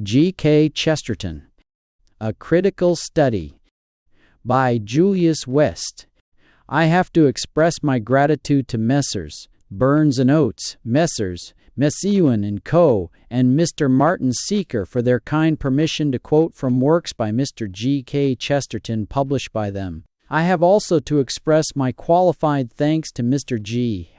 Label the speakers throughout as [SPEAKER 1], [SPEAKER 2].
[SPEAKER 1] G.K. Chesterton. A Critical Study. By Julius West. I have to express my gratitude to Messrs. Burns and Oates, Messrs. Messuen and Co., and Mr. Martin Seeker for their kind permission to quote from works by Mr. G.K. Chesterton published by them. I have also to express my qualified thanks to Mr. G.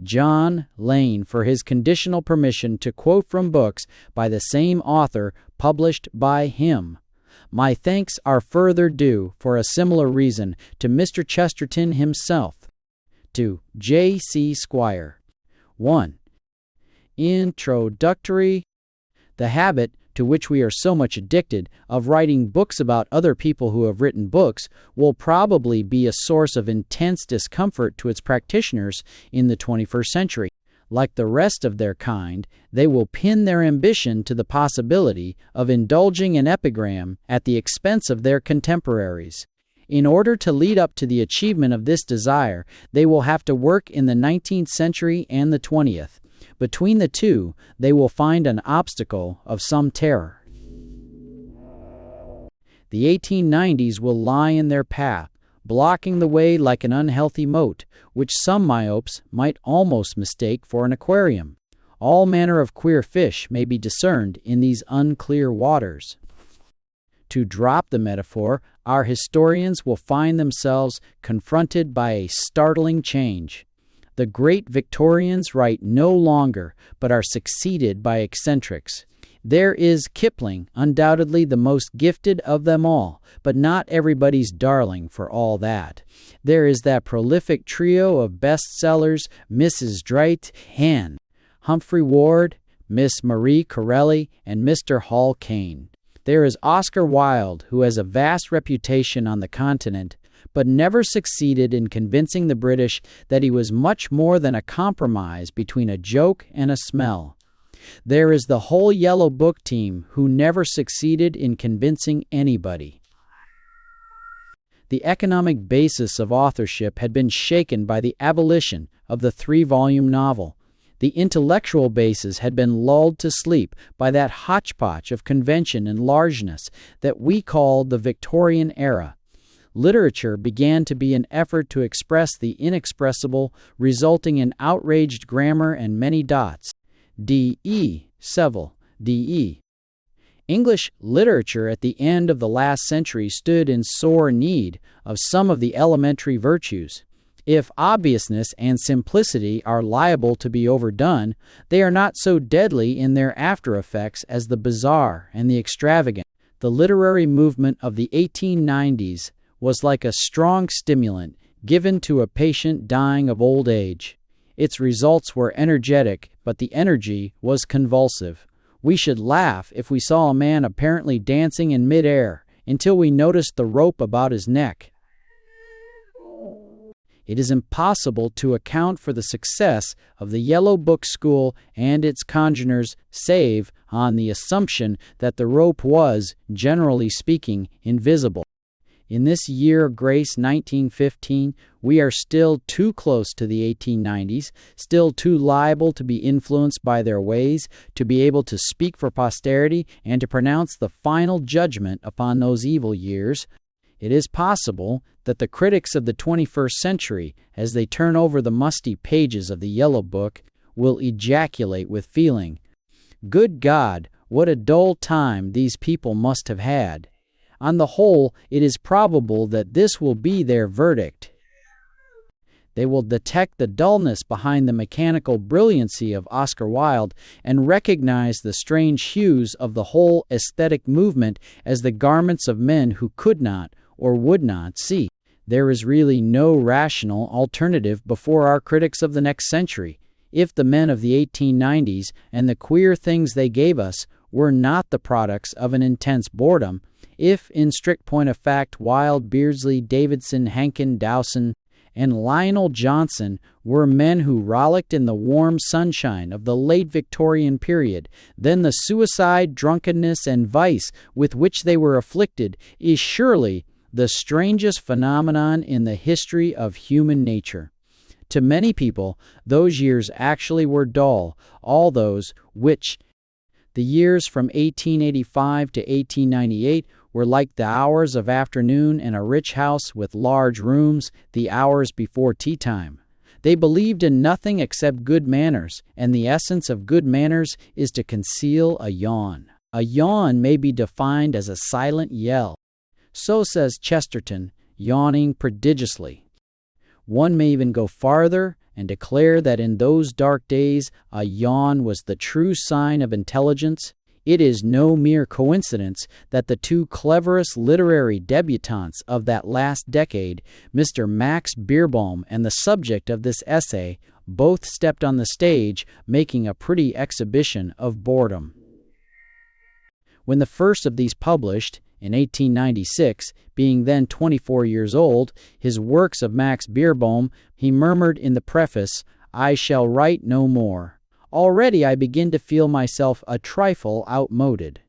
[SPEAKER 1] John Lane for his conditional permission to quote from books by the same author published by him. My thanks are further due, for a similar reason, to Mr. Chesterton himself. To J. C. Squire. 1. Introductory. The habit, to which we are so much addicted, of writing books about other people who have written books, will probably be a source of intense discomfort to its practitioners in the 21st century. Like the rest of their kind, they will pin their ambition to the possibility of indulging in epigram at the expense of their contemporaries. In order to lead up to the achievement of this desire, they will have to work in the 19th century and the 20th. Between the two, they will find an obstacle of some terror. The 1890s will lie in their path, blocking the way like an unhealthy moat, which some myopes might almost mistake for an aquarium. All manner of queer fish may be discerned in these unclear waters. To drop the metaphor, our historians will find themselves confronted by a startling change. The great Victorians write no longer, but are succeeded by eccentrics. There is Kipling, undoubtedly the most gifted of them all, but not everybody's darling for all that. There is that prolific trio of bestsellers, Mrs. Dwight Hen, Humphrey Ward, Miss Marie Corelli, and Mr. Hall Caine. There is Oscar Wilde, who has a vast reputation on the continent, but never succeeded in convincing the British that he was much more than a compromise between a joke and a smell. There is the whole Yellow Book team, who never succeeded in convincing anybody. The economic basis of authorship had been shaken by the abolition of the 3-volume novel. The intellectual basis had been lulled to sleep by that hodgepodge of convention and largeness that we call the Victorian era. Literature began to be an effort to express the inexpressible, resulting in outraged grammar and many dots. D.E. Seville, D.E. English literature at the end of the last century stood in sore need of some of the elementary virtues. If obviousness and simplicity are liable to be overdone, they are not so deadly in their after-effects as the bizarre and the extravagant. The literary movement of the 1890s was like a strong stimulant given to a patient dying of old age. Its results were energetic, but the energy was convulsive. We should laugh if we saw a man apparently dancing in mid-air until we noticed the rope about his neck. It is impossible to account for the success of the Yellow Book School and its congeners save on the assumption that the rope was, generally speaking, invisible. In this year of grace 1915, we are still too close to the 1890s, still too liable to be influenced by their ways, to be able to speak for posterity and to pronounce the final judgment upon those evil years. It is possible that the critics of the 21st century, as they turn over the musty pages of the Yellow Book, will ejaculate with feeling, "Good God, what a dull time these people must have had." On the whole, it is probable that this will be their verdict. They will detect the dullness behind the mechanical brilliancy of Oscar Wilde and recognize the strange hues of the whole aesthetic movement as the garments of men who could not or would not see. There is really no rational alternative before our critics of the next century. If the men of the 1890s and the queer things they gave us were not the products of an intense boredom, if, in strict point of fact, Wilde, Beardsley, Davidson, Hankin, Dowson, and Lionel Johnson were men who rollicked in the warm sunshine of the late Victorian period, then the suicide, drunkenness, and vice with which they were afflicted is surely the strangest phenomenon in the history of human nature. To many people, those years actually were dull, all those which, the years from 1885 to 1898, were like the hours of afternoon in a rich house with large rooms, the hours before tea time. They believed in nothing except good manners, and the essence of good manners is to conceal a yawn. A yawn may be defined as a silent yell. So says Chesterton, yawning prodigiously. One may even go farther and declare that in those dark days a yawn was the true sign of intelligence. It is no mere coincidence that the two cleverest literary debutantes of that last decade, Mr. Max Beerbohm and the subject of this essay, both stepped on the stage, making a pretty exhibition of boredom. When the first of these published, in 1896, being then 24 years old, his works of Max Beerbohm, he murmured in the preface, "I shall write no more. Already I begin to feel myself a trifle outmoded."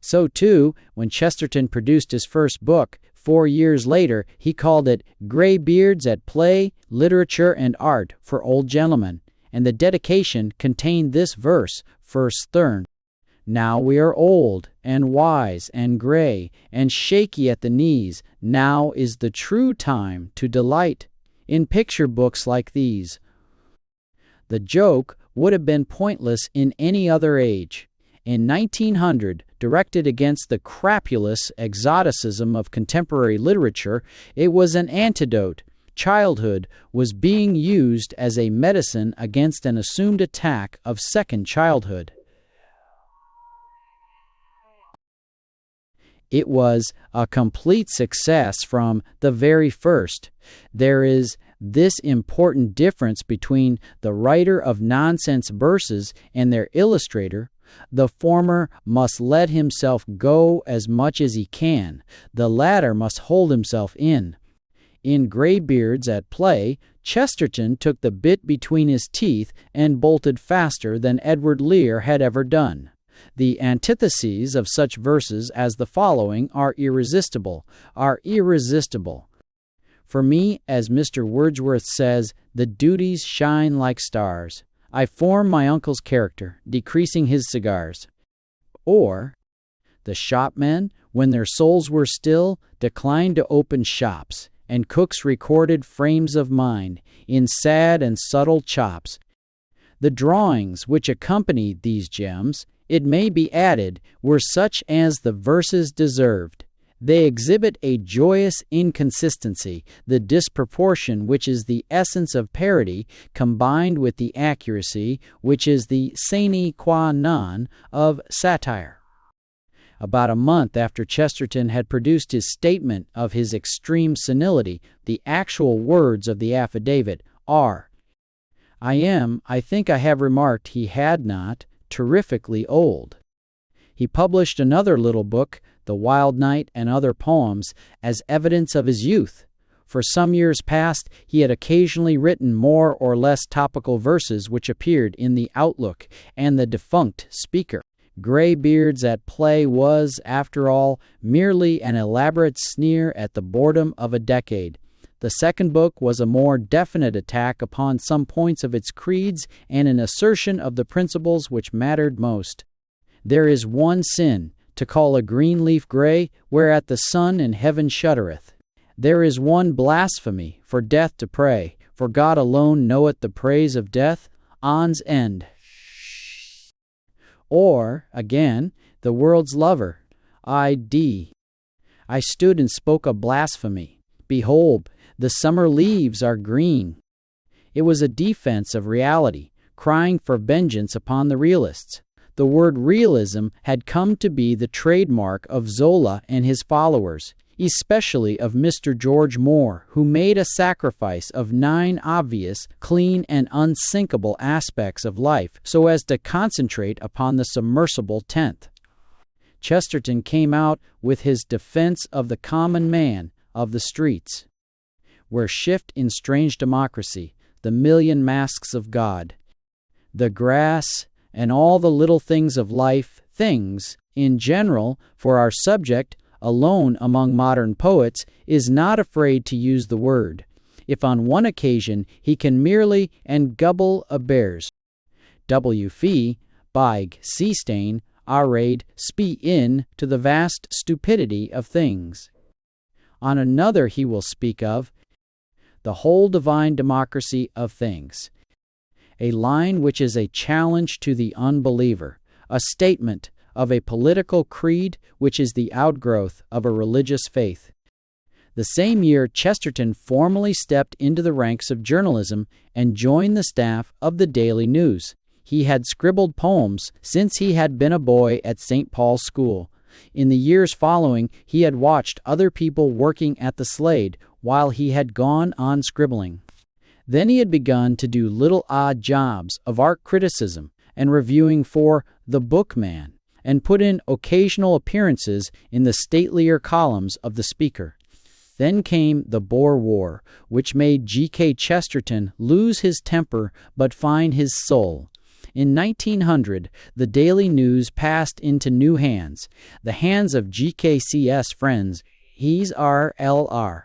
[SPEAKER 1] So, too, when Chesterton produced his first book, 4 years later, he called it Grey Beards at Play, Literature and Art for Old Gentlemen, and the dedication contained this verse, first third. "Now we are old, and wise, and gray, and shaky at the knees. Now is the true time to delight in picture books like these." The joke would have been pointless in any other age. In 1900, directed against the crapulous exoticism of contemporary literature, it was an antidote. Childhood was being used as a medicine against an assumed attack of second childhood. It was a complete success from the very first. There is this important difference between the writer of nonsense verses and their illustrator. The former must let himself go as much as he can. The latter must hold himself in. In Grey Beards at Play, Chesterton took the bit between his teeth and bolted faster than Edward Lear had ever done. The antitheses of such verses as the following are irresistible. For me, as Mr. Wordsworth says, the duties shine like stars. I form my uncle's character, decreasing his cigars. Or, the shopmen, when their souls were still, declined to open shops, and cooks recorded frames of mind in sad and subtle chops. The drawings which accompanied these gems, it may be added, were such as the verses deserved. They exhibit a joyous inconsistency, the disproportion which is the essence of parody, combined with the accuracy which is the sine qua non of satire. About a month after Chesterton had produced his statement of his extreme senility, the actual words of the affidavit are, I think I have remarked he had not, terrifically old." He published another little book, The Wild Knight and Other Poems, as evidence of his youth. For some years past, he had occasionally written more or less topical verses which appeared in the Outlook and the defunct Speaker. Grey Beards at Play was, after all, merely an elaborate sneer at the boredom of a decade. The second book was a more definite attack upon some points of its creeds and an assertion of the principles which mattered most. There is one sin, to call a green leaf gray, whereat the sun in heaven shuddereth. There is one blasphemy, for death to pray, for God alone knoweth the praise of death, on's end. Or, again, the world's lover, I stood and spoke a blasphemy. Behold, the summer leaves are green. It was a defense of reality, crying for vengeance upon the realists. The word realism had come to be the trademark of Zola and his followers, especially of Mr. George Moore, who made a sacrifice of 9 obvious, clean, and unsinkable aspects of life so as to concentrate upon the submersible 10th. Chesterton came out with his defense of the common man of the streets, where shift in strange democracy the million masks of God. The grass and all the little things of life, Things, in general, for our subject, alone among modern poets, is not afraid to use the word, if on one occasion he can merely and gubble a bears. W. Fee, Beig, Seastain, Arade, Spee in to the vast stupidity of things. On another he will speak of the whole divine democracy of things, a line which is a challenge to the unbeliever, a statement of a political creed which is the outgrowth of a religious faith. The same year, Chesterton formally stepped into the ranks of journalism and joined the staff of the Daily News. He had scribbled poems since he had been a boy at St. Paul's School. In the years following, he had watched other people working at the Slade while he had gone on scribbling. Then he had begun to do little odd jobs of art criticism and reviewing for The Bookman, and put in occasional appearances in the statelier columns of the Speaker. Then came the Boer War, which made G.K. Chesterton lose his temper but find his soul. In 1900, the Daily News passed into new hands, the hands of GKCS friends, he's RLR.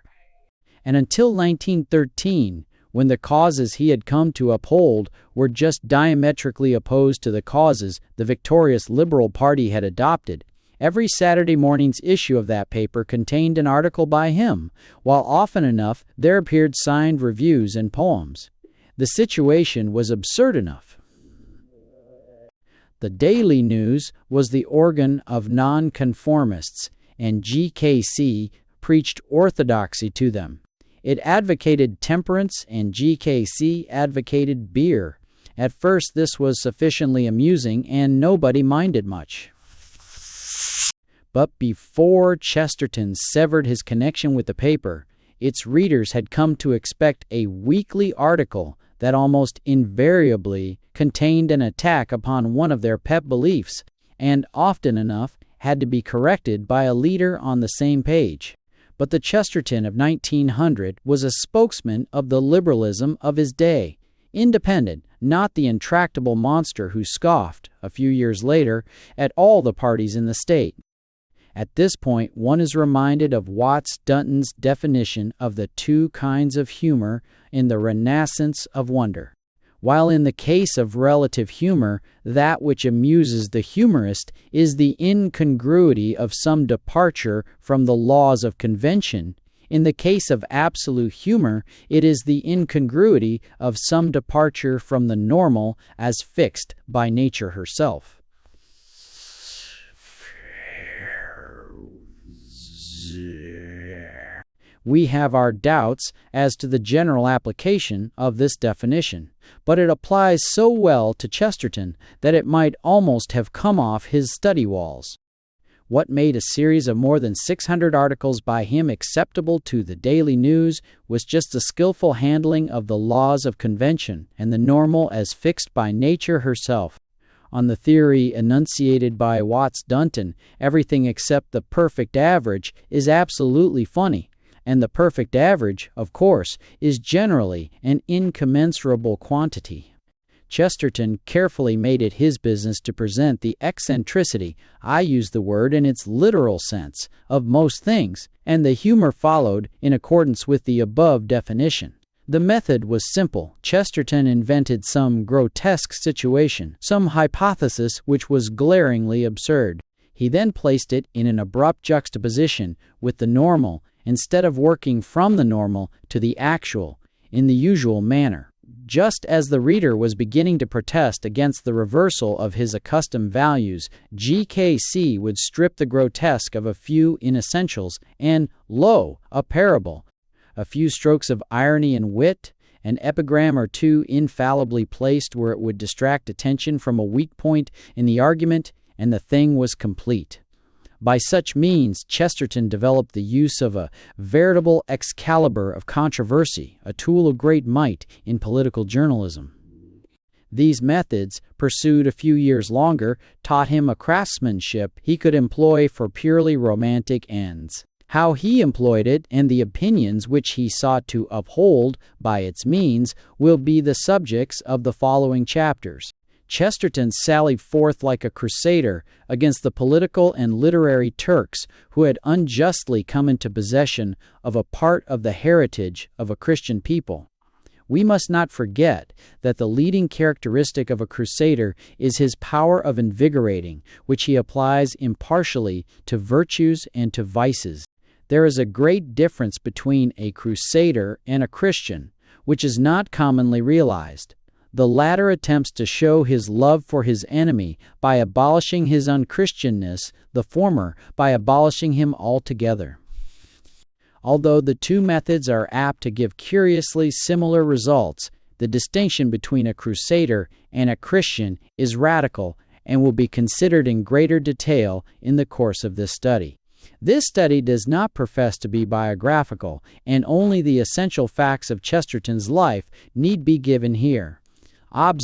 [SPEAKER 1] And until 1913, when the causes he had come to uphold were just diametrically opposed to the causes the victorious Liberal Party had adopted, every Saturday morning's issue of that paper contained an article by him, while often enough there appeared signed reviews and poems. The situation was absurd enough. The Daily News was the organ of nonconformists, and GKC preached orthodoxy to them. It advocated temperance, and GKC advocated beer. At first this was sufficiently amusing, and nobody minded much. But before Chesterton severed his connection with the paper, its readers had come to expect a weekly article that almost invariably contained an attack upon one of their pet beliefs, and often enough had to be corrected by a leader on the same page. But the Chesterton of 1900 was a spokesman of the liberalism of his day, independent, not the intractable monster who scoffed, a few years later, at all the parties in the state. At this point, one is reminded of Watts Dunton's definition of the two kinds of humor in The Renaissance of Wonder. While in the case of relative humor, that which amuses the humorist is the incongruity of some departure from the laws of convention, in the case of absolute humor, it is the incongruity of some departure from the normal as fixed by nature herself. We have our doubts as to the general application of this definition, but it applies so well to Chesterton that it might almost have come off his study walls. What made a series of more than 600 articles by him acceptable to the Daily News was just the skillful handling of the laws of convention and the normal as fixed by nature herself. On the theory enunciated by Watts Dunton, everything except the perfect average is absolutely funny. And the perfect average, of course, is generally an incommensurable quantity. Chesterton carefully made it his business to present the eccentricity, I use the word in its literal sense, of most things, and the humor followed in accordance with the above definition. The method was simple. Chesterton invented some grotesque situation, some hypothesis which was glaringly absurd. He then placed it in an abrupt juxtaposition with the normal, instead of working from the normal to the actual, in the usual manner. Just as the reader was beginning to protest against the reversal of his accustomed values, GKC would strip the grotesque of a few inessentials, and, lo, a parable, a few strokes of irony and wit, an epigram or two infallibly placed where it would distract attention from a weak point in the argument, and the thing was complete. By such means, Chesterton developed the use of a veritable Excalibur of controversy, a tool of great might in political journalism. These methods, pursued a few years longer, taught him a craftsmanship he could employ for purely romantic ends. How he employed it and the opinions which he sought to uphold by its means will be the subjects of the following chapters. Chesterton sallied forth like a crusader against the political and literary Turks who had unjustly come into possession of a part of the heritage of a Christian people. We must not forget that the leading characteristic of a crusader is his power of invigorating, which he applies impartially to virtues and to vices. There is a great difference between a crusader and a Christian, which is not commonly realized. The latter attempts to show his love for his enemy by abolishing his unchristianness, the former by abolishing him altogether. Although the two methods are apt to give curiously similar results, the distinction between a crusader and a Christian is radical and will be considered in greater detail in the course of this study. This study does not profess to be biographical, and only the essential facts of Chesterton's life need be given here. Ob.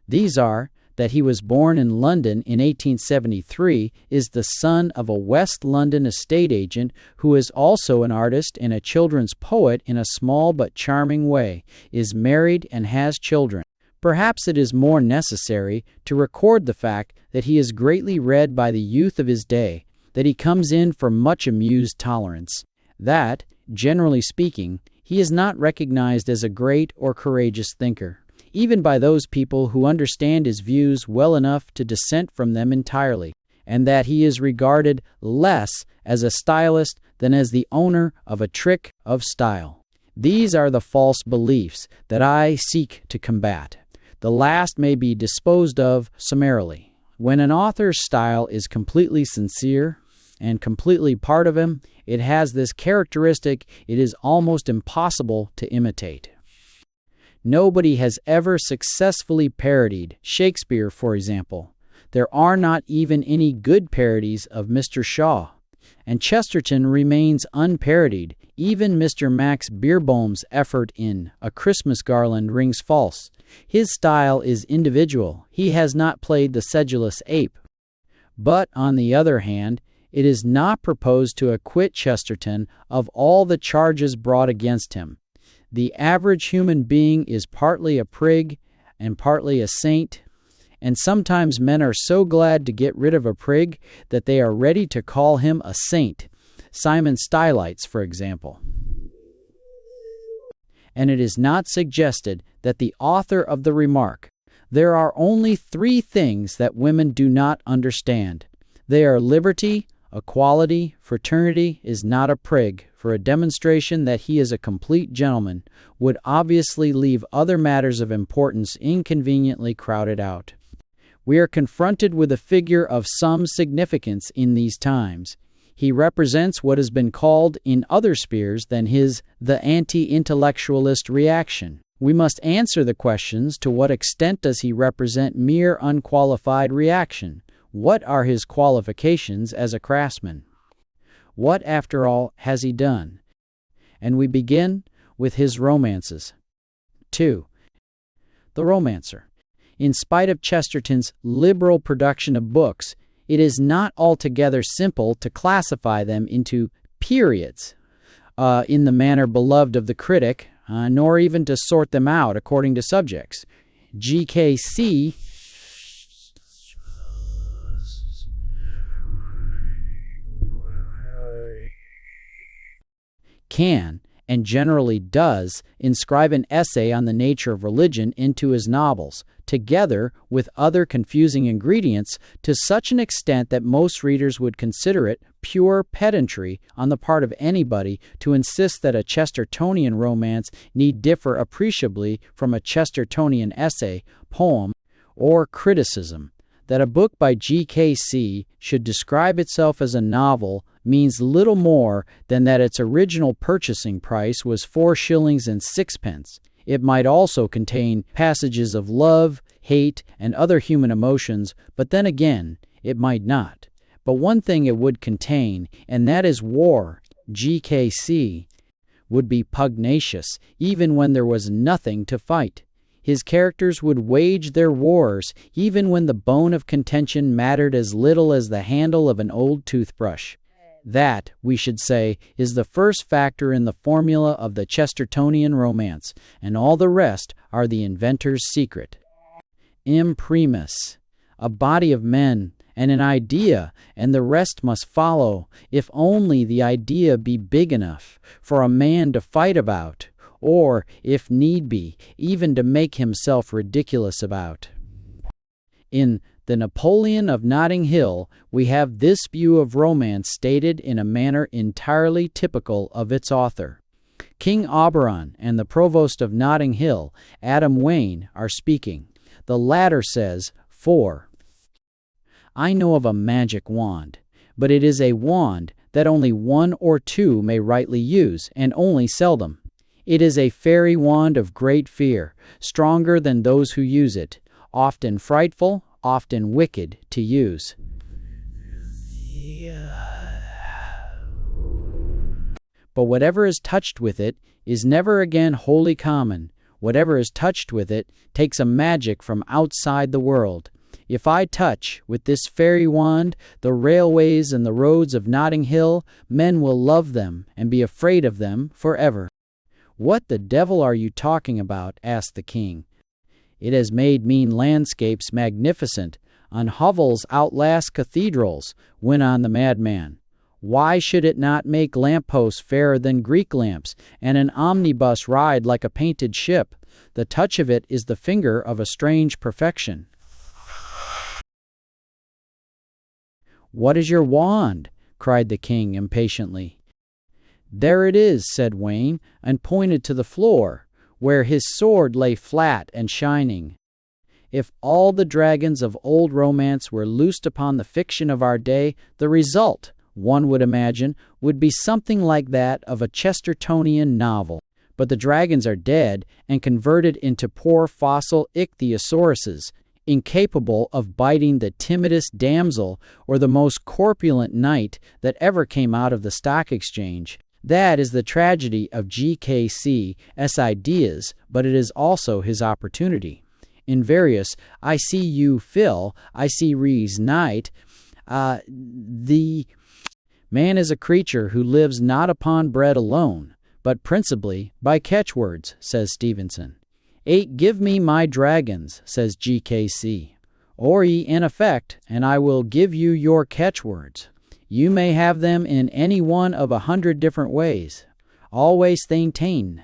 [SPEAKER 1] These are, that he was born in London in 1873, is the son of a West London estate agent who is also an artist and a children's poet in a small but charming way, is married and has children. Perhaps it is more necessary to record the fact that he is greatly read by the youth of his day, that he comes in for much amused tolerance, that, generally speaking, he is not recognized as a great or courageous thinker, even by those people who understand his views well enough to dissent from them entirely, and that he is regarded less as a stylist than as the owner of a trick of style. These are the false beliefs that I seek to combat. The last may be disposed of summarily. When an author's style is completely sincere and completely part of him, it has this characteristic it is almost impossible to imitate. Nobody has ever successfully parodied Shakespeare, for example. There are not even any good parodies of Mr. Shaw. And Chesterton remains unparodied. Even Mr. Max Beerbohm's effort in A Christmas Garland rings false. His style is individual. He has not played the sedulous ape. But, on the other hand, it is not proposed to acquit Chesterton of all the charges brought against him. The average human being is partly a prig and partly a saint, and sometimes men are so glad to get rid of a prig that they are ready to call him a saint. Simon Stylites, for example. And it is not suggested that the author of the remark, "There are only 3 things that women do not understand. They are liberty, equality, fraternity," is not a prig, for a demonstration that he is a complete gentleman would obviously leave other matters of importance inconveniently crowded out. We are confronted with a figure of some significance in these times. He represents what has been called in other spheres than his the anti-intellectualist reaction. We must answer the questions: to what extent does he represent mere unqualified reaction? What are his qualifications as a craftsman? What, after all, has he done? And we begin with his romances. 2. The Romancer. In spite of Chesterton's liberal production of books, it is not altogether simple to classify them into periods in the manner beloved of the critic, nor even to sort them out according to subjects. G.K.C. can, and generally does, inscribe an essay on the nature of religion into his novels, together with other confusing ingredients, to such an extent that most readers would consider it pure pedantry on the part of anybody to insist that a Chestertonian romance need differ appreciably from a Chestertonian essay, poem, or criticism. That a book by G.K.C. should describe itself as a novel means little more than that its original purchasing price was 4 shillings and 6pence. It might also contain passages of love, hate, and other human emotions, but then again, it might not. But one thing it would contain, and that is war. G.K.C. would be pugnacious, even when there was nothing to fight. His characters would wage their wars, even when the bone of contention mattered as little as the handle of an old toothbrush. That, we should say, is the first factor in the formula of the Chestertonian romance, and all the rest are the inventor's secret. imprimis, a body of men, and an idea, and the rest must follow, if only the idea be big enough for a man to fight about, or, if need be, even to make himself ridiculous about. In The Napoleon of Notting Hill, we have this view of romance stated in a manner entirely typical of its author. King Auberon and the Provost of Notting Hill, Adam Wayne, are speaking. The latter says, 4. I know of a magic wand, but it is a wand that only one or two may rightly use, and only seldom. It is a fairy wand of great fear, stronger than those who use it, often frightful, often wicked to use. But whatever is touched with it is never again wholly common. Whatever is touched with it takes a magic from outside the world. If I touch with this fairy wand the railways and the roads of Notting Hill, men will love them and be afraid of them forever. What the devil are you talking about? Asked the king. It has made mean landscapes magnificent, and hovels outlast cathedrals, went on the madman. Why should it not make lampposts fairer than Greek lamps, and an omnibus ride like a painted ship? The touch of it is the finger of a strange perfection. What is your wand? Cried the king impatiently. There it is, said Wayne, and pointed to the floor, where his sword lay flat and shining. If all the dragons of old romance were loosed upon the fiction of our day, the result, one would imagine, would be something like that of a Chestertonian novel. But the dragons are dead and converted into poor fossil ichthyosauruses, incapable of biting the timidest damsel or the most corpulent knight that ever came out of the stock exchange. That is the tragedy of G.K.C.'s ideas, but it is also his opportunity. In various I See You Phil, I See Ree's Night, the man is a creature who lives not upon bread alone, but principally by catchwords, says Stevenson. 8 give me my dragons, says G.K.C. Or ye in effect, and I will give you your catchwords. You may have them in any one of 100 different ways. Always maintain.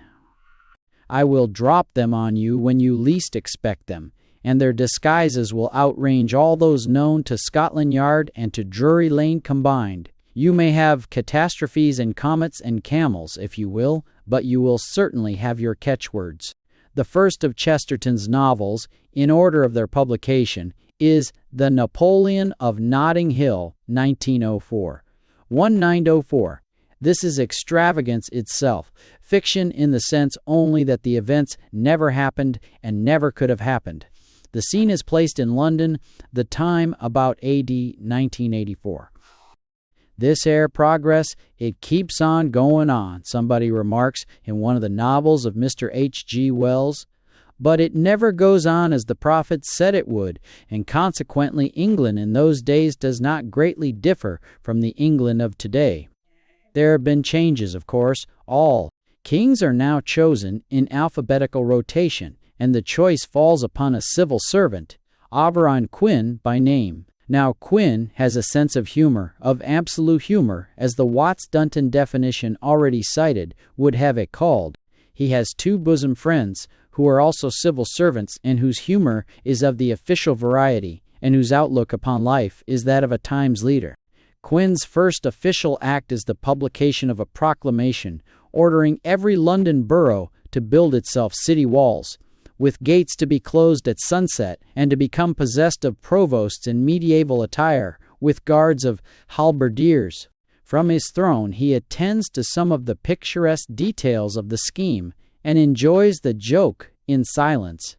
[SPEAKER 1] I will drop them on you when you least expect them, and their disguises will outrange all those known to Scotland Yard and to Drury Lane combined. You may have catastrophes and comets and camels, if you will, but you will certainly have your catchwords. The first of Chesterton's novels, in order of their publication, is The Napoleon of Notting Hill, 1904. 1904. This is extravagance itself, fiction in the sense only that the events never happened and never could have happened. The scene is placed in London, the time about A.D. 1984. This ere progress, it keeps on going on, somebody remarks in one of the novels of Mr. H.G. Wells. But it never goes on as the prophets said it would, and consequently England in those days does not greatly differ from the England of today. There have been changes, of course, all. Kings are now chosen in alphabetical rotation, and the choice falls upon a civil servant, Auberon Quin by name. Now Quin has a sense of humor, of absolute humor, as the Watts-Dunton definition already cited would have it called. He has 2 bosom friends, who are also civil servants and whose humor is of the official variety, and whose outlook upon life is that of a Times leader. Quin's first official act is the publication of a proclamation ordering every London borough to build itself city walls, with gates to be closed at sunset, and to become possessed of provosts in medieval attire, with guards of halberdiers. From his throne he attends to some of the picturesque details of the scheme, and enjoys the joke in silence.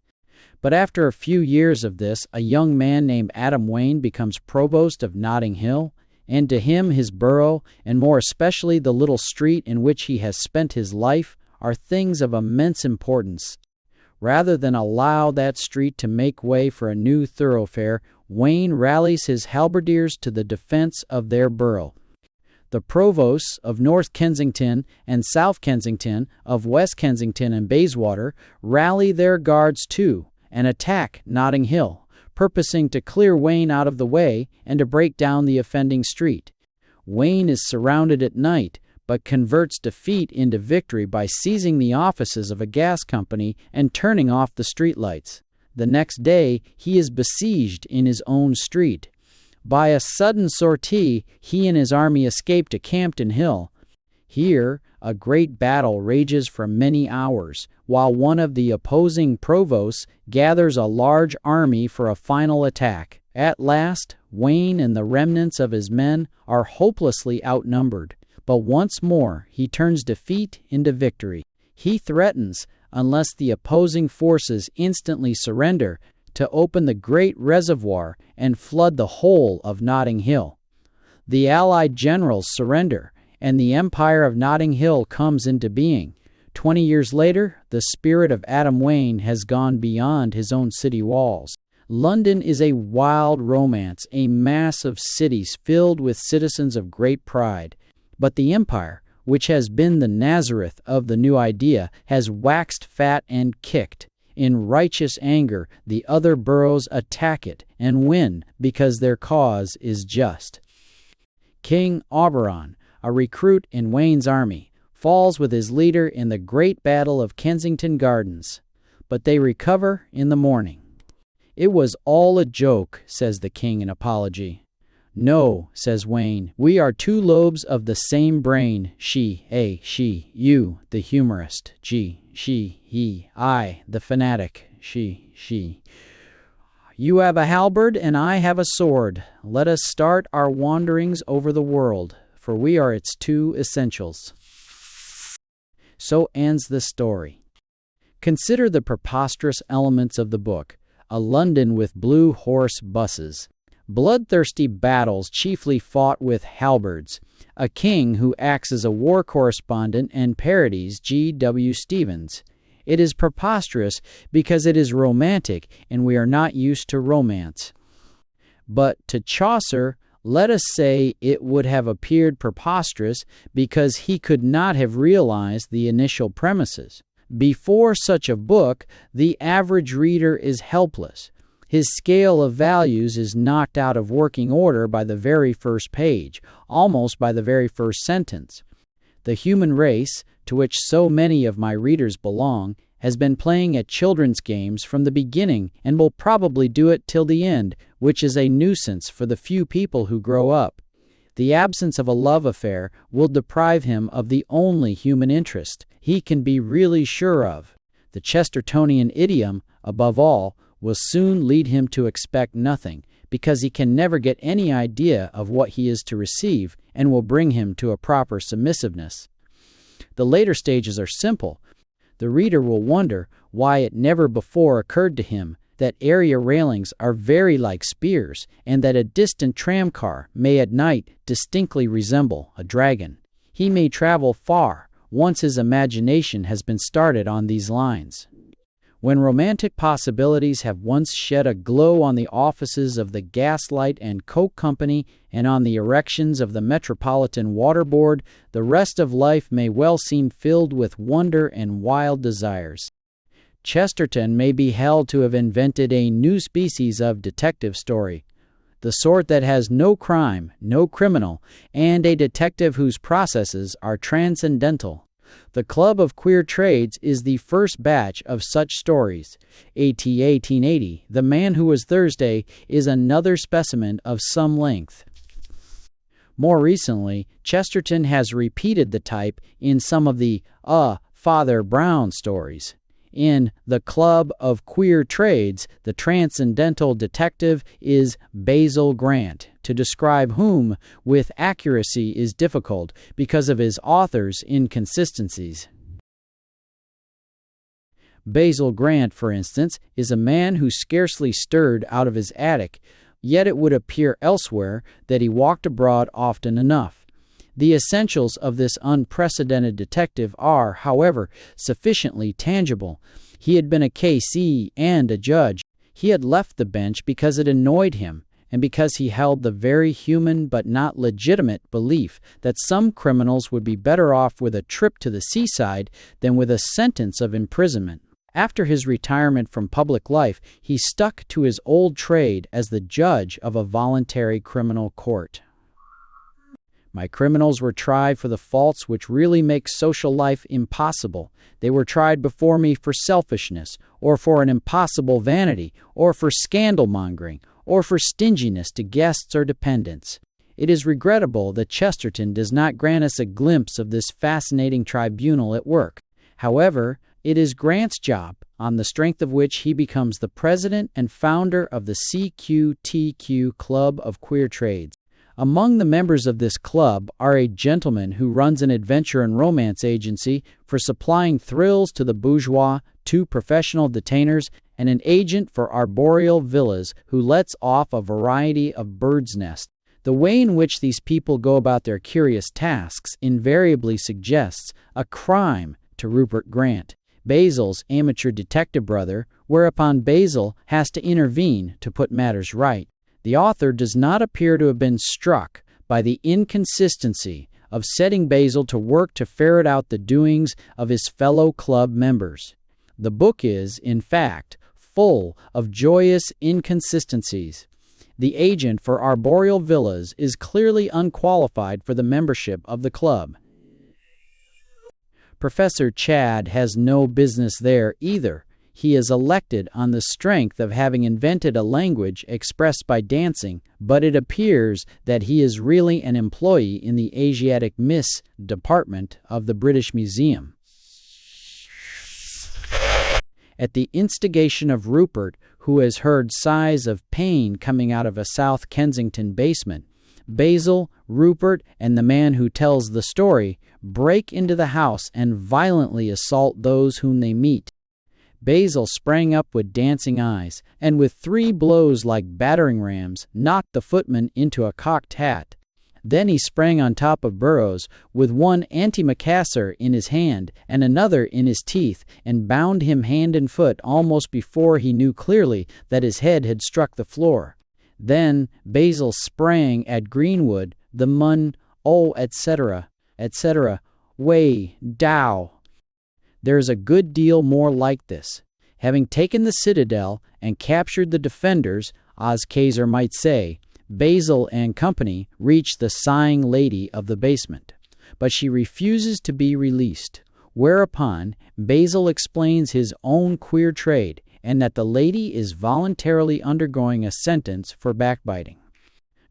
[SPEAKER 1] But after a few years of this, a young man named Adam Wayne becomes provost of Notting Hill, and to him his borough, and more especially the little street in which he has spent his life, are things of immense importance. Rather than allow that street to make way for a new thoroughfare, Wayne rallies his halberdiers to the defense of their borough. The provosts of North Kensington and South Kensington, of West Kensington and Bayswater, rally their guards too, and attack Notting Hill, purposing to clear Wayne out of the way and to break down the offending street. Wayne is surrounded at night, but converts defeat into victory by seizing the offices of a gas company and turning off the streetlights. The next day, he is besieged in his own street. By a sudden sortie, he and his army escape to Campden Hill. Here, a great battle rages for many hours, while one of the opposing provosts gathers a large army for a final attack. At last, Wayne and the remnants of his men are hopelessly outnumbered, but once more he turns defeat into victory. He threatens, unless the opposing forces instantly surrender, to open the great reservoir and flood the whole of Notting Hill. The Allied generals surrender, and the Empire of Notting Hill comes into being. 20 years later, the spirit of Adam Wayne has gone beyond his own city walls. London is a wild romance, a mass of cities filled with citizens of great pride. But the empire, which has been the Nazareth of the new idea, has waxed fat and kicked. In righteous anger, the other boroughs attack it and win because their cause is just. King Auberon, a recruit in Wayne's army, falls with his leader in the great battle of Kensington Gardens, but they recover in the morning. "It was all a joke," says the king in apology. "No," says Wayne, "we are two lobes of the same brain, she, you, the humorist, she, he, I, the fanatic, she. You have a halberd and I have a sword. Let us start our wanderings over the world, for we are its two essentials." So ends the story. Consider the preposterous elements of the book. A London with blue horse buses. Bloodthirsty battles chiefly fought with halberds. A king who acts as a war correspondent and parodies G.W. Stevens. It is preposterous because it is romantic and we are not used to romance. But to Chaucer, let us say it would have appeared preposterous because he could not have realized the initial premises. Before such a book, the average reader is helpless. His scale of values is knocked out of working order by the very first page, almost by the very first sentence. The human race, to which so many of my readers belong, has been playing at children's games from the beginning and will probably do it till the end, which is a nuisance for the few people who grow up. The absence of a love affair will deprive him of the only human interest he can be really sure of. The Chestertonian idiom, above all, will soon lead him to expect nothing, because he can never get any idea of what he is to receive, and will bring him to a proper submissiveness. The later stages are simple. The reader will wonder why it never before occurred to him that area railings are very like spears, and that a distant tramcar may at night distinctly resemble a dragon. He may travel far, once his imagination has been started on these lines. When romantic possibilities have once shed a glow on the offices of the Gaslight and Coke Company and on the erections of the Metropolitan Water Board, the rest of life may well seem filled with wonder and wild desires. Chesterton may be held to have invented a new species of detective story, the sort that has no crime, no criminal, and a detective whose processes are transcendental. The Club of Queer Trades is the first batch of such stories. AT 1880, The Man Who Was Thursday, is another specimen of some length. More recently, Chesterton has repeated the type in some of the Father Brown stories. In The Club of Queer Trades, the transcendental detective is Basil Grant, to describe whom with accuracy is difficult because of his author's inconsistencies. Basil Grant, for instance, is a man who scarcely stirred out of his attic, yet it would appear elsewhere that he walked abroad often enough. The essentials of this unprecedented detective are, however, sufficiently tangible. He had been a K.C. and a judge. He had left the bench because it annoyed him, and because he held the very human but not legitimate belief that some criminals would be better off with a trip to the seaside than with a sentence of imprisonment. After his retirement from public life, he stuck to his old trade as the judge of a voluntary criminal court. My criminals were tried for the faults which really make social life impossible. They were tried before me for selfishness, or for an impossible vanity, or for scandal-mongering, or for stinginess to guests or dependents. It is regrettable that Chesterton does not grant us a glimpse of this fascinating tribunal at work. However, it is Grant's job, on the strength of which he becomes the president and founder of the CQTQ Club of Queer Trades. Among the members of this club are a gentleman who runs an adventure and romance agency for supplying thrills to the bourgeois, 2 professional detainers, and an agent for arboreal villas who lets off a variety of birds' nests. The way in which these people go about their curious tasks invariably suggests a crime to Rupert Grant, Basil's amateur detective brother, whereupon Basil has to intervene to put matters right. The author does not appear to have been struck by the inconsistency of setting Basil to work to ferret out the doings of his fellow club members. The book is, in fact, full of joyous inconsistencies. The agent for arboreal villas is clearly unqualified for the membership of the club. Professor Chad has no business there either. He is elected on the strength of having invented a language expressed by dancing, but it appears that he is really an employee in the Asiatic Miss department of the British Museum. At the instigation of Rupert, who has heard sighs of pain coming out of a South Kensington basement, Basil, Rupert, and the man who tells the story break into the house and violently assault those whom they meet. Basil sprang up with dancing eyes, and with 3 blows like battering rams knocked the footman into a cocked hat. Then he sprang on top of Burroughs with one antimacassar in his hand and another in his teeth, and bound him hand and foot almost before he knew clearly that his head had struck the floor. Then Basil sprang at Greenwood, the mun, oh, etc., way, dow. There is a good deal more like this. Having taken the citadel and captured the defenders, as Kaiser might say, Basil and company reach the sighing lady of the basement. But she refuses to be released, whereupon Basil explains his own queer trade and that the lady is voluntarily undergoing a sentence for backbiting.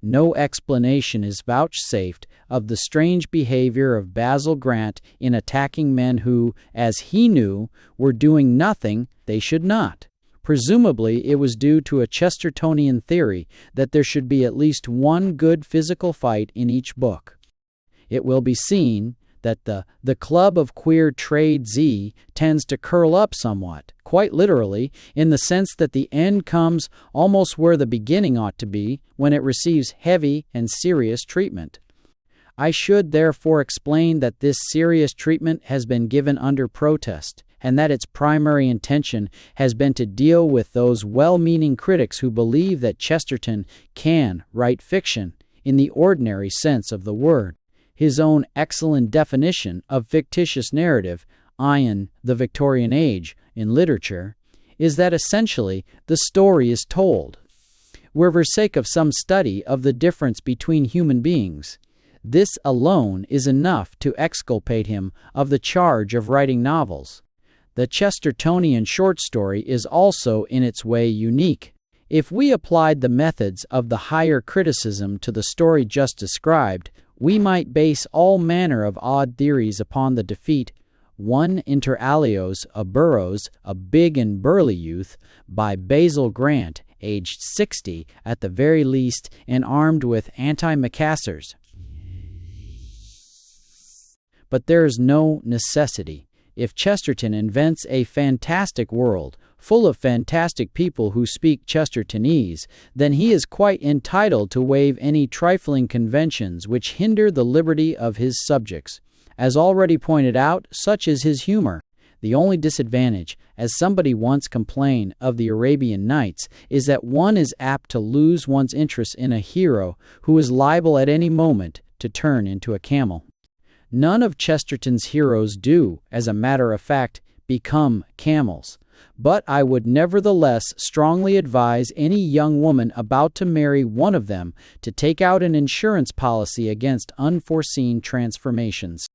[SPEAKER 1] No explanation is vouchsafed of the strange behavior of Basil Grant in attacking men who, as he knew, were doing nothing they should not. Presumably, it was due to a Chestertonian theory that there should be at least one good physical fight in each book. It will be seen that the Club of Queer Trade Z tends to curl up somewhat, quite literally, in the sense that the end comes almost where the beginning ought to be when it receives heavy and serious treatment. I should therefore explain that this serious treatment has been given under protest, and that its primary intention has been to deal with those well-meaning critics who believe that Chesterton can write fiction in the ordinary sense of the word. His own excellent definition of fictitious narrative, in the Victorian Age, in literature, is that essentially the story is told, for sake of some study of the difference between human beings. This alone is enough to exculpate him of the charge of writing novels. The Chestertonian short story is also in its way unique. If we applied the methods of the higher criticism to the story just described, we might base all manner of odd theories upon the defeat, one inter alios of Burroughs, a big and burly youth, by Basil Grant, aged 60 at the very least, and armed with antimacassars. But there is no necessity. If Chesterton invents a fantastic world, full of fantastic people who speak Chestertonese, then he is quite entitled to waive any trifling conventions which hinder the liberty of his subjects. As already pointed out, such is his humor. The only disadvantage, as somebody once complained of the Arabian Nights, is that one is apt to lose one's interest in a hero who is liable at any moment to turn into a camel. None of Chesterton's heroes do, as a matter of fact, become camels. but I would nevertheless strongly advise any young woman about to marry one of them to take out an insurance policy against unforeseen transformations.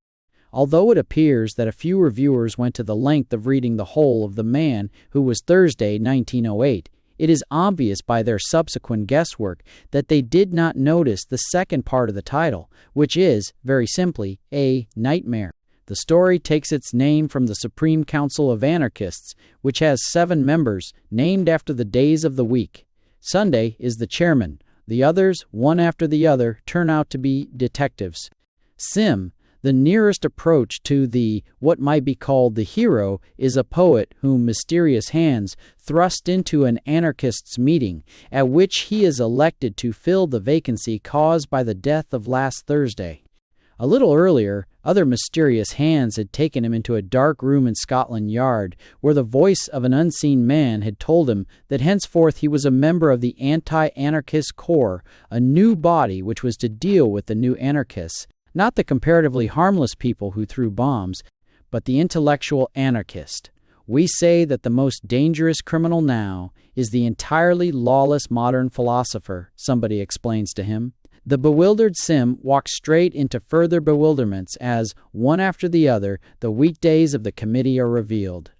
[SPEAKER 1] Although it appears that a few reviewers went to the length of reading the whole of The Man Who Was Thursday, 1908, it is obvious by their subsequent guesswork that they did not notice the second part of the title, which is, very simply, a nightmare. The story takes its name from the Supreme Council of Anarchists, which has 7 members, named after the days of the week. Sunday is the chairman. The others, one after the other, turn out to be detectives. Sim, the nearest approach to what might be called the hero, is a poet whom mysterious hands thrust into an anarchists' meeting, at which he is elected to fill the vacancy caused by the death of last Thursday. A little earlier, other mysterious hands had taken him into a dark room in Scotland Yard, where the voice of an unseen man had told him that henceforth he was a member of the anti-anarchist corps, a new body which was to deal with the new anarchists. Not the comparatively harmless people who threw bombs, but the intellectual anarchist. We say that the most dangerous criminal now is the entirely lawless modern philosopher, somebody explains to him. The bewildered Sim walks straight into further bewilderments as, one after the other, the weekdays of the committee are revealed.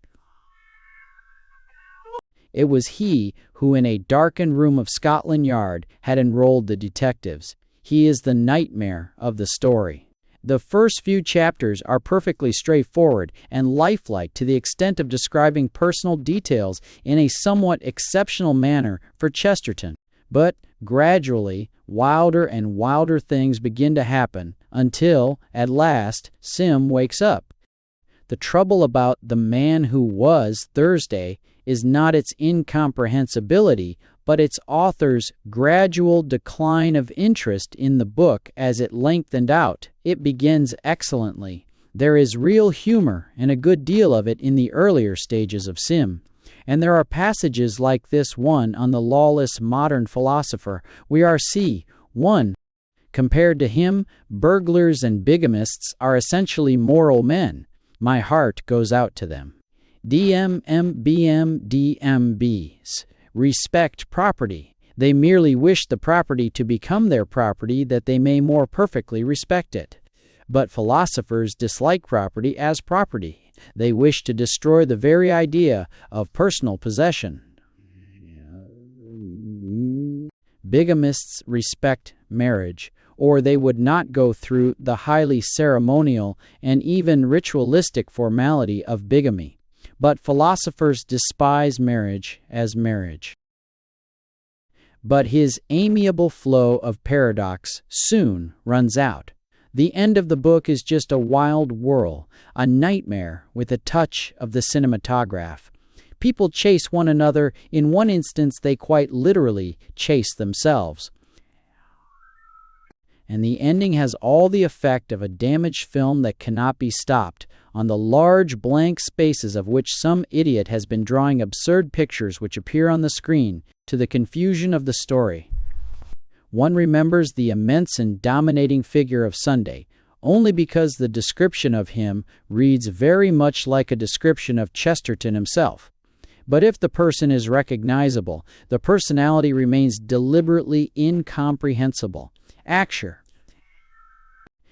[SPEAKER 1] It was he who, in a darkened room of Scotland Yard, had enrolled the detectives. He is the nightmare of the story. The first few chapters are perfectly straightforward and lifelike to the extent of describing personal details in a somewhat exceptional manner for Chesterton. But gradually, wilder and wilder things begin to happen until, at last, Sim wakes up. The trouble about The Man Who Was Thursday is not its incomprehensibility, but its author's gradual decline of interest in the book as it lengthened out. It begins excellently. There is real humor, and a good deal of it in the earlier stages of Sim. And there are passages like this one on the lawless modern philosopher. We are c. 1. Compared to him, burglars and bigamists are essentially moral men. My heart goes out to them. DMBs respect property. They merely wish the property to become their property that they may more perfectly respect it. But philosophers dislike property as property. They wish to destroy the very idea of personal possession. Bigamists respect marriage, or they would not go through the highly ceremonial and even ritualistic formality of bigamy. But philosophers despise marriage as marriage. But his amiable flow of paradox soon runs out. The end of the book is just a wild whirl, a nightmare with a touch of the cinematograph. People chase one another. In one instance, they quite literally chase themselves. And the ending has all the effect of a damaged film that cannot be stopped, on the large blank spaces of which some idiot has been drawing absurd pictures which appear on the screen, to the confusion of the story. One remembers the immense and dominating figure of Sunday, only because the description of him reads very much like a description of Chesterton himself. But if the person is recognizable, the personality remains deliberately incomprehensible. Acture.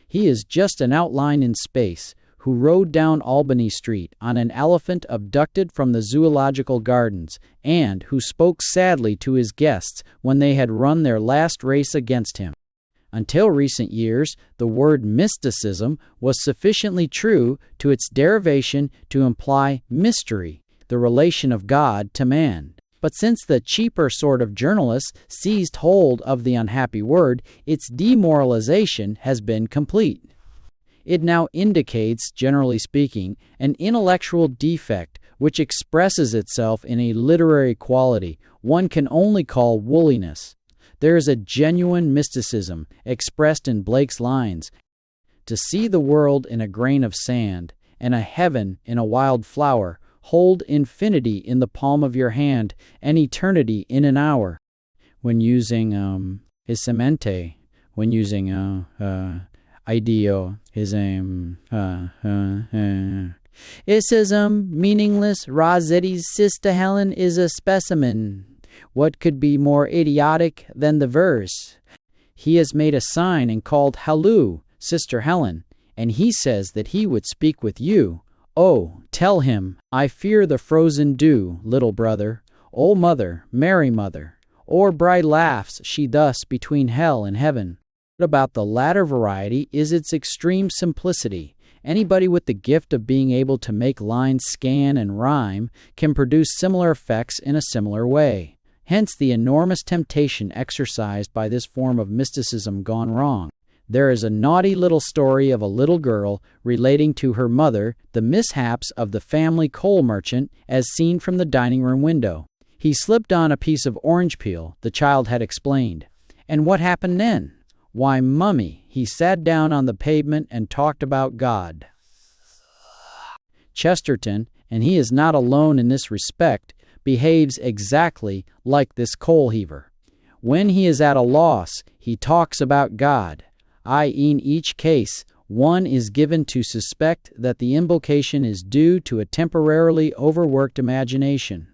[SPEAKER 1] He is just an outline in space, who rode down Albany Street on an elephant abducted from the zoological gardens, and who spoke sadly to his guests when they had run their last race against him. Until recent years, the word mysticism was sufficiently true to its derivation to imply mystery, the relation of God to man. But since the cheaper sort of journalists seized hold of the unhappy word, its demoralization has been complete. It now indicates, generally speaking, an intellectual defect which expresses itself in a literary quality one can only call woolliness. There is a genuine mysticism expressed in Blake's lines: to see the world in a grain of sand, and a heaven in a wild flower, hold infinity in the palm of your hand, and eternity in an hour. When using isemente, when using ideo, his aim, Isism, meaningless, Rossetti's Sister Helen is a specimen. What could be more idiotic than the verse? He has made a sign and called Halloo, Sister Helen, and he says that he would speak with you. Oh, tell him, I fear the frozen dew, little brother. O mother, Mary mother, or bright laughs she thus between hell and heaven. About the latter variety is its extreme simplicity. Anybody with the gift of being able to make lines scan and rhyme can produce similar effects in a similar way. Hence the enormous temptation exercised by this form of mysticism gone wrong. There is a naughty little story of a little girl relating to her mother the mishaps of the family coal merchant as seen from the dining room window. He slipped on a piece of orange peel, the child had explained. And what happened then? Why, mummy, he sat down on the pavement and talked about God. Chesterton, and he is not alone in this respect, behaves exactly like this coal heaver. When he is at a loss, he talks about God. In each case, one is given to suspect that the invocation is due to a temporarily overworked imagination.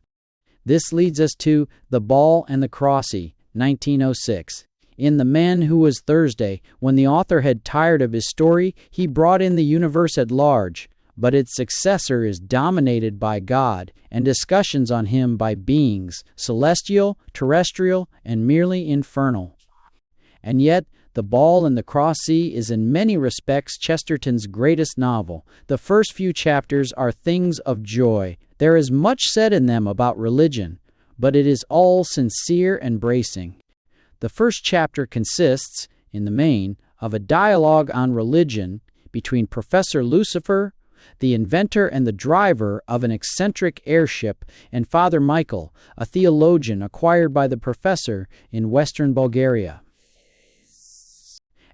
[SPEAKER 1] This leads us to The Ball and the Crossy, 1906. In The Man Who Was Thursday, when the author had tired of his story, he brought in the universe at large, but its successor is dominated by God and discussions on him by beings, celestial, terrestrial, and merely infernal. And yet, The Ball and the Crossy is in many respects Chesterton's greatest novel. The first few chapters are things of joy. There is much said in them about religion, but it is all sincere and bracing. The first chapter consists, in the main, of a dialogue on religion between Professor Lucifer, the inventor and the driver of an eccentric airship, and Father Michael, a theologian acquired by the professor in western Bulgaria.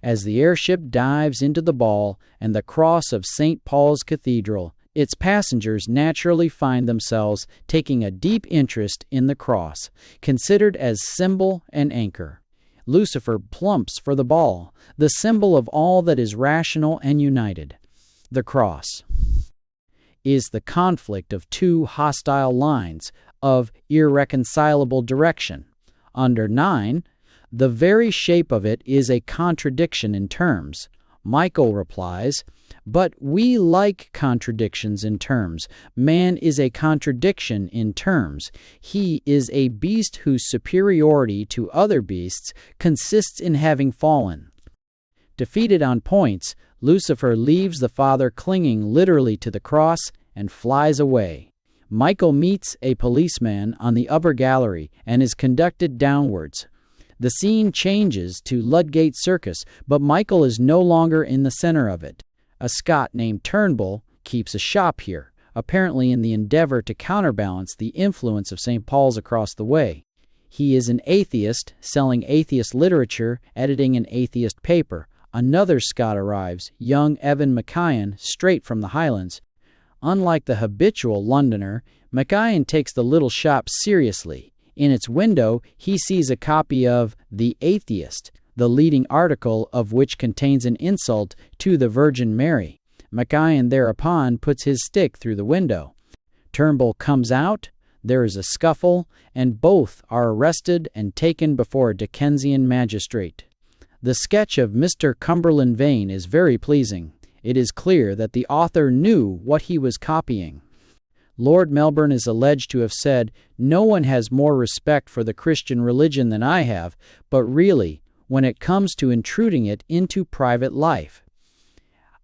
[SPEAKER 1] As the airship dives into the ball and the cross of St. Paul's Cathedral, its passengers naturally find themselves taking a deep interest in the cross, considered as symbol and anchor. Lucifer plumps for the ball, the symbol of all that is rational and united. The cross is the conflict of two hostile lines of irreconcilable direction. Under 9, the very shape of it is a contradiction in terms. Michael replies, but we like contradictions in terms. Man is a contradiction in terms. He is a beast whose superiority to other beasts consists in having fallen. Defeated on points, Lucifer leaves the Father clinging literally to the cross and flies away. Michael meets a policeman on the upper gallery and is conducted downwards. The scene changes to Ludgate Circus, but Michael is no longer in the center of it. A Scot named Turnbull keeps a shop here, apparently in the endeavor to counterbalance the influence of St. Paul's across the way. He is an atheist, selling atheist literature, editing an atheist paper. Another Scot arrives, young Evan Macian, straight from the Highlands. Unlike the habitual Londoner, Macian takes the little shop seriously. In its window, he sees a copy of The Atheist, the leading article of which contains an insult to the Virgin Mary. Macian thereupon puts his stick through the window. Turnbull comes out, there is a scuffle, and both are arrested and taken before a Dickensian magistrate. The sketch of Mr. Cumberland Vane is very pleasing. It is clear that the author knew what he was copying. Lord Melbourne is alleged to have said, "No one has more respect for the Christian religion than I have, but really, when it comes to intruding it into private life."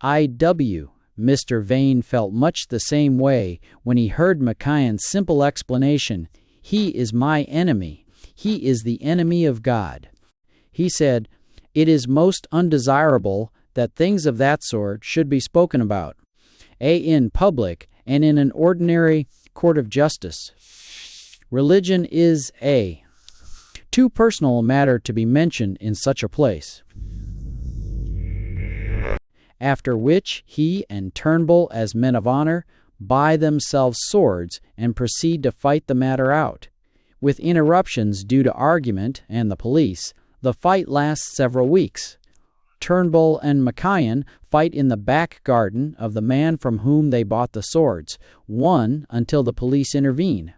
[SPEAKER 1] Mr. Vane felt much the same way when he heard Macian's simple explanation, "He is my enemy. He is the enemy of God." He said, "It is most undesirable that things of that sort should be spoken about, in public and in an ordinary court of justice. Religion is too personal a matter to be mentioned in such a place." After which he and Turnbull, as men of honor, buy themselves swords and proceed to fight the matter out. With interruptions due to argument and the police, the fight lasts several weeks. Turnbull and Mackay fight in the back garden of the man from whom they bought the swords, one until the police intervene.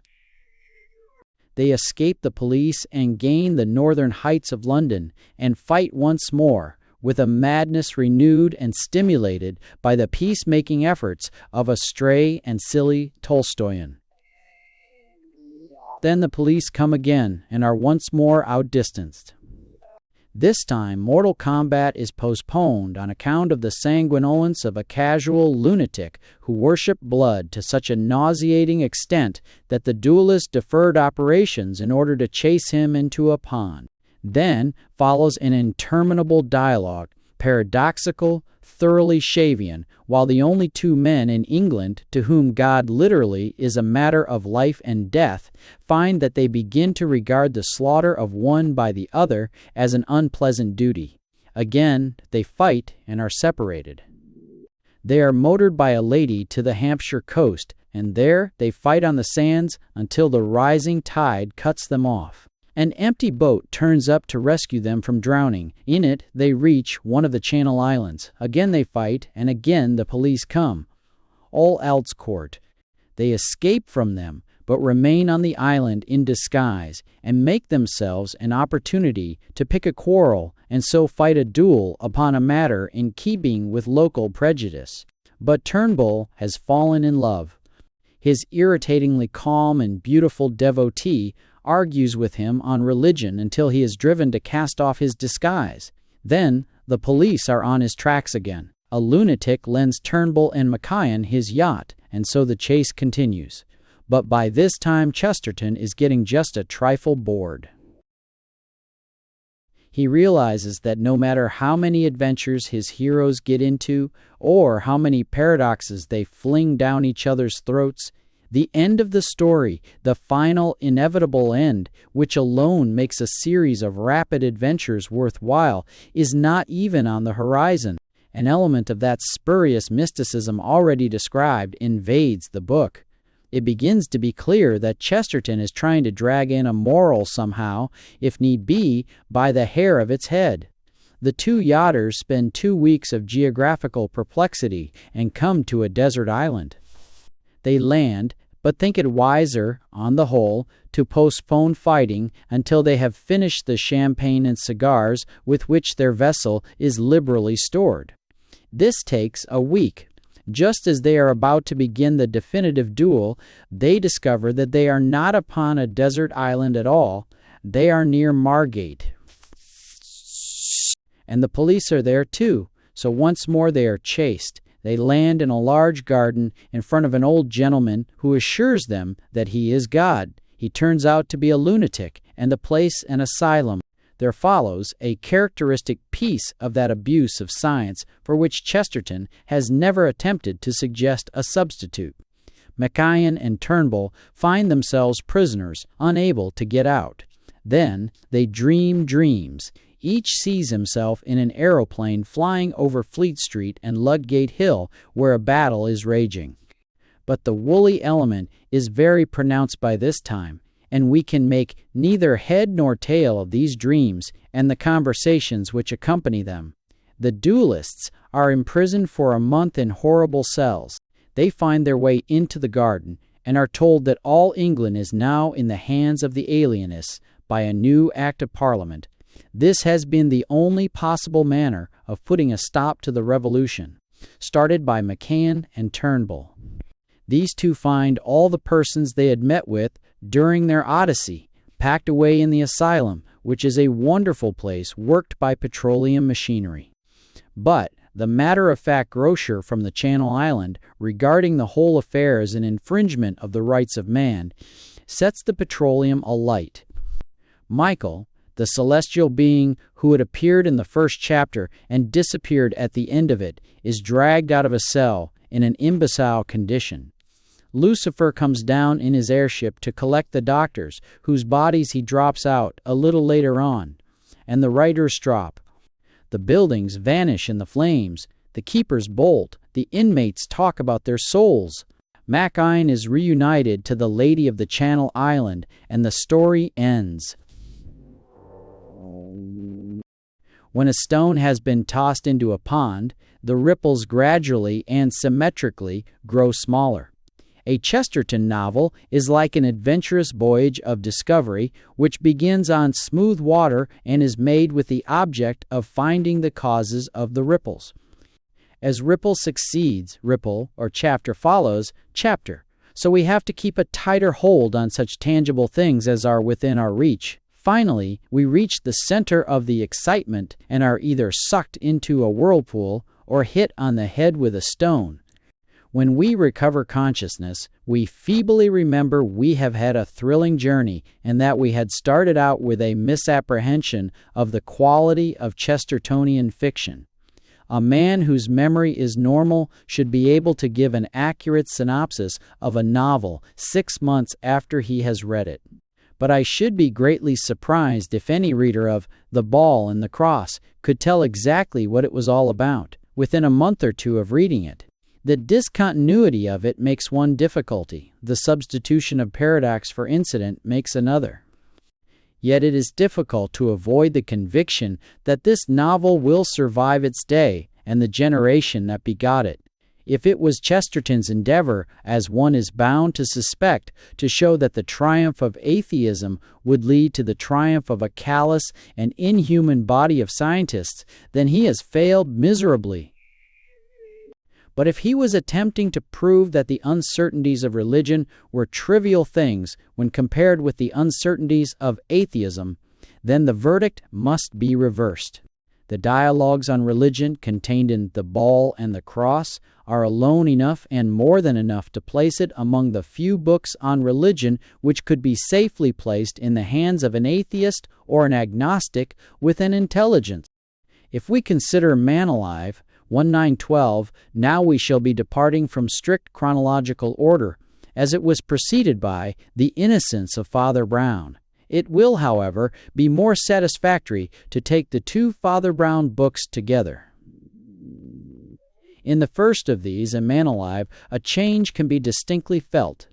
[SPEAKER 1] They escape the police and gain the northern heights of London and fight once more, with a madness renewed and stimulated by the peacemaking efforts of a stray and silly Tolstoyan. Then the police come again and are once more outdistanced. This time, mortal combat is postponed on account of the sanguinolence of a casual lunatic who worshipped blood to such a nauseating extent that the duelist deferred operations in order to chase him into a pond. Then follows an interminable dialogue, paradoxical, thoroughly Shavian, while the only two men in England to whom God literally is a matter of life and death find that they begin to regard the slaughter of one by the other as an unpleasant duty. Again, they fight and are separated. They are motored by a lady to the Hampshire coast, and there they fight on the sands until the rising tide cuts them off. An empty boat turns up to rescue them from drowning. In it, they reach one of the Channel Islands. Again they fight, and again the police come. All else court. They escape from them, but remain on the island in disguise, and make themselves an opportunity to pick a quarrel, and so fight a duel upon a matter in keeping with local prejudice. But Turnbull has fallen in love. His irritatingly calm and beautiful devotee argues with him on religion until he is driven to cast off his disguise. Then the police are on his tracks again. A lunatic lends Turnbull and Mackay his yacht, and so the chase continues. But by this time Chesterton is getting just a trifle bored. He realizes that no matter how many adventures his heroes get into, or how many paradoxes they fling down each other's throats, the end of the story, the final inevitable end, which alone makes a series of rapid adventures worthwhile, is not even on the horizon. An element of that spurious mysticism already described invades the book. It begins to be clear that Chesterton is trying to drag in a moral somehow, if need be, by the hair of its head. The two yachters spend 2 weeks of geographical perplexity and come to a desert island. They land, but think it wiser, on the whole, to postpone fighting until they have finished the champagne and cigars with which their vessel is liberally stored. This takes a week. Just as they are about to begin the definitive duel, they discover that they are not upon a desert island at all. They are near Margate. And the police are there too, so once more they are chased. They land in a large garden in front of an old gentleman who assures them that he is God. He turns out to be a lunatic, and the place an asylum. There follows a characteristic piece of that abuse of science for which Chesterton has never attempted to suggest a substitute. Mackay and Turnbull find themselves prisoners, unable to get out. Then they dream dreams. Each sees himself in an aeroplane flying over Fleet Street and Ludgate Hill, where a battle is raging. But the woolly element is very pronounced by this time, and we can make neither head nor tail of these dreams and the conversations which accompany them. The duelists are imprisoned for a month in horrible cells. They find their way into the garden and are told that all England is now in the hands of the alienists by a new Act of Parliament. This has been the only possible manner of putting a stop to the revolution, started by Mackay and Turnbull. These two find all the persons they had met with during their odyssey, packed away in the asylum, which is a wonderful place worked by petroleum machinery. But the matter-of-fact grocer from the Channel Island, regarding the whole affair as an infringement of the rights of man, sets the petroleum alight. Michael, the celestial being who had appeared in the first chapter and disappeared at the end of it, is dragged out of a cell in an imbecile condition. Lucifer comes down in his airship to collect the doctors, whose bodies he drops out a little later on, and the writers drop. The buildings vanish in the flames, the keepers bolt, the inmates talk about their souls. Mackay is reunited to the lady of the Channel Island, and the story ends. When a stone has been tossed into a pond, the ripples gradually and symmetrically grow smaller. A Chesterton novel is like an adventurous voyage of discovery which begins on smooth water and is made with the object of finding the causes of the ripples. As ripple succeeds ripple, or chapter follows chapter, so we have to keep a tighter hold on such tangible things as are within our reach. Finally, we reach the center of the excitement and are either sucked into a whirlpool or hit on the head with a stone. When we recover consciousness, we feebly remember we have had a thrilling journey and that we had started out with a misapprehension of the quality of Chestertonian fiction. A man whose memory is normal should be able to give an accurate synopsis of a novel 6 months after he has read it. But I should be greatly surprised if any reader of The Ball and the Cross could tell exactly what it was all about within a month or two of reading it. The discontinuity of it makes one difficulty. The substitution of paradox for incident makes another. Yet it is difficult to avoid the conviction that this novel will survive its day and the generation that begot it. If it was Chesterton's endeavor, as one is bound to suspect, to show that the triumph of atheism would lead to the triumph of a callous and inhuman body of scientists, then he has failed miserably. But if he was attempting to prove that the uncertainties of religion were trivial things when compared with the uncertainties of atheism, then the verdict must be reversed. The dialogues on religion contained in The Ball and the Cross are alone enough and more than enough to place it among the few books on religion which could be safely placed in the hands of an atheist or an agnostic with an intelligence. If we consider Man Alive, 1912, now we shall be departing from strict chronological order, as it was preceded by The Innocence of Father Brown. It will, however, be more satisfactory to take the two Father Brown books together. In the first of these, in Man Alive, a change can be distinctly felt.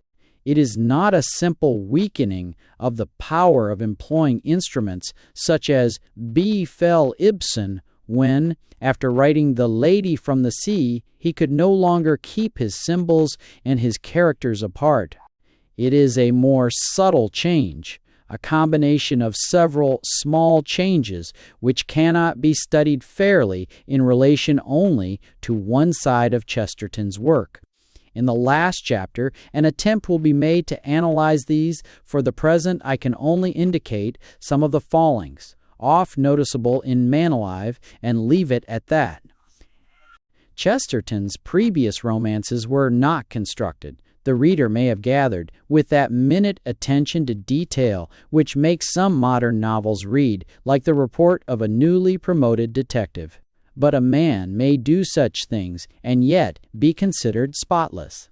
[SPEAKER 1] It is not a simple weakening of the power of employing instruments such as befell Ibsen when, after writing The Lady from the Sea, he could no longer keep his symbols and his characters apart. It is a more subtle change, a combination of several small changes which cannot be studied fairly in relation only to one side of Chesterton's work. In the last chapter, an attempt will be made to analyze these. For the present, I can only indicate some of the fallings, oft noticeable in Man Alive, and leave it at that. Chesterton's previous romances were not constructed, the reader may have gathered, with that minute attention to detail which makes some modern novels read like the report of a newly promoted detective. But a man may do such things and yet be considered spotless.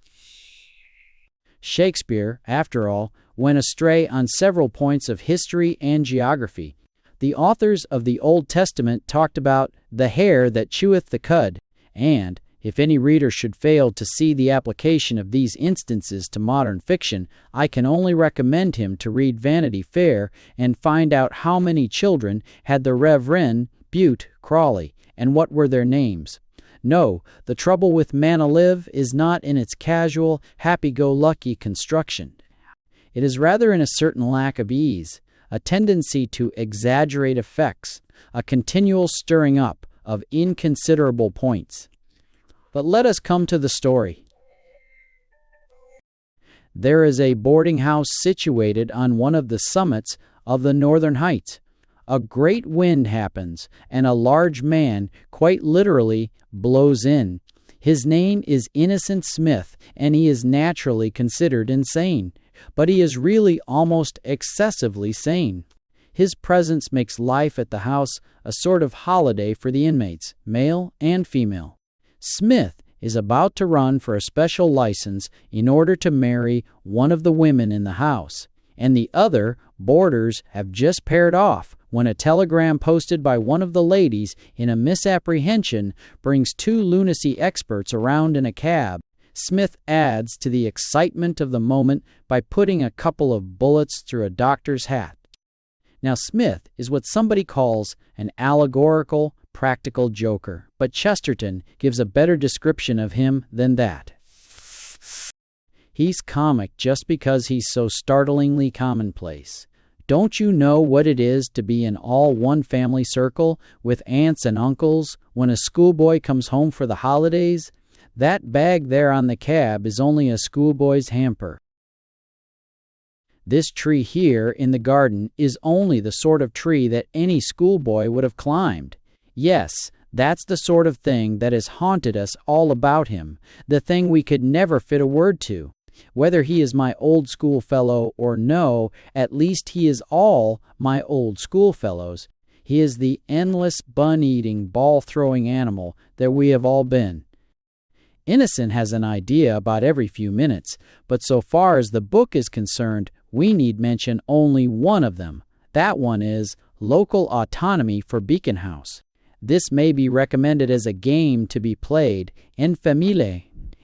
[SPEAKER 1] Shakespeare, after all, went astray on several points of history and geography. The authors of the Old Testament talked about the hare that cheweth the cud, and, if any reader should fail to see the application of these instances to modern fiction, I can only recommend him to read Vanity Fair and find out how many children had the Reverend Bute Crawley, and what were their names. No, the trouble with Man Alive is not in its casual, happy-go-lucky construction. It is rather in a certain lack of ease, a tendency to exaggerate effects, a continual stirring up of inconsiderable points. But let us come to the story. There is a boarding house situated on one of the summits of the northern heights. A great wind happens, and a large man, quite literally, blows in. His name is Innocent Smith, and he is naturally considered insane, but he is really almost excessively sane. His presence makes life at the house a sort of holiday for the inmates, male and female. Smith is about to run for a special license in order to marry one of the women in the house, and the other boarders have just paired off when a telegram posted by one of the ladies in a misapprehension brings two lunacy experts around in a cab. Smith adds to the excitement of the moment by putting a couple of bullets through a doctor's hat. Now, Smith is what somebody calls an allegorical, practical joker, but Chesterton gives a better description of him than that. He's comic just because he's so startlingly commonplace. Don't you know what it is to be in all one family circle with aunts and uncles when a schoolboy comes home for the holidays? That bag there on the cab is only a schoolboy's hamper. This tree here in the garden is only the sort of tree that any schoolboy would have climbed. Yes, that's the sort of thing that has haunted us all about him, the thing we could never fit a word to. Whether he is my old schoolfellow or no, at least he is all my old schoolfellows. He is the endless bun-eating, ball-throwing animal that we have all been. Innocent has an idea about every few minutes, but so far as the book is concerned, we need mention only one of them. That one is local autonomy for Beacon House. This may be recommended as a game to be played en famille.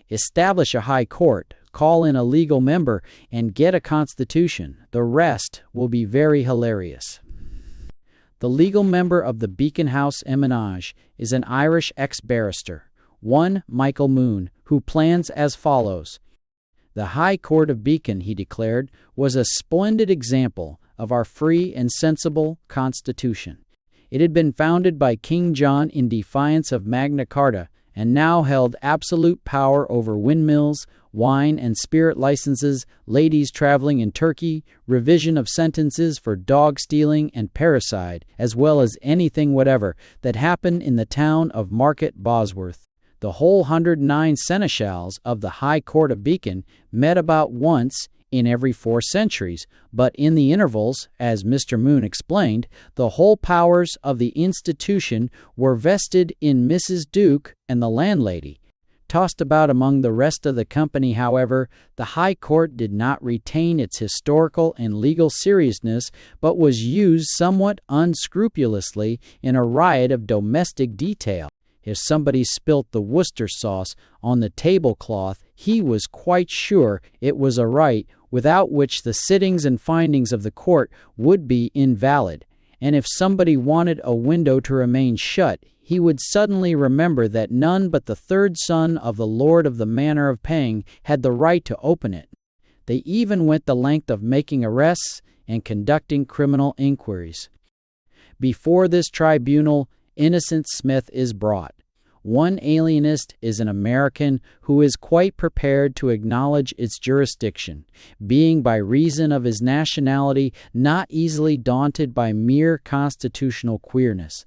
[SPEAKER 1] Establish a high court, call in a legal member, and get a constitution. The rest will be very hilarious. The legal member of the Beacon House Emanage is an Irish ex-barrister, one Michael Moon, who plans as follows. The High Court of Beacon, he declared, was a splendid example of our free and sensible Constitution. It had been founded by King John in defiance of Magna Carta, and now held absolute power over windmills, wine and spirit licenses, ladies traveling in Turkey, revision of sentences for dog stealing and parricide, as well as anything whatever that happened in the town of Market Bosworth. The whole 109 seneschals of the High Court of Beacon met about once in every 4 centuries, but in the intervals, as Mr. Moon explained, the whole powers of the institution were vested in Mrs. Duke and the landlady. Tossed about among the rest of the company, however, the High Court did not retain its historical and legal seriousness, but was used somewhat unscrupulously in a riot of domestic detail. If somebody spilt the Worcester sauce on the tablecloth, he was quite sure it was a right without which the sittings and findings of the court would be invalid. And if somebody wanted a window to remain shut, he would suddenly remember that none but the 3rd son of the Lord of the Manor of Pang had the right to open it. They even went the length of making arrests and conducting criminal inquiries. Before this tribunal, Innocent Smith is brought. One alienist is an American who is quite prepared to acknowledge its jurisdiction, being by reason of his nationality not easily daunted by mere constitutional queerness.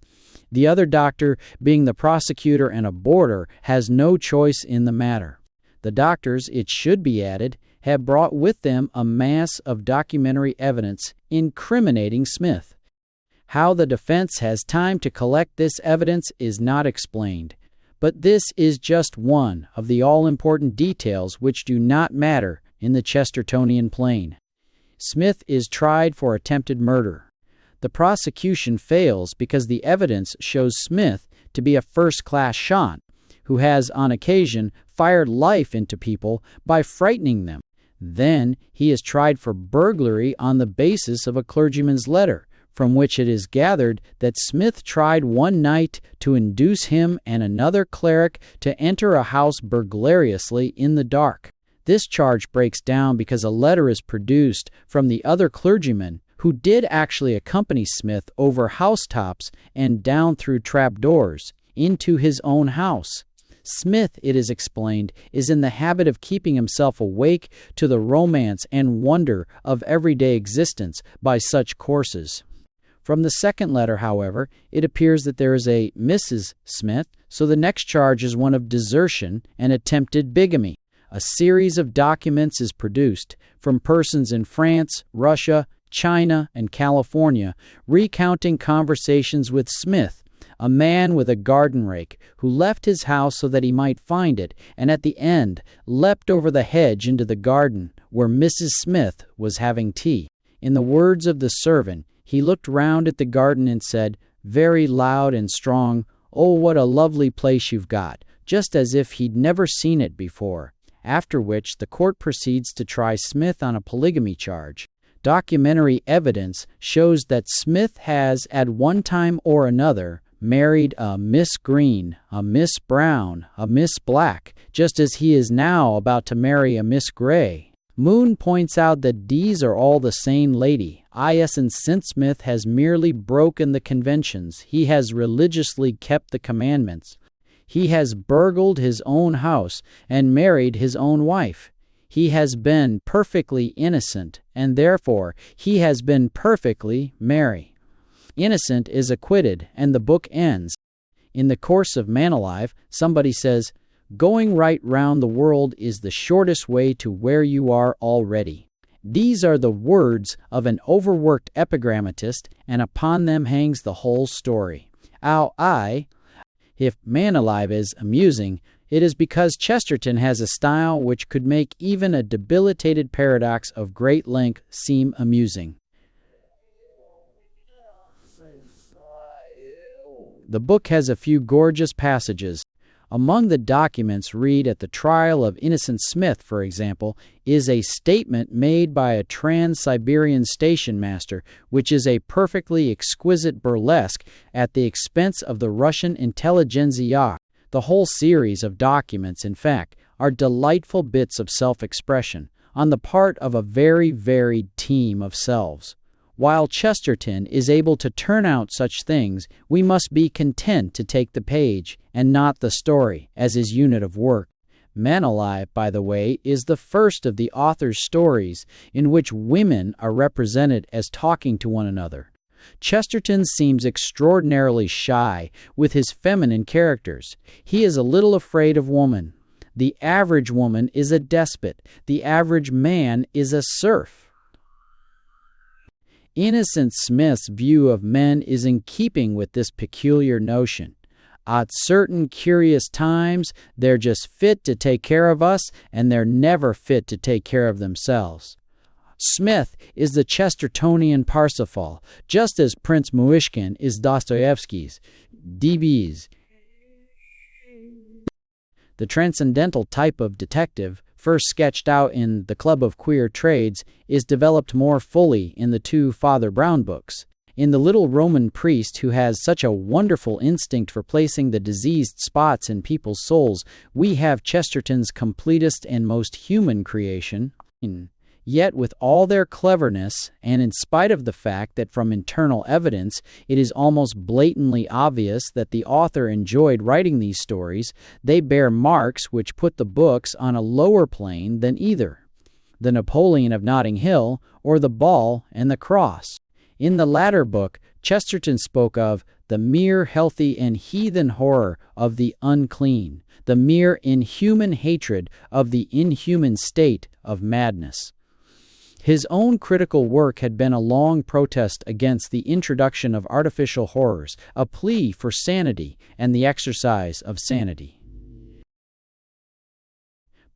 [SPEAKER 1] The other doctor, being the prosecutor and a boarder, has no choice in the matter. The doctors, it should be added, have brought with them a mass of documentary evidence incriminating Smith. How the defense has time to collect this evidence is not explained. But this is just one of the all-important details which do not matter in the Chestertonian plane. Smith is tried for attempted murder. The prosecution fails because the evidence shows Smith to be a first-class shot, who has, on occasion, fired life into people by frightening them. Then he is tried for burglary on the basis of a clergyman's letter, from which it is gathered that Smith tried one night to induce him and another cleric to enter a house burglariously in the dark. This charge breaks down because a letter is produced from the other clergyman who did actually accompany Smith over housetops and down through trapdoors into his own house. Smith, it is explained, is in the habit of keeping himself awake to the romance and wonder of everyday existence by such courses. From the second letter, however, it appears that there is a Mrs. Smith, so the next charge is one of desertion and attempted bigamy. A series of documents is produced from persons in France, Russia, China, and California, recounting conversations with Smith, a man with a garden rake who left his house so that he might find it, and at the end leapt over the hedge into the garden where Mrs. Smith was having tea. In the words of the servant, he looked round at the garden and said, very loud and strong, "Oh, what a lovely place you've got," just as if he'd never seen it before. After which the court proceeds to try Smith on a polygamy charge. Documentary evidence shows that Smith has, at one time or another, married a Miss Green, a Miss Brown, a Miss Black, just as he is now about to marry a Miss Gray. Moon points out that these are all the same lady. And since Smith has merely broken the conventions, he has religiously kept the commandments. He has burgled his own house and married his own wife. He has been perfectly innocent, and therefore he has been perfectly merry. Innocent is acquitted, and the book ends. In the course of Man Alive, somebody says, "Going right round the world is the shortest way to where you are already." These are the words of an overworked epigrammatist, and upon them hangs the whole story. If Man Alive is amusing, it is because Chesterton has a style which could make even a debilitated paradox of great length seem amusing. The book has a few gorgeous passages. Among the documents read at the trial of Innocent Smith, for example, is a statement made by a Trans-Siberian station master, which is a perfectly exquisite burlesque at the expense of the Russian intelligentsia. The whole series of documents, in fact, are delightful bits of self-expression on the part of a very varied team of selves. While Chesterton is able to turn out such things, we must be content to take the page, and not the story, as his unit of work. Man Alive, by the way, is the first of the author's stories in which women are represented as talking to one another. Chesterton seems extraordinarily shy with his feminine characters. He is a little afraid of woman. The average woman is a despot. The average man is a serf. Innocent Smith's view of men is in keeping with this peculiar notion. At certain curious times, they're just fit to take care of us, and they're never fit to take care of themselves. Smith is the Chestertonian Parsifal, just as Prince Muishkin is Dostoevsky's, DB's. The transcendental type of detective, first sketched out in The Club of Queer Trades, is developed more fully in the two Father Brown books. In The Little Roman Priest, who has such a wonderful instinct for placing the diseased spots in people's souls, we have Chesterton's completest and most human creation. Yet with all their cleverness, and in spite of the fact that from internal evidence it is almost blatantly obvious that the author enjoyed writing these stories, they bear marks which put the books on a lower plane than either the Napoleon of Notting Hill or the Ball and the Cross. In the latter book, Chesterton spoke of the mere healthy and heathen horror of the unclean, the mere inhuman hatred of the inhuman state of madness. His own critical work had been a long protest against the introduction of artificial horrors, a plea for sanity and the exercise of sanity.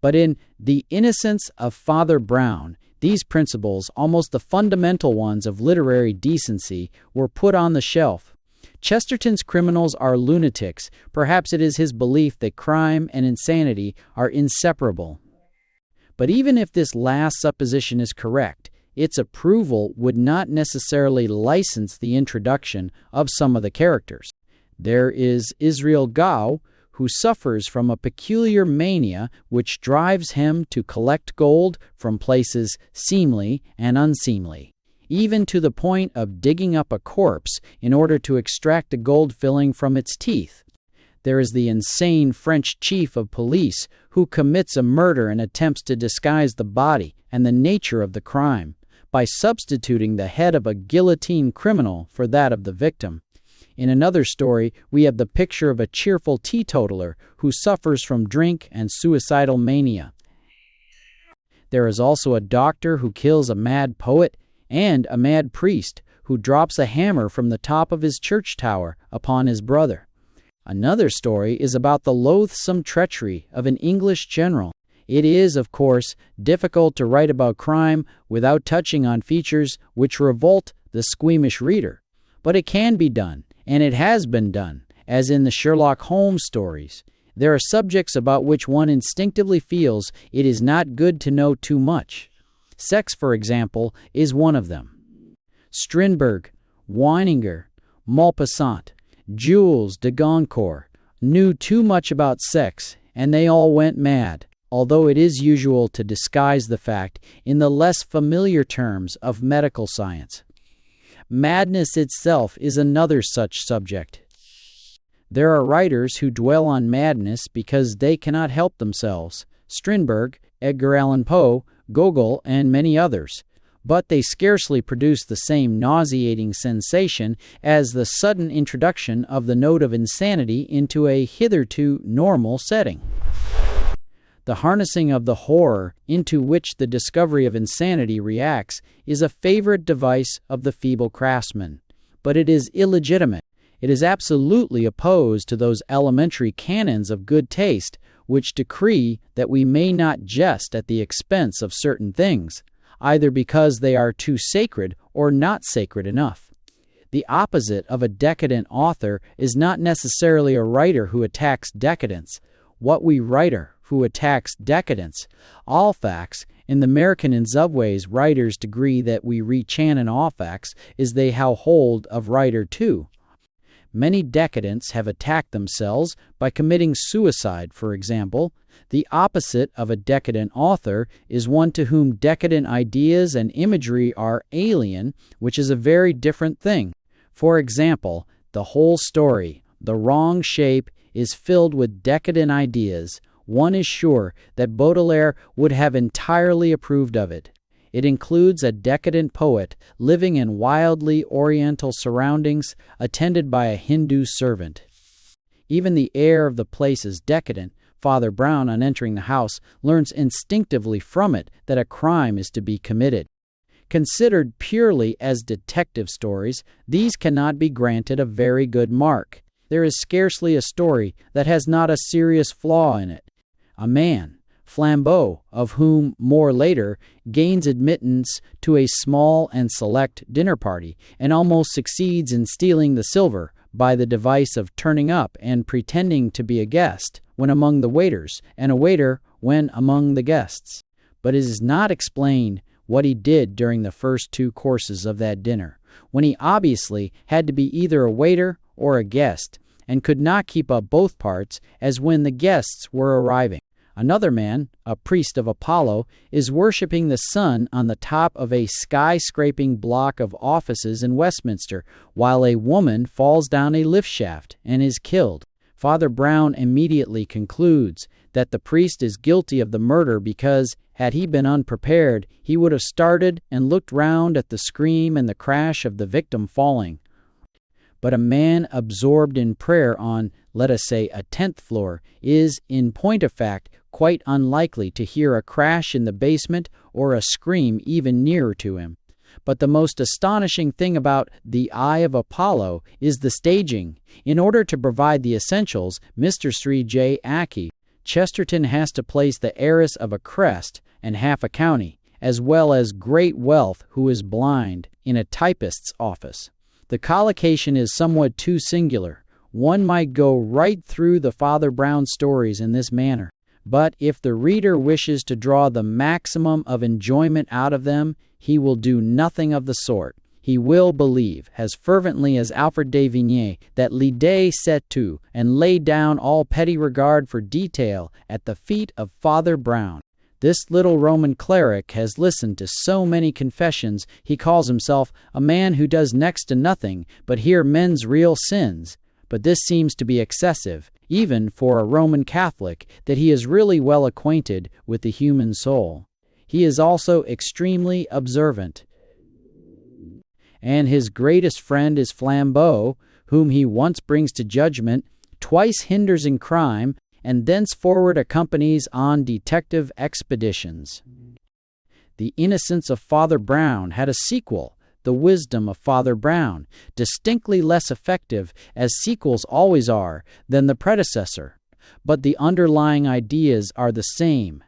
[SPEAKER 1] But in The Innocence of Father Brown, these principles, almost the fundamental ones of literary decency, were put on the shelf. Chesterton's criminals are lunatics. Perhaps it is his belief that crime and insanity are inseparable. But even if this last supposition is correct, its approval would not necessarily license the introduction of some of the characters. There is Israel Gow, who suffers from a peculiar mania which drives him to collect gold from places seemly and unseemly, even to the point of digging up a corpse in order to extract a gold filling from its teeth. There is the insane French chief of police who commits a murder and attempts to disguise the body and the nature of the crime by substituting the head of a guillotine criminal for that of the victim. In another story, we have the picture of a cheerful teetotaler who suffers from drink and suicidal mania. There is also a doctor who kills a mad poet and a mad priest who drops a hammer from the top of his church tower upon his brother. Another story is about the loathsome treachery of an English general. It is, of course, difficult to write about crime without touching on features which revolt the squeamish reader. But it can be done, and it has been done, as in the Sherlock Holmes stories. There are subjects about which one instinctively feels it is not good to know too much. Sex, for example, is one of them. Strindberg, Weininger, Maupassant, Jules de Goncourt knew too much about sex, and they all went mad, although it is usual to disguise the fact in the less familiar terms of medical science. Madness itself is another such subject. There are writers who dwell on madness because they cannot help themselves. Strindberg, Edgar Allan Poe, Gogol, and many others. But they scarcely produce the same nauseating sensation as the sudden introduction of the note of insanity into a hitherto normal setting. The harnessing of the horror into which the discovery of insanity reacts is a favorite device of the feeble craftsman, but it is illegitimate. It is absolutely opposed to those elementary canons of good taste which decree that we may not jest at the expense of certain things, either because they are too sacred or not sacred enough. The opposite of a decadent author is not necessarily a writer who attacks decadence. What we writer who attacks decadence. Alfax, in the American and Zubway's writer's degree that we rechan in Alfax, is they how hold of writer too. Many decadents have attacked themselves by committing suicide, for example. The opposite of a decadent author is one to whom decadent ideas and imagery are alien, which is a very different thing. For example, the whole story, The Wrong Shape, is filled with decadent ideas. One is sure that Baudelaire would have entirely approved of it. It includes a decadent poet living in wildly oriental surroundings, attended by a Hindu servant. Even the air of the place is decadent. Father Brown, on entering the house, learns instinctively from it that a crime is to be committed. Considered purely as detective stories, these cannot be granted a very good mark. There is scarcely a story that has not a serious flaw in it. A man, Flambeau, of whom more later, gains admittance to a small and select dinner party and almost succeeds in stealing the silver by the device of turning up and pretending to be a guest when among the waiters and a waiter when among the guests. But it is not explained what he did during the first 2 courses of that dinner, when he obviously had to be either a waiter or a guest and could not keep up both parts as when the guests were arriving. Another man, a priest of Apollo, is worshipping the sun on the top of a skyscraping block of offices in Westminster, while a woman falls down a lift shaft and is killed. Father Brown immediately concludes that the priest is guilty of the murder because, had he been unprepared, he would have started and looked round at the scream and the crash of the victim falling. But a man absorbed in prayer on, let us say, a 10th floor is, in point of fact, quite unlikely to hear a crash in the basement or a scream even nearer to him. But the most astonishing thing about The Eye of Apollo is the staging. In order to provide the essentials, Mr. Sri J. Aki, Chesterton has to place the heiress of a crest and half a county, as well as great wealth who is blind, in a typist's office. The collocation is somewhat too singular. One might go right through the Father Brown stories in this manner. But if the reader wishes to draw the maximum of enjoyment out of them, he will do nothing of the sort. He will believe, as fervently as Alfred de Vigny, that l'idée c'est tout, and lay down all petty regard for detail at the feet of Father Brown. This little Roman cleric has listened to so many confessions he calls himself a man who does next to nothing but hear men's real sins. But this seems to be excessive, even for a Roman Catholic, that he is really well acquainted with the human soul. He is also extremely observant. And his greatest friend is Flambeau, whom he once brings to judgment, twice hinders in crime, and thenceforward accompanies on detective expeditions. The Innocence of Father Brown had a sequel, The Wisdom of Father Brown, distinctly less effective, as sequels always are, than the predecessor. But the underlying ideas are the same.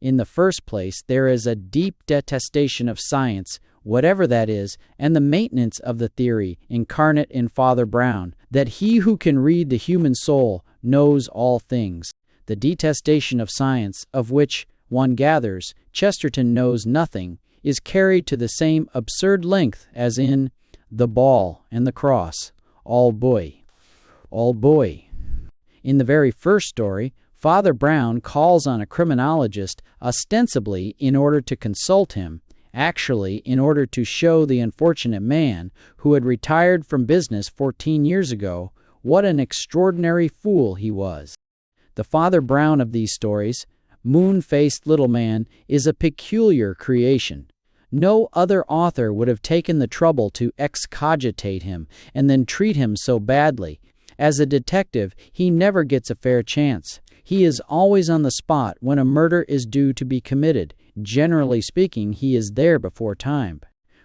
[SPEAKER 1] In the first place, there is a deep detestation of science, whatever that is, and the maintenance of the theory, incarnate in Father Brown, that he who can read the human soul knows all things. The detestation of science, of which one gathers, Chesterton knows nothing, is carried to the same absurd length as in The Ball and the Cross. All boy. All boy. In the very first story, Father Brown calls on a criminologist ostensibly in order to consult him, actually in order to show the unfortunate man, who had retired from business 14 years ago, what an extraordinary fool he was. The Father Brown of these stories, moon-faced little man, is a peculiar creation. No other author would have taken the trouble to excogitate him and then treat him so badly. As a detective, he never gets a fair chance. He is always on the spot when a murder is due to be committed. Generally speaking, he is there before time.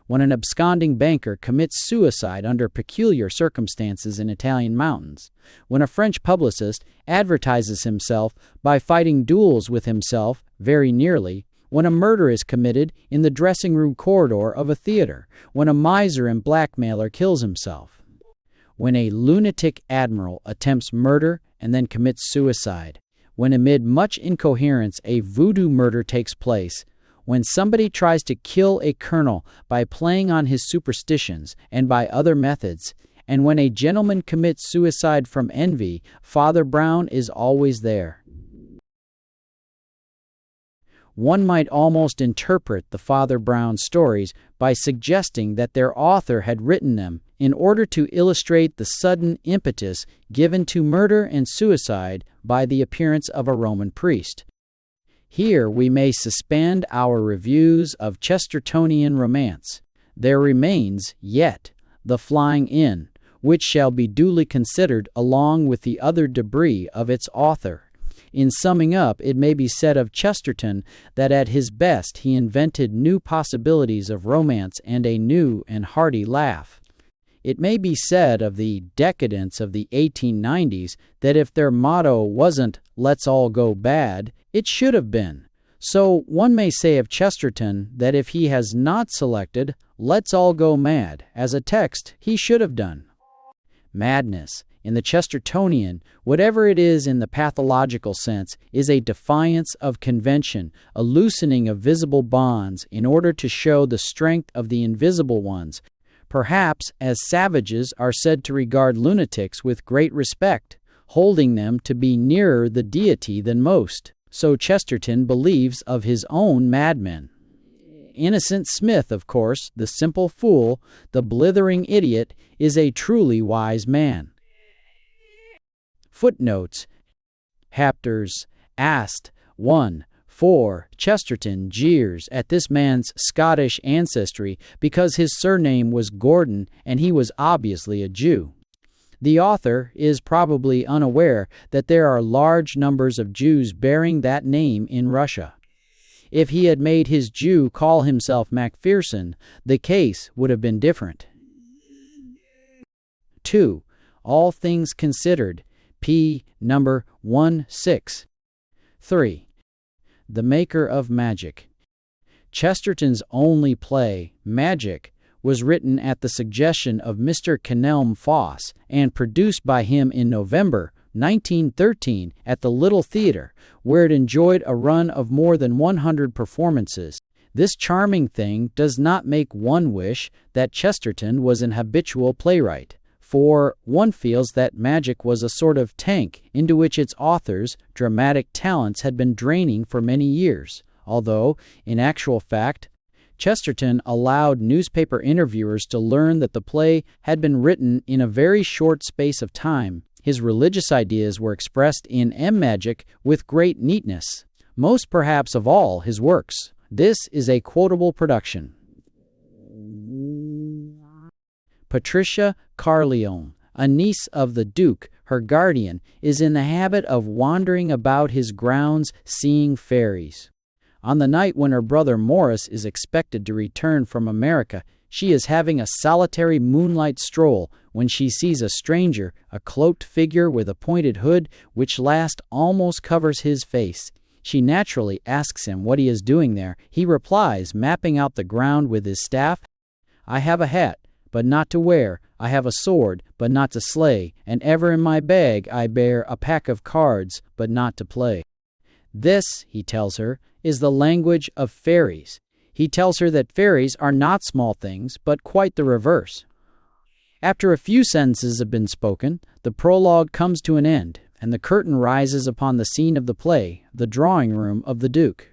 [SPEAKER 1] When an absconding banker commits suicide under peculiar circumstances in Italian mountains, when a French publicist advertises himself by fighting duels with himself very nearly, when a murder is committed in the dressing room corridor of a theater, when a miser and blackmailer kills himself, when a lunatic admiral attempts murder and then commits suicide, when amid much incoherence a voodoo murder takes place, when somebody tries to kill a colonel by playing on his superstitions and by other methods, and when a gentleman commits suicide from envy, Father Brown is always there. One might almost interpret the Father Brown stories by suggesting that their author had written them in order to illustrate the sudden impetus given to murder and suicide by the appearance of a Roman priest. Here we may suspend our reviews of Chestertonian romance. There remains, yet, The Flying Inn, which shall be duly considered along with the other debris of its author. In summing up, it may be said of Chesterton that at his best he invented new possibilities of romance and a new and hearty laugh. It may be said of the decadents of the 1890s that if their motto wasn't "let's all go bad," it should have been. So one may say of Chesterton that if he has not selected "let's all go mad" as a text, he should have done. Madness, in the Chestertonian, whatever it is in the pathological sense, is a defiance of convention, a loosening of visible bonds in order to show the strength of the invisible ones. Perhaps as savages are said to regard lunatics with great respect, holding them to be nearer the deity than most, so Chesterton believes of his own madmen. Innocent Smith, of course, the simple fool, the blithering idiot, is a truly wise man. Footnotes. Hapters asked 1. 4. Chesterton jeers at this man's Scottish ancestry because his surname was Gordon and he was obviously a Jew. The author is probably unaware that there are large numbers of Jews bearing that name in Russia. If he had made his Jew call himself Macpherson, the case would have been different. 2. All Things Considered, p. number 16. 3. The Maker of Magic. Chesterton's only play, Magic, was written at the suggestion of Mr. Kenelm Foss and produced by him in November 1913 at the Little Theatre, where it enjoyed a run of more than 100 performances. This charming thing does not make one wish that Chesterton was an habitual playwright, for one feels that Magic was a sort of tank into which its author's dramatic talents had been draining for many years, although, in actual fact, Chesterton allowed newspaper interviewers to learn that the play had been written in a very short space of time. His religious ideas were expressed in Magic with great neatness, most perhaps of all his works. This is a quotable production. Patricia Carleone, a niece of the Duke, her guardian, is in the habit of wandering about his grounds seeing fairies. On the night when her brother Morris is expected to return from America, she is having a solitary moonlight stroll when she sees a stranger, a cloaked figure with a pointed hood, which last almost covers his face. She naturally asks him what he is doing there. He replies, mapping out the ground with his staff, "I have a hat, but not to wear. I have a sword, but not to slay. And ever in my bag I bear a pack of cards, but not to play." This, he tells her, is the language of fairies. He tells her that fairies are not small things, but quite the reverse. After a few sentences have been spoken, the prologue comes to an end, and the curtain rises upon the scene of the play, the drawing room of the Duke.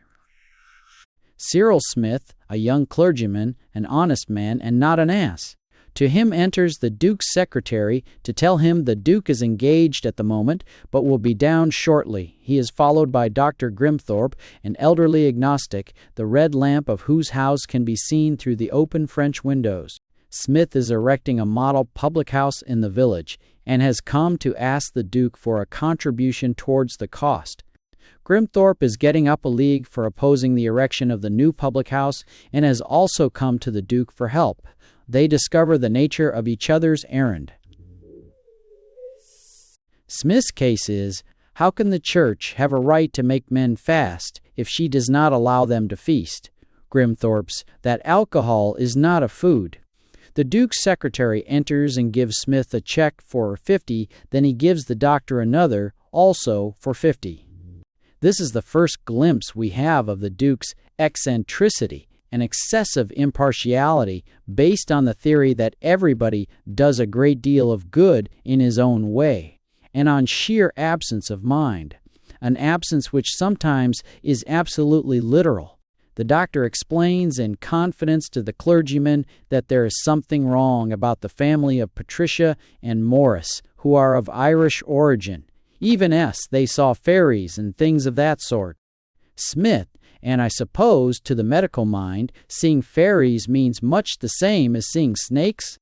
[SPEAKER 1] Cyril Smith, a young clergyman, an honest man, and not an ass. To him enters the Duke's secretary to tell him the Duke is engaged at the moment, but will be down shortly. He is followed by Dr. Grimthorpe, an elderly agnostic, the red lamp of whose house can be seen through the open French windows. Smith is erecting a model public house in the village, and has come to ask the Duke for a contribution towards the cost. Grimthorpe is getting up a league for opposing the erection of the new public house, and has also come to the Duke for help. They discover the nature of each other's errand. Smith's case is, how can the Church have a right to make men fast if she does not allow them to feast? Grimthorpe's, that alcohol is not a food. The Duke's secretary enters and gives Smith a check for 50, then he gives the doctor another, also for 50. This is the first glimpse we have of the Duke's eccentricity, an excessive impartiality based on the theory that everybody does a great deal of good in his own way, and on sheer absence of mind, an absence which sometimes is absolutely literal. The doctor explains in confidence to the clergyman that there is something wrong about the family of Patricia and Morris, who are of Irish origin. Even they saw fairies and things of that sort. Smith, and I suppose to the medical mind, seeing fairies means much the same as seeing snakes?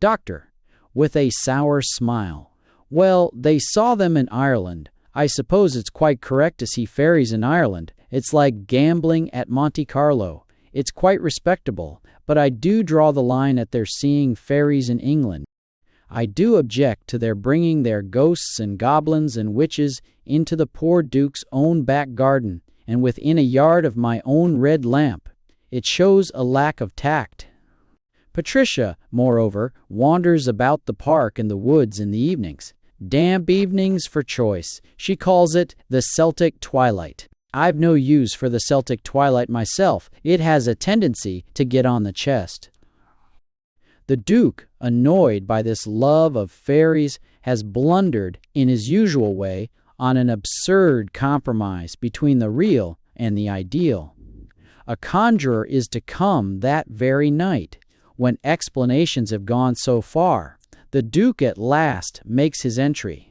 [SPEAKER 1] Doctor, with a sour smile. Well, they saw them in Ireland. I suppose it's quite correct to see fairies in Ireland. It's like gambling at Monte Carlo. It's quite respectable, but I do draw the line at their seeing fairies in England. I do object to their bringing their ghosts and goblins and witches into the poor Duke's own back garden, and within a yard of my own red lamp. It shows a lack of tact. Patricia, moreover, wanders about the park and the woods in the evenings. Damp evenings for choice. She calls it the Celtic twilight. I've no use for the Celtic twilight myself. It has a tendency to get on the chest. The Duke, annoyed by this love of fairies, has blundered, in his usual way, on an absurd compromise between the real and the ideal. A conjurer is to come that very night. When explanations have gone so far, the Duke at last makes his entry.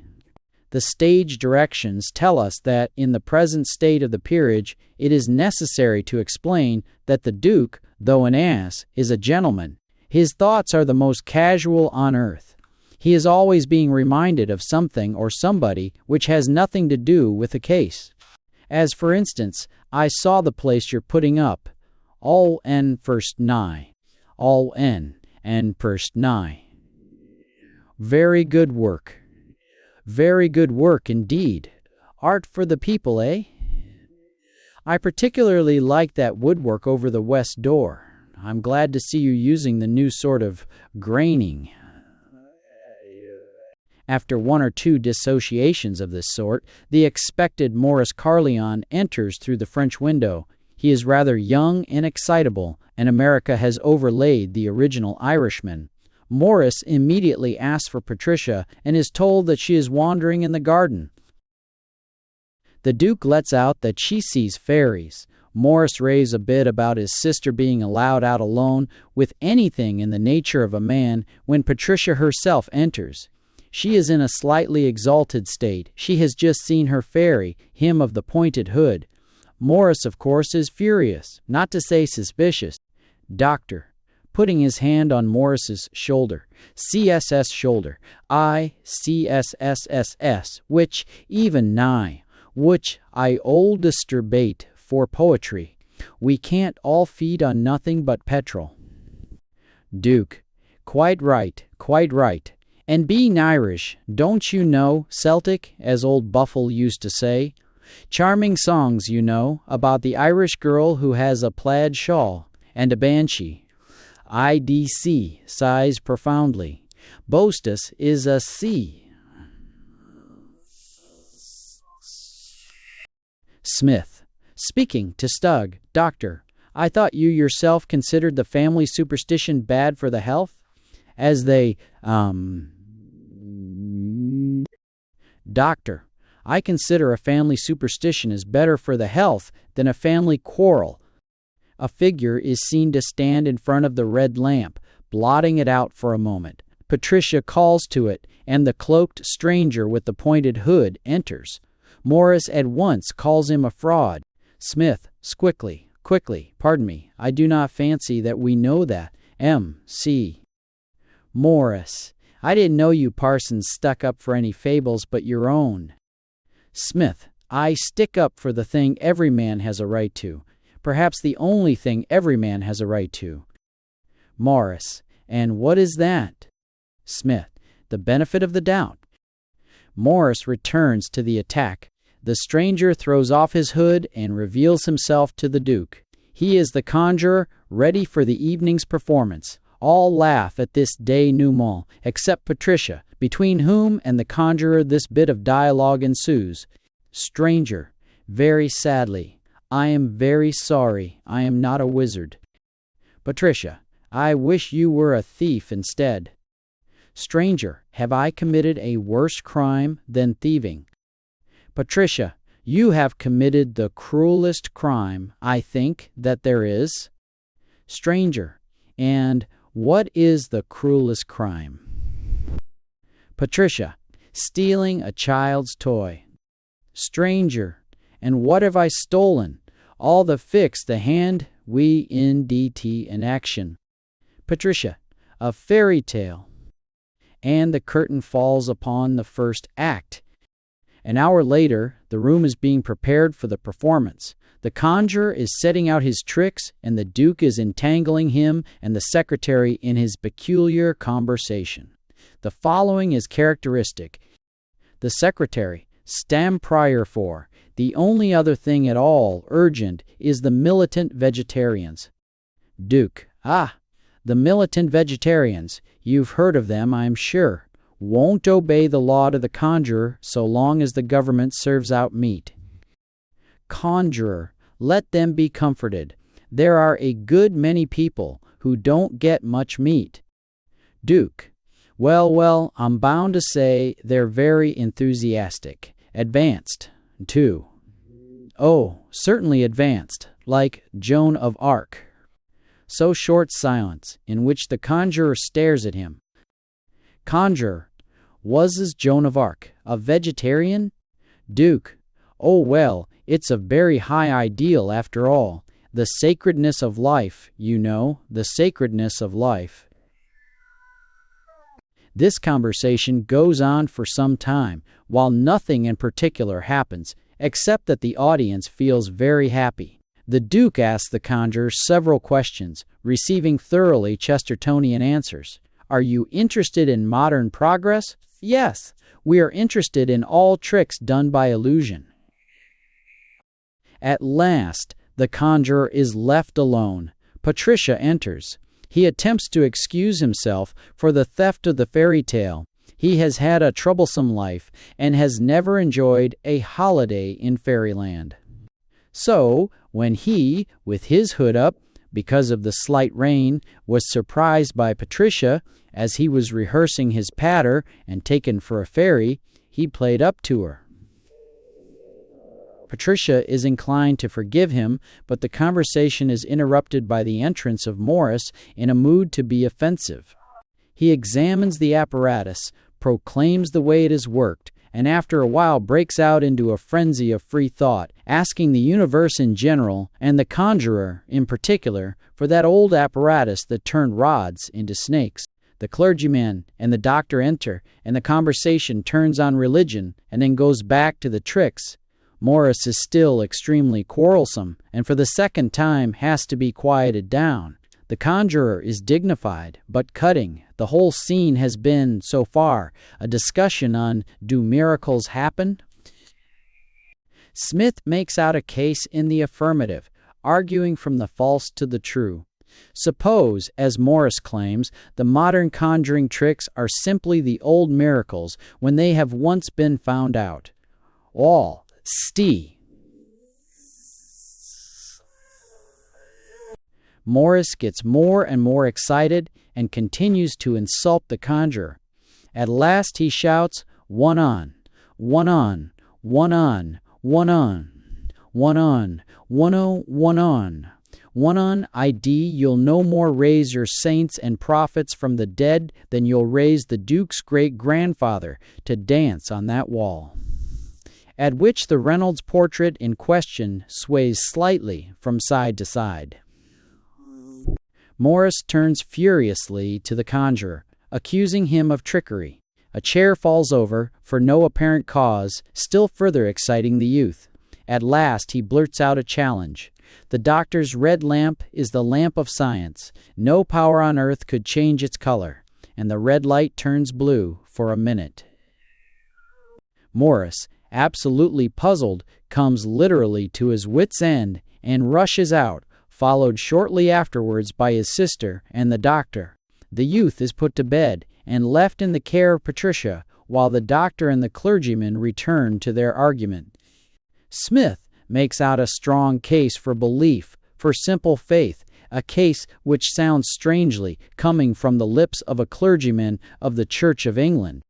[SPEAKER 1] The stage directions tell us that in the present state of the peerage it is necessary to explain that the Duke, though an ass, is a gentleman. His thoughts are the most casual on earth. He is always being reminded of something or somebody which has nothing to do with the case. As for instance, I saw the place you're putting up. All n first nigh. All n and first nigh. Very good work. Very good work indeed. Art for the people, eh? I particularly like that woodwork over the west door. I'm glad to see you using the new sort of graining. After one or two dissociations of this sort, the expected Maurice Carleon enters through the French window. He is rather young and excitable, and America has overlaid the original Irishman. Maurice immediately asks for Patricia and is told that she is wandering in the garden. The Duke lets out that she sees fairies. Maurice raves a bit about his sister being allowed out alone with anything in the nature of a man when Patricia herself enters. She is in a slightly exalted state. She has just seen her fairy, him of the pointed hood. Maurice, of course, is furious, not to say suspicious. Doctor, putting his hand on Maurice's shoulder, CSS shoulder, CSSSS, which, even nigh, which I oldester bait for poetry. We can't all feed on nothing but petrol. Duke, quite right, quite right. And being Irish, don't you know Celtic, as old Buffle used to say? Charming songs, you know, about the Irish girl who has a plaid shawl and a banshee. IDC sighs profoundly. Boastus is a C. Smith, speaking to Stug, Doctor, I thought you yourself considered the family superstition bad for the health? As they, Doctor, I consider a family superstition is better for the health than a family quarrel. A figure is seen to stand in front of the red lamp, blotting it out for a moment. Patricia calls to it, and the cloaked stranger with the pointed hood enters. Morris at once calls him a fraud. Smith, quickly, pardon me, I do not fancy that we know that. M.C. Morris, I didn't know you parsons stuck up for any fables but your own. Smith, I stick up for the thing every man has a right to. Perhaps the only thing every man has a right to. Morris, and what is that? Smith, the benefit of the doubt. Morris returns to the attack. The stranger throws off his hood and reveals himself to the Duke. He is the conjurer, ready for the evening's performance. All laugh at this denouement, except Patricia, between whom and the conjurer this bit of dialogue ensues. Stranger, very sadly, I am very sorry I am not a wizard. Patricia, I wish you were a thief instead. Stranger, have I committed a worse crime than thieving? Patricia, you have committed the cruelest crime, I think, that there is. Stranger, and what is the cruelest crime? Patricia, stealing a child's toy. Stranger, and what have I stolen? All the fix, the hand, we in DT in action. Patricia, a fairy tale. And the curtain falls upon the first act. An hour later, the room is being prepared for the performance. The conjurer is setting out his tricks, and the Duke is entangling him and the secretary in his peculiar conversation. The following is characteristic. The secretary, stam prior for, the only other thing at all urgent is the militant vegetarians. Duke, the militant vegetarians, you've heard of them, I'm sure. Won't obey the law to the conjurer so long as the government serves out meat. Conjurer, let them be comforted. There are a good many people who don't get much meat. Duke, well, I'm bound to say they're very enthusiastic. Advanced, too. Oh, certainly advanced, like Joan of Arc. So short silence, in which the conjurer stares at him. Conjurer, was Joan of Arc a vegetarian? Duke, oh well, it's a very high ideal after all. The sacredness of life, you know, the sacredness of life. This conversation goes on for some time, while nothing in particular happens, except that the audience feels very happy. The Duke asks the conjurer several questions, receiving thoroughly Chestertonian answers. Are you interested in modern progress? Yes, we are interested in all tricks done by illusion. At last, the conjurer is left alone. Patricia enters. He attempts to excuse himself for the theft of the fairy tale. He has had a troublesome life and has never enjoyed a holiday in fairyland. So, when he, with his hood up, because of the slight rain, was surprised by Patricia as he was rehearsing his patter and taken for a fairy, he played up to her. Patricia is inclined to forgive him, but the conversation is interrupted by the entrance of Morris in a mood to be offensive. He examines the apparatus, proclaims the way it is worked, and after a while breaks out into a frenzy of free thought, asking the universe in general, and the conjurer in particular, for that old apparatus that turned rods into snakes. The clergyman and the doctor enter, and the conversation turns on religion, and then goes back to the tricks. Morris is still extremely quarrelsome, and for the second time has to be quieted down. The conjurer is dignified, but cutting. The whole scene has been, so far, a discussion on, do miracles happen? Smith makes out a case in the affirmative, arguing from the false to the true. Suppose, as Morris claims, the modern conjuring tricks are simply the old miracles when they have once been found out. All, sti. Morris gets more and more excited and continues to insult the conjurer. At last he shouts, "One on, one on, one on, one on, one on, one on, one on. One on ID, you'll no more raise your saints and prophets from the dead than you'll raise the Duke's great-grandfather to dance on that wall." At which the Reynolds portrait in question sways slightly from side to side. Morris turns furiously to the conjurer, accusing him of trickery. A chair falls over, for no apparent cause, still further exciting the youth. At last he blurts out a challenge. The doctor's red lamp is the lamp of science. No power on earth could change its color, and the red light turns blue for a minute. Morris, absolutely puzzled, comes literally to his wits' end and rushes out, followed shortly afterwards by his sister and the doctor. The youth is put to bed and left in the care of Patricia, while the doctor and the clergyman return to their argument. Smith makes out a strong case for belief, for simple faith, a case which sounds strangely coming from the lips of a clergyman of the Church of England.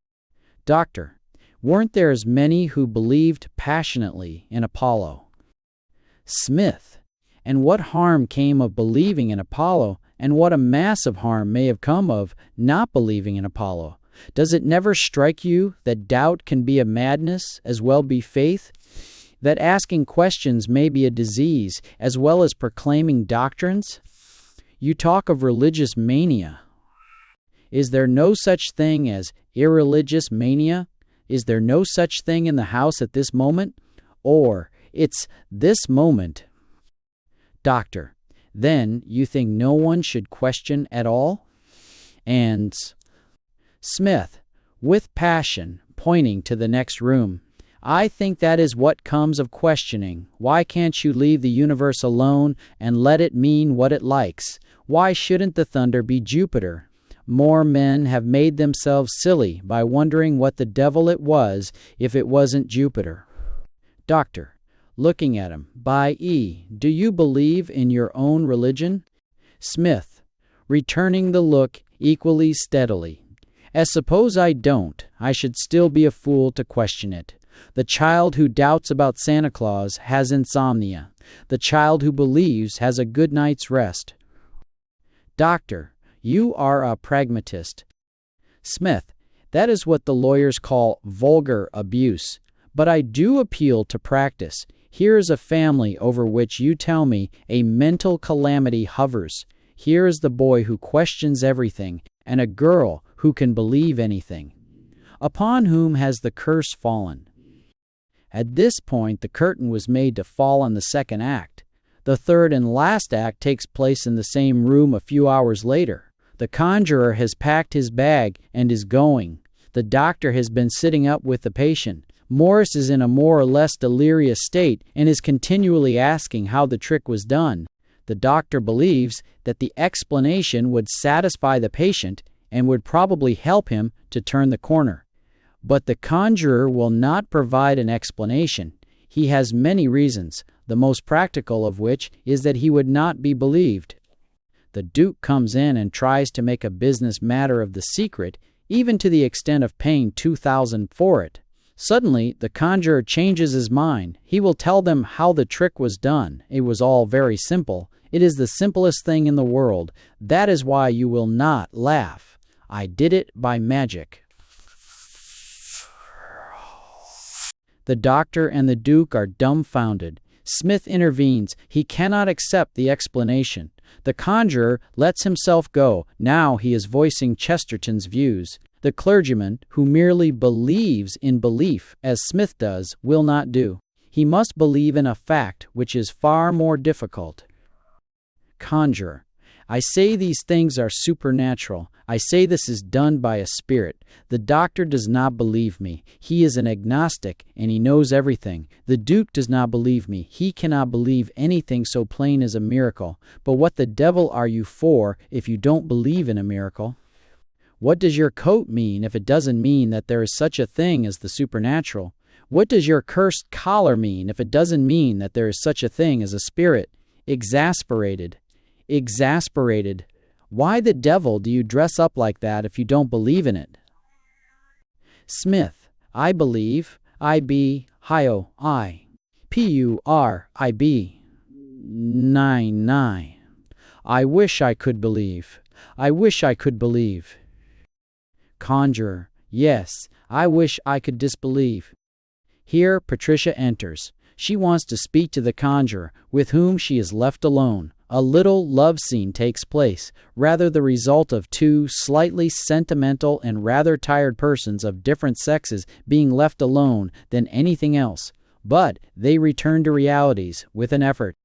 [SPEAKER 1] Doctor, weren't there as many who believed passionately in Apollo? Smith, and what harm came of believing in Apollo, and what a massive harm may have come of not believing in Apollo? Does it never strike you that doubt can be a madness as well be faith? That asking questions may be a disease as well as proclaiming doctrines? You talk of religious mania. Is there no such thing as irreligious mania? Is there no such thing in the house at this moment? Or, it's this moment. Doctor, then you think no one should question at all? And Smith, with passion, pointing to the next room, I think that is what comes of questioning. Why can't you leave the universe alone and let it mean what it likes? Why shouldn't the thunder be Jupiter? More men have made themselves silly by wondering what the devil it was if it wasn't Jupiter. Doctor, looking at him, do you believe in your own religion? Smith, returning the look equally steadily. As suppose I don't, I should still be a fool to question it. The child who doubts about Santa Claus has insomnia. The child who believes has a good night's rest. Doctor, you are a pragmatist. Smith, that is what the lawyers call vulgar abuse. But I do appeal to practice. Here is a family over which you tell me a mental calamity hovers. Here is the boy who questions everything, and a girl who can believe anything. Upon whom has the curse fallen? At this point, the curtain was made to fall on the second act. The third and last act takes place in the same room a few hours later. The conjurer has packed his bag and is going. The doctor has been sitting up with the patient. Morris is in a more or less delirious state and is continually asking how the trick was done. The doctor believes that the explanation would satisfy the patient and would probably help him to turn the corner. But the conjurer will not provide an explanation. He has many reasons, the most practical of which is that he would not be believed. The Duke comes in and tries to make a business matter of the secret, even to the extent of paying $2,000 for it. Suddenly, the conjurer changes his mind. He will tell them how the trick was done. It was all very simple. It is the simplest thing in the world. That is why you will not laugh. I did it by magic. The doctor and the Duke are dumbfounded. Smith intervenes. He cannot accept the explanation. The conjurer lets himself go. Now he is voicing Chesterton's views. The clergyman, who merely believes in belief, as Smith does, will not do. He must believe in a fact, which is far more difficult. Conjurer, I say these things are supernatural. I say this is done by a spirit. The doctor does not believe me. He is an agnostic, and he knows everything. The Duke does not believe me. He cannot believe anything so plain as a miracle. But what the devil are you for if you don't believe in a miracle? What does your coat mean if it doesn't mean that there is such a thing as the supernatural? What does your cursed collar mean if it doesn't mean that there is such a thing as a spirit? Exasperated, exasperated. "Why the devil do you dress up like that if you don't believe in it?" Smith, "I believe, PURIB 99. I wish I could believe. I wish I could believe." Conjurer, "Yes, I wish I could disbelieve." Here Patricia enters. She wants to speak to the conjurer, with whom she is left alone. A little love scene takes place, rather the result of two slightly sentimental and rather tired persons of different sexes being left alone than anything else. But they return to realities with an effort.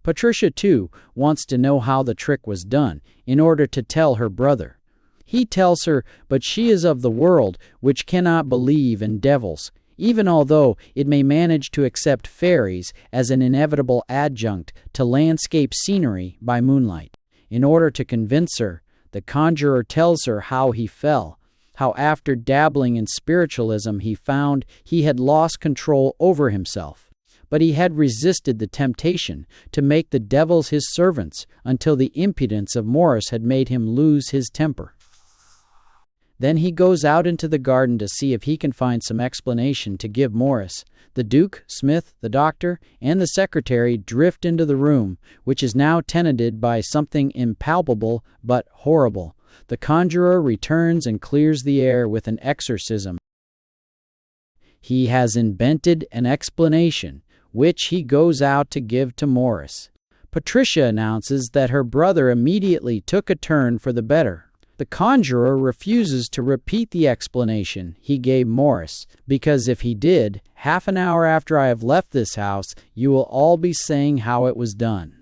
[SPEAKER 1] Patricia, too, wants to know how the trick was done, in order to tell her brother. He tells her, but she is of the world, which cannot believe in devils, even although it may manage to accept fairies as an inevitable adjunct to landscape scenery by moonlight. In order to convince her, the conjurer tells her how he fell, how after dabbling in spiritualism he found he had lost control over himself. But he had resisted the temptation to make the devils his servants until the impudence of Morris had made him lose his temper. Then he goes out into the garden to see if he can find some explanation to give Morris. The Duke, Smith, the doctor, and the secretary drift into the room, which is now tenanted by something impalpable but horrible. The conjurer returns and clears the air with an exorcism. He has invented an explanation, which he goes out to give to Morris. Patricia announces that her brother immediately took a turn for the better. The conjurer refuses to repeat the explanation he gave Morris, because if he did, half an hour after I have left this house, you will all be saying how it was done.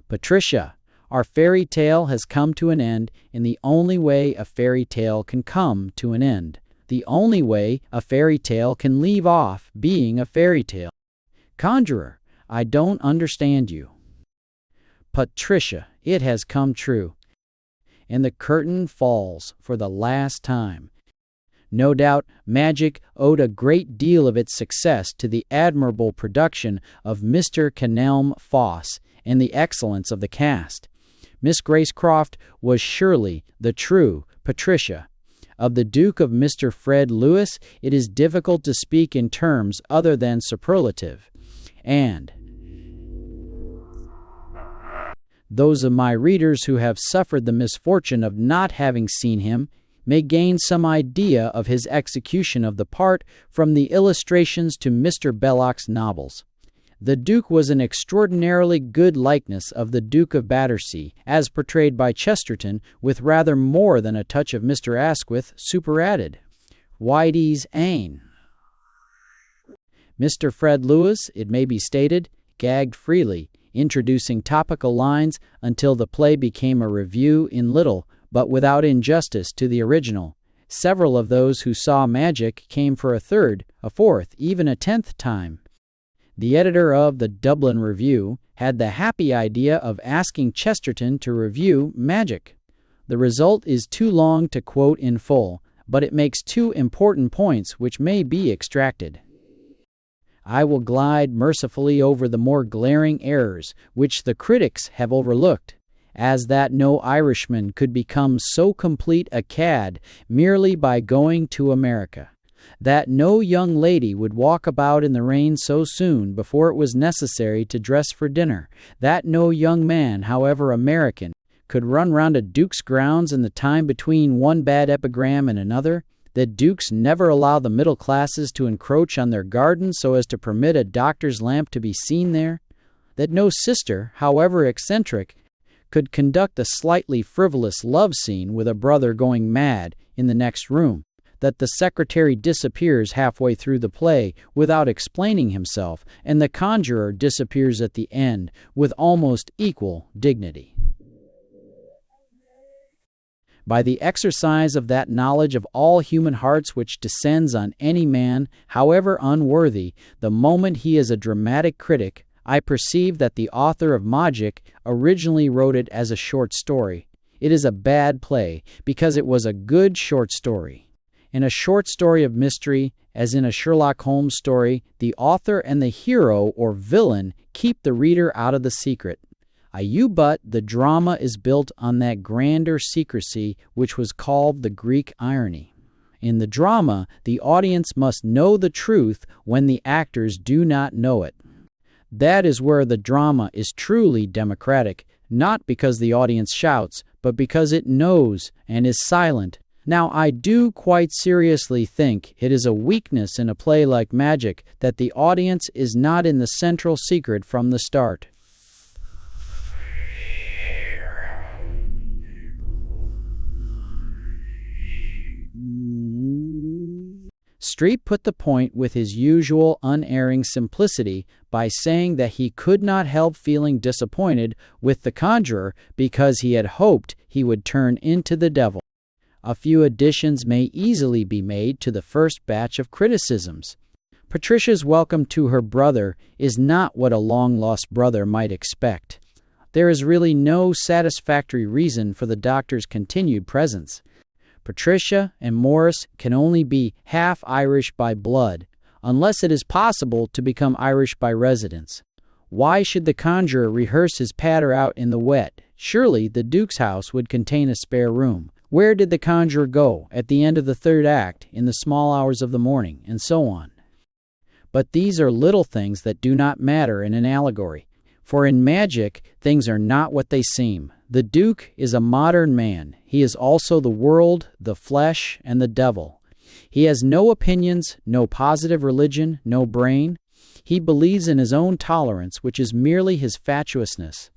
[SPEAKER 1] Patricia, our fairy tale has come to an end in the only way a fairy tale can come to an end. The only way a fairy tale can leave off being a fairy tale. Conjurer, I don't understand you. Patricia, it has come true. And the curtain falls for the last time. No doubt, magic owed a great deal of its success to the admirable production of Mr. Kenelm Foss and the excellence of the cast. Miss Gracecroft was surely the true Patricia. Of the Duke of Mr. Fred Lewis, it is difficult to speak in terms other than superlative. And those of my readers who have suffered the misfortune of not having seen him may gain some idea of his execution of the part from the illustrations to Mr. Belloc's novels. The Duke was an extraordinarily good likeness of the Duke of Battersea, as portrayed by Chesterton, with rather more than a touch of Mr. Asquith superadded. Whitey's Ain. Mr. Fred Lewis, it may be stated, gagged freely, introducing topical lines until the play became a review in little, but without injustice to the original. Several of those who saw magic came for a third, a fourth, even a 10th time. The editor of the Dublin Review had the happy idea of asking Chesterton to review magic. The result is too long to quote in full, but it makes two important points which may be extracted. I will glide mercifully over the more glaring errors which the critics have overlooked, as that no Irishman could become so complete a cad merely by going to America, that no young lady would walk about in the rain so soon before it was necessary to dress for dinner, that no young man, however American, could run round a duke's grounds in the time between one bad epigram and another, that dukes never allow the middle classes to encroach on their gardens so as to permit a doctor's lamp to be seen there, that no sister, however eccentric, could conduct a slightly frivolous love scene with a brother going mad in the next room, that the secretary disappears halfway through the play without explaining himself, and the conjurer disappears at the end with almost equal dignity. By the exercise of that knowledge of all human hearts which descends on any man, however unworthy, the moment he is a dramatic critic, I perceive that the author of Magic originally wrote it as a short story. It is a bad play, because it was a good short story. In a short story of mystery, as in a Sherlock Holmes story, the author and the hero or villain keep the reader out of the secret. But the drama is built on that grander secrecy which was called the Greek irony. In the drama, the audience must know the truth when the actors do not know it. That is where the drama is truly democratic, not because the audience shouts, but because it knows and is silent. Now, I do quite seriously think it is a weakness in a play like Magic that the audience is not in the central secret from the start. Streep put the point with his usual unerring simplicity by saying that he could not help feeling disappointed with the conjurer because he had hoped he would turn into the devil. A few additions may easily be made to the first batch of criticisms. Patricia's welcome to her brother is not what a long-lost brother might expect. There is really no satisfactory reason for the doctor's continued presence. Patricia and Morris can only be half Irish by blood, unless it is possible to become Irish by residence. Why should the conjurer rehearse his patter out in the wet? Surely the Duke's house would contain a spare room. Where did the conjurer go at the end of the third act, in the small hours of the morning, and so on? But these are little things that do not matter in an allegory. For in Magic, things are not what they seem. The Duke is a modern man. He is also the world, the flesh, and the devil. He has no opinions, no positive religion, no brain. He believes in his own tolerance, which is merely his fatuousness.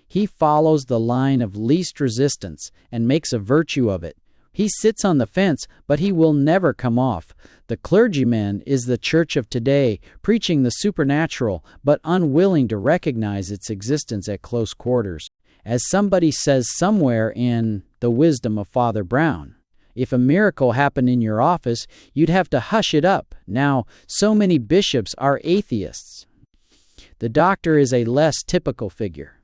[SPEAKER 1] He follows the line of least resistance and makes a virtue of it. He sits on the fence, but he will never come off. The clergyman is the church of today, preaching the supernatural, but unwilling to recognize its existence at close quarters. As somebody says somewhere in The Wisdom of Father Brown, if a miracle happened in your office, you'd have to hush it up. Now, so many bishops are atheists. The doctor is a less typical figure.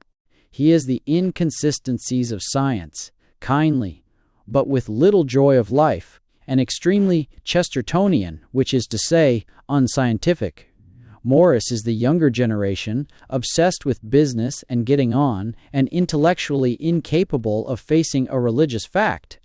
[SPEAKER 1] He is the inconsistencies of science, kindly, but with little joy of life, and extremely Chestertonian, which is to say, unscientific. Morris is the younger generation, obsessed with business and getting on, and intellectually incapable of facing a religious fact.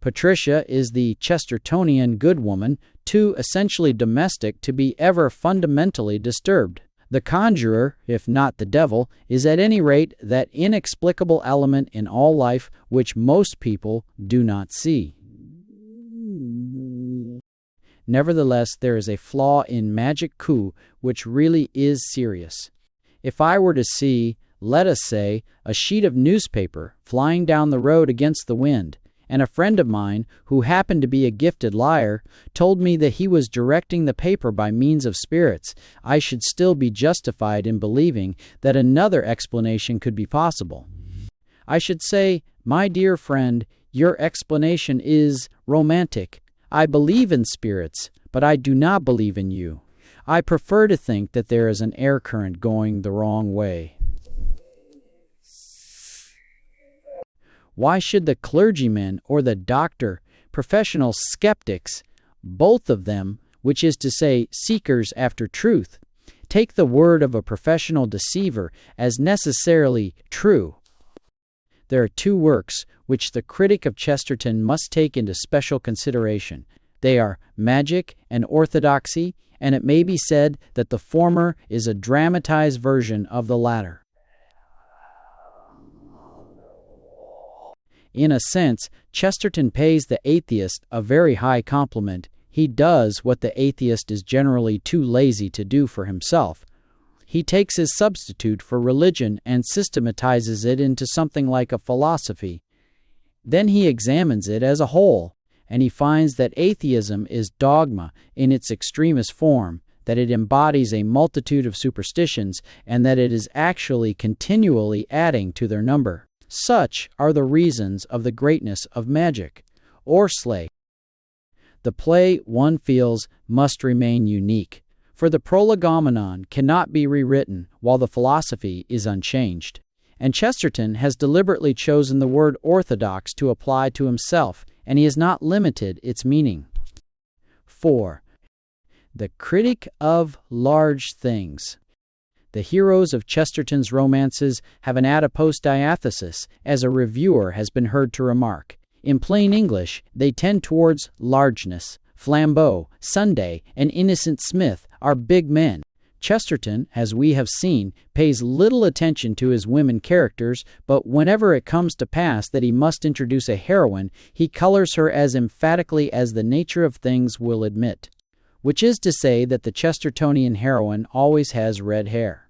[SPEAKER 1] Patricia is the Chestertonian good woman, too essentially domestic to be ever fundamentally disturbed. The conjurer, if not the devil, is at any rate that inexplicable element in all life which most people do not see. Nevertheless, there is a flaw in Magic Coup which really is serious. If I were to see, let us say, a sheet of newspaper flying down the road against the wind, and a friend of mine, who happened to be a gifted liar, told me that he was directing the paper by means of spirits, I should still be justified in believing that another explanation could be possible. I should say, my dear friend, your explanation is romantic. I believe in spirits, but I do not believe in you. I prefer to think that there is an air current going the wrong way. Why should the clergyman or the doctor, professional skeptics, both of them, which is to say seekers after truth, take the word of a professional deceiver as necessarily true? There are two works which the critic of Chesterton must take into special consideration. They are Magic and Orthodoxy, and it may be said that the former is a dramatized version of the latter. In a sense, Chesterton pays the atheist a very high compliment. He does what the atheist is generally too lazy to do for himself. He takes his substitute for religion and systematizes it into something like a philosophy. Then he examines it as a whole, and he finds that atheism is dogma in its extremest form, that it embodies a multitude of superstitions, and that it is actually continually adding to their number. Such are the reasons of the greatness of Magic, or Slay. The play, one feels, must remain unique, for the prolegomenon cannot be rewritten while the philosophy is unchanged. And Chesterton has deliberately chosen the word orthodox to apply to himself, and he has not limited its meaning. 4. The critic of large things. The heroes of Chesterton's romances have an adipose diathesis, as a reviewer has been heard to remark. In plain English, they tend towards largeness. Flambeau, Sunday, and Innocent Smith are big men. Chesterton, as we have seen, pays little attention to his women characters, but whenever it comes to pass that he must introduce a heroine, he colors her as emphatically as the nature of things will admit, which is to say that the Chestertonian heroine always has red hair.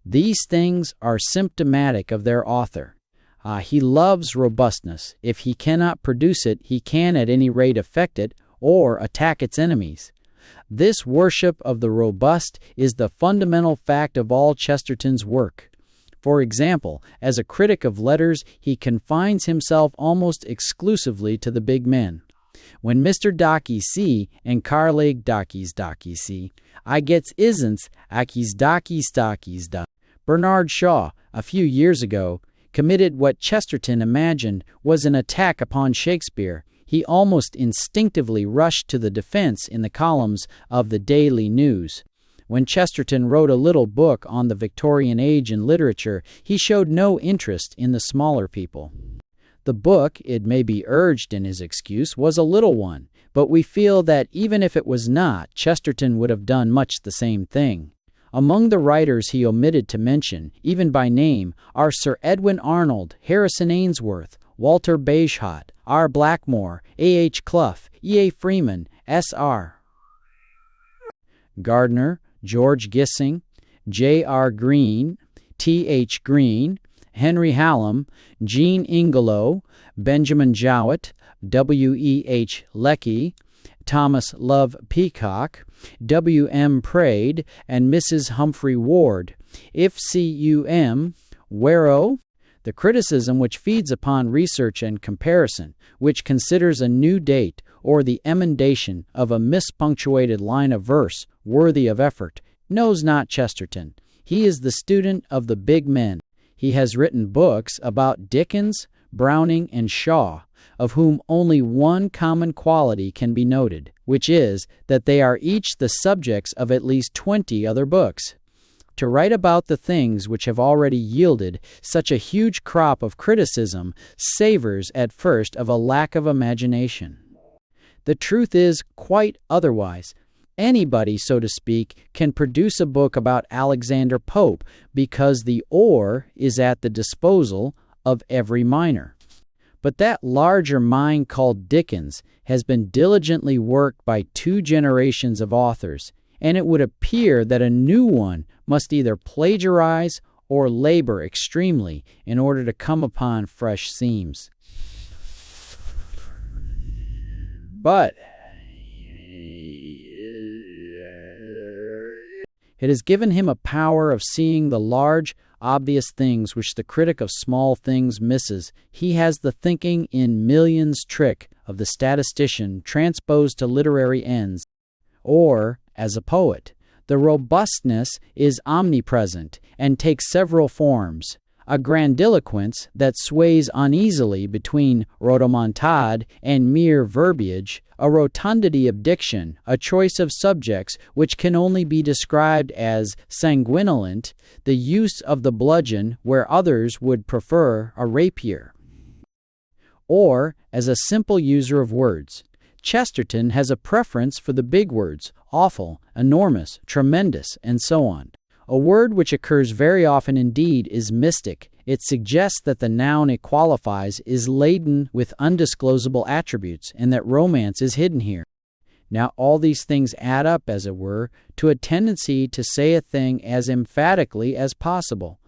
[SPEAKER 1] These things are symptomatic of their author. He loves robustness. If he cannot produce it, he can at any rate affect it or attack its enemies. This worship of the robust is the fundamental fact of all Chesterton's work. For example, as a critic of letters, he confines himself almost exclusively to the big men. When Mr. Docky see and Carleg Docky's Docky see, I gets isn't Aki's Docky's Docky's da. Bernard Shaw, a few years ago, committed what Chesterton imagined was an attack upon Shakespeare. He almost instinctively rushed to the defense in the columns of the Daily News. When Chesterton wrote a little book on the Victorian age in literature, he showed no interest in the smaller people. The book, it may be urged in his excuse, was a little one, but we feel that even if it was not, Chesterton would have done much the same thing. Among the writers he omitted to mention, even by name, are Sir Edwin Arnold, Harrison Ainsworth, Walter Bagehot, R. Blackmore, A. H. Clough, E. A. Freeman, S. R. Gardner, George Gissing, J. R. Green, T. H. Green, Henry Hallam, Jean Ingelow, Benjamin Jowett, W. E. H. Lecky, Thomas Love Peacock, W. M. Praed, and Mrs. Humphrey Ward. If C. U. M. Warrow, the criticism which feeds upon research and comparison, which considers a new date or the emendation of a mispunctuated line of verse worthy of effort, knows not Chesterton. He is the student of the big men. He has written books about Dickens, Browning, and Shaw, of whom only one common quality can be noted, which is that they are each the subjects of at least 20 other books. To write about the things which have already yielded such a huge crop of criticism savors at first of a lack of imagination. The truth is quite otherwise. Anybody, so to speak, can produce a book about Alexander Pope because the ore is at the disposal of every miner. But that larger mind called Dickens has been diligently worked by 2 generations of authors, and it would appear that a new one must either plagiarize or labor extremely in order to come upon fresh seams. But it has given him a power of seeing the large, obvious things which the critic of small things misses. He has the thinking in millions trick of the statistician transposed to literary ends. Or, as a poet, the robustness is omnipresent and takes several forms. A grandiloquence that sways uneasily between rhodomontade and mere verbiage, a rotundity of diction, a choice of subjects which can only be described as sanguinolent, the use of the bludgeon where others would prefer a rapier. Or as a simple user of words. Chesterton has a preference for the big words, awful, enormous, tremendous, and so on. A word which occurs very often indeed is mystic. It suggests that the noun it qualifies is laden with undisclosable attributes and that romance is hidden here. Now all these things add up, as it were, to a tendency to say a thing as emphatically as possible.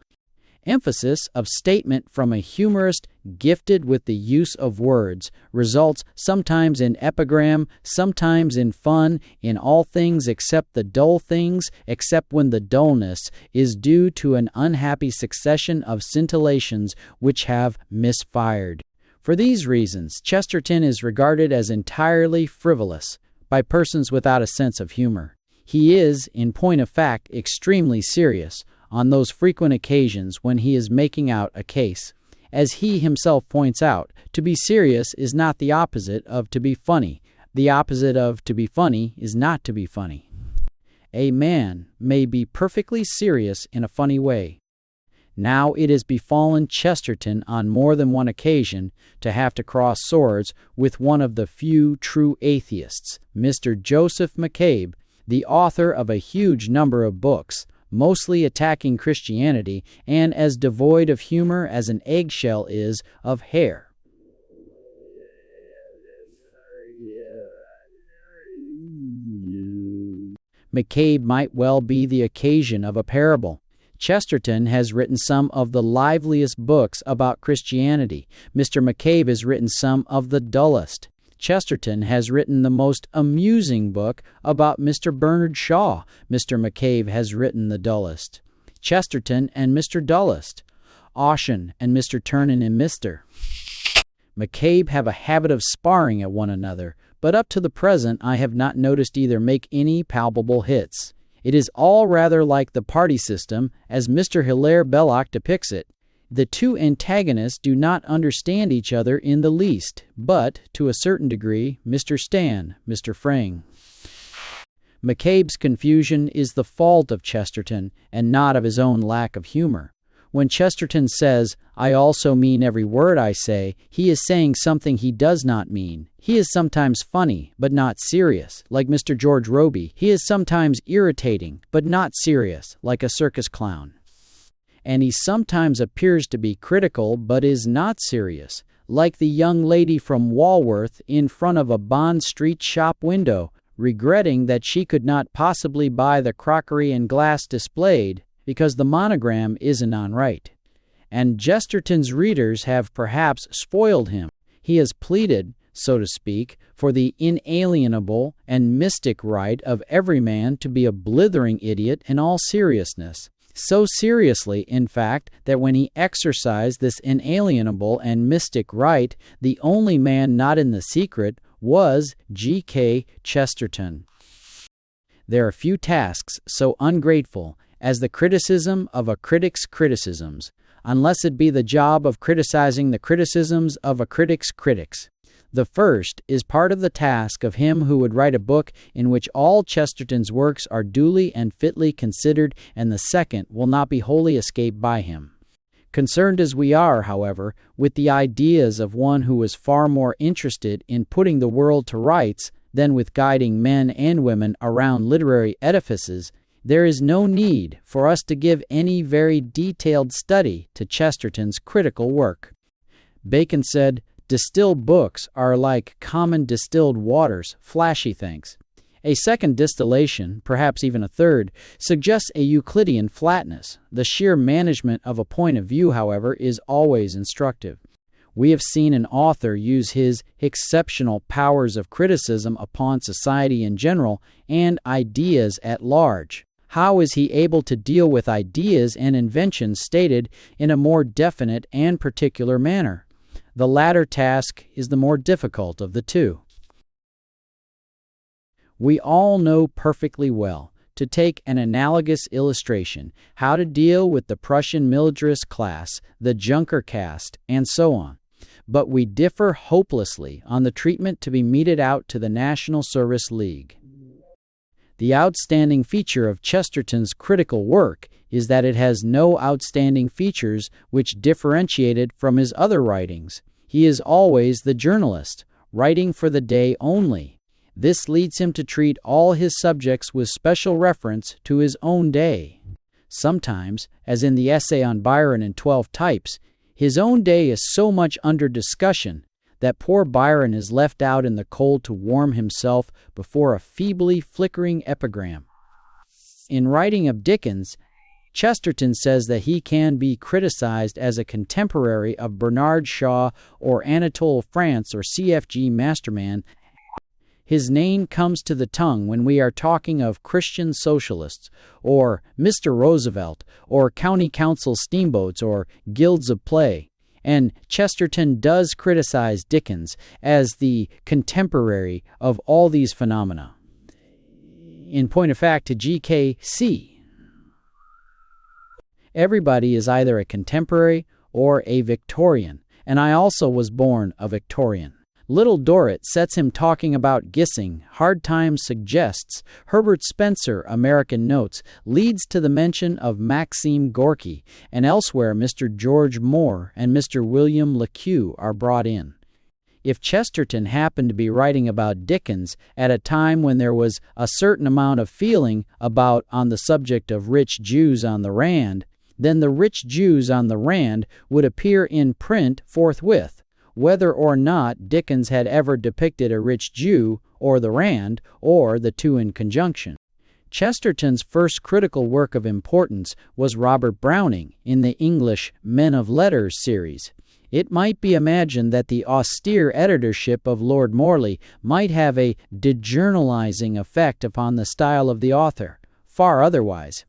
[SPEAKER 1] Emphasis of statement from a humorist gifted with the use of words results sometimes in epigram, sometimes in fun, in all things except the dull things, except when the dullness is due to an unhappy succession of scintillations which have misfired. For these reasons, Chesterton is regarded as entirely frivolous by persons without a sense of humor. He is, in point of fact, extremely serious on those frequent occasions when he is making out a case. As he himself points out, to be serious is not the opposite of to be funny. The opposite of to be funny is not to be funny. a man may be perfectly serious in a funny way. Now it has befallen Chesterton on more than one occasion to have to cross swords with one of the few true atheists, Mr. Joseph McCabe, the author of a huge number of books, mostly attacking Christianity and as devoid of humor as an eggshell is of hair. McCabe might well be the occasion of a parable. Chesterton has written some of the liveliest books about Christianity. Mr. McCabe has written some of the dullest. Chesterton has written the most amusing book about Mr. Bernard Shaw. Mr. McCabe has written the dullest. Chesterton and Mr. Dullest. Ossian and Mr. Turnin and Mr. McCabe have a habit of sparring at one another, but up to the present I have not noticed either make any palpable hits. It is all rather like the party system, as Mr. Hilaire Belloc depicts it. The two antagonists do not understand each other in the least, but, to a certain degree, Mr. Stan, Mr. Frang. McCabe's confusion is the fault of Chesterton, and not of his own lack of humor. When Chesterton says, "I also mean every word I say," he is saying something he does not mean. He is sometimes funny, but not serious, like Mr. George Robey. He is sometimes irritating, but not serious, like a circus clown. And he sometimes appears to be critical, but is not serious, like the young lady from Walworth in front of a Bond Street shop window, regretting that she could not possibly buy the crockery and glass displayed, because the monogram isn't on right. And Chesterton's readers have perhaps spoiled him. He has pleaded, so to speak, for the inalienable and mystic right of every man to be a blithering idiot in all seriousness. So seriously, in fact, that when he exercised this inalienable and mystic right, the only man not in the secret was G.K. Chesterton. There are few tasks so ungrateful as the criticism of a critic's criticisms, unless it be the job of criticizing the criticisms of a critic's critics. The first is part of the task of him who would write a book in which all Chesterton's works are duly and fitly considered, and the second will not be wholly escaped by him. Concerned as we are, however, with the ideas of one who is far more interested in putting the world to rights than with guiding men and women around literary edifices, there is no need for us to give any very detailed study to Chesterton's critical work. Bacon said, "Distilled books are like common distilled waters, flashy things." A second distillation, perhaps even a third, suggests a Euclidean flatness. The sheer management of a point of view, however, is always instructive. We have seen an author use his exceptional powers of criticism upon society in general and ideas at large. How is he able to deal with ideas and inventions stated in a more definite and particular manner? The latter task is the more difficult of the two. We all know perfectly well, to take an analogous illustration, how to deal with the Prussian militarist class, the Junker caste, and so on. But we differ hopelessly on the treatment to be meted out to the National Service League. The outstanding feature of Chesterton's critical work is that it has no outstanding features which differentiate it from his other writings. He is always the journalist, writing for the day only. This leads him to treat all his subjects with special reference to his own day. Sometimes, as in the essay on Byron in 12 Types, his own day is so much under discussion that poor Byron is left out in the cold to warm himself before a feebly flickering epigram. In writing of Dickens, Chesterton says that he can be criticized as a contemporary of Bernard Shaw or Anatole France or C.F.G. Masterman. His name comes to the tongue when we are talking of Christian socialists, or Mr. Roosevelt, or county council steamboats, or guilds of play. And Chesterton does criticize Dickens as the contemporary of all these phenomena. In point of fact, to G.K.C., everybody is either a contemporary or a Victorian, and I also was born a Victorian. Little Dorrit sets him talking about Gissing. Hard Times suggests Herbert Spencer, American Notes, leads to the mention of Maxime Gorky, and elsewhere Mr. George Moore and Mr. William Le Queux are brought in. If Chesterton happened to be writing about Dickens at a time when there was a certain amount of feeling about on the subject of rich Jews on the Rand, then the rich Jews on the Rand would appear in print forthwith, whether or not Dickens had ever depicted a rich Jew, or the Rand, or the two in conjunction. Chesterton's first critical work of importance was Robert Browning in the English Men of Letters series. It might be imagined that the austere editorship of Lord Morley might have a dejournalizing effect upon the style of the author. Far otherwise.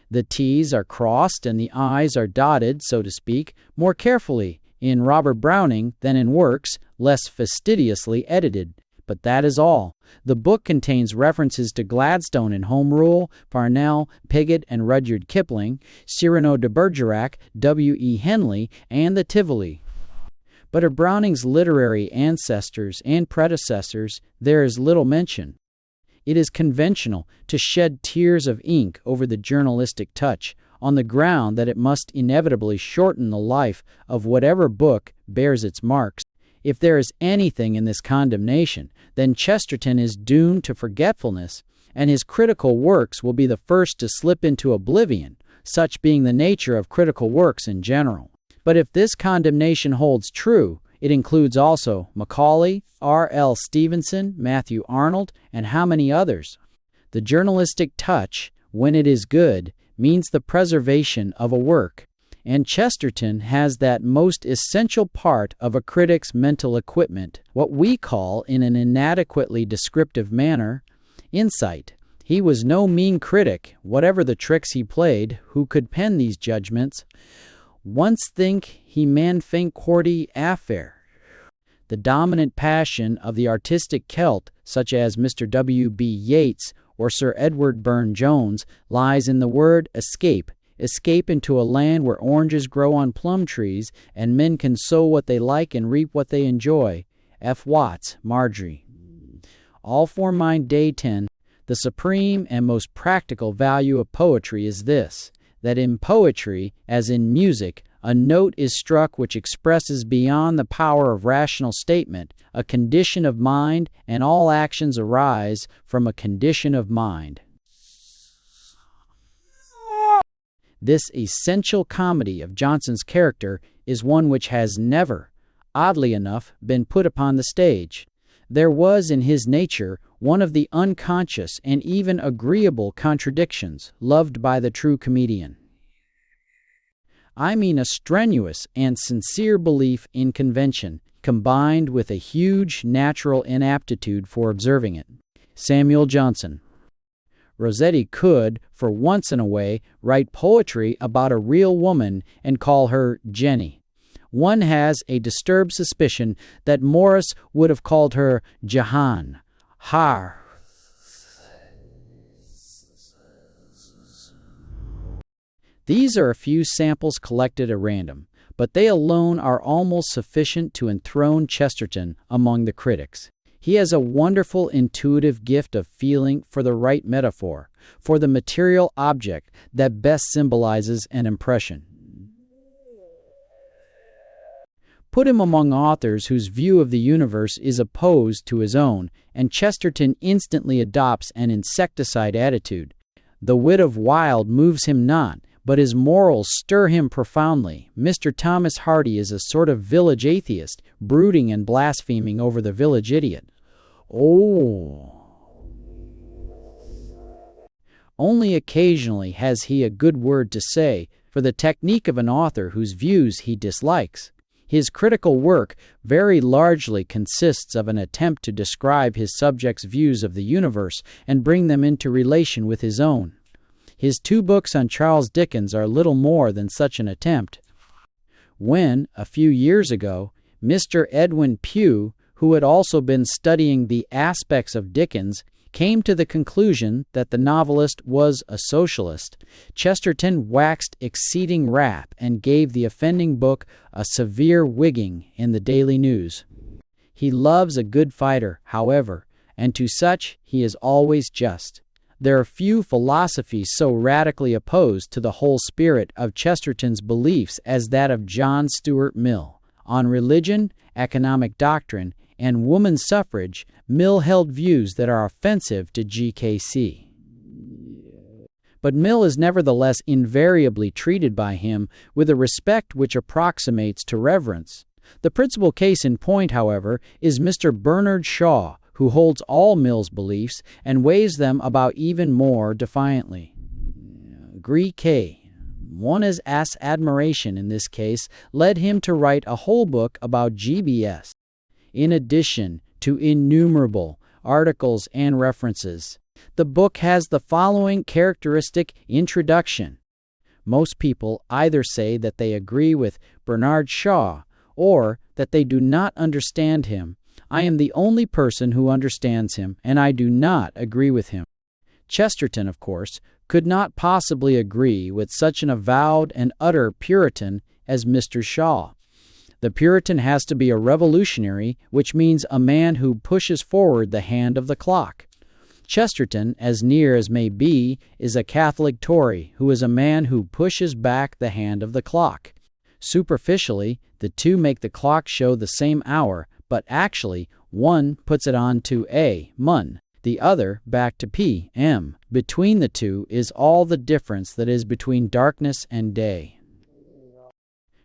[SPEAKER 1] The T's are crossed and the I's are dotted, so to speak, more carefully in Robert Browning than in works less fastidiously edited. But that is all. The book contains references to Gladstone and Home Rule, Parnell, Pigott and Rudyard Kipling, Cyrano de Bergerac, W.E. Henley, and the Tivoli. But of Browning's literary ancestors and predecessors there is little mention. It is conventional to shed tears of ink over the journalistic touch, on the ground that it must inevitably shorten the life of whatever book bears its marks. If there is anything in this condemnation, then Chesterton is doomed to forgetfulness, and his critical works will be the first to slip into oblivion, such being the nature of critical works in general. But if this condemnation holds true, it includes also Macaulay, R.L. Stevenson, Matthew Arnold, and how many others? The journalistic touch, when it is good, means the preservation of a work, and Chesterton has that most essential part of a critic's mental equipment, what we call, in an inadequately descriptive manner, insight. He was no mean critic, whatever the tricks he played, who could pen these judgments. Once think he man think cordy affair. The dominant passion of the artistic Celt, such as Mr. W.B. Yeats or Sir Edward Burne-Jones, lies in the word escape. Escape into a land where oranges grow on plum trees and men can sow what they like and reap what they enjoy. F. Watts, Marjorie. All for mine day 10. The supreme and most practical value of poetry is this, that in poetry, as in music, a note is struck which expresses beyond the power of rational statement a condition of mind, and all actions arise from a condition of mind. This essential comedy of Jonson's character is one which has never, oddly enough, been put upon the stage. There was in his nature one of the unconscious and even agreeable contradictions loved by the true comedian. I mean a strenuous and sincere belief in convention, combined with a huge natural inaptitude for observing it. Samuel Johnson. Rossetti could, for once in a way, write poetry about a real woman and call her Jenny. One has a disturbed suspicion that Morris would have called her Jahan, Har. These are a few samples collected at random, but they alone are almost sufficient to enthrone Chesterton among the critics. He has a wonderful intuitive gift of feeling for the right metaphor, for the material object that best symbolizes an impression. Put him among authors whose view of the universe is opposed to his own, and Chesterton instantly adopts an insecticide attitude. The wit of Wilde moves him not, but his morals stir him profoundly. Mr. Thomas Hardy is a sort of village atheist, brooding and blaspheming over the village idiot. Only occasionally has he a good word to say for the technique of an author whose views he dislikes. His critical work very largely consists of an attempt to describe his subject's views of the universe and bring them into relation with his own. His 2 books on Charles Dickens are little more than such an attempt. When, a few years ago, Mr. Edwin Pugh, who had also been studying the aspects of Dickens, came to the conclusion that the novelist was a socialist, Chesterton waxed exceeding wrath and gave the offending book a severe wigging in the Daily News. He loves a good fighter, however, and to such he is always just. There are few philosophies so radically opposed to the whole spirit of Chesterton's beliefs as that of John Stuart Mill. On religion, economic doctrine, and woman suffrage, Mill held views that are offensive to GKC. But Mill is nevertheless invariably treated by him with a respect which approximates to reverence. The principal case in point, however, is Mr. Bernard Shaw, who holds all Mill's beliefs and weighs them about even more defiantly. Greek One's admiration in this case led him to write a whole book about GBS, in addition to innumerable articles and references. The book has the following characteristic introduction. Most people either say that they agree with Bernard Shaw or that they do not understand him. I am the only person who understands him, and I do not agree with him. Chesterton, of course, could not possibly agree with such an avowed and utter Puritan as Mr. Shaw. The Puritan has to be a revolutionary, which means a man who pushes forward the hand of the clock. Chesterton, as near as may be, is a Catholic Tory who is a man who pushes back the hand of the clock. Superficially, the two make the clock show the same hour, but actually, one puts it on to A.M., the other back to P.M. Between the two is all the difference that is between darkness and day.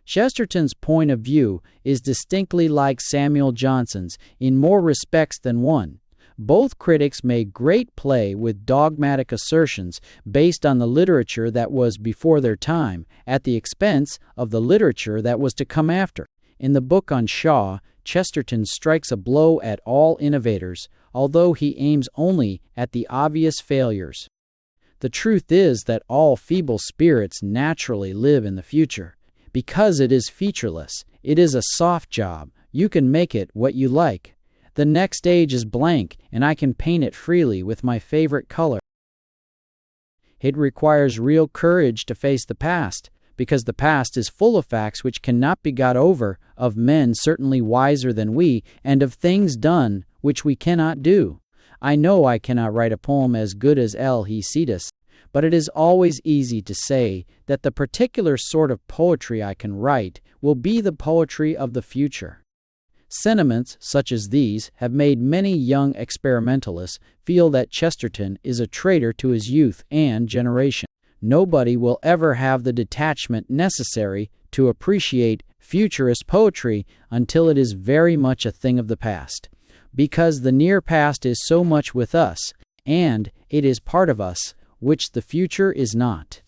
[SPEAKER 1] Chesterton's point of view is distinctly like Samuel Johnson's in more respects than one. Both critics made great play with dogmatic assertions based on the literature that was before their time, at the expense of the literature that was to come after. In the book on Shaw, Chesterton strikes a blow at all innovators, although he aims only at the obvious failures. The truth is that all feeble spirits naturally live in the future. Because it is featureless, it is a soft job. You can make it what you like. The next age is blank, and I can paint it freely with my favorite color. It requires real courage to face the past, because the past is full of facts which cannot be got over, of men certainly wiser than we, and of things done which we cannot do. I know I cannot write a poem as good as El Hesiodus, but it is always easy to say that the particular sort of poetry I can write will be the poetry of the future. Sentiments such as these have made many young experimentalists feel that Chesterton is a traitor to his youth and generation. Nobody will ever have the detachment necessary to appreciate futurist poetry until it is very much a thing of the past, because the near past is so much with us, and it is part of us, which the future is not.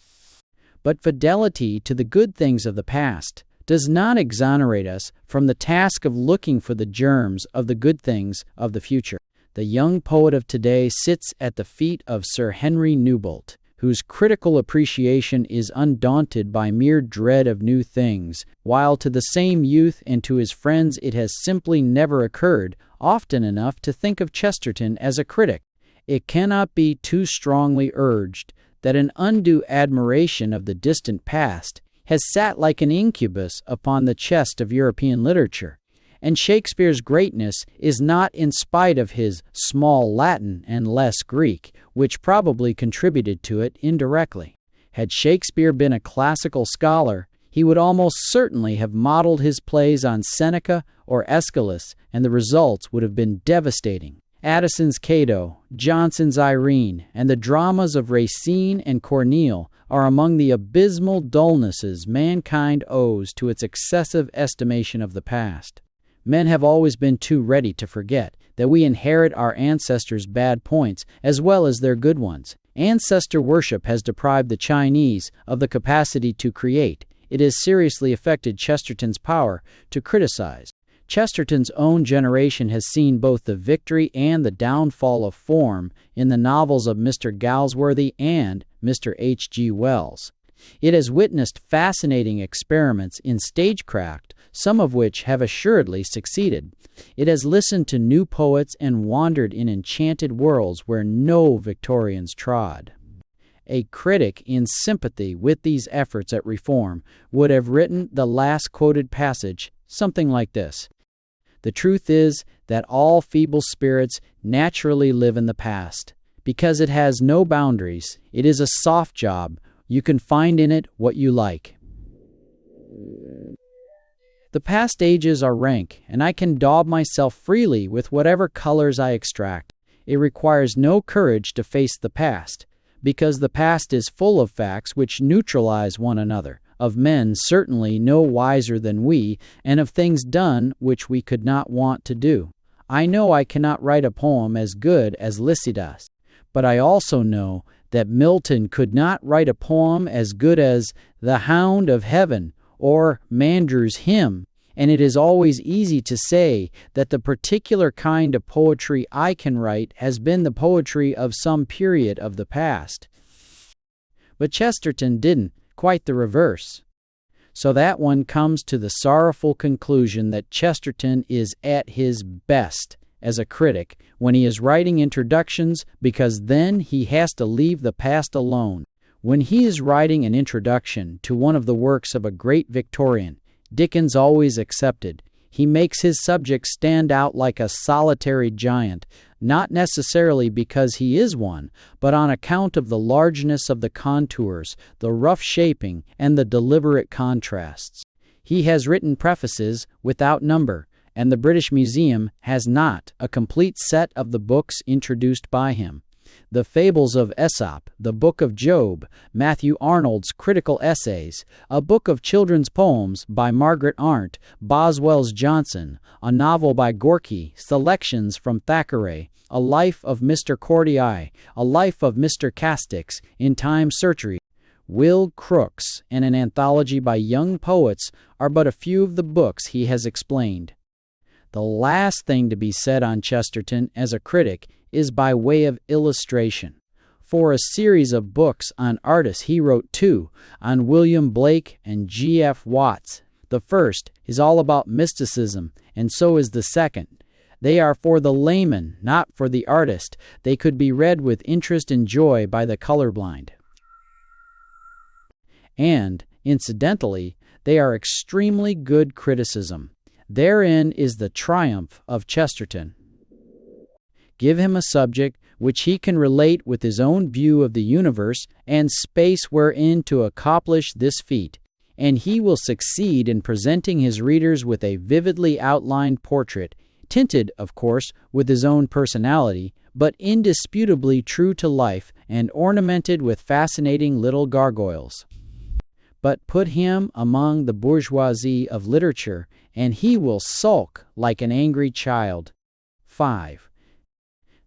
[SPEAKER 1] But fidelity to the good things of the past does not exonerate us from the task of looking for the germs of the good things of the future. The young poet of today sits at the feet of Sir Henry Newbolt, whose critical appreciation is undaunted by mere dread of new things, while to the same youth and to his friends it has simply never occurred often enough to think of Chesterton as a critic. It cannot be too strongly urged that an undue admiration of the distant past has sat like an incubus upon the chest of European literature, and Shakespeare's greatness is not in spite of his small Latin and less Greek, which probably contributed to it indirectly. Had Shakespeare been a classical scholar, he would almost certainly have modeled his plays on Seneca or Aeschylus, and the results would have been devastating. Addison's Cato, Johnson's Irene, and the dramas of Racine and Corneille are among the abysmal dullnesses mankind owes to its excessive estimation of the past. Men have always been too ready to forget that we inherit our ancestors' bad points as well as their good ones. Ancestor worship has deprived the Chinese of the capacity to create. It has seriously affected Chesterton's power to criticize. Chesterton's own generation has seen both the victory and the downfall of form in the novels of Mr. Galsworthy and Mr. H.G. Wells. It has witnessed fascinating experiments in stagecraft, some of which have assuredly succeeded. It has listened to new poets and wandered in enchanted worlds where no Victorians trod. A critic in sympathy with these efforts at reform would have written the last quoted passage something like this: "The truth is that all feeble spirits naturally live in the past. Because it has no boundaries, it is a soft job. You can find in it what you like. The past ages are rank, and I can daub myself freely with whatever colors I extract. It requires no courage to face the past, because the past is full of facts which neutralize one another, of men certainly no wiser than we, and of things done which we could not want to do. I know I cannot write a poem as good as Lycidas, but I also know that Milton could not write a poem as good as The Hound of Heaven or Mandrew's Hymn, and it is always easy to say that the particular kind of poetry I can write has been the poetry of some period of the past. But Chesterton didn't, quite the reverse. So that one comes to the sorrowful conclusion that Chesterton is at his best as a critic when he is writing introductions, because then he has to leave the past alone. When he is writing an introduction to one of the works of a great Victorian, Dickens always excepted, he makes his subject stand out like a solitary giant, not necessarily because he is one, but on account of the largeness of the contours, the rough shaping, and the deliberate contrasts. He has written prefaces without number, and the British Museum has not a complete set of the books introduced by him. The Fables of Aesop, the Book of Job, Matthew Arnold's Critical Essays, a book of children's poems by Margaret Arndt, Boswell's Johnson, a novel by Gorky, selections from Thackeray, a life of Mr. Cordial, a life of Mr. Castix, in Time Surgery, Will Crooks, and an anthology by young poets are but a few of the books he has explained. The last thing to be said on Chesterton as a critic is by way of illustration. For a series of books on artists he wrote two, on William Blake and G.F. Watts. The first is all about mysticism, and so is the second. They are for the layman, not for the artist. They could be read with interest and joy by the colorblind. And, incidentally, they are extremely good criticism. Therein is the triumph of Chesterton. Give him a subject which he can relate with his own view of the universe and space wherein to accomplish this feat, and he will succeed in presenting his readers with a vividly outlined portrait, tinted, of course, with his own personality, but indisputably true to life and ornamented with fascinating little gargoyles. But put him among the bourgeoisie of literature, and he will sulk like an angry child. 5.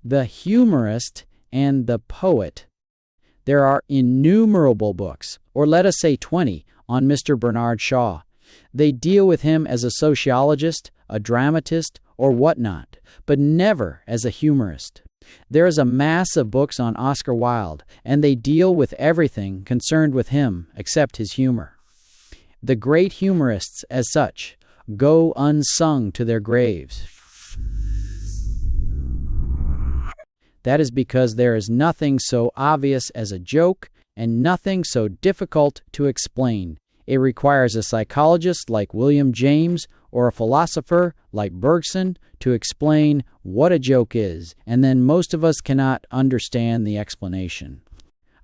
[SPEAKER 1] The humorist and the poet. There are innumerable books, or let us say 20, on Mr. Bernard Shaw. They deal with him as a sociologist, a dramatist, or whatnot, but never as a humorist. There is a mass of books on Oscar Wilde, and they deal with everything concerned with him except his humor. The great humorists, as such, go unsung to their graves. That is because there is nothing so obvious as a joke and nothing so difficult to explain. It requires a psychologist like William James or a philosopher like Bergson to explain what a joke is, and then most of us cannot understand the explanation.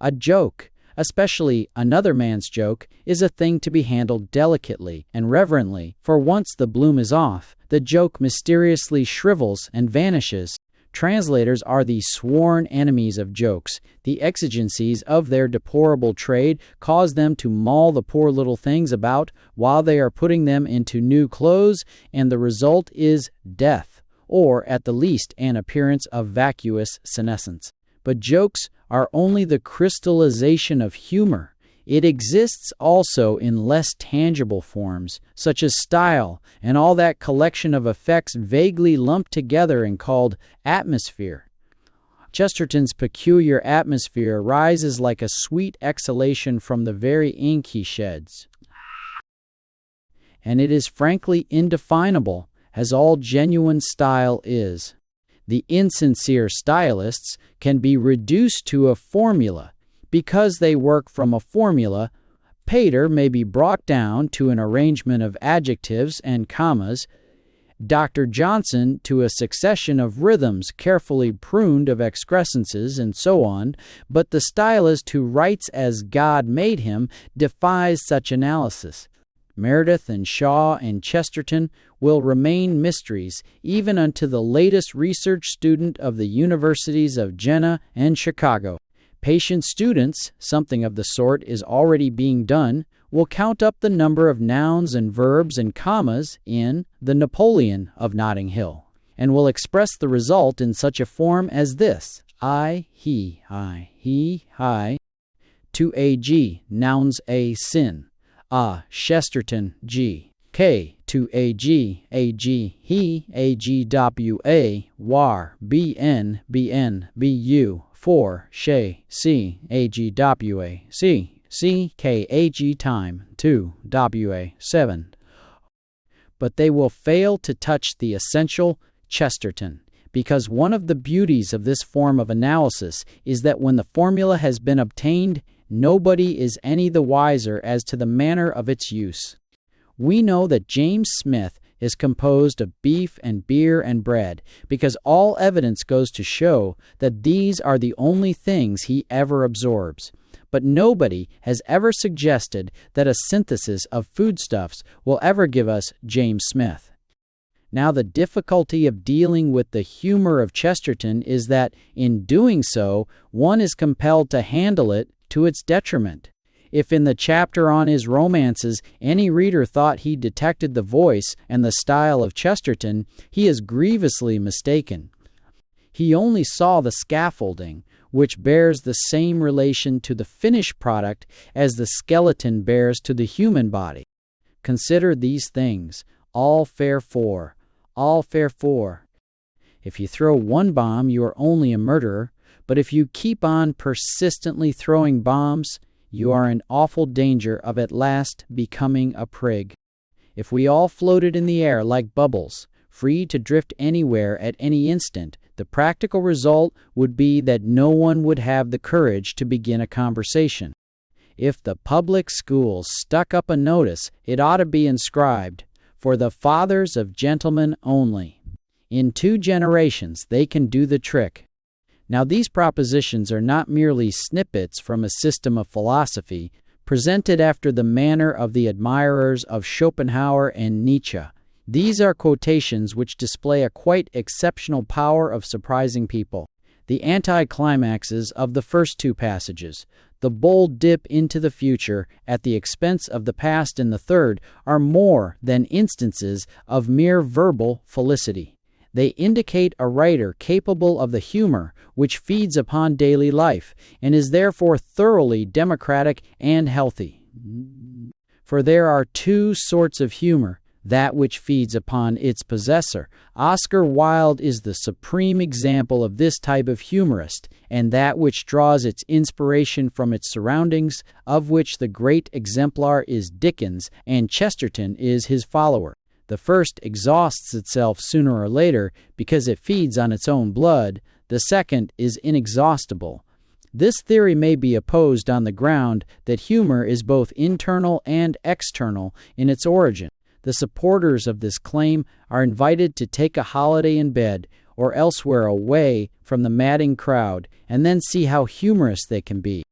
[SPEAKER 1] A joke, especially another man's joke, is a thing to be handled delicately and reverently, for once the bloom is off, the joke mysteriously shrivels and vanishes. Translators are the sworn enemies of jokes. The exigencies of their deplorable trade cause them to maul the poor little things about while they are putting them into new clothes, and the result is death, or at the least an appearance of vacuous senescence. But jokes are only the crystallization of humor. It exists also in less tangible forms, such as style and all that collection of effects vaguely lumped together and called atmosphere. Chesterton's peculiar atmosphere rises like a sweet exhalation from the very ink he sheds. And it is frankly indefinable, as all genuine style is. The insincere stylists can be reduced to a formula. Because they work from a formula, Pater may be brought down to an arrangement of adjectives and commas, Dr. Johnson to a succession of rhythms carefully pruned of excrescences and so on, but the stylist who writes as God made him defies such analysis. Meredith and Shaw and Chesterton will remain mysteries even unto the latest research student of the universities of Jena and Chicago. Patient students, something of the sort is already being done, will count up the number of nouns and verbs and commas in The Napoleon of Notting Hill, and will express the result in such a form as this: I, he, to ag, nouns a sin, a, Chesterton, g, k, to ag, he, agwa, war, bn, bu, for, she, c, agwa, c, k, ag, time, 2, wa, 7. But they will fail to touch the essential Chesterton, because one of the beauties of this form of analysis is that when the formula has been obtained, nobody is any the wiser as to the manner of its use. We know that James Smith is composed of beef and beer and bread, because all evidence goes to show that these are the only things he ever absorbs. But nobody has ever suggested that a synthesis of foodstuffs will ever give us James Smith. Now, the difficulty of dealing with the humor of Chesterton is that, in doing so, one is compelled to handle it to its detriment. If in the chapter on his romances any reader thought he detected the voice and the style of Chesterton, he is grievously mistaken. He only saw the scaffolding, which bears the same relation to the finished product as the skeleton bears to the human body. Consider these things, all fair for, all fair for. If you throw one bomb, you are only a murderer, but if you keep on persistently throwing bombs, you are in awful danger of at last becoming a prig. If we all floated in the air like bubbles, free to drift anywhere at any instant, the practical result would be that no one would have the courage to begin a conversation. If the public schools stuck up a notice, it ought to be inscribed, "For the fathers of gentlemen only." In 2 generations they can do the trick. Now, these propositions are not merely snippets from a system of philosophy, presented after the manner of the admirers of Schopenhauer and Nietzsche. These are quotations which display a quite exceptional power of surprising people. The anticlimaxes of the first 2 passages, the bold dip into the future at the expense of the past in the third, are more than instances of mere verbal felicity. They indicate a writer capable of the humor which feeds upon daily life, and is therefore thoroughly democratic and healthy. For there are 2 sorts of humor, that which feeds upon its possessor. Oscar Wilde is the supreme example of this type of humorist, and that which draws its inspiration from its surroundings, of which the great exemplar is Dickens, and Chesterton is his follower. The first exhausts itself sooner or later because it feeds on its own blood. The second is inexhaustible. This theory may be opposed on the ground that humor is both internal and external in its origin. The supporters of this claim are invited to take a holiday in bed or elsewhere away from the madding crowd, and then see how humorous they can be.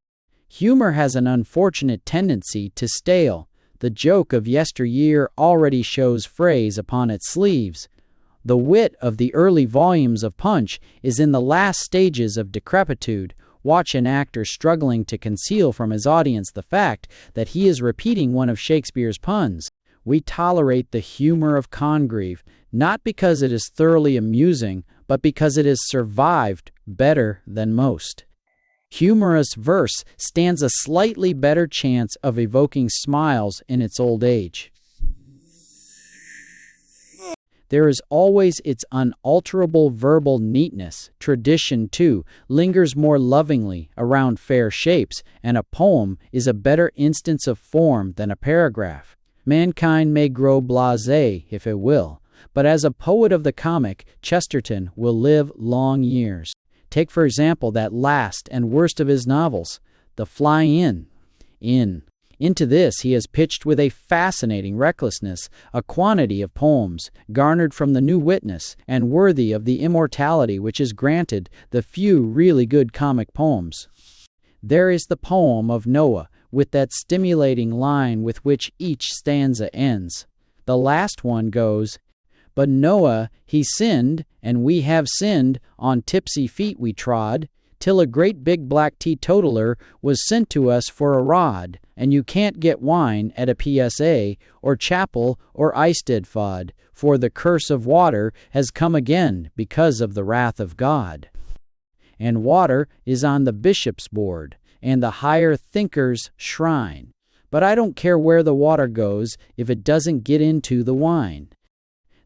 [SPEAKER 1] Humor has an unfortunate tendency to stale. The joke of yesteryear already shows phrase upon its sleeves. The wit of the early volumes of Punch is in the last stages of decrepitude. Watch an actor struggling to conceal from his audience the fact that he is repeating one of Shakespeare's puns. We tolerate the humor of Congreve, not because it is thoroughly amusing, but because it has survived better than most. Humorous verse stands a slightly better chance of evoking smiles in its old age. There is always its unalterable verbal neatness. Tradition, too, lingers more lovingly around fair shapes, and a poem is a better instance of form than a paragraph. Mankind may grow blasé if it will, but as a poet of the comic, Chesterton will live long years. Take, for example, that last and worst of his novels, The Fly-In. Into this he has pitched with a fascinating recklessness a quantity of poems, garnered from the New Witness, and worthy of the immortality which is granted the few really good comic poems. There is the poem of Noah, with that stimulating line with which each stanza ends. The last one goes, "But Noah, he sinned, and we have sinned, on tipsy feet we trod, till a great big black teetotaler was sent to us for a rod, and you can't get wine at a PSA, or chapel, or Eisteddfod, for the curse of water has come again because of the wrath of God. And water is on the bishop's board, and the higher thinker's shrine. But I don't care where the water goes if it doesn't get into the wine."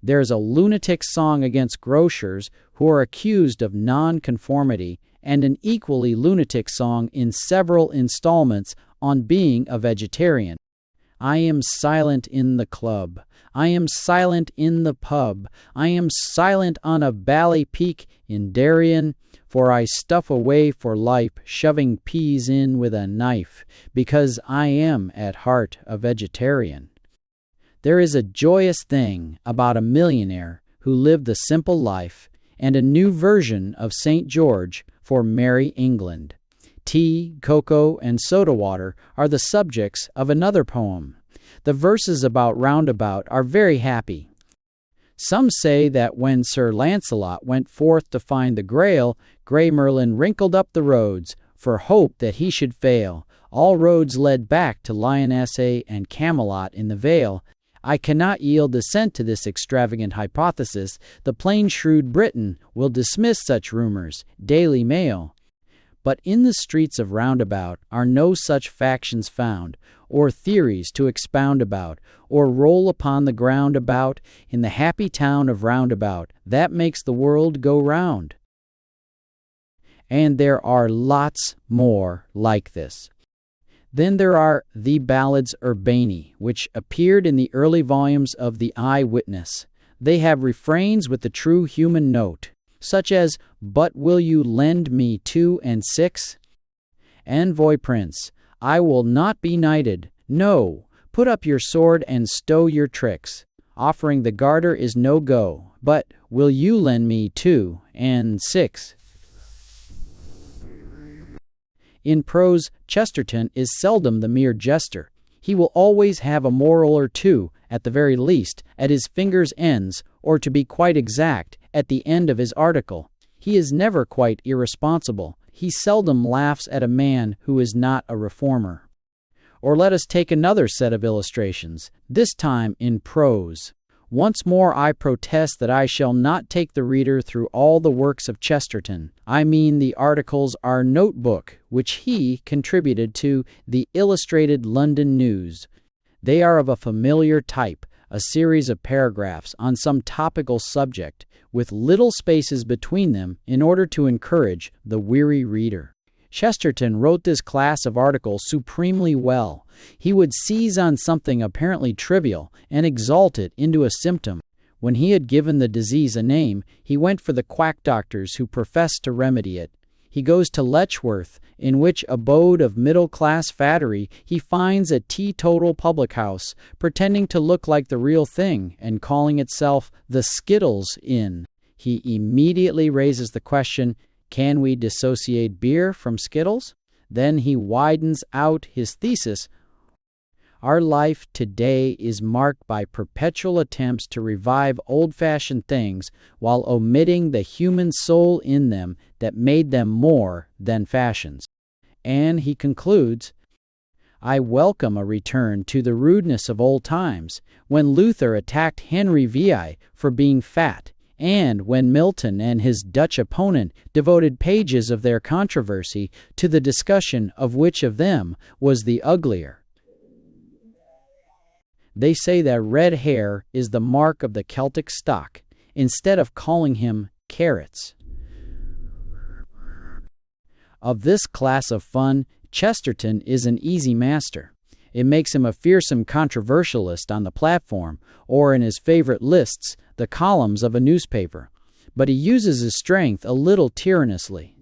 [SPEAKER 1] There's a lunatic song against grocers who are accused of nonconformity, and an equally lunatic song in several installments on being a vegetarian. I am silent in the club. I am silent in the pub. I am silent on a bally peak in Darien, for I stuff away for life, shoving peas in with a knife, because I am at heart a vegetarian. There is a joyous thing about a millionaire who lived the simple life, and a new version of St. George for Merry England. Tea, cocoa, and soda water are the subjects of another poem. The verses about Roundabout are very happy. Some say that when Sir Lancelot went forth to find the Grail, Grey Merlin wrinkled up the roads, for hope that he should fail. All roads led back to Lyonesse and Camelot in the Vale. I cannot yield assent to this extravagant hypothesis. The plain shrewd Briton will dismiss such rumors. Daily Mail. But in the streets of Roundabout are no such factions found, or theories to expound about, or roll upon the ground about, in the happy town of Roundabout, that makes the world go round. And there are lots more like this. Then there are the Ballads Urbani, which appeared in the early volumes of the Eye Witness. They have refrains with the true human note, such as, "But will you lend me 2 and 6? Envoy Prince, I will not be knighted. No, put up your sword and stow your tricks. Offering the garter is no go, but will you lend me 2 and 6? In prose, Chesterton is seldom the mere jester. He will always have a moral or two, at the very least, at his fingers' ends, or to be quite exact, at the end of his article. He is never quite irresponsible. He seldom laughs at a man who is not a reformer. Or let us take another set of illustrations, this time in prose. Once more I protest that I shall not take the reader through all the works of Chesterton. I mean the articles Our Notebook, which he contributed to the Illustrated London News. They are of a familiar type, a series of paragraphs on some topical subject, with little spaces between them in order to encourage the weary reader. Chesterton wrote this class of articles supremely well. He would seize on something apparently trivial and exalt it into a symptom. When he had given the disease a name, he went for the quack doctors who professed to remedy it. He goes to Letchworth, in which abode of middle-class fattery he finds a teetotal public house, pretending to look like the real thing and calling itself the Skittles Inn. He immediately raises the question, can we dissociate beer from Skittles? Then he widens out his thesis. Our life today is marked by perpetual attempts to revive old-fashioned things while omitting the human soul in them that made them more than fashions. And he concludes, I welcome a return to the rudeness of old times, when Luther attacked Henry VI for being fat, and when Milton and his Dutch opponent devoted pages of their controversy to the discussion of which of them was the uglier. They say that red hair is the mark of the Celtic stock, instead of calling him carrots. Of this class of fun, Chesterton is an easy master. It makes him a fearsome controversialist on the platform, or in his favorite lists, the columns of a newspaper. But he uses his strength a little tyrannously.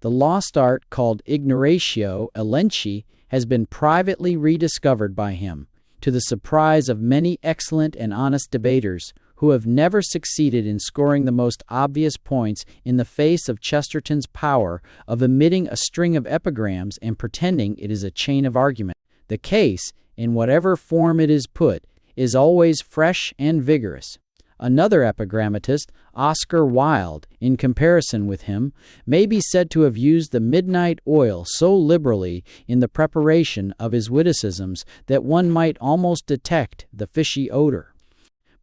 [SPEAKER 1] The lost art called ignoratio elenchi has been privately rediscovered by him, to the surprise of many excellent and honest debaters who have never succeeded in scoring the most obvious points in the face of Chesterton's power of emitting a string of epigrams and pretending it is a chain of argument. The case, in whatever form it is put, is always fresh and vigorous. Another epigrammatist, Oscar Wilde, in comparison with him, may be said to have used the midnight oil so liberally in the preparation of his witticisms that one might almost detect the fishy odor.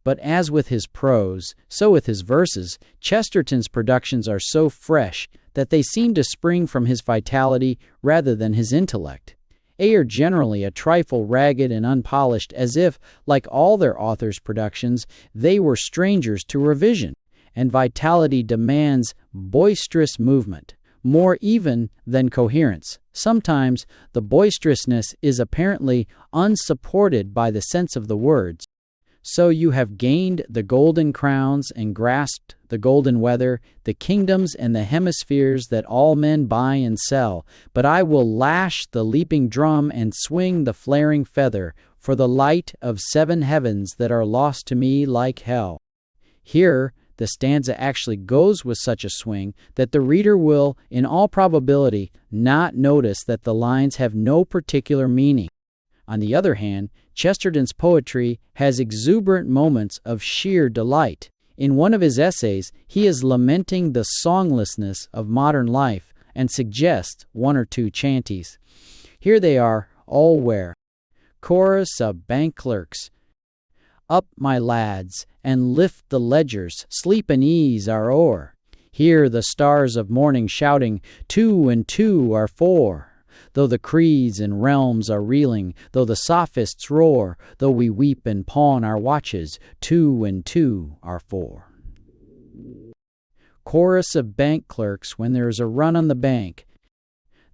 [SPEAKER 1] But as with his prose, so with his verses, Chesterton's productions are so fresh that they seem to spring from his vitality rather than his intellect. They are generally a trifle ragged and unpolished, as if, like all their authors' productions, they were strangers to revision, and vitality demands boisterous movement, more even than coherence. Sometimes the boisterousness is apparently unsupported by the sense of the words. So you have gained the golden crowns and grasped the golden weather, the kingdoms and the hemispheres that all men buy and sell. But I will lash the leaping drum and swing the flaring feather for the light of 7 heavens that are lost to me like hell. Here, the stanza actually goes with such a swing that the reader will, in all probability, not notice that the lines have no particular meaning. On the other hand, Chesterton's poetry has exuberant moments of sheer delight. In one of his essays, he is lamenting the songlessness of modern life and suggests 1 or 2 chanties. Here they are, all where. Chorus of bank clerks. Up, my lads, and lift the ledgers, sleep and ease are o'er. Hear the stars of morning shouting, 2 and 2 are 4. Though the creeds and realms are reeling, though the sophists roar, though we weep and pawn our watches, 2 and 2 are 4. Chorus of bank clerks. When there's a run on the bank,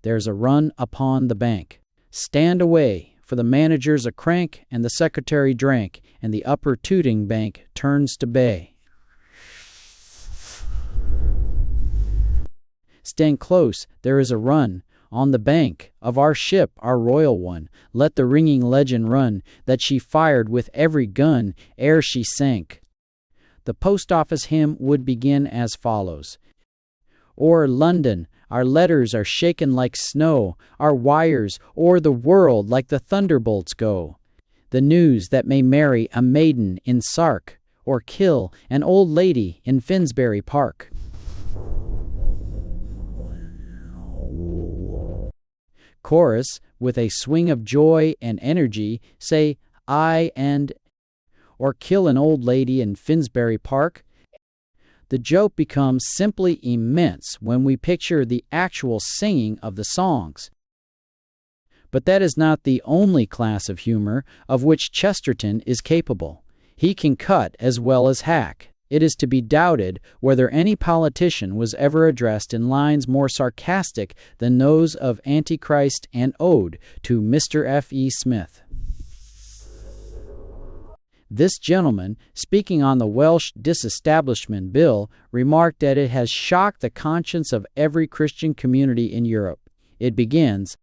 [SPEAKER 1] there's a run upon the bank. Stand away, for the manager's a crank, and the secretary drank, and the upper tooting bank turns to bay. Stand close, there is a run on the bank of our ship, our royal one. Let the ringing legend run that she fired with every gun ere she sank. The post office hymn would begin as follows. O'er London our letters are shaken like snow, our wires o'er the world like the thunderbolts go. The news that may marry a maiden in Sark, or kill an old lady in Finsbury Park. Chorus, with a swing of joy and energy, say I and, or kill an old lady in Finsbury Park. The joke becomes simply immense when we picture the actual singing of the songs. But that is not the only class of humor of which Chesterton is capable. He can cut as well as hack. It is to be doubted whether any politician was ever addressed in lines more sarcastic than those of Antichrist and Ode to Mr. F.E. Smith. This gentleman, speaking on the Welsh Disestablishment Bill, remarked that it has shocked the conscience of every Christian community in Europe. It begins,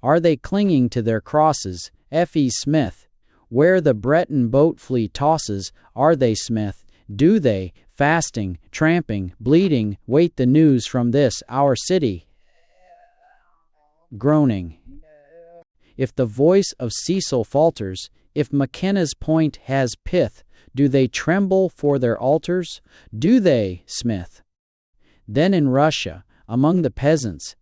[SPEAKER 1] Are they clinging to their crosses, F.E. Smith? Where the Breton boat fleet tosses, are they, Smith? Do they, fasting, tramping, bleeding, wait the news from this, our city? Groaning. If the voice of Cecil falters, if McKenna's point has pith, do they tremble for their altars? Do they, Smith? Then in Russia, among the peasants,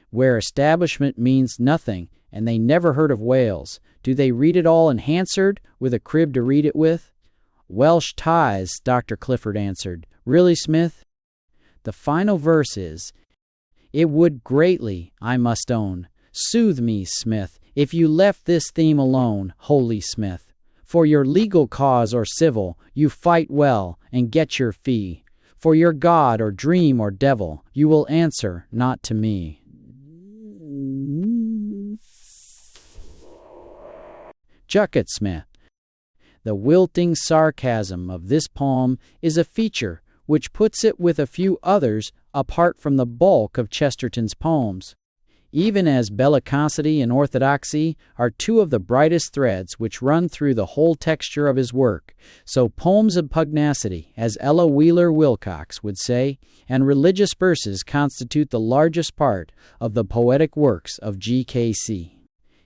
[SPEAKER 1] where establishment means nothing, and they never heard of Wales, do they read it all in Hansard, with a crib to read it with? Welsh ties, Dr. Clifford answered. Really, Smith? The final verse is, It would greatly, I must own, soothe me, Smith, if you left this theme alone, holy Smith. For your legal cause or civil, you fight well and get your fee. For your God or dream or devil, you will answer not to me. Jucket Smith. The wilting sarcasm of this poem is a feature which puts it with a few others apart from the bulk of Chesterton's poems. Even as bellicosity and orthodoxy are two of the brightest threads which run through the whole texture of his work, so poems of pugnacity, as Ella Wheeler Wilcox would say, and religious verses constitute the largest part of the poetic works of G.K.C.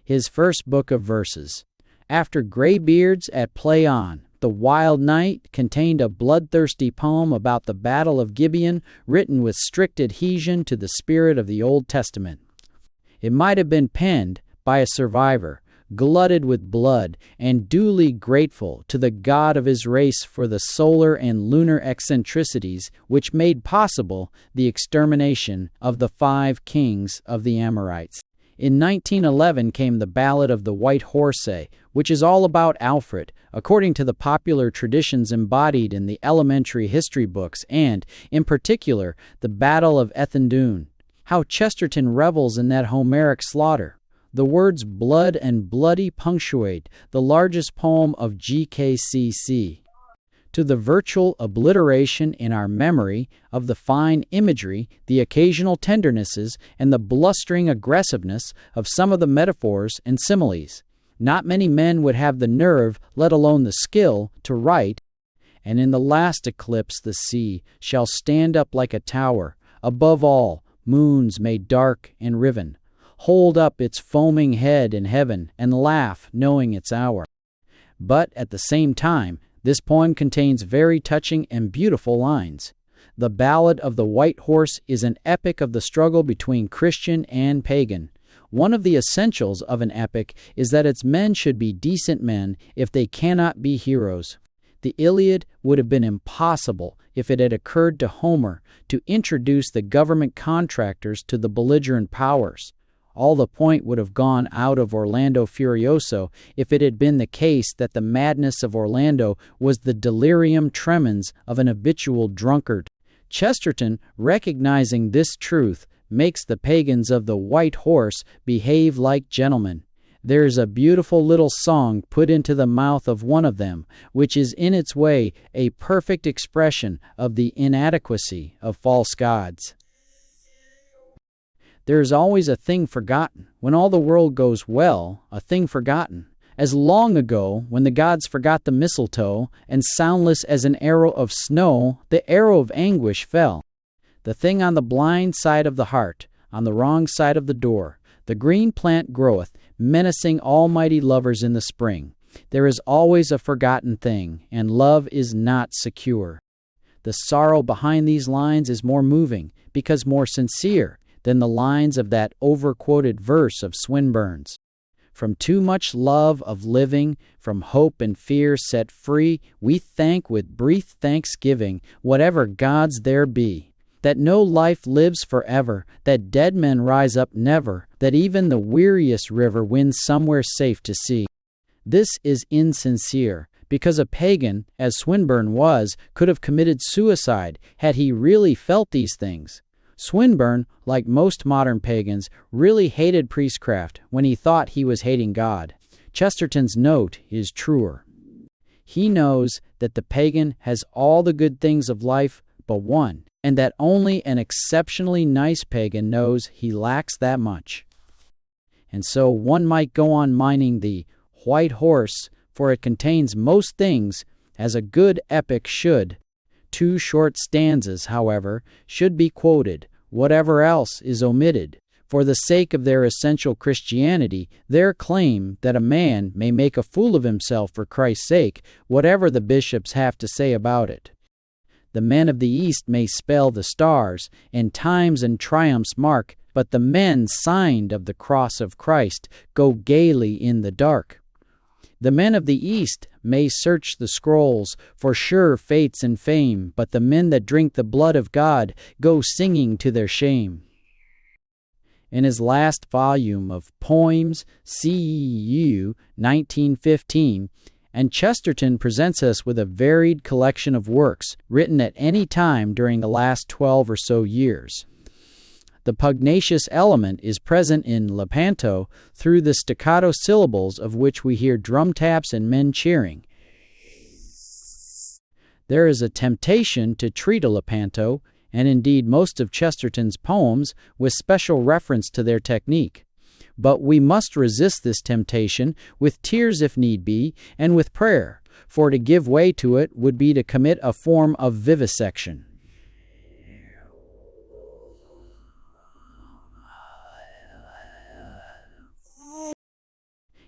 [SPEAKER 1] His first book of verses, After Graybeards at Play On, The Wild Night, contained a bloodthirsty poem about the Battle of Gibeon written with strict adhesion to the spirit of the Old Testament. It might have been penned by a survivor, glutted with blood and duly grateful to the God of his race for the solar and lunar eccentricities which made possible the extermination of the 5 kings of the Amorites. In 1911 came the Ballad of the White Horse, which is all about Alfred, according to the popular traditions embodied in the elementary history books and, in particular, the Battle of Ethandune. How Chesterton revels in that Homeric slaughter. The words blood and bloody punctuate the largest poem of GKCC. To the virtual obliteration in our memory of the fine imagery, the occasional tendernesses, and the blustering aggressiveness of some of the metaphors and similes. Not many men would have the nerve, let alone the skill, to write, and in the last eclipse the sea shall stand up like a tower, above all, moons made dark and riven, hold up its foaming head in heaven, and laugh, knowing its hour. But at the same time, this poem contains very touching and beautiful lines. The Ballad of the White Horse is an epic of the struggle between Christian and pagan. One of the essentials of an epic is that its men should be decent men if they cannot be heroes. The Iliad would have been impossible if it had occurred to Homer to introduce the government contractors to the belligerent powers. All the point would have gone out of Orlando Furioso if it had been the case that the madness of Orlando was the delirium tremens of an habitual drunkard. Chesterton, recognizing this truth, makes the pagans of the White Horse behave like gentlemen. There is a beautiful little song put into the mouth of one of them, which is in its way a perfect expression of the inadequacy of false gods. There is always a thing forgotten. When all the world goes well, a thing forgotten. As long ago, when the gods forgot the mistletoe, and soundless as an arrow of snow, the arrow of anguish fell. The thing on the blind side of the heart, on the wrong side of the door, the green plant groweth, menacing almighty lovers in the spring. There is always a forgotten thing, and love is not secure. The sorrow behind these lines is more moving, because more sincere, than the lines of that over-quoted verse of Swinburne's. From too much love of living, from hope and fear set free, we thank with brief thanksgiving whatever gods there be. That no life lives forever, that dead men rise up never, that even the weariest river wins somewhere safe to sea. This is insincere, because a pagan, as Swinburne was, could have committed suicide had he really felt these things. Swinburne, like most modern pagans, really hated priestcraft when he thought he was hating God. Chesterton's note is truer. He knows that the pagan has all the good things of life but one, and that only an exceptionally nice pagan knows he lacks that much. And so one might go on mining the White Horse, for it contains most things, as a good epic should. 2 short stanzas, however, should be quoted. Whatever else is omitted. For the sake of their essential Christianity, their claim that a man may make a fool of himself for Christ's sake, whatever the bishops have to say about it. The men of the East may spell the stars, and times and triumphs mark, but the men signed of the cross of Christ go gaily in the dark. The men of the East may search the scrolls for sure fates and fame, but the men that drink the blood of God go singing to their shame. In his last volume of Poems, CEU 1915, and Chesterton presents us with a varied collection of works written at any time during the last 12 or so years. The pugnacious element is present in Lepanto through the staccato syllables of which we hear drum taps and men cheering. There is a temptation to treat a Lepanto, and indeed most of Chesterton's poems, with special reference to their technique. But we must resist this temptation with tears if need be, and with prayer, for to give way to it would be to commit a form of vivisection.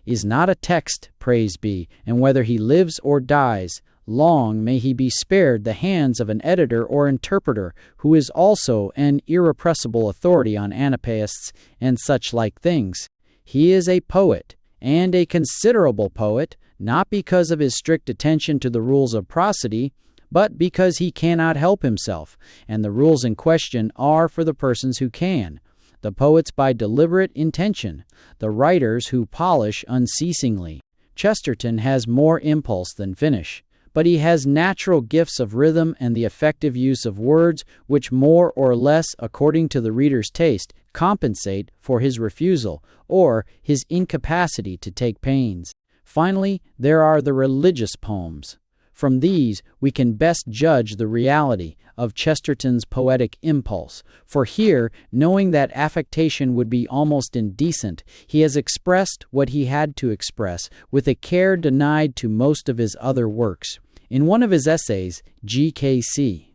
[SPEAKER 1] Is not a text, praise be, and whether he lives or dies, long may he be spared the hands of an editor or interpreter who is also an irrepressible authority on anapaists and such like things. He is a poet, and a considerable poet, not because of his strict attention to the rules of prosody, but because he cannot help himself, and the rules in question are for the persons who can. The poets by deliberate intention, the writers who polish unceasingly. Chesterton has more impulse than finish, but he has natural gifts of rhythm and the effective use of words which more or less, according to the reader's taste, compensate for his refusal or his incapacity to take pains. Finally, there are the religious poems. From these, we can best judge the reality of Chesterton's poetic impulse, for here, knowing that affectation would be almost indecent, he has expressed what he had to express with a care denied to most of his other works. In one of his essays, G.K.C.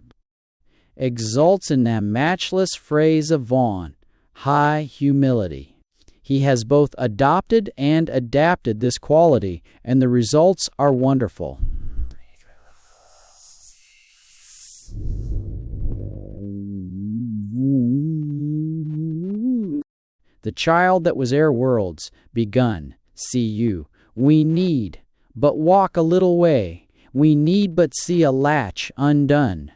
[SPEAKER 1] exults in that matchless phrase of Vaughan, high humility. He has both adopted and adapted this quality, and the results are wonderful. The child that was ere worlds begun, see you. We need but walk a little way. We need but see a latch undone.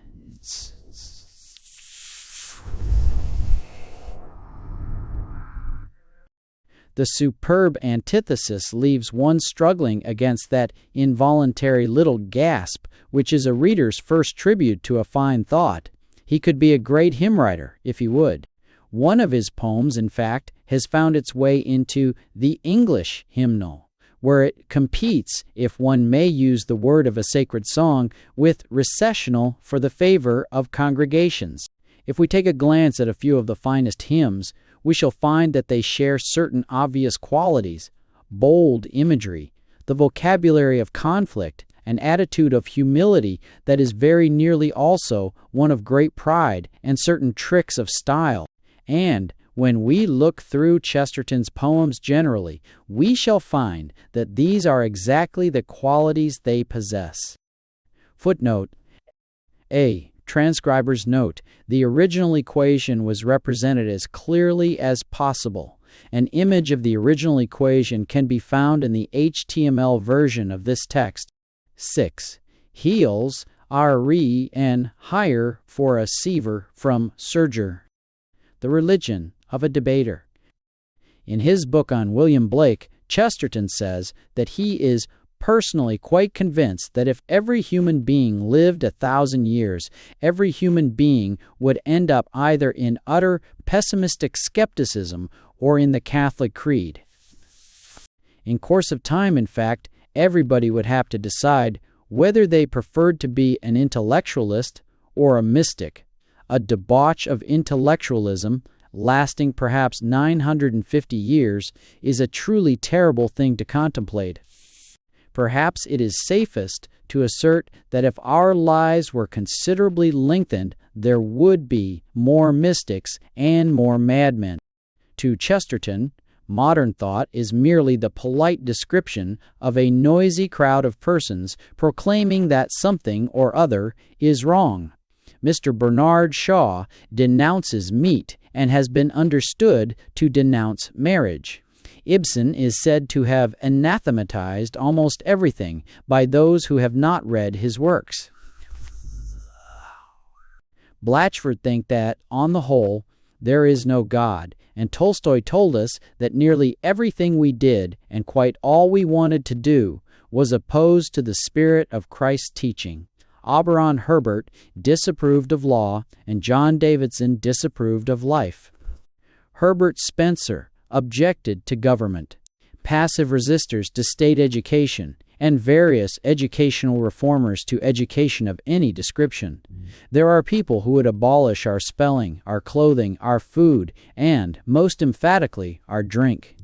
[SPEAKER 1] The superb antithesis leaves one struggling against that involuntary little gasp which is a reader's first tribute to a fine thought. He could be a great hymn writer if he would. One of his poems, in fact, has found its way into the English hymnal, where it competes, if one may use the word of a sacred song, with recessional for the favor of congregations. If we take a glance at a few of the finest hymns, we shall find that they share certain obvious qualities: bold imagery, the vocabulary of conflict, an attitude of humility that is very nearly also one of great pride, and certain tricks of style. And when we look through Chesterton's poems generally, we shall find that these are exactly the qualities they possess. Footnote A. Transcriber's note: the original equation was represented as clearly as possible. An image of the original equation can be found in the HTML version of this text. 6. Heels are re and higher for a siever from serger. The religion of a debater. In his book on William Blake, Chesterton says that he is personally quite convinced that if every human being lived 1,000 years, every human being would end up either in utter pessimistic skepticism or in the Catholic Creed. In course of time, in fact, everybody would have to decide whether they preferred to be an intellectualist or a mystic. A debauch of intellectualism, lasting perhaps 950 years, is a truly terrible thing to contemplate. Perhaps it is safest to assert that if our lives were considerably lengthened, there would be more mystics and more madmen. To Chesterton, modern thought is merely the polite description of a noisy crowd of persons proclaiming that something or other is wrong. Mr. Bernard Shaw denounces meat and has been understood to denounce marriage. Ibsen is said to have anathematized almost everything by those who have not read his works. Blatchford think that, on the whole, there is no God, and Tolstoy told us that nearly everything we did, and quite all we wanted to do, was opposed to the spirit of Christ's teaching. Auberon Herbert disapproved of law, and John Davidson disapproved of life. Herbert Spencer objected to government, passive resistors to state education, and various educational reformers to education of any description. There are people who would abolish our spelling, our clothing, our food, and, most emphatically, our drink.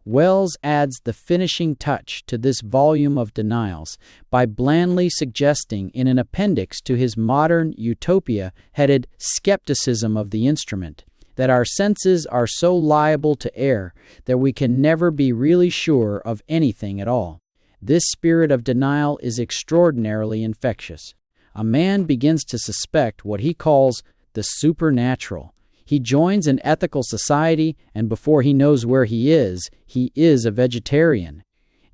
[SPEAKER 1] Wells adds the finishing touch to this volume of denials by blandly suggesting in an appendix to his modern utopia headed Skepticism of the Instrument that our senses are so liable to err that we can never be really sure of anything at all. This spirit of denial is extraordinarily infectious. A man begins to suspect what he calls the supernatural. He joins an ethical society, and before he knows where he is a vegetarian.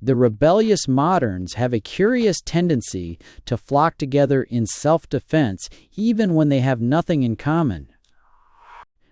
[SPEAKER 1] The rebellious moderns have a curious tendency to flock together in self-defense even when they have nothing in common.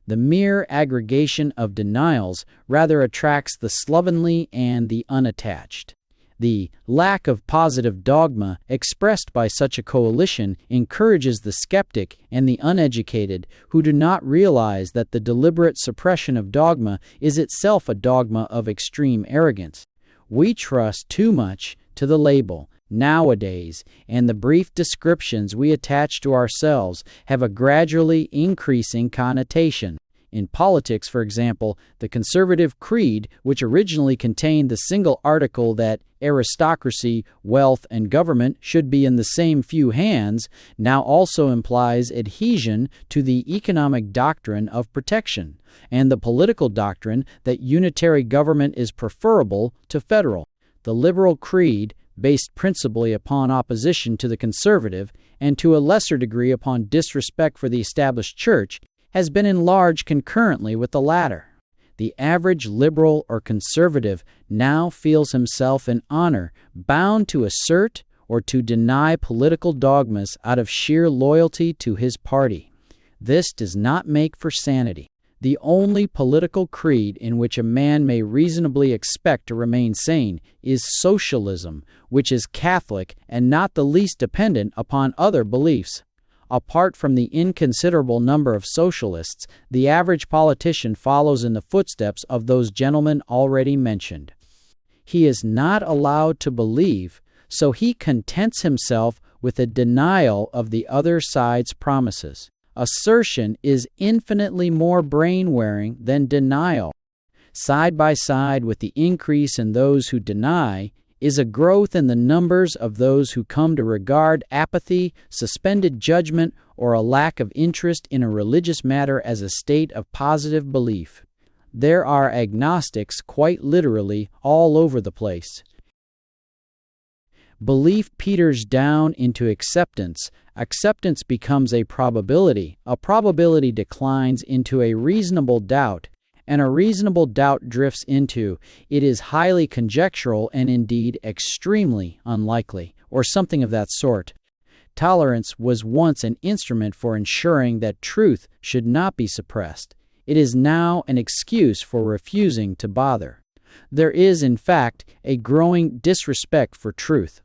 [SPEAKER 1] The mere aggregation of denials rather attracts the slovenly and the unattached. The lack of positive dogma expressed by such a coalition encourages the skeptic and the uneducated who do not realize that the deliberate suppression of dogma is itself a dogma of extreme arrogance. We trust too much to the label nowadays, and the brief descriptions we attach to ourselves have a gradually increasing connotation. In politics, for example, the conservative creed, which originally contained the single article that aristocracy, wealth, and government should be in the same few hands, now also implies adhesion to the economic doctrine of protection, and the political doctrine that unitary government is preferable to federal. The liberal creed, based principally upon opposition to the conservative, and to a lesser degree upon disrespect for the established church, has been enlarged concurrently with the latter. The average liberal or conservative now feels himself in honor bound to assert or to deny political dogmas out of sheer loyalty to his party. This does not make for sanity. The only political creed in which a man may reasonably expect to remain sane is socialism, which is Catholic and not the least dependent upon other beliefs. Apart from the inconsiderable number of socialists, the average politician follows in the footsteps of those gentlemen already mentioned. He is not allowed to believe, so he contents himself with a denial of the other side's promises. Assertion is infinitely more brain-wearing than denial. Side by side with the increase in those who deny is a growth in the numbers of those who come to regard apathy, suspended judgment, or a lack of interest in a religious matter as a state of positive belief. There are agnostics quite literally all over the place. Belief peters down into acceptance. Acceptance becomes a probability declines into a reasonable doubt, and a reasonable doubt drifts into, it is highly conjectural and indeed extremely unlikely, or something of that sort. Tolerance was once an instrument for ensuring that truth should not be suppressed. It is now an excuse for refusing to bother. There is, in fact, a growing disrespect for truth.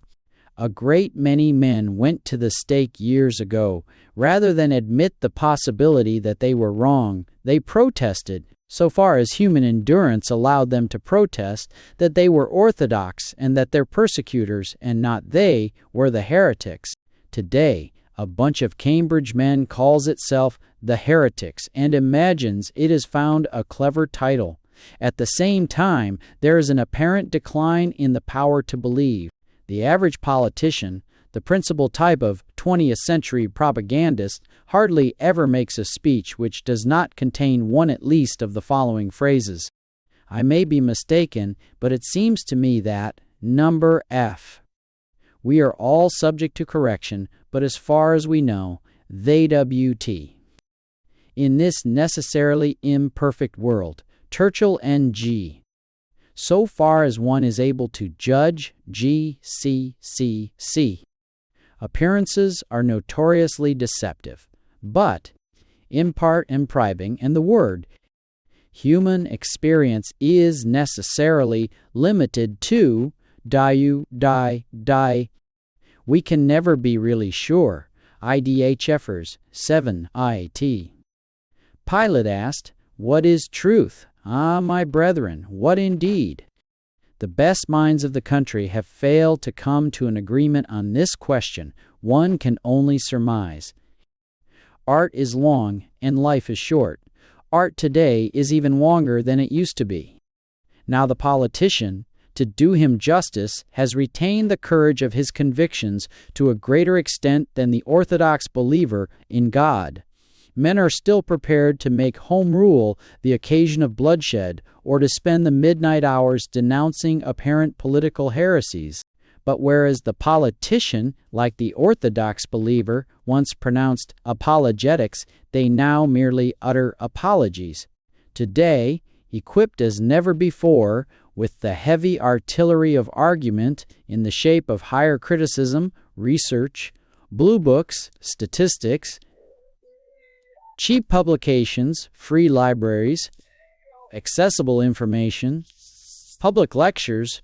[SPEAKER 1] A great many men went to the stake years ago. Rather than admit the possibility that they were wrong, they protested, so far as human endurance allowed them to protest, that they were orthodox and that their persecutors, and not they, were the heretics. Today, a bunch of Cambridge men calls itself the Heretics and imagines it has found a clever title. At the same time, there is an apparent decline in the power to believe. The average politician, the principal type of 20th century propagandist, hardly ever makes a speech which does not contain one at least of the following phrases. I may be mistaken, but it seems to me that number F. We are all subject to correction, but as far as we know, they WT. In this necessarily imperfect world, Churchill N.G. So far as one is able to judge, GCCC. Appearances are notoriously deceptive, but, impart and priving, and the word, human experience is necessarily limited to die. We can never be really sure. IDHFers 7IT. Pilate asked, "What is truth? Ah, my brethren, what indeed?" The best minds of the country have failed to come to an agreement on this question. One can only surmise. Art is long and life is short. Art today is even longer than it used to be. Now the politician, to do him justice, has retained the courage of his convictions to a greater extent than the orthodox believer in God. Men are still prepared to make home rule the occasion of bloodshed or to spend the midnight hours denouncing apparent political heresies. But whereas the politician, like the orthodox believer, once pronounced apologetics, they now merely utter apologies. Today, equipped as never before with the heavy artillery of argument in the shape of higher criticism, research, blue books, statistics, cheap publications, free libraries, accessible information, public lectures,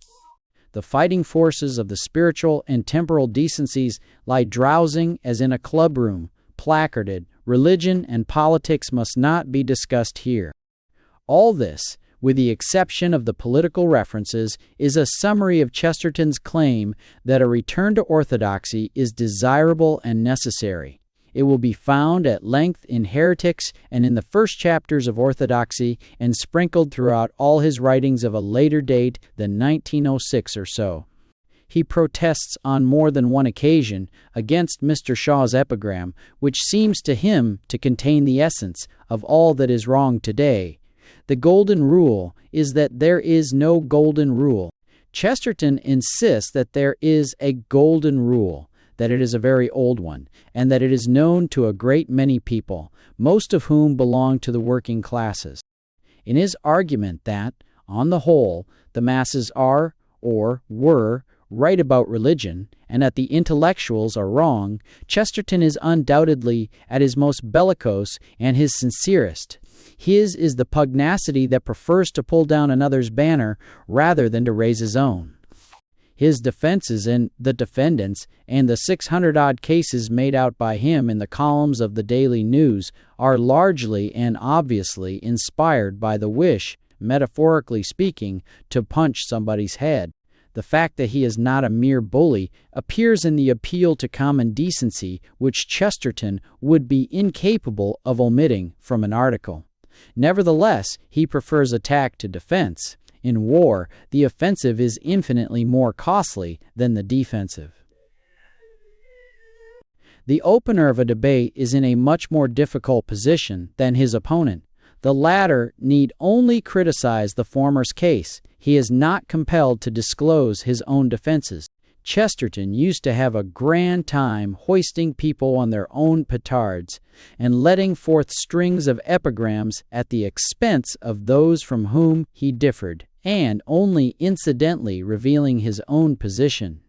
[SPEAKER 1] the fighting forces of the spiritual and temporal decencies lie drowsing as in a clubroom, placarded, religion and politics must not be discussed here. All this, with the exception of the political references, is a summary of Chesterton's claim that a return to orthodoxy is desirable and necessary. It will be found at length in Heretics and in the first chapters of Orthodoxy and sprinkled throughout all his writings of a later date than 1906 or so. He protests on more than one occasion against Mr. Shaw's epigram, which seems to him to contain the essence of all that is wrong today. The golden rule is that there is no golden rule. Chesterton insists that there is a golden rule, that it is a very old one, and that it is known to a great many people, most of whom belong to the working classes. In his argument that, on the whole, the masses are, or were, right about religion, and that the intellectuals are wrong, Chesterton is undoubtedly at his most bellicose and his sincerest. His is the pugnacity that prefers to pull down another's banner rather than to raise his own. His defenses and the defendants and the 600-odd cases made out by him in the columns of the Daily News are largely and obviously inspired by the wish, metaphorically speaking, to punch somebody's head. The fact that he is not a mere bully appears in the appeal to common decency, which Chesterton would be incapable of omitting from an article. Nevertheless, he prefers attack to defense. In war, the offensive is infinitely more costly than the defensive. The opener of a debate is in a much more difficult position than his opponent. The latter need only criticize the former's case. He is not compelled to disclose his own defenses. Chesterton used to have a grand time hoisting people on their own petards and letting forth strings of epigrams at the expense of those from whom he differed, and only incidentally revealing his own position.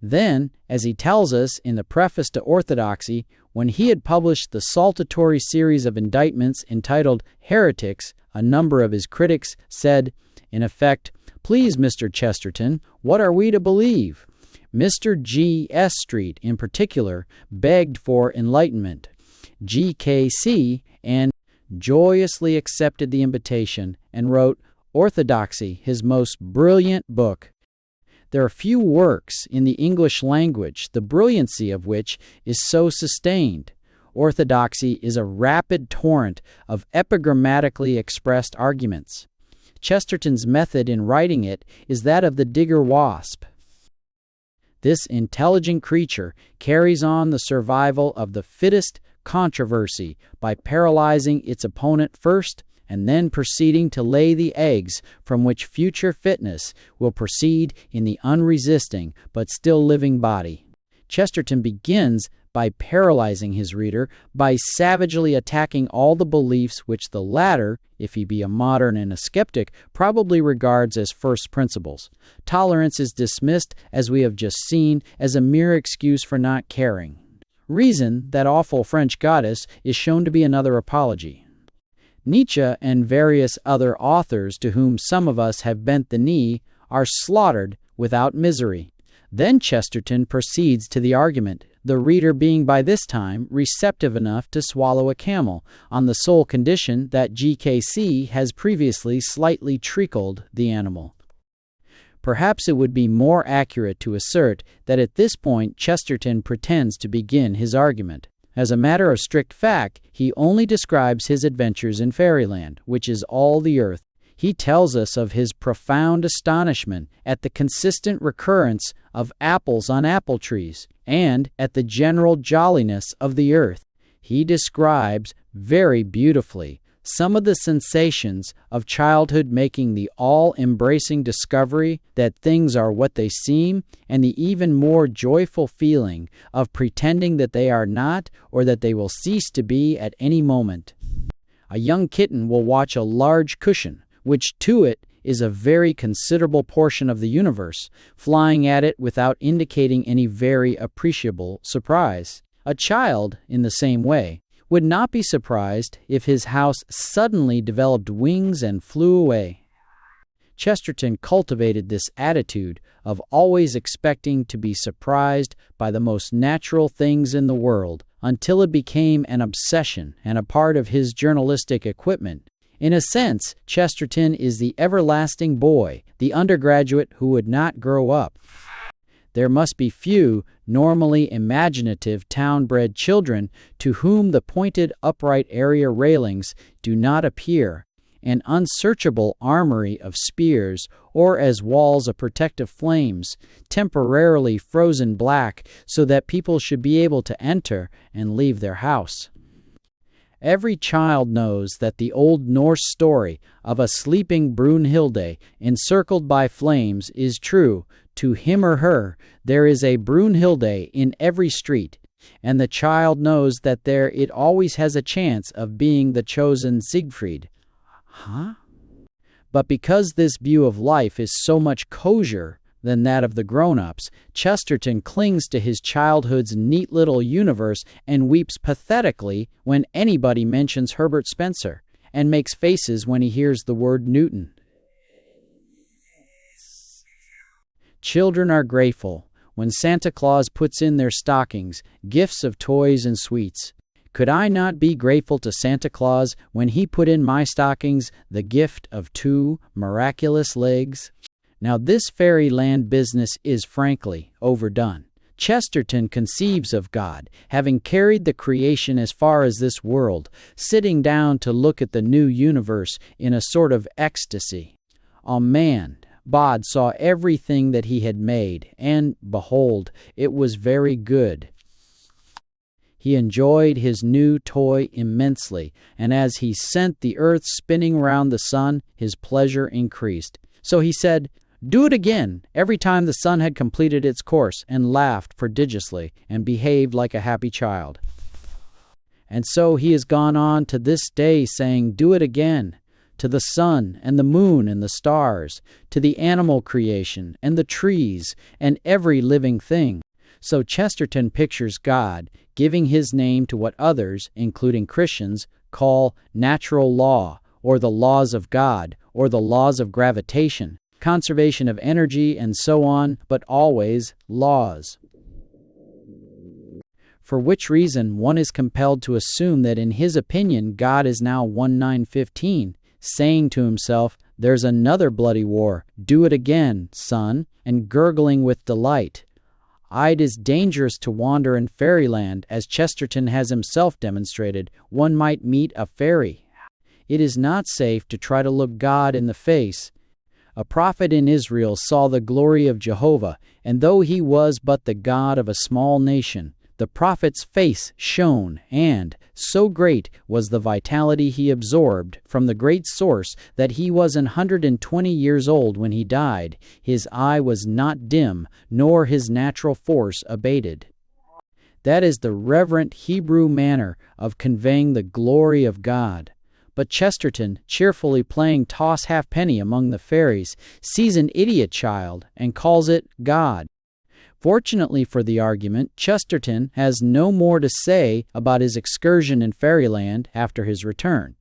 [SPEAKER 1] Then, as he tells us in the preface to Orthodoxy, when he had published the saltatory series of indictments entitled Heretics, a number of his critics said, in effect, "Please, Mr. Chesterton, what are we to believe?" Mr. G. S. Street, in particular, begged for enlightenment. G.K.C. and joyously accepted the invitation and wrote Orthodoxy, his most brilliant book. There are few works in the English language, the brilliancy of which is so sustained. Orthodoxy is a rapid torrent of epigrammatically expressed arguments. Chesterton's method in writing it is that of the digger wasp. This intelligent creature carries on the survival of the fittest controversy by paralyzing its opponent first and then proceeding to lay the eggs from which future fitness will proceed in the unresisting but still living body. Chesterton begins by paralyzing his reader, by savagely attacking all the beliefs which the latter, if he be a modern and a skeptic, probably regards as first principles. Tolerance is dismissed, as we have just seen, as a mere excuse for not caring. Reason, that awful French goddess, is shown to be another apology. Nietzsche and various other authors to whom some of us have bent the knee are slaughtered without misery. Then Chesterton proceeds to the argument, the reader being by this time receptive enough to swallow a camel, on the sole condition that G.K.C. has previously slightly treacled the animal. Perhaps it would be more accurate to assert that at this point Chesterton pretends to begin his argument. As a matter of strict fact, he only describes his adventures in fairyland, which is all the earth. He tells us of his profound astonishment at the consistent recurrence of apples on apple trees, and at the general jolliness of the earth. He describes, very beautifully, some of the sensations of childhood, making the all-embracing discovery that things are what they seem, and the even more joyful feeling of pretending that they are not, or that they will cease to be at any moment. A young kitten will watch a large cushion, which to it is a very considerable portion of the universe, flying at it without indicating any very appreciable surprise. A child, in the same way, would not be surprised if his house suddenly developed wings and flew away. Chesterton cultivated this attitude of always expecting to be surprised by the most natural things in the world, until it became an obsession and a part of his journalistic equipment. In a sense, Chesterton is the everlasting boy, the undergraduate who would not grow up. There must be few normally imaginative town-bred children to whom the pointed upright area railings do not appear an unsearchable armory of spears, or as walls of protective flames, temporarily frozen black so that people should be able to enter and leave their house. Every child knows that the old Norse story of a sleeping Brunhilde encircled by flames is true. To him or her, there is a Brunhilde in every street, and the child knows that there it always has a chance of being the chosen Siegfried. But because this view of life is so much kosher than that of the grown-ups, Chesterton clings to his childhood's neat little universe and weeps pathetically when anybody mentions Herbert Spencer, and makes faces when he hears the word Newton. Children are grateful when Santa Claus puts in their stockings gifts of toys and sweets. Could I not be grateful to Santa Claus when he put in my stockings the gift of 2 miraculous legs? Now this fairyland business is frankly overdone. Chesterton conceives of God, having carried the creation as far as this world, sitting down to look at the new universe in a sort of ecstasy. Man, God saw everything that he had made, and, behold, it was very good. He enjoyed his new toy immensely, and as he sent the earth spinning round the sun, his pleasure increased. So he said, "Do it again," every time the sun had completed its course, and laughed prodigiously, and behaved like a happy child. And so he has gone on to this day, saying, "Do it again," to the sun and the moon and the stars, to the animal creation and the trees and every living thing. So Chesterton pictures God giving his name to what others, including Christians, call natural law, or the laws of God, or the laws of gravitation, conservation of energy, and so on, but always laws. For which reason one is compelled to assume that in his opinion God is now 1915, saying to himself, "There's another bloody war, do it again, son," and gurgling with delight. It is dangerous to wander in fairyland, as Chesterton has himself demonstrated. One might meet a fairy. It is not safe to try to look God in the face. A prophet in Israel saw the glory of Jehovah, and though he was but the God of a small nation, the prophet's face shone, and so great was the vitality he absorbed from the great source that he was 120 years old when he died. His eye was not dim, nor his natural force abated. That is the reverent Hebrew manner of conveying the glory of God. But Chesterton, cheerfully playing toss-halfpenny among the fairies, sees an idiot child and calls it God. Fortunately for the argument, Chesterton has no more to say about his excursion in fairyland after his return.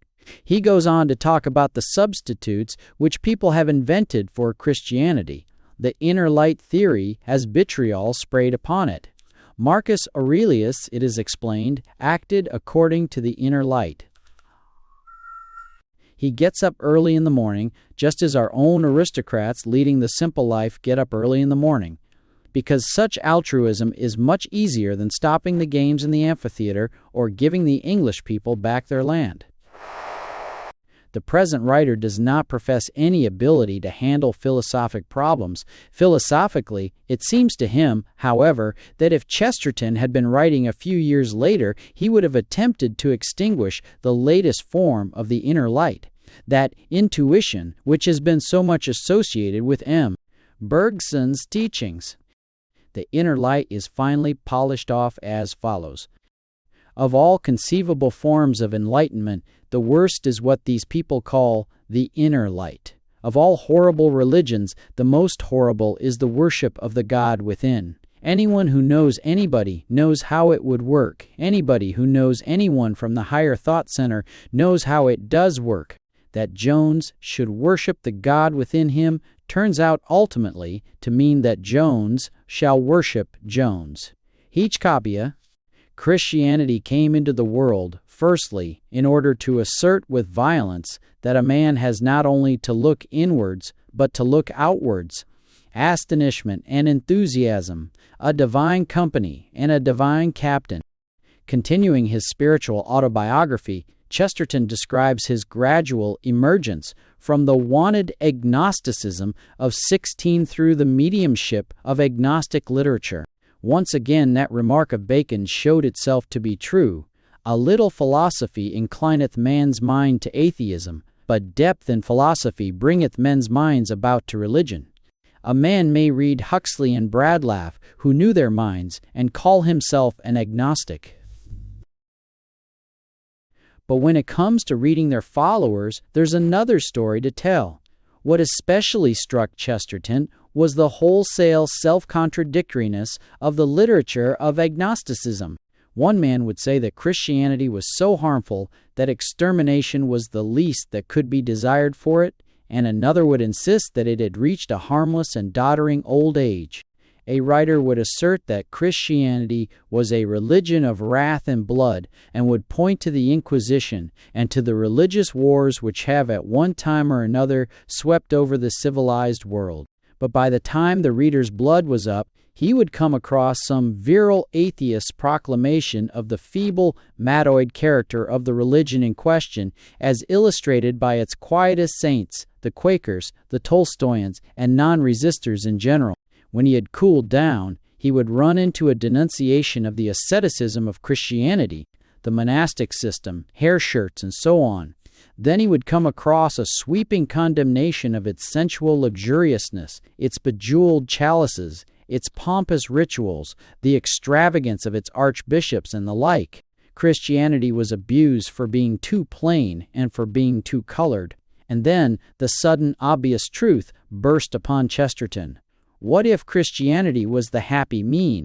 [SPEAKER 1] He goes on to talk about the substitutes which people have invented for Christianity. The inner light theory has vitriol sprayed upon it. Marcus Aurelius, it is explained, acted according to the inner light. He gets up early in the morning, just as our own aristocrats leading the simple life get up early in the morning, because such altruism is much easier than stopping the games in the amphitheater or giving the English people back their land. The present writer does not profess any ability to handle philosophic problems. Philosophically, it seems to him, however, that if Chesterton had been writing a few years later, he would have attempted to extinguish the latest form of the inner light, that intuition which has been so much associated with M. Bergson's teachings. The inner light is finally polished off as follows. Of all conceivable forms of enlightenment, the worst is what these people call the inner light. Of all horrible religions, the most horrible is the worship of the God within. Anyone who knows anybody knows how it would work. Anybody who knows anyone from the higher thought center knows how it does work. That Jones should worship the God within him turns out ultimately to mean that Jones shall worship Jones. Hitchcockia. Christianity came into the world, firstly, in order to assert with violence that a man has not only to look inwards, but to look outwards. Astonishment and enthusiasm, a divine company and a divine captain. Continuing his spiritual autobiography, Chesterton describes his gradual emergence from the wanted agnosticism of 16 through the mediumship of agnostic literature. Once again that remark of Bacon showed itself to be true. A little philosophy inclineth man's mind to atheism, but depth in philosophy bringeth men's minds about to religion. A man may read Huxley and Bradlaugh, who knew their minds, and call himself an agnostic. But when it comes to reading their followers, there's another story to tell. What especially struck Chesterton was the wholesale self-contradictoriness of the literature of agnosticism. One man would say that Christianity was so harmful that extermination was the least that could be desired for it, and another would insist that it had reached a harmless and doddering old age. A writer would assert that Christianity was a religion of wrath and blood, and would point to the Inquisition and to the religious wars which have at one time or another swept over the civilized world. But by the time the reader's blood was up, he would come across some virile atheist proclamation of the feeble, mattoid character of the religion in question, as illustrated by its quietest saints, the Quakers, the Tolstoyans, and non-resistors in general. When he had cooled down, he would run into a denunciation of the asceticism of Christianity, the monastic system, hair shirts, and so on. Then he would come across a sweeping condemnation of its sensual luxuriousness, its bejeweled chalices, its pompous rituals, the extravagance of its archbishops, and the like. Christianity was abused for being too plain and for being too colored. And then the sudden, obvious truth burst upon Chesterton. What if Christianity was the happy mean?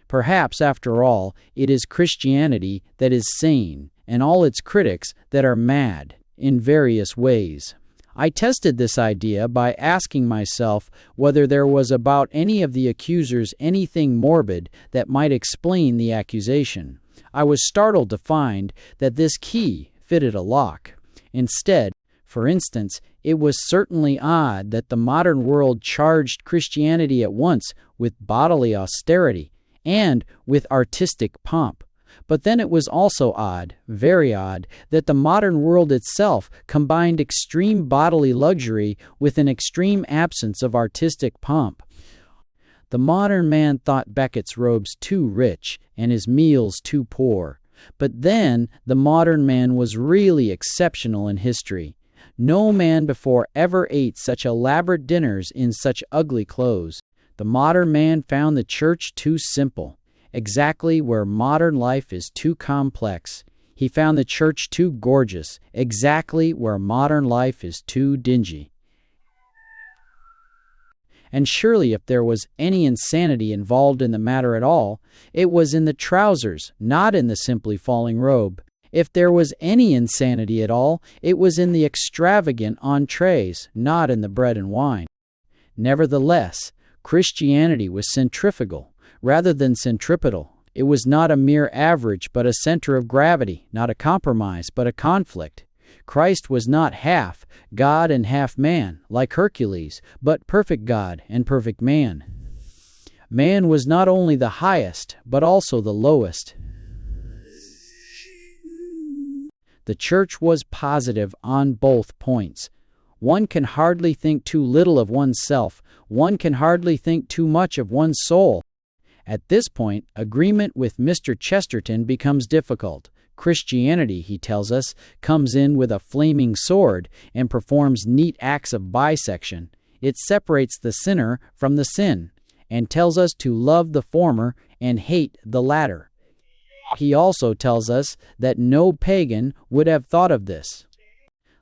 [SPEAKER 1] Perhaps, after all, it is Christianity that is sane, and all its critics that are mad, in various ways. I tested this idea by asking myself whether there was about any of the accusers anything morbid that might explain the accusation. I was startled to find that this key fitted a lock. Instead, for instance, it was certainly odd that the modern world charged Christianity at once with bodily austerity and with artistic pomp. But then it was also odd, very odd, that the modern world itself combined extreme bodily luxury with an extreme absence of artistic pomp. The modern man thought Beckett's robes too rich and his meals too poor. But then the modern man was really exceptional in history. No man before ever ate such elaborate dinners in such ugly clothes. The modern man found the church too simple, exactly where modern life is too complex. He found the church too gorgeous, exactly where modern life is too dingy. And surely if there was any insanity involved in the matter at all, it was in the trousers, not in the simply falling robe. If there was any insanity at all, it was in the extravagant entrees, not in the bread and wine. Nevertheless, Christianity was centrifugal, rather than centripetal. It was not a mere average, but a center of gravity, not a compromise, but a conflict. Christ was not half God and half man, like Hercules, but perfect God and perfect man. Man was not only the highest, but also the lowest. The Church was positive on both points. One can hardly think too little of oneself. One can hardly think too much of one's soul. At this point, agreement with Mr. Chesterton becomes difficult. Christianity, he tells us, comes in with a flaming sword and performs neat acts of bisection. It separates the sinner from the sin and tells us to love the former and hate the latter. He also tells us that no pagan would have thought of this.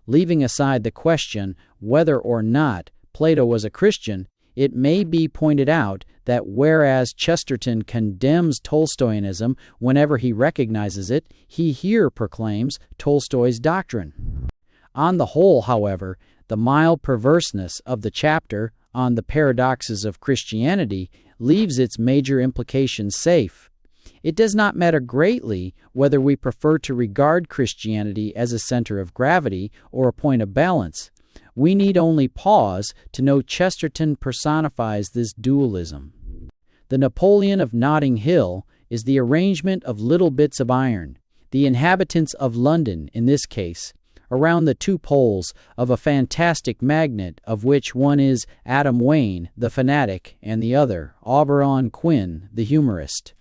[SPEAKER 1] Leaving aside the question whether or not Plato was a Christian, it may be pointed out that whereas Chesterton condemns Tolstoyanism whenever he recognizes it, he here proclaims Tolstoy's doctrine. On the whole, however, the mild perverseness of the chapter on the paradoxes of Christianity leaves its major implications safe. It does not matter greatly whether we prefer to regard Christianity as a center of gravity or a point of balance. We need only pause to know Chesterton personifies this dualism. The Napoleon of Notting Hill is the arrangement of little bits of iron, the inhabitants of London in this case, around the two poles of a fantastic magnet of which one is Adam Wayne, the fanatic, and the other, Auberon Quinn, the humorist.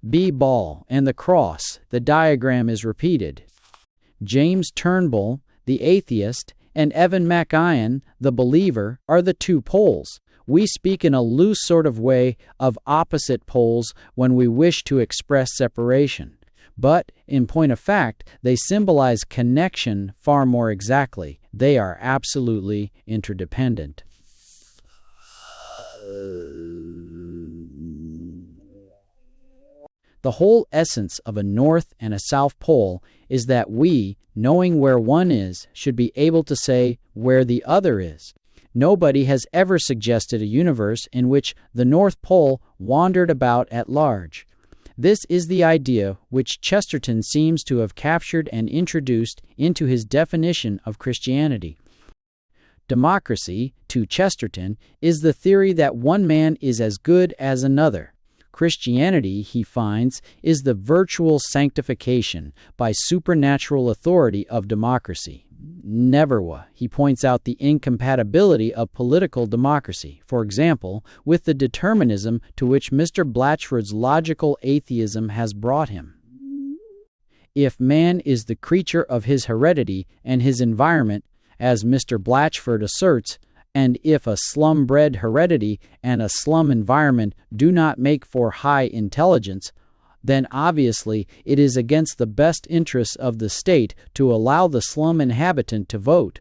[SPEAKER 1] B. Ball and the cross, the diagram is repeated. James Turnbull, the atheist, and Evan MacIan, the believer, are the two poles. We speak in a loose sort of way of opposite poles when we wish to express separation. But, in point of fact, they symbolize connection far more exactly. They are absolutely interdependent. The whole essence of a north and a south pole is that we, knowing where one is, should be able to say where the other is. Nobody has ever suggested a universe in which the North Pole wandered about at large. This is the idea which Chesterton seems to have captured and introduced into his definition of Christianity. Democracy, to Chesterton, is the theory that one man is as good as another. Christianity, he finds, is the virtual sanctification by supernatural authority of democracy. Never, he points out the incompatibility of political democracy, for example, with the determinism to which Mr. Blatchford's logical atheism has brought him. If man is the creature of his heredity and his environment, as Mr. Blatchford asserts, and if a slum-bred heredity and a slum environment do not make for high intelligence, then obviously it is against the best interests of the state to allow the slum inhabitant to vote.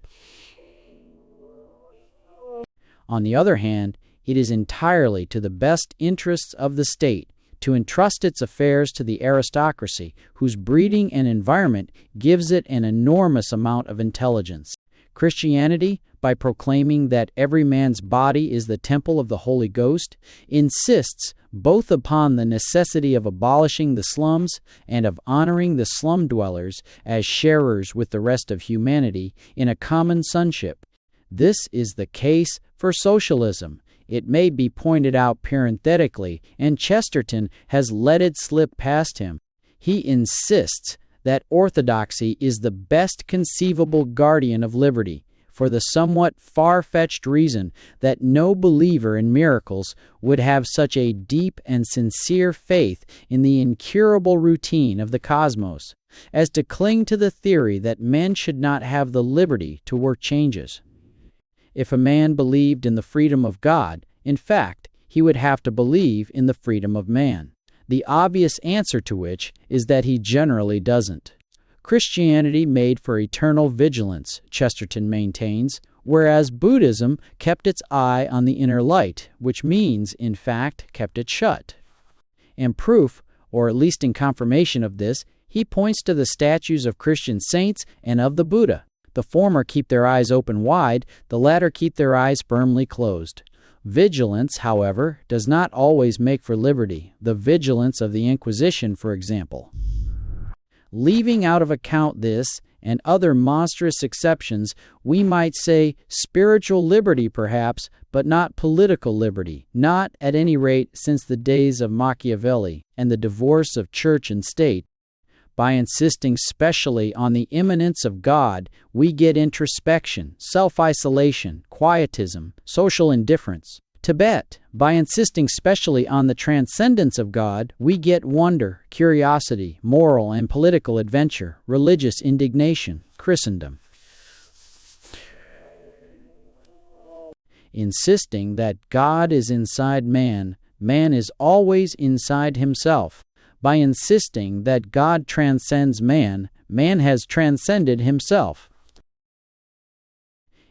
[SPEAKER 1] On the other hand, it is entirely to the best interests of the state to entrust its affairs to the aristocracy, whose breeding and environment gives it an enormous amount of intelligence. Christianity, by proclaiming that every man's body is the temple of the Holy Ghost, insists both upon the necessity of abolishing the slums and of honoring the slum dwellers as sharers with the rest of humanity in a common sonship. This is the case for socialism. It may be pointed out parenthetically, and Chesterton has let it slip past him. He insists that orthodoxy is the best conceivable guardian of liberty, for the somewhat far-fetched reason that no believer in miracles would have such a deep and sincere faith in the incurable routine of the cosmos as to cling to the theory that men should not have the liberty to work changes. If a man believed in the freedom of God, in fact, he would have to believe in the freedom of man. The obvious answer to which is that he generally doesn't. Christianity made for eternal vigilance, Chesterton maintains, whereas Buddhism kept its eye on the inner light, which means, in fact, kept it shut. In proof, or at least in confirmation of this, he points to the statues of Christian saints and of the Buddha. The former keep their eyes open wide, the latter keep their eyes firmly closed. Vigilance, however, does not always make for liberty, the vigilance of the Inquisition, for example. Leaving out of account this and other monstrous exceptions, we might say spiritual liberty perhaps, but not political liberty, not, at any rate, since the days of Machiavelli and the divorce of church and state. By insisting specially on the immanence of God, we get introspection, self-isolation, quietism, social indifference. Tibet, by insisting specially on the transcendence of God, we get wonder, curiosity, moral and political adventure, religious indignation. Christendom, insisting that God is inside man, man is always inside himself. By insisting that God transcends man, man has transcended himself.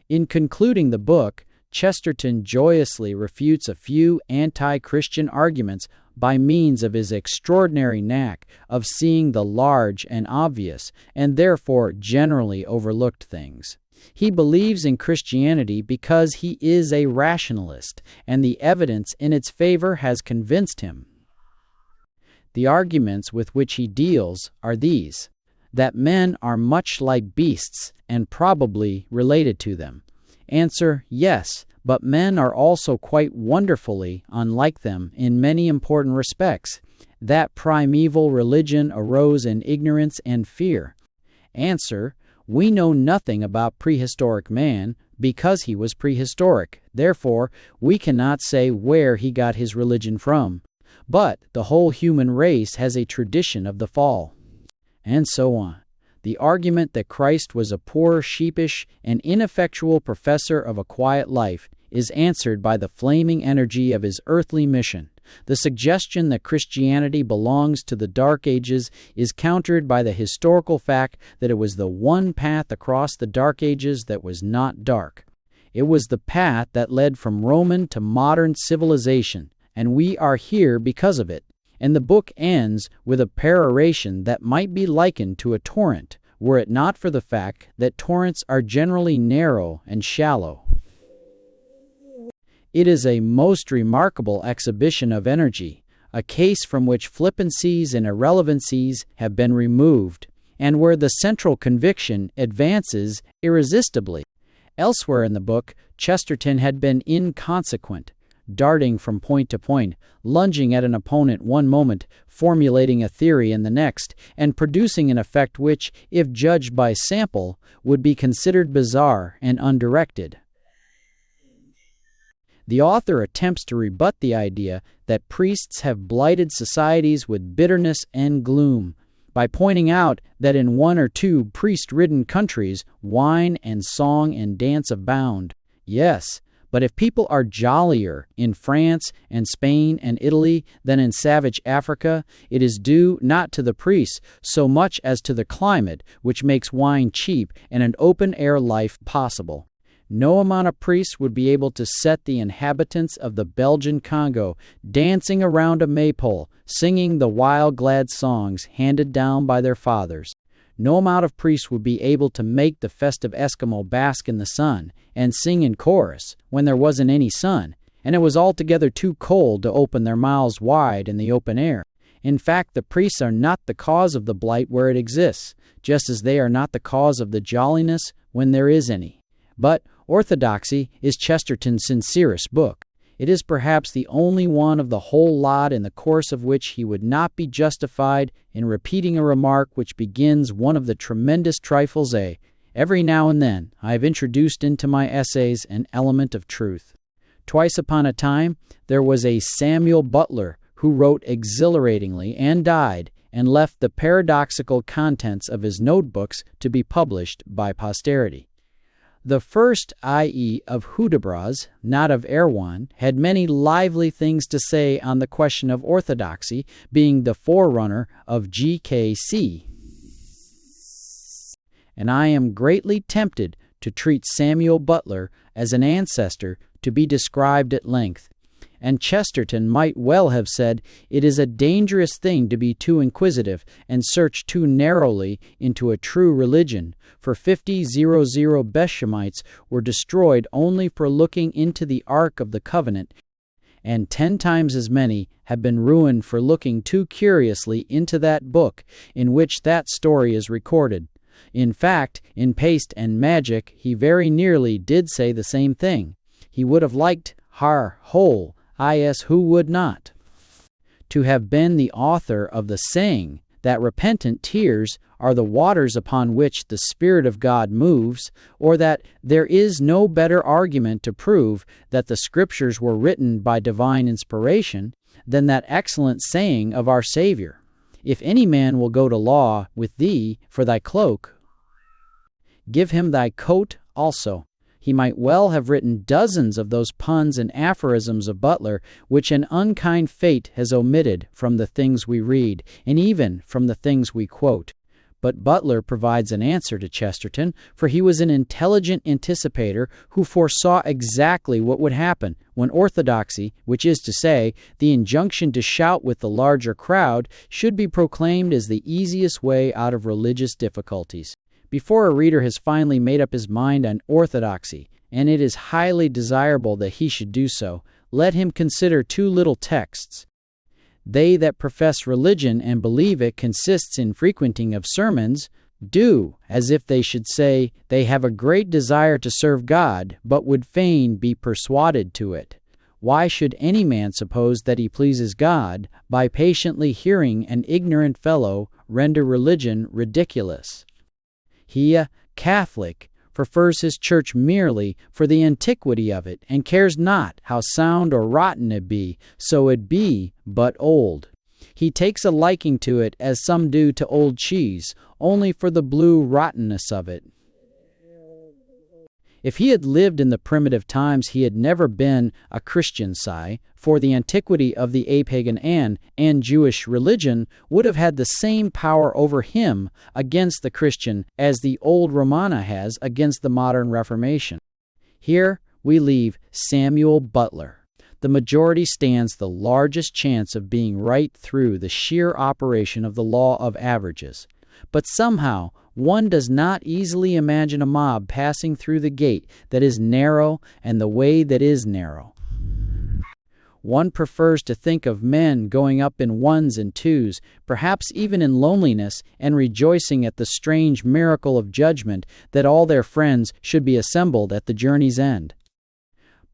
[SPEAKER 1] In concluding the book, Chesterton joyously refutes a few anti-Christian arguments by means of his extraordinary knack of seeing the large and obvious, and therefore generally overlooked things. He believes in Christianity because he is a rationalist, and the evidence in its favor has convinced him. The arguments with which he deals are these: that men are much like beasts and probably related to them. Answer: yes, but men are also quite wonderfully unlike them in many important respects. That primeval religion arose in ignorance and fear. Answer: we know nothing about prehistoric man because he was prehistoric. Therefore, we cannot say where he got his religion from. But the whole human race has a tradition of the fall. And so on. The argument that Christ was a poor, sheepish, and ineffectual professor of a quiet life is answered by the flaming energy of his earthly mission. The suggestion that Christianity belongs to the Dark Ages is countered by the historical fact that it was the one path across the Dark Ages that was not dark. It was the path that led from Roman to modern civilization, and we are here because of it. And the book ends with a peroration that might be likened to a torrent, were it not for the fact that torrents are generally narrow and shallow. It is a most remarkable exhibition of energy, a case from which flippancies and irrelevancies have been removed, and where the central conviction advances irresistibly. Elsewhere in the book, Chesterton had been inconsequent, darting from point to point, lunging at an opponent one moment, formulating a theory in the next, and producing an effect which, if judged by sample, would be considered bizarre and undirected. The author attempts to rebut the idea that priests have blighted societies with bitterness and gloom, by pointing out that in one or two priest-ridden countries, wine and song and dance abound. Yes, but if people are jollier in France and Spain and Italy than in savage Africa, it is due not to the priests so much as to the climate, which makes wine cheap and an open-air life possible. No amount of priests would be able to set the inhabitants of the Belgian Congo dancing around a maypole, singing the wild glad songs handed down by their fathers. No amount of priests would be able to make the festive Eskimo bask in the sun and sing in chorus when there wasn't any sun, and it was altogether too cold to open their mouths wide in the open air. In fact, the priests are not the cause of the blight where it exists, just as they are not the cause of the jolliness when there is any. But Orthodoxy is Chesterton's sincerest book. It is perhaps the only one of the whole lot in the course of which he would not be justified in repeating a remark which begins one of the tremendous trifles. Every now and then I have introduced into my essays an element of truth. Twice upon a time there was a Samuel Butler who wrote exhilaratingly and died, and left the paradoxical contents of his notebooks to be published by posterity. The first, i.e. of Hudibras, not of Erewhon, had many lively things to say on the question of orthodoxy, being the forerunner of G.K.C. And I am greatly tempted to treat Samuel Butler as an ancestor to be described at length. And Chesterton might well have said, it is a dangerous thing to be too inquisitive and search too narrowly into a true religion, for 50,000 Beshamites were destroyed only for looking into the Ark of the Covenant, and 10 times as many have been ruined for looking too curiously into that book in which that story is recorded. In fact, in Paste and Magic, he very nearly did say the same thing. He would have liked har hole, is who would not, to have been the author of the saying that repentant tears are the waters upon which the Spirit of God moves, or that there is no better argument to prove that the Scriptures were written by divine inspiration than that excellent saying of our Savior, "If any man will go to law with thee for thy cloak, give him thy coat also." He might well have written dozens of those puns and aphorisms of Butler which an unkind fate has omitted from the things we read, and even from the things we quote. But Butler provides an answer to Chesterton, for he was an intelligent anticipator who foresaw exactly what would happen when orthodoxy, which is to say, the injunction to shout with the larger crowd, should be proclaimed as the easiest way out of religious difficulties. Before a reader has finally made up his mind on orthodoxy, and it is highly desirable that he should do so, let him consider two little texts. "They that profess religion and believe it consists in frequenting of sermons, do as if they should say they have a great desire to serve God, but would fain be persuaded to it. Why should any man suppose that he pleases God by patiently hearing an ignorant fellow render religion ridiculous? He, a Catholic, prefers his church merely for the antiquity of it, and cares not how sound or rotten it be, so it be but old. He takes a liking to it as some do to old cheese, only for the blue rottenness of it. If he had lived in the primitive times, he had never been a Christian, for the antiquity of the apagan and Jewish religion would have had the same power over him against the Christian as the old Romana has against the modern Reformation. Here we leave Samuel Butler. The majority stands the largest chance of being right through the sheer operation of the law of averages. But somehow, one does not easily imagine a mob passing through the gate that is narrow and the way that is narrow. One prefers to think of men going up in ones and twos, perhaps even in loneliness, and rejoicing at the strange miracle of judgment that all their friends should be assembled at the journey's end.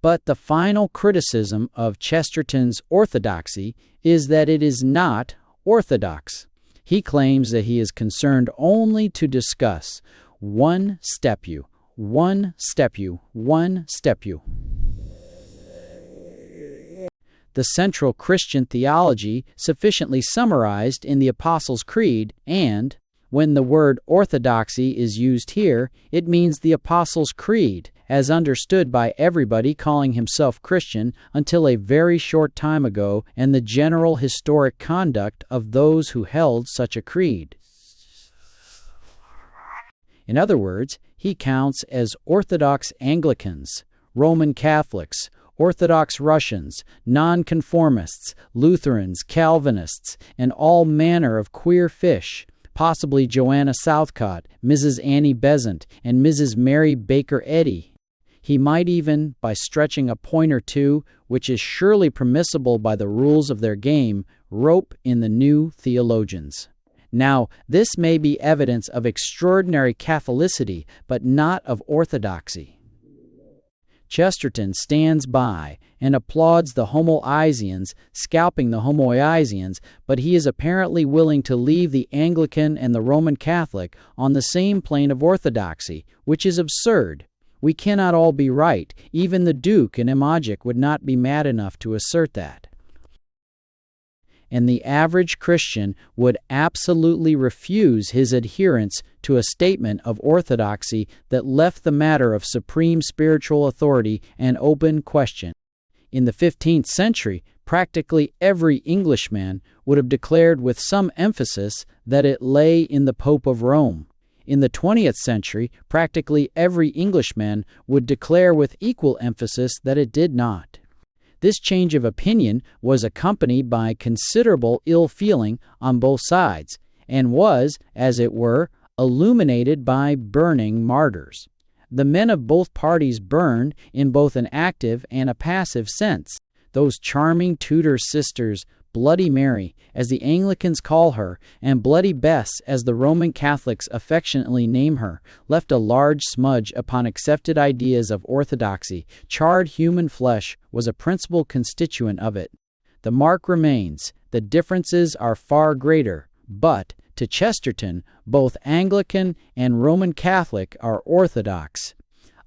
[SPEAKER 1] But the final criticism of Chesterton's orthodoxy is that it is not orthodox. He claims that he is concerned only to discuss one step you. The central Christian theology sufficiently summarized in the Apostles' Creed, and, when the word orthodoxy is used here, it means the Apostles' Creed, as understood by everybody calling himself Christian until a very short time ago, and the general historic conduct of those who held such a creed. In other words, he counts as Orthodox Anglicans, Roman Catholics, Orthodox Russians, Nonconformists, Lutherans, Calvinists, and all manner of queer fish, possibly Joanna Southcott, Mrs. Annie Besant, and Mrs. Mary Baker Eddy. He might even, by stretching a point or two, which is surely permissible by the rules of their game, rope in the new theologians. Now, this may be evidence of extraordinary Catholicity, but not of orthodoxy. Chesterton stands by and applauds the Homoiasians scalping the Homoiasians, but he is apparently willing to leave the Anglican and the Roman Catholic on the same plane of orthodoxy, which is absurd. We cannot all be right. Even the Duke and Imagic would not be mad enough to assert that. And the average Christian would absolutely refuse his adherence to a statement of orthodoxy that left the matter of supreme spiritual authority an open question. In the 15th century, practically every Englishman would have declared with some emphasis that it lay in the Pope of Rome. In the 20th century, practically every Englishman would declare with equal emphasis that it did not. This change of opinion was accompanied by considerable ill feeling on both sides, and was, as it were, illuminated by burning martyrs. The men of both parties burned in both an active and a passive sense. Those charming Tudor sisters, Bloody Mary, as the Anglicans call her, and Bloody Bess, as the Roman Catholics affectionately name her, left a large smudge upon accepted ideas of orthodoxy. Charred human flesh was a principal constituent of it. The mark remains. The differences are far greater, but, to Chesterton, both Anglican and Roman Catholic are orthodox.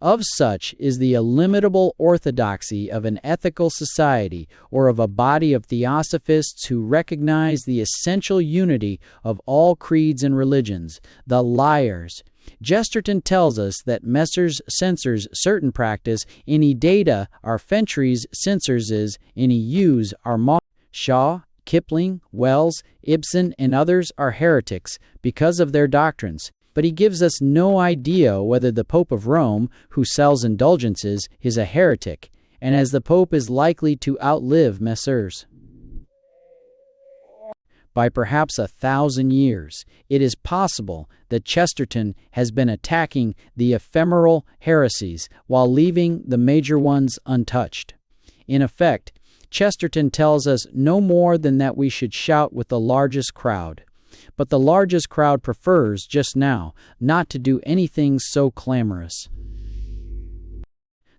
[SPEAKER 1] Of such is the illimitable orthodoxy of an ethical society or of a body of theosophists who recognize the essential unity of all creeds and religions, the liars. Chesterton tells us that Messrs. Censors certain practice, any data are Fentries censorses, any use are Shaw, Kipling, Wells, Ibsen, and others are heretics because of their doctrines. But he gives us no idea whether the Pope of Rome, who sells indulgences, is a heretic, and as the Pope is likely to outlive Messrs. by perhaps 1,000 years, it is possible that Chesterton has been attacking the ephemeral heresies while leaving the major ones untouched. In effect, Chesterton tells us no more than that we should shout with the largest crowd. But the largest crowd prefers, just now, not to do anything so clamorous.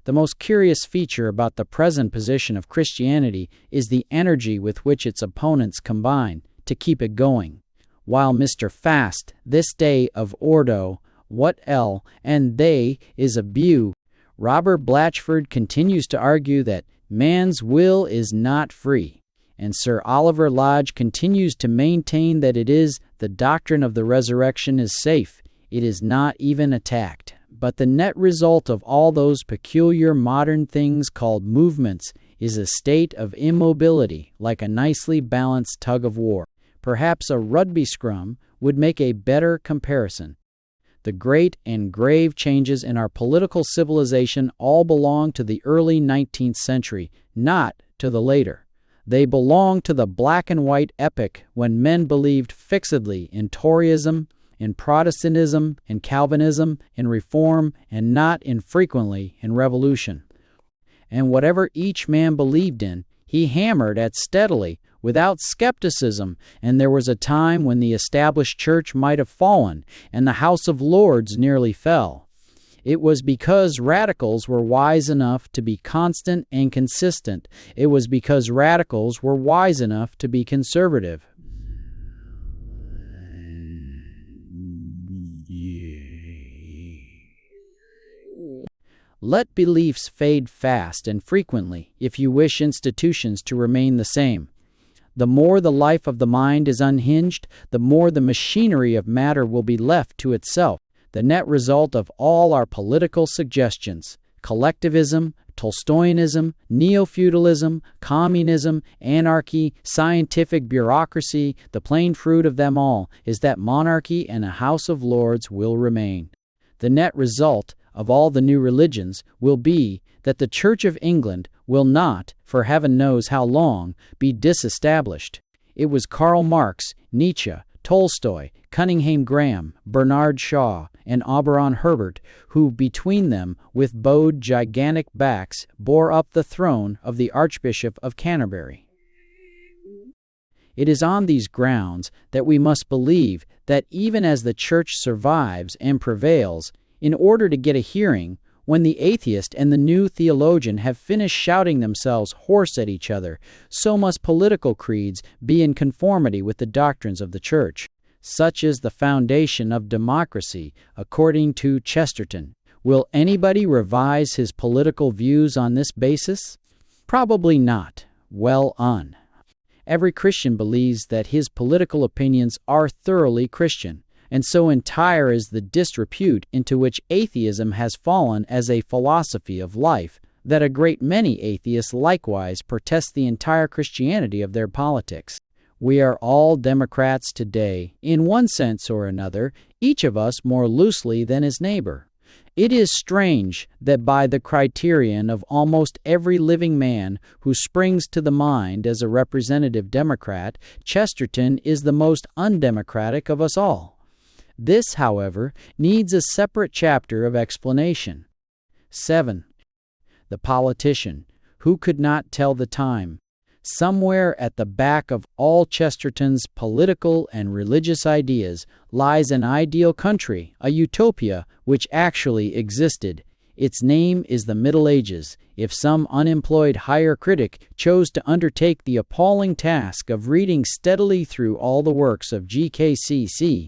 [SPEAKER 1] The most curious feature about the present position of Christianity is the energy with which its opponents combine to keep it going. While Mr. Fast, this day of Ordo, what L, and they is a bew, Robert Blatchford continues to argue that man's will is not free, and Sir Oliver Lodge continues to maintain that it is the doctrine of the resurrection is safe, it is not even attacked. But the net result of all those peculiar modern things called movements is a state of immobility, like a nicely balanced tug of war. Perhaps a rugby scrum would make a better comparison. The great and grave changes in our political civilization all belong to the early 19th century, not to the later. They belong to the black and white epoch when men believed fixedly in Toryism, in Protestantism, in Calvinism, in Reform, and not infrequently in Revolution. And whatever each man believed in, he hammered at steadily, without skepticism, and there was a time when the established church might have fallen, and the House of Lords nearly fell. It was because radicals were wise enough to be constant and consistent. It was because radicals were wise enough to be conservative. Let beliefs fade fast and frequently if you wish institutions to remain the same. The more the life of the mind is unhinged, the more the machinery of matter will be left to itself. The net result of all our political suggestions, collectivism, Tolstoyanism, neo-feudalism, communism, anarchy, scientific bureaucracy, the plain fruit of them all is that monarchy and a House of Lords will remain. The net result of all the new religions will be that the Church of England will not, for heaven knows how long, be disestablished. It was Karl Marx, Nietzsche, Tolstoy, Cunningham Graham, Bernard Shaw, and Auberon Herbert who, between them, with bowed gigantic backs, bore up the throne of the Archbishop of Canterbury. It is on these grounds that we must believe that even as the Church survives and prevails, in order to get a hearing, when the atheist and the new theologian have finished shouting themselves hoarse at each other, so must political creeds be in conformity with the doctrines of the Church. Such is the foundation of democracy, according to Chesterton. Will anybody revise his political views on this basis? Probably not. Well on. Every Christian believes that his political opinions are thoroughly Christian. And so entire is the disrepute into which atheism has fallen as a philosophy of life, that a great many atheists likewise protest the entire Christianity of their politics. We are all Democrats today, in one sense or another, each of us more loosely than his neighbor. It is strange that by the criterion of almost every living man who springs to the mind as a representative Democrat, Chesterton is the most undemocratic of us all. This, however, needs a separate chapter of explanation. 7. The politician, who could not tell the time. Somewhere at the back of all Chesterton's political and religious ideas lies an ideal country, a utopia, which actually existed. Its name is the Middle Ages. If some unemployed higher critic chose to undertake the appalling task of reading steadily through all the works of GKCC,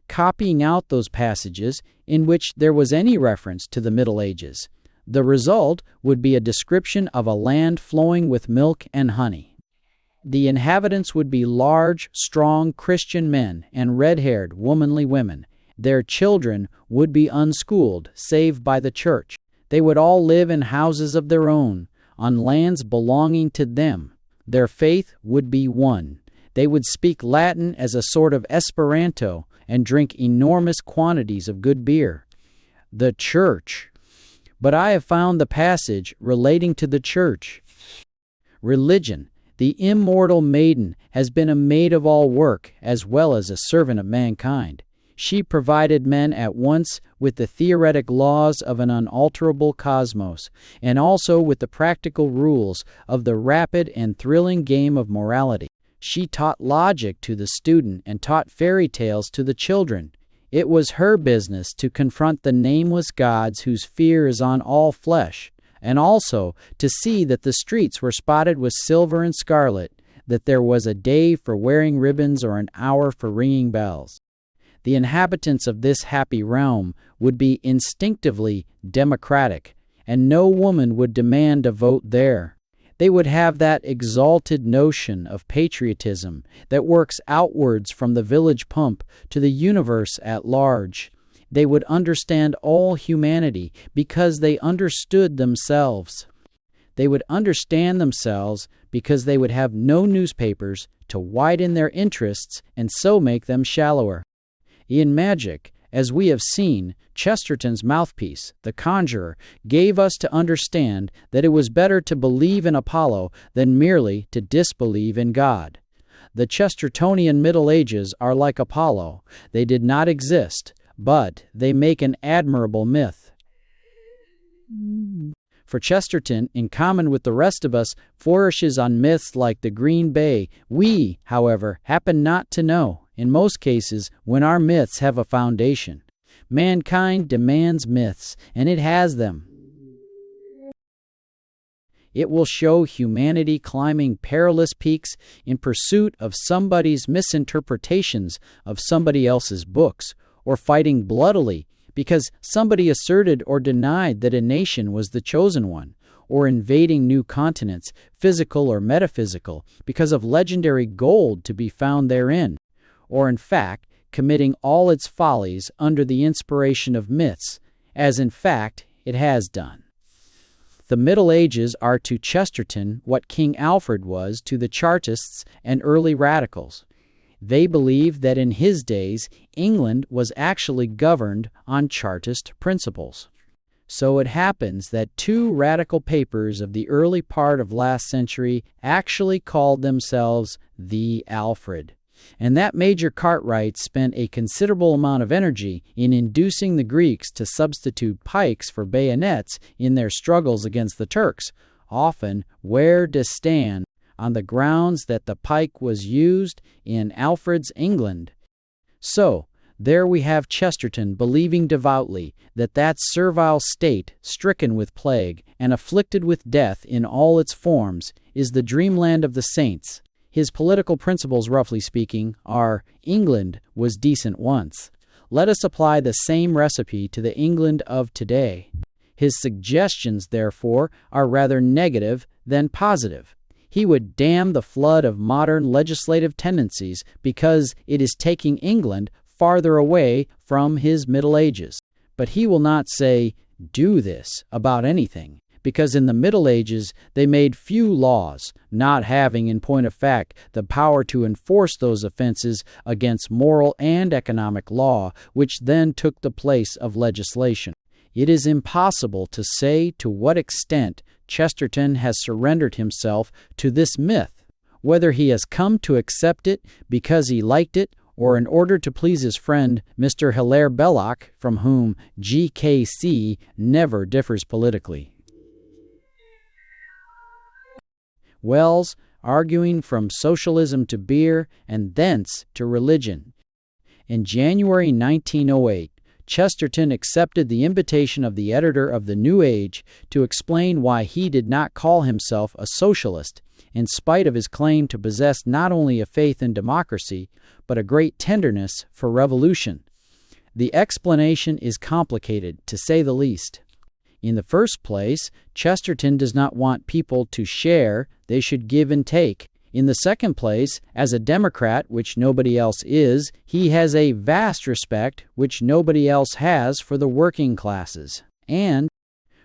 [SPEAKER 1] copying out those passages in which there was any reference to the Middle Ages, the result would be a description of a land flowing with milk and honey. The inhabitants would be large, strong Christian men and red-haired, womanly women. Their children would be unschooled, save by the church. They would all live in houses of their own, on lands belonging to them. Their faith would be one. They would speak Latin as a sort of Esperanto and drink enormous quantities of good beer. The church. But I have found the passage relating to the church. Religion, the immortal maiden, has been a maid of all work as well as a servant of mankind. She provided men at once with the theoretic laws of an unalterable cosmos, and also with the practical rules of the rapid and thrilling game of morality. She taught logic to the student and taught fairy tales to the children. It was her business to confront the nameless gods whose fear is on all flesh, and also to see that the streets were spotted with silver and scarlet, that there was a day for wearing ribbons or an hour for ringing bells. The inhabitants of this happy realm would be instinctively democratic, and no woman would demand a vote there. They would have that exalted notion of patriotism that works outwards from the village pump to the universe at large. They would understand all humanity because they understood themselves. They would understand themselves because they would have no newspapers to widen their interests and so make them shallower. In magic, as we have seen, Chesterton's mouthpiece, the conjurer, gave us to understand that it was better to believe in Apollo than merely to disbelieve in God. The Chestertonian Middle Ages are like Apollo. They did not exist, but they make an admirable myth. For Chesterton, in common with the rest of us, flourishes on myths like the Green Bay. We, however, happen not to know, in most cases, when our myths have a foundation. Mankind demands myths, and it has them. It will show humanity climbing perilous peaks in pursuit of somebody's misinterpretations of somebody else's books, or fighting bloodily because somebody asserted or denied that a nation was the chosen one, or invading new continents, physical or metaphysical, because of legendary gold to be found therein, or in fact, committing all its follies under the inspiration of myths, as in fact it has done. The Middle Ages are to Chesterton what King Alfred was to the Chartists and early radicals. They believed that in his days, England was actually governed on Chartist principles. So it happens that two radical papers of the early part of last century actually called themselves the Alfred. And that Major Cartwright spent a considerable amount of energy in inducing the Greeks to substitute pikes for bayonets in their struggles against the Turks, often where to stand, on the grounds that the pike was used in Alfred's England. So, there we have Chesterton believing devoutly that that servile state, stricken with plague and afflicted with death in all its forms, is the dreamland of the saints. His political principles, roughly speaking, are England was decent once. Let us apply the same recipe to the England of today. His suggestions, therefore, are rather negative than positive. He would damn the flood of modern legislative tendencies because it is taking England farther away from his Middle Ages. But he will not say, "Do this," about anything, because in the Middle Ages they made few laws, not having, in point of fact, the power to enforce those offenses against moral and economic law, which then took the place of legislation. It is impossible to say to what extent Chesterton has surrendered himself to this myth, whether he has come to accept it because he liked it or in order to please his friend Mr. Hilaire Belloc, from whom GKC never differs politically. Wells, arguing from socialism to beer and thence to religion. In January 1908, Chesterton accepted the invitation of the editor of the New Age to explain why he did not call himself a socialist, in spite of his claim to possess not only a faith in democracy, but a great tenderness for revolution. The explanation is complicated, to say the least. In the first place, Chesterton does not want people to share, they should give and take. In the second place, as a Democrat, which nobody else is, he has a vast respect, which nobody else has, for the working classes. And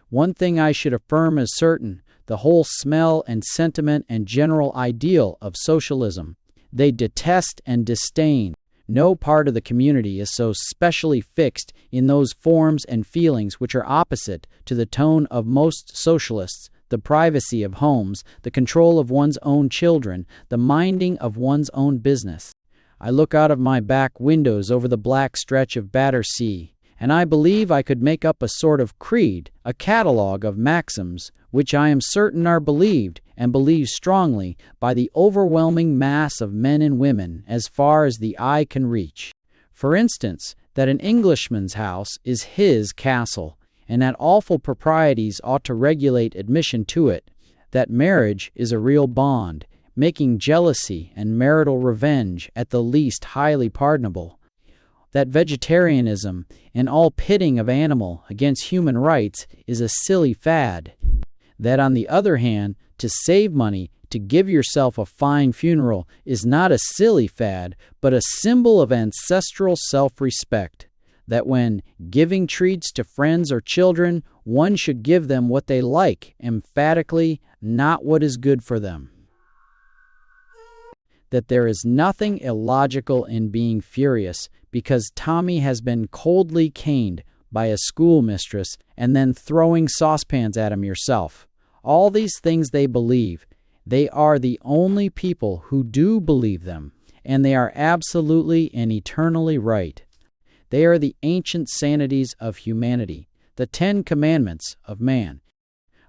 [SPEAKER 1] one thing I should affirm is certain, the whole smell and sentiment and general ideal of socialism. They detest and disdain. No part of the community is so specially fixed in those forms and feelings which are opposite to the tone of most socialists, the privacy of homes, the control of one's own children, the minding of one's own business. I look out of my back windows over the black stretch of Battersea, and I believe I could make up a sort of creed, a catalogue of maxims, which I am certain are believed, and believed strongly, by the overwhelming mass of men and women as far as the eye can reach. For instance, that an Englishman's house is his castle, and that awful proprieties ought to regulate admission to it, that marriage is a real bond, making jealousy and marital revenge at the least highly pardonable, that vegetarianism and all pitting of animal against human rights is a silly fad, that on the other hand, to save money, to give yourself a fine funeral is not a silly fad, but a symbol of ancestral self-respect, that when giving treats to friends or children, one should give them what they like, emphatically, not what is good for them. That there is nothing illogical in being furious because Tommy has been coldly caned by a schoolmistress and then throwing saucepans at him yourself. All these things they believe. They are the only people who do believe them, and they are absolutely and eternally right. They are the ancient sanities of humanity, the 10 Commandments of man.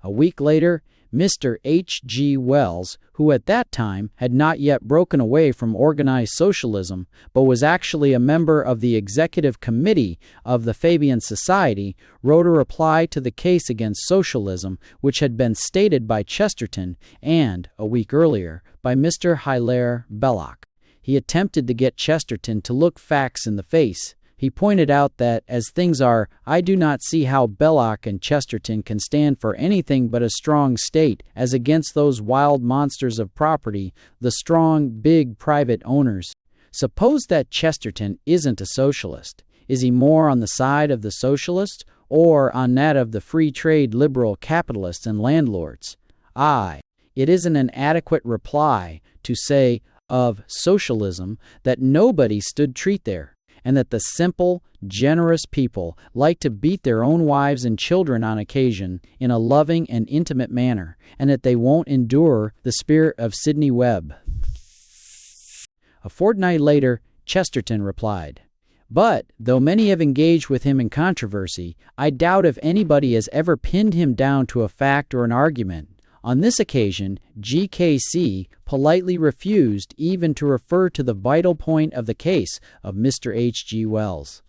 [SPEAKER 1] A week later, Mr. H.G. Wells, who at that time had not yet broken away from organized socialism, but was actually a member of the executive committee of the Fabian Society, wrote a reply to the case against socialism which had been stated by Chesterton and, a week earlier, by Mr. Hilaire Belloc. He attempted to get Chesterton to look facts in the face. He pointed out that, as things are, I do not see how Belloc and Chesterton can stand for anything but a strong state as against those wild monsters of property, the strong, big private owners. Suppose that Chesterton isn't a socialist. Is he more on the side of the socialists or on that of the free trade liberal capitalists and landlords? It isn't an adequate reply to say of socialism that nobody stood treat there, and that the simple, generous people like to beat their own wives and children on occasion in a loving and intimate manner, and that they won't endure the spirit of Sidney Webb. A fortnight later, Chesterton replied, "But, though many have engaged with him in controversy, I doubt if anybody has ever pinned him down to a fact or an argument. On this occasion, G.K.C. politely refused even to refer to the vital point of the case of Mr. H.G. Wells.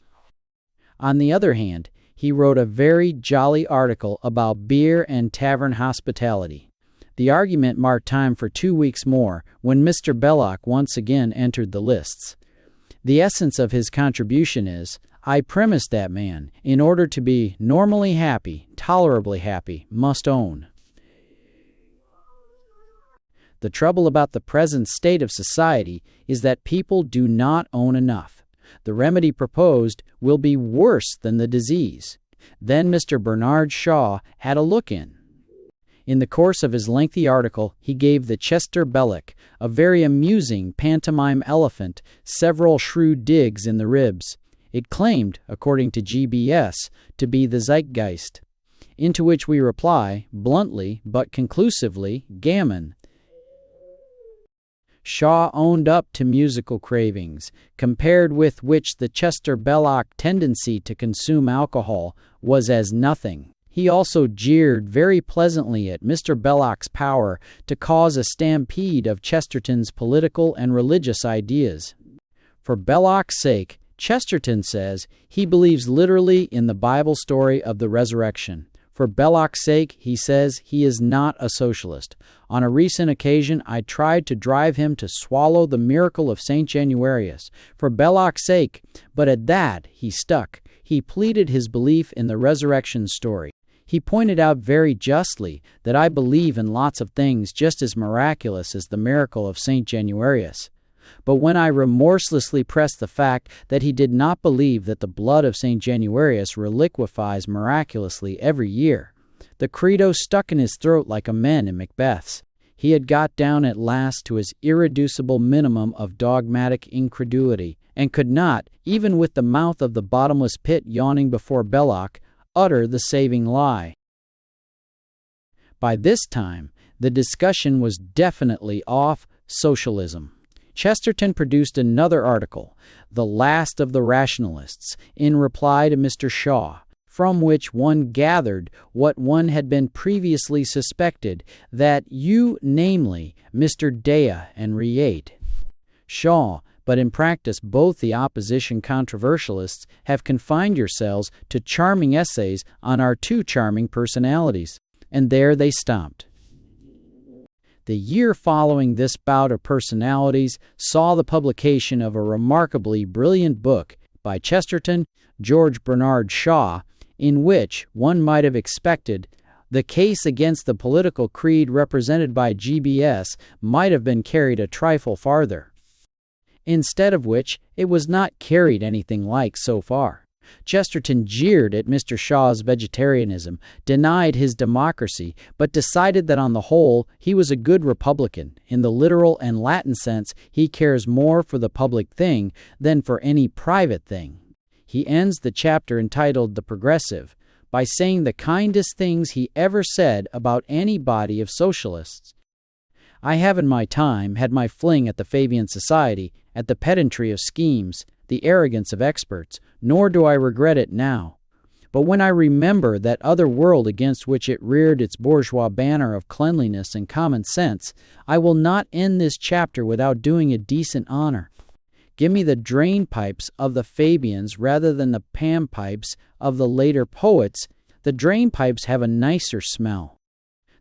[SPEAKER 1] On the other hand, he wrote a very jolly article about beer and tavern hospitality. The argument marked time for 2 weeks more, when Mr. Belloc once again entered the lists. The essence of his contribution is, I premised that man, in order to be normally happy, tolerably happy, must own. The trouble about the present state of society is that people do not own enough. The remedy proposed will be worse than the disease. Then Mr. Bernard Shaw had a look in. In the course of his lengthy article, he gave the Chester Belloc, a very amusing pantomime elephant, several shrewd digs in the ribs. It claimed, according to GBS, to be the zeitgeist. Into which we reply, bluntly but conclusively, gammon. Shaw owned up to musical cravings, compared with which the Chester Belloc tendency to consume alcohol was as nothing. He also jeered very pleasantly at Mr. Belloc's power to cause a stampede of Chesterton's political and religious ideas. For Belloc's sake, Chesterton says he believes literally in the Bible story of the resurrection. For Belloc's sake, he says he is not a socialist. On a recent occasion, I tried to drive him to swallow the miracle of St. Januarius. For Belloc's sake, but at that he stuck. He pleaded his belief in the resurrection story. He pointed out very justly that I believe in lots of things just as miraculous as the miracle of St. Januarius. But when I remorselessly pressed the fact that he did not believe that the blood of St. Januarius reliquefies miraculously every year, the credo stuck in his throat like a men in Macbeth's. He had got down at last to his irreducible minimum of dogmatic incredulity, and could not, even with the mouth of the bottomless pit yawning before Belloc, utter the saving lie. By this time, the discussion was definitely off socialism. Chesterton produced another article, The Last of the Rationalists, in reply to Mr. Shaw, from which one gathered what one had been previously suspected, that you, namely, Mr. Dea and Riate, Shaw, but in practice both the opposition controversialists have confined yourselves to charming essays on our two charming personalities. And there they stopped. The year following this bout of personalities saw the publication of a remarkably brilliant book by Chesterton, George Bernard Shaw, in which, one might have expected, the case against the political creed represented by GBS might have been carried a trifle farther. Instead of which, it was not carried anything like so far. Chesterton jeered at Mr. Shaw's vegetarianism, denied his democracy, but decided that on the whole he was a good Republican. In the literal and Latin sense, he cares more for the public thing than for any private thing. He ends the chapter entitled The Progressive by saying the kindest things he ever said about any body of socialists. I have in my time had my fling at the Fabian Society, at the pedantry of schemes, the arrogance of experts, nor do I regret it now. But when I remember that other world against which it reared its bourgeois banner of cleanliness and common sense, I will not end this chapter without doing it decent honor. Give me the drain pipes of the Fabians rather than the pan pipes of the later poets. The drain pipes have a nicer smell.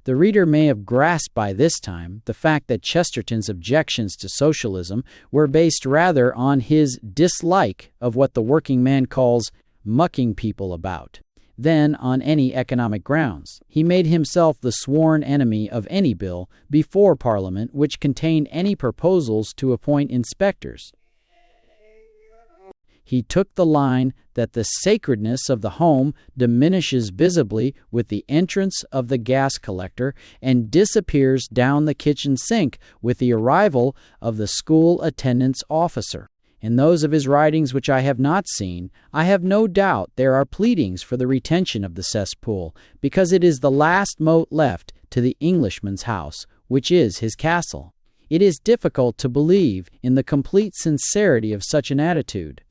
[SPEAKER 1] The reader may have grasped by this time the fact that Chesterton's objections to socialism were based rather on his dislike of what the working man calls mucking people about than on any economic grounds. He made himself the sworn enemy of any bill before Parliament which contained any proposals to appoint inspectors. He took the line that the sacredness of the home diminishes visibly with the entrance of the gas collector and disappears down the kitchen sink with the arrival of the school attendance officer. In those of his writings which I have not seen, I have no doubt there are pleadings for the retention of the cesspool, because it is the last moat left to the Englishman's house, which is his castle. It is difficult to believe in the complete sincerity of such an attitude.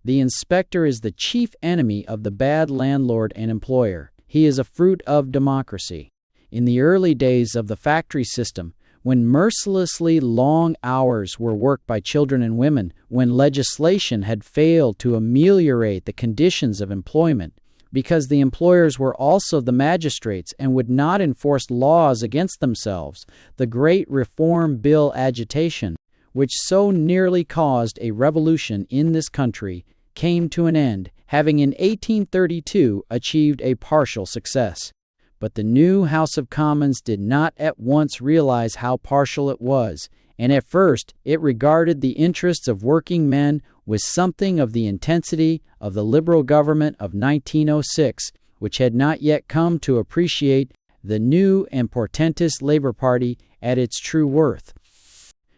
[SPEAKER 1] The inspector is the chief enemy of the bad landlord and employer. He is a fruit of democracy. In the early days of the factory system, when mercilessly long hours were worked by children and women, when legislation had failed to ameliorate the conditions of employment, because the employers were also the magistrates and would not enforce laws against themselves, the great Reform Bill agitation, which so nearly caused a revolution in this country, came to an end, having in 1832 achieved a partial success. But the new House of Commons did not at once realize how partial it was, and at first it regarded the interests of working men with something of the intensity of the Liberal government of 1906, which had not yet come to appreciate the new and portentous Labor Party at its true worth.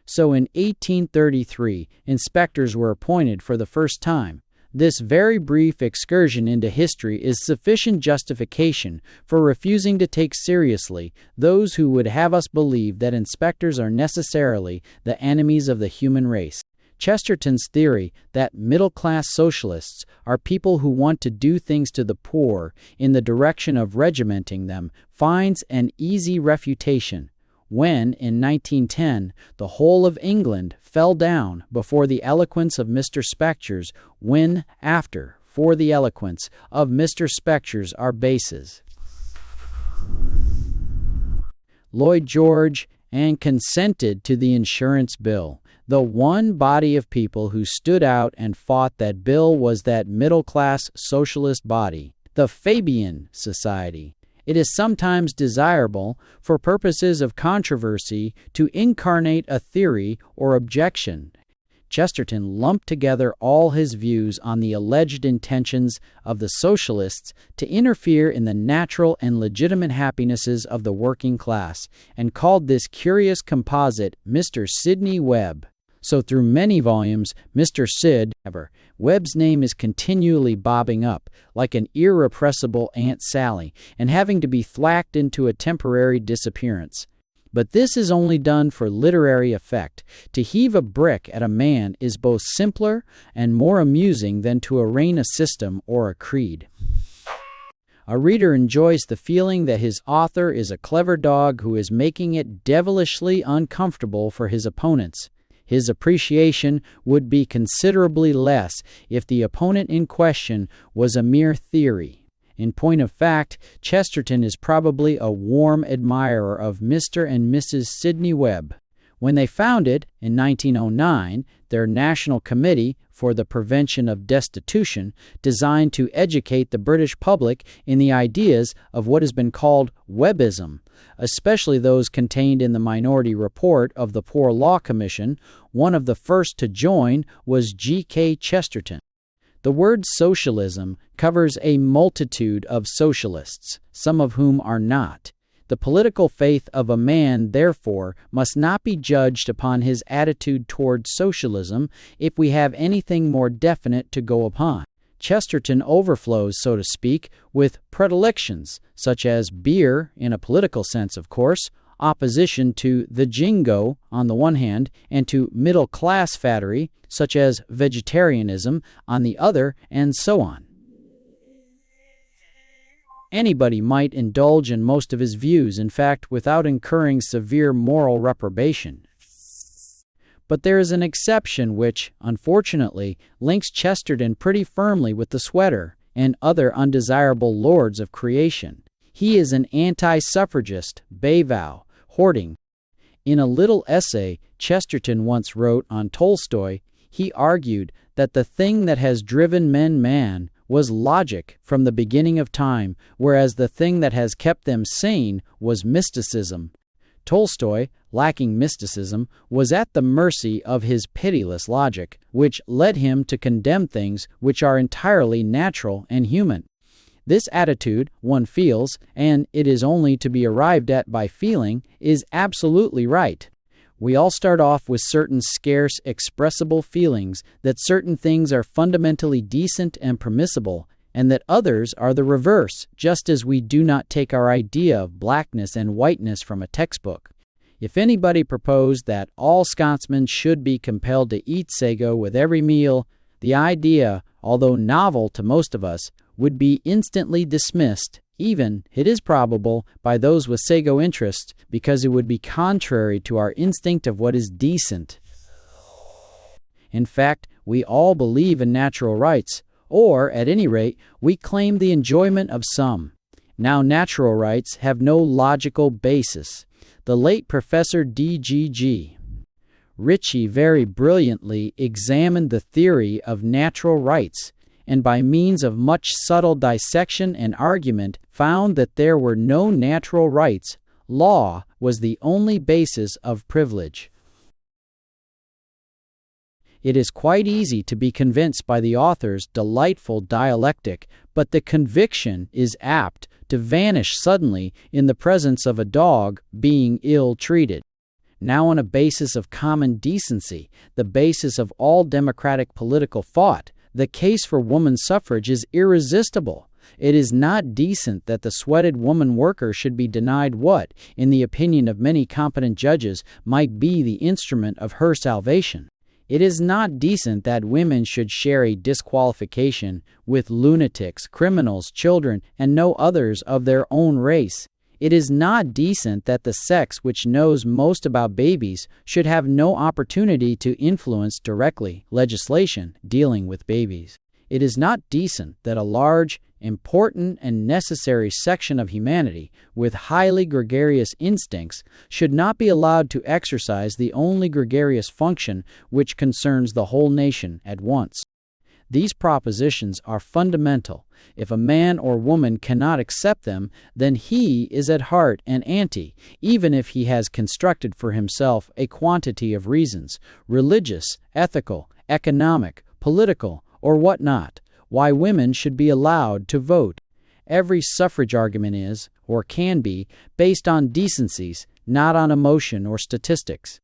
[SPEAKER 1] So in 1833, inspectors were appointed for the first time. This very brief excursion into history is sufficient justification for refusing to take seriously those who would have us believe that inspectors are necessarily the enemies of the human race. Chesterton's theory that middle-class socialists are people who want to do things to the poor in the direction of regimenting them finds an easy refutation when, in 1910, the whole of England fell down before the eloquence of Mr. Spector's when, after, for the eloquence of Mr. Spector's are bases. Lloyd George and consented to the insurance bill. The one body of people who stood out and fought that bill was that middle-class socialist body, the Fabian Society. It is sometimes desirable, for purposes of controversy, to incarnate a theory or objection. Chesterton lumped together all his views on the alleged intentions of the socialists to interfere in the natural and legitimate happinesses of the working class, and called this curious composite Mr. Sidney Webb. So through many volumes, Mr. Sid, Webb's name is continually bobbing up, like an irrepressible Aunt Sally, and having to be thwacked into a temporary disappearance. But this is only done for literary effect. To heave a brick at a man is both simpler and more amusing than to arraign a system or a creed. A reader enjoys the feeling that his author is a clever dog who is making it devilishly uncomfortable for his opponents. His appreciation would be considerably less if the opponent in question was a mere theory. In point of fact, Chesterton is probably a warm admirer of Mr. and Mrs. Sidney Webb. When they founded, in 1909, their National Committee for the Prevention of Destitution, designed to educate the British public in the ideas of what has been called Webbism, especially those contained in the Minority Report of the Poor Law Commission, one of the first to join was G.K. Chesterton. The word socialism covers a multitude of socialists, some of whom are not. The political faith of a man, therefore, must not be judged upon his attitude toward socialism if we have anything more definite to go upon. Chesterton overflows, so to speak, with predilections, such as beer, in a political sense, of course, opposition to the jingo, on the one hand, and to middle-class fattery, such as vegetarianism, on the other, and so on. Anybody might indulge in most of his views, in fact, without incurring severe moral reprobation. But there is an exception which, unfortunately, links Chesterton pretty firmly with the sweater and other undesirable lords of creation. He is an anti-suffragist, Bayvow, hoarding. In a little essay Chesterton once wrote on Tolstoy, he argued that the thing that has driven men mad was logic from the beginning of time, whereas the thing that has kept them sane was mysticism. Tolstoy, lacking mysticism, was at the mercy of his pitiless logic, which led him to condemn things which are entirely natural and human. This attitude, one feels, and it is only to be arrived at by feeling, is absolutely right. We all start off with certain scarce, expressible feelings that certain things are fundamentally decent and permissible, and that others are the reverse, just as we do not take our idea of blackness and whiteness from a textbook. If anybody proposed that all Scotsmen should be compelled to eat sago with every meal, the idea, although novel to most of us, would be instantly dismissed, even, it is probable, by those with sago interests, because it would be contrary to our instinct of what is decent. In fact, we all believe in natural rights, or, at any rate, we claim the enjoyment of some. Now, natural rights have no logical basis. The late Professor D.G.G. Ritchie very brilliantly examined the theory of natural rights, and by means of much subtle dissection and argument found that there were no natural rights. Law was the only basis of privilege. It is quite easy to be convinced by the author's delightful dialectic, but the conviction is apt to vanish suddenly in the presence of a dog being ill-treated. Now, on a basis of common decency, the basis of all democratic political thought, the case for woman suffrage is irresistible. It is not decent that the sweated woman worker should be denied what, in the opinion of many competent judges, might be the instrument of her salvation. It is not decent that women should share a disqualification with lunatics, criminals, children, and no others of their own race. It is not decent that the sex which knows most about babies should have no opportunity to influence directly legislation dealing with babies. It is not decent that a large, important, and necessary section of humanity with highly gregarious instincts should not be allowed to exercise the only gregarious function which concerns the whole nation at once. These propositions are fundamental. If a man or woman cannot accept them, then he is at heart an anti, even if he has constructed for himself a quantity of reasons, religious, ethical, economic, political, or what not, why women should be allowed to vote. Every suffrage argument is, or can be, based on decencies, not on emotion or statistics.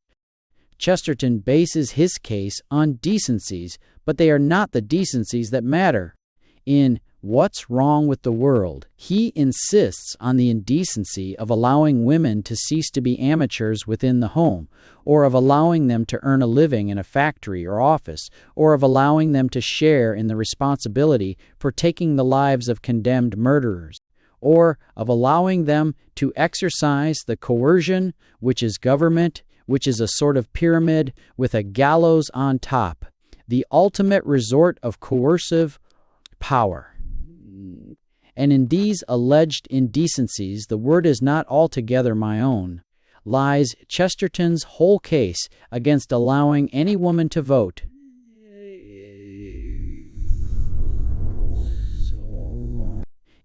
[SPEAKER 1] Chesterton bases his case on decencies, but they are not the decencies that matter. In What's Wrong with the World, he insists on the indecency of allowing women to cease to be amateurs within the home, or of allowing them to earn a living in a factory or office, or of allowing them to share in the responsibility for taking the lives of condemned murderers, or of allowing them to exercise the coercion which is government, which is a sort of pyramid with a gallows on top, the ultimate resort of coercive power. And in these alleged indecencies, the word is not altogether my own, lies Chesterton's whole case against allowing any woman to vote.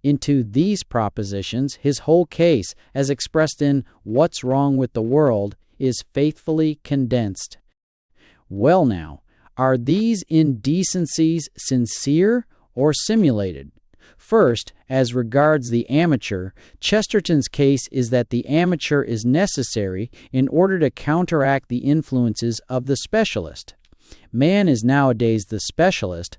[SPEAKER 1] Into these propositions, his whole case, as expressed in What's Wrong with the World, is faithfully condensed. Well now, are these indecencies sincere or simulated? First, as regards the amateur, Chesterton's case is that the amateur is necessary in order to counteract the influences of the specialist. Man is nowadays the specialist.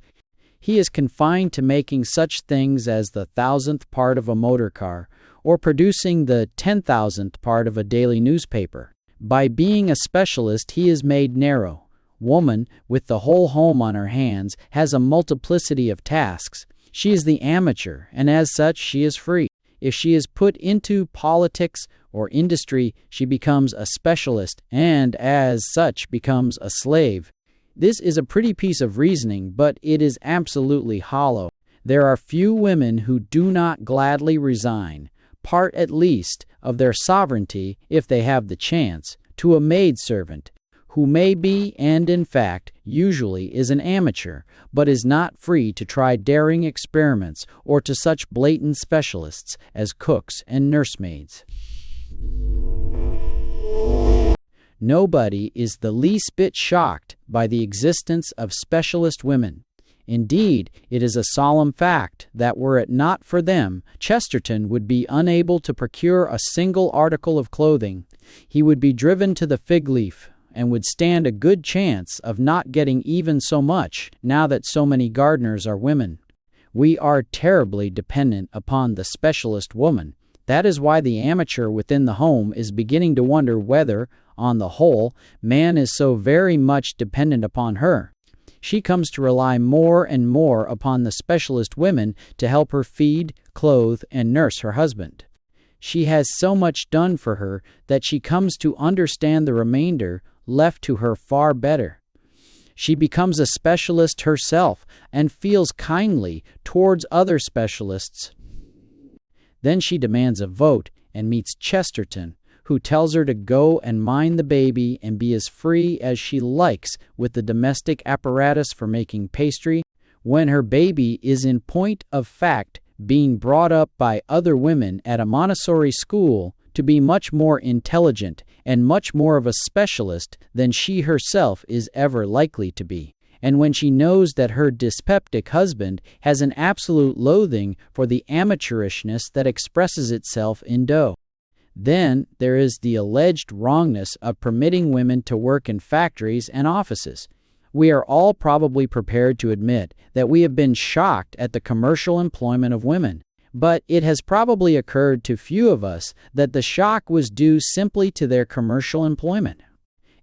[SPEAKER 1] He is confined to making such things as the 1,000th part of a motor car, or producing the 10,000th part of a daily newspaper. By being a specialist, he is made narrow. Woman, with the whole home on her hands, has a multiplicity of tasks. She is the amateur, and as such she is free. If she is put into politics or industry, she becomes a specialist, and as such becomes a slave. This is a pretty piece of reasoning, but it is absolutely hollow. There are few women who do not gladly resign, part at least, of their sovereignty, if they have the chance, to a maidservant, who may be, and in fact, usually is an amateur, but is not free to try daring experiments or to such blatant specialists as cooks and nursemaids. Nobody is the least bit shocked by the existence of specialist women. Indeed, it is a solemn fact that were it not for them, Chesterton would be unable to procure a single article of clothing. He would be driven to the fig leaf, and would stand a good chance of not getting even so much, now that so many gardeners are women. We are terribly dependent upon the specialist woman. That is why the amateur within the home is beginning to wonder whether, on the whole, man is so very much dependent upon her. She comes to rely more and more upon the specialist women to help her feed, clothe, and nurse her husband. She has so much done for her that she comes to understand the remainder left to her far better. She becomes a specialist herself and feels kindly towards other specialists. Then she demands a vote and meets Chesterton, who tells her to go and mind the baby and be as free as she likes with the domestic apparatus for making pastry, when her baby is in point of fact being brought up by other women at a Montessori school to be much more intelligent and much more of a specialist than she herself is ever likely to be, and when she knows that her dyspeptic husband has an absolute loathing for the amateurishness that expresses itself in dough. Then there is the alleged wrongness of permitting women to work in factories and offices. We are all probably prepared to admit that we have been shocked at the commercial employment of women. But it has probably occurred to few of us that the shock was due simply to their commercial employment.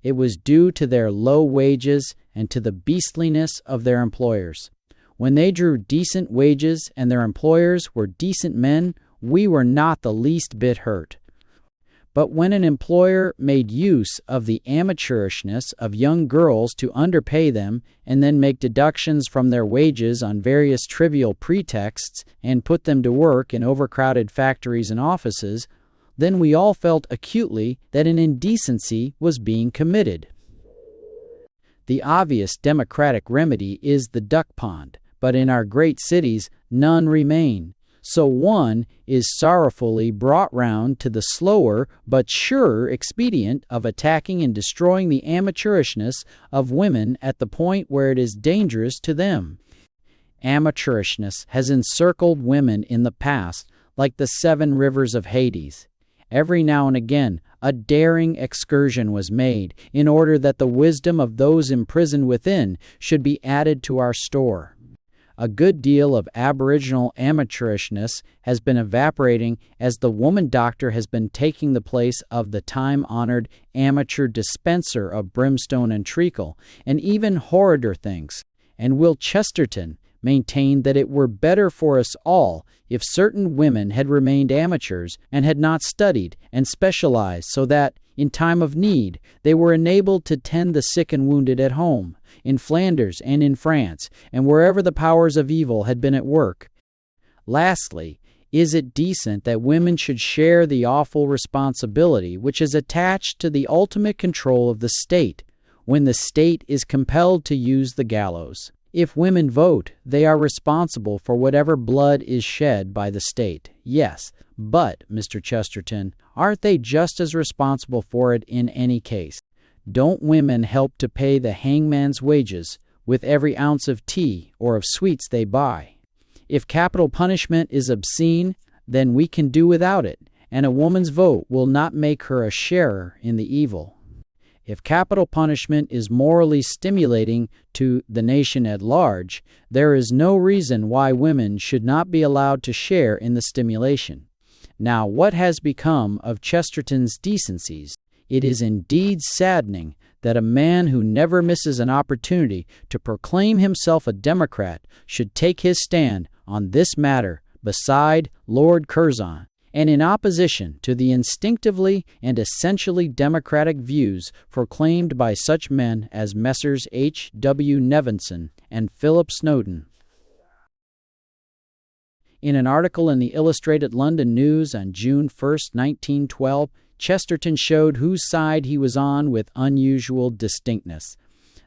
[SPEAKER 1] It was due to their low wages and to the beastliness of their employers. When they drew decent wages and their employers were decent men, we were not the least bit hurt. But when an employer made use of the amateurishness of young girls to underpay them and then make deductions from their wages on various trivial pretexts and put them to work in overcrowded factories and offices, then we all felt acutely that an indecency was being committed. The obvious democratic remedy is the duck pond, but in our great cities none remain. So one is sorrowfully brought round to the slower but surer expedient of attacking and destroying the amateurishness of women at the point where it is dangerous to them. Amateurishness has encircled women in the past like the 7 rivers of Hades. Every now and again, a daring excursion was made in order that the wisdom of those imprisoned within should be added to our store. A good deal of aboriginal amateurishness has been evaporating as the woman doctor has been taking the place of the time-honored amateur dispenser of brimstone and treacle, and even horrider things. And Will Chesterton maintained that it were better for us all if certain women had remained amateurs and had not studied and specialized so that, in time of need, they were enabled to tend the sick and wounded at home, in Flanders and in France, and wherever the powers of evil had been at work. Lastly, is it decent that women should share the awful responsibility which is attached to the ultimate control of the state, when the state is compelled to use the gallows? If women vote, they are responsible for whatever blood is shed by the state. Yes, but, Mr. Chesterton, aren't they just as responsible for it in any case? Don't women help to pay the hangman's wages with every ounce of tea or of sweets they buy? If capital punishment is obscene, then we can do without it, and a woman's vote will not make her a sharer in the evil. If capital punishment is morally stimulating to the nation at large, there is no reason why women should not be allowed to share in the stimulation. Now, what has become of Chesterton's decencies? It is indeed saddening that a man who never misses an opportunity to proclaim himself a Democrat should take his stand on this matter beside Lord Curzon, and in opposition to the instinctively and essentially democratic views proclaimed by such men as Messrs. H. W. Nevinson and Philip Snowden. In an article in the Illustrated London News on June 1, 1912, Chesterton showed whose side he was on with unusual distinctness.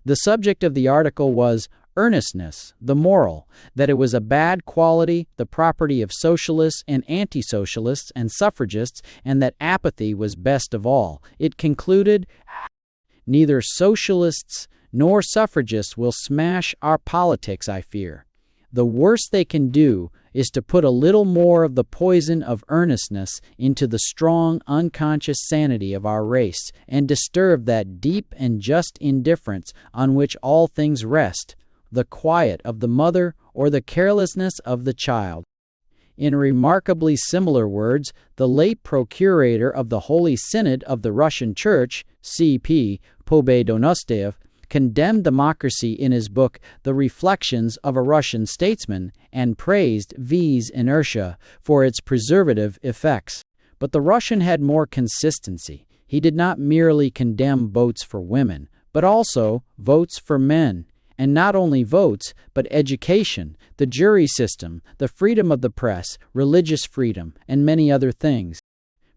[SPEAKER 1] The subject of the article was earnestness, the moral, that it was a bad quality, the property of socialists and anti-socialists and suffragists, and that apathy was best of all. It concluded, neither socialists nor suffragists will smash our politics, I fear. The worst they can do is to put a little more of the poison of earnestness into the strong, unconscious sanity of our race, and disturb that deep and just indifference on which all things rest, the quiet of the mother or the carelessness of the child. In remarkably similar words, the late procurator of the Holy Synod of the Russian Church, C.P. Pobedonostev, condemned democracy in his book The Reflections of a Russian Statesman and praised V's inertia for its preservative effects. But the Russian had more consistency. He did not merely condemn votes for women, but also votes for men. And not only votes, but education, the jury system, the freedom of the press, religious freedom, and many other things.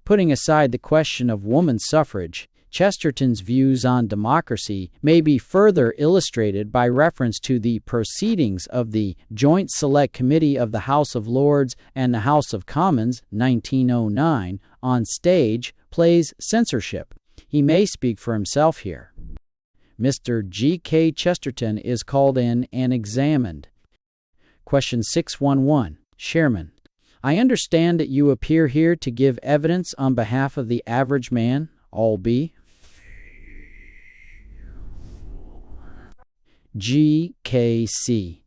[SPEAKER 1] Putting aside the question of woman suffrage, Chesterton's views on democracy may be further illustrated by reference to the proceedings of the Joint Select Committee of the House of Lords and the House of Commons, 1909, on stage plays censorship. He may speak for himself here. Mr. G.K. Chesterton is called in and examined. Question 611. Chairman, I understand that you appear here to give evidence on behalf of the average man, all B. G.K.C.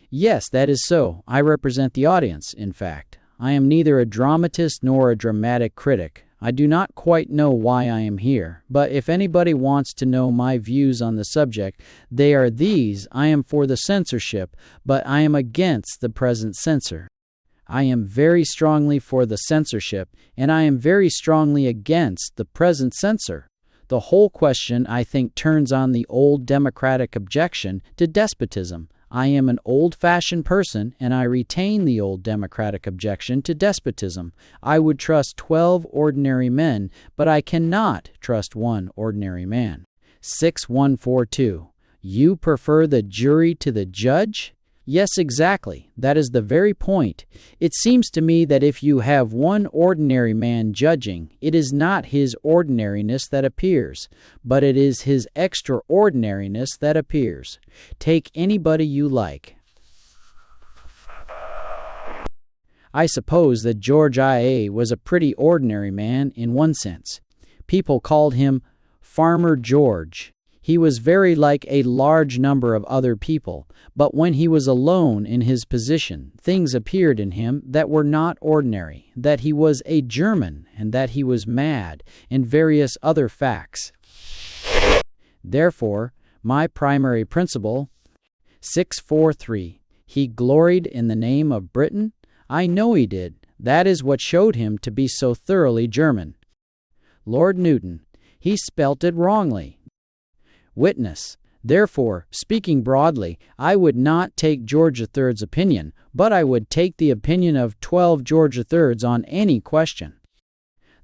[SPEAKER 1] Yes, that is so. I represent the audience, in fact. I am neither a dramatist nor a dramatic critic. I do not quite know why I am here, but if anybody wants to know my views on the subject, they are these. I am for the censorship, but I am against the present censor. I am very strongly for the censorship, and I am very strongly against the present censor. The whole question, I think, turns on the old democratic objection to despotism. I am an old-fashioned person, and I retain the old democratic objection to despotism. I would trust 12 ordinary men, but I cannot trust one ordinary man. 6142. You prefer the jury to the judge? Yes, exactly. That is the very point. It seems to me that if you have one ordinary man judging, it is not his ordinariness that appears, but it is his extraordinariness that appears. Take anybody you like. I suppose that George I.A. was a pretty ordinary man in one sense. People called him Farmer George. He was very like a large number of other people, but when he was alone in his position, things appeared in him that were not ordinary, that he was a German, and that he was mad, and various other facts. Therefore, my primary principle, 643, he gloried in the name of Britain? I know he did. That is what showed him to be so thoroughly German. Lord Newton, he spelt it wrongly. Witness. Therefore, speaking broadly, I would not take George III's opinion, but I would take the opinion of 12 George III's on any question.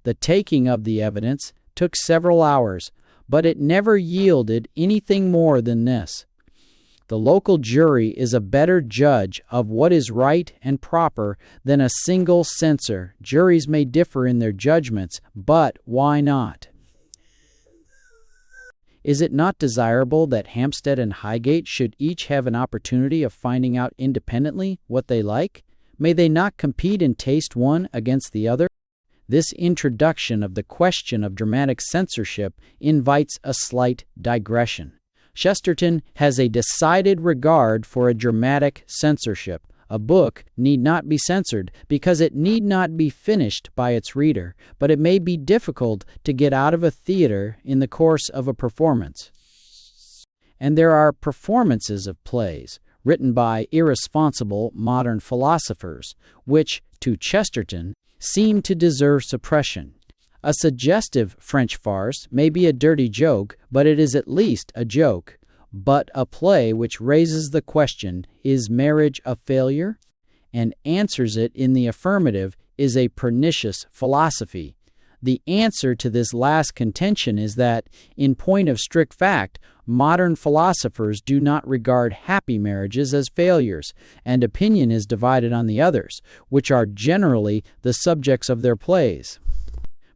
[SPEAKER 1] The taking of the evidence took several hours, but it never yielded anything more than this. The local jury is a better judge of what is right and proper than a single censor. Juries may differ in their judgments, but why not? Is it not desirable that Hampstead and Highgate should each have an opportunity of finding out independently what they like? May they not compete in taste one against the other? This introduction of the question of dramatic censorship invites a slight digression. Chesterton has a decided regard for a dramatic censorship. A book need not be censored because it need not be finished by its reader, but it may be difficult to get out of a theater in the course of a performance. And there are performances of plays written by irresponsible modern philosophers, which, to Chesterton, seem to deserve suppression. A suggestive French farce may be a dirty joke, but it is at least a joke. But a play which raises the question, is marriage a failure? And answers it in the affirmative is a pernicious philosophy. The answer to this last contention is that, in point of strict fact, modern philosophers do not regard happy marriages as failures, and opinion is divided on the others, which are generally the subjects of their plays.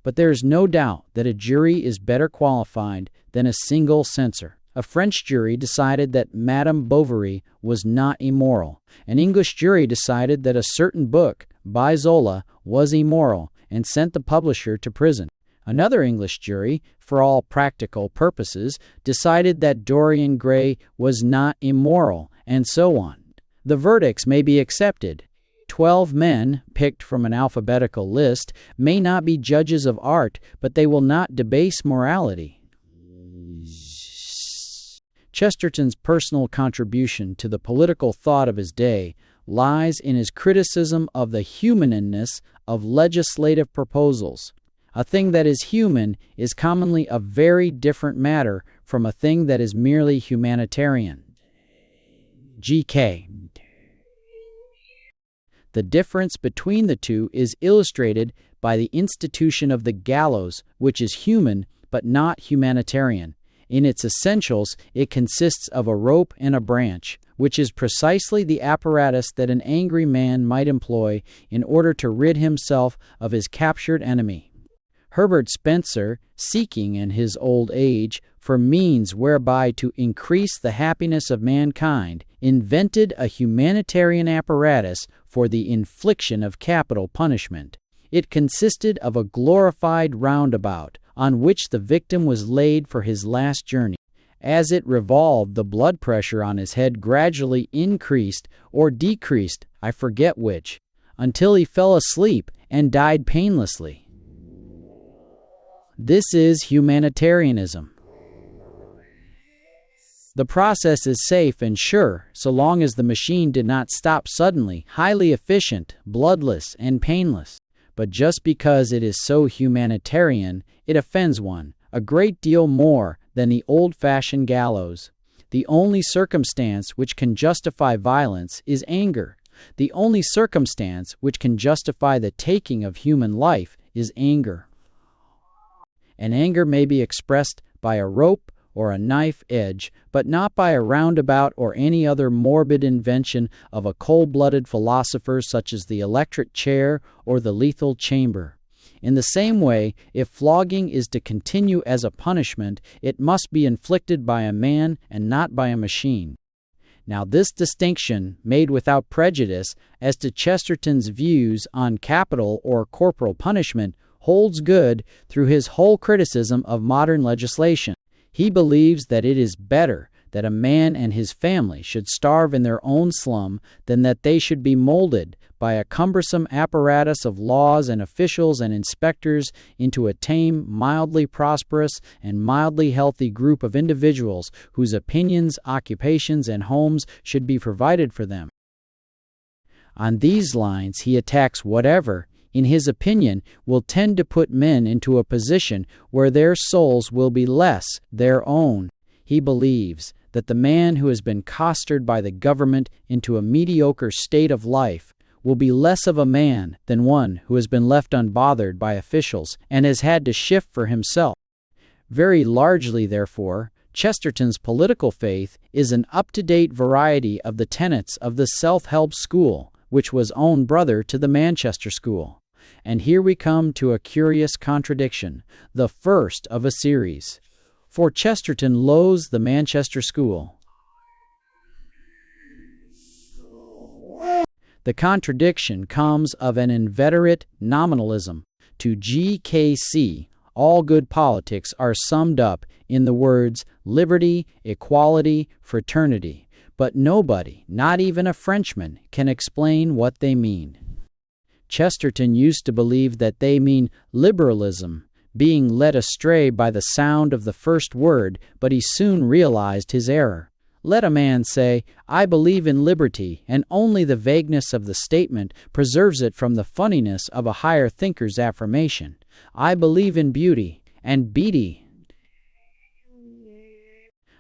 [SPEAKER 1] But there is no doubt that a jury is better qualified than a single censor. A French jury decided that Madame Bovary was not immoral. An English jury decided that a certain book by Zola was immoral and sent the publisher to prison. Another English jury, for all practical purposes, decided that Dorian Gray was not immoral, and so on. The verdicts may be accepted. 12 men, picked from an alphabetical list, may not be judges of art, but they will not debase morality. Chesterton's personal contribution to the political thought of his day lies in his criticism of the humanness of legislative proposals. A thing that is human is commonly a very different matter from a thing that is merely humanitarian. G.K. The difference between the two is illustrated by the institution of the gallows, which is human but not humanitarian. In its essentials, it consists of a rope and a branch, which is precisely the apparatus that an angry man might employ in order to rid himself of his captured enemy. Herbert Spencer, seeking in his old age for means whereby to increase the happiness of mankind, invented a humanitarian apparatus for the infliction of capital punishment. It consisted of a glorified roundabout, on which the victim was laid for his last journey. As it revolved, the blood pressure on his head gradually increased or decreased, I forget which, until he fell asleep and died painlessly. This is humanitarianism. The process is safe and sure so long as the machine did not stop suddenly, highly efficient, bloodless, and painless. But just because it is so humanitarian, it offends one a great deal more than the old-fashioned gallows. The only circumstance which can justify violence is anger. The only circumstance which can justify the taking of human life is anger. And anger may be expressed by a rope or a knife edge, but not by a roundabout or any other morbid invention of a cold-blooded philosopher such as the electric chair or the lethal chamber. In the same way, if flogging is to continue as a punishment, it must be inflicted by a man and not by a machine. Now this distinction, made without prejudice as to Chesterton's views on capital or corporal punishment, holds good through his whole criticism of modern legislation. He believes that it is better that a man and his family should starve in their own slum than that they should be molded by a cumbersome apparatus of laws and officials and inspectors into a tame, mildly prosperous, and mildly healthy group of individuals whose opinions, occupations, and homes should be provided for them. On these lines he attacks whatever, in his opinion, will tend to put men into a position where their souls will be less their own. He believes that the man who has been costered by the government into a mediocre state of life will be less of a man than one who has been left unbothered by officials and has had to shift for himself. Very largely, therefore, Chesterton's political faith is an up-to-date variety of the tenets of the self-help school, which was own brother to the Manchester school. And here we come to a curious contradiction, the first of a series. For Chesterton loathes the Manchester school. The contradiction comes of an inveterate nominalism. To GKC, all good politics are summed up in the words liberty, equality, fraternity, but nobody, not even a Frenchman, can explain what they mean. Chesterton used to believe that they mean liberalism, being led astray by the sound of the first word, but he soon realized his error. Let a man say, "I believe in liberty," and only the vagueness of the statement preserves it from the funniness of a higher thinker's affirmation. "I believe in beauty," and beaty.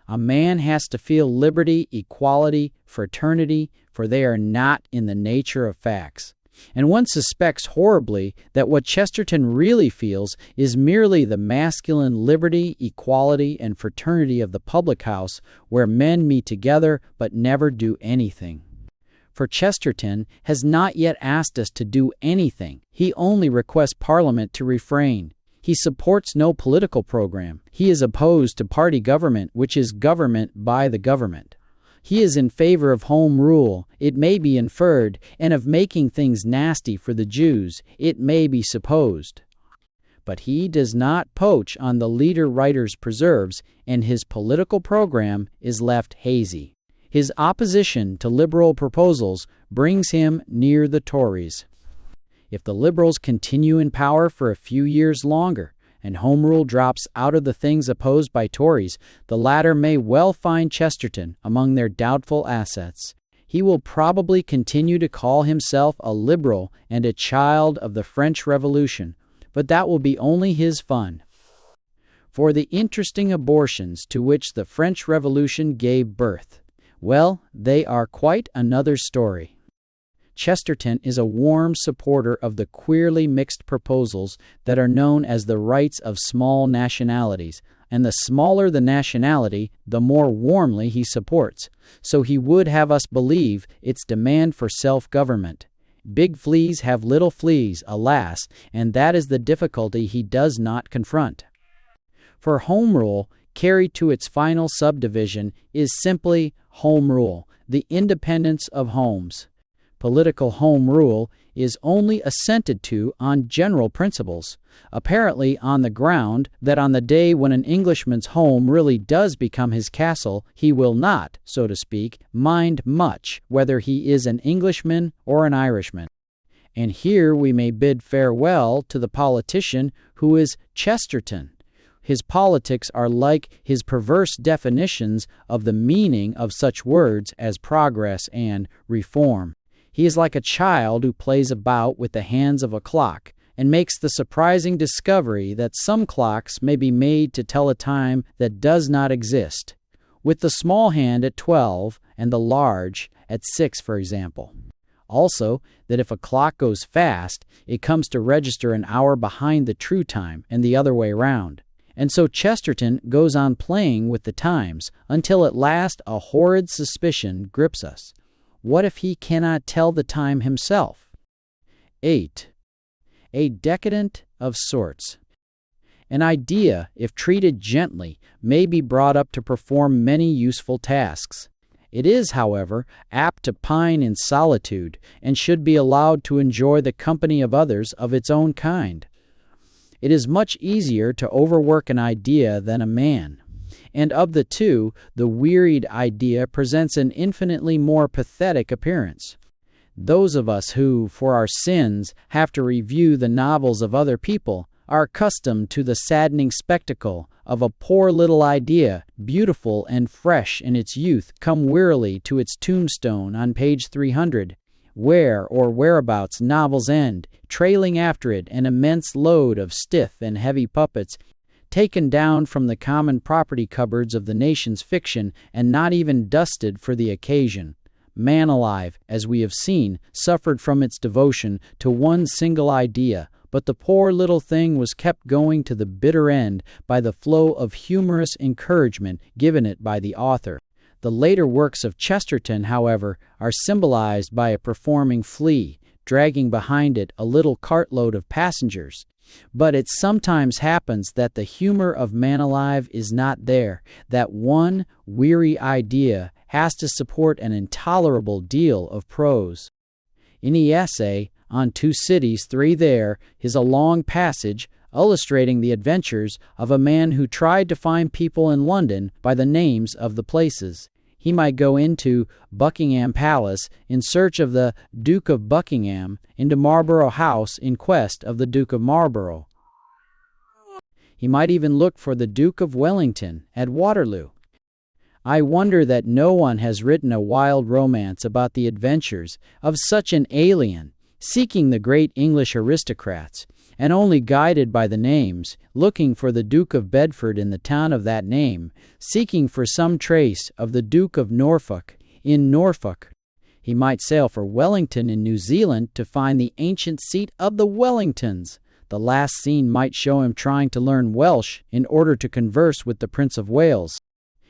[SPEAKER 1] A man has to feel liberty, equality, fraternity, for they are not in the nature of facts. And one suspects horribly that what Chesterton really feels is merely the masculine liberty, equality, and fraternity of the public house, where men meet together but never do anything. For Chesterton has not yet asked us to do anything. He only requests Parliament to refrain. He supports no political program. He is opposed to party government, which is government by the government. He is in favor of home rule, it may be inferred, and of making things nasty for the Jews, it may be supposed. But he does not poach on the leader-writer's preserves, and his political program is left hazy. His opposition to liberal proposals brings him near the Tories. If the Liberals continue in power for a few years longer, and Home Rule drops out of the things opposed by Tories, the latter may well find Chesterton among their doubtful assets. He will probably continue to call himself a liberal and a child of the French Revolution, but that will be only his fun. For the interesting abortions to which the French Revolution gave birth, well, they are quite another story. Chesterton is a warm supporter of the queerly mixed proposals that are known as the rights of small nationalities, and the smaller the nationality, the more warmly he supports. So he would have us believe its demand for self-government. Big fleas have little fleas, alas, and that is the difficulty he does not confront. For Home Rule, carried to its final subdivision, is simply Home Rule, the independence of homes. Political Home Rule is only assented to on general principles, apparently on the ground that on the day when an Englishman's home really does become his castle, he will not, so to speak, mind much whether he is an Englishman or an Irishman. And here we may bid farewell to the politician who is Chesterton. His politics are like his perverse definitions of the meaning of such words as progress and reform. He is like a child who plays about with the hands of a clock and makes the surprising discovery that some clocks may be made to tell a time that does not exist, with the small hand at 12 and the large at 6, for example. Also, that if a clock goes fast, it comes to register an hour behind the true time and the other way round. And so Chesterton goes on playing with the times until at last a horrid suspicion grips us. What if he cannot tell the time himself? 8. A decadent of sorts. An idea, if treated gently, may be brought up to perform many useful tasks. It is, however, apt to pine in solitude and should be allowed to enjoy the company of others of its own kind. It is much easier to overwork an idea than a man, and of the two, the wearied idea presents an infinitely more pathetic appearance. Those of us who, for our sins, have to review the novels of other people are accustomed to the saddening spectacle of a poor little idea, beautiful and fresh in its youth, come wearily to its tombstone on page 300, where or whereabouts novels end, trailing after it an immense load of stiff and heavy puppets, taken down from the common property cupboards of the nation's fiction and not even dusted for the occasion. Man alive, as we have seen, suffered from its devotion to one single idea, but the poor little thing was kept going to the bitter end by the flow of humorous encouragement given it by the author. The later works of Chesterton, however, are symbolized by a performing flea, dragging behind it a little cartload of passengers. But it sometimes happens that the humor of Man Alive is not there, that one weary idea has to support an intolerable deal of prose. In the essay, On Two Cities, Three There, is a long passage illustrating the adventures of a man who tried to find people in London by the names of the places. He might go into Buckingham Palace in search of the Duke of Buckingham, into Marlborough House in quest of the Duke of Marlborough. He might even look for the Duke of Wellington at Waterloo. I wonder that no one has written a wild romance about the adventures of such an alien, seeking the great English aristocrats, and only guided by the names, looking for the Duke of Bedford in the town of that name, seeking for some trace of the Duke of Norfolk in Norfolk. He might sail for Wellington in New Zealand to find the ancient seat of the Wellingtons. The last scene might show him trying to learn Welsh in order to converse with the Prince of Wales.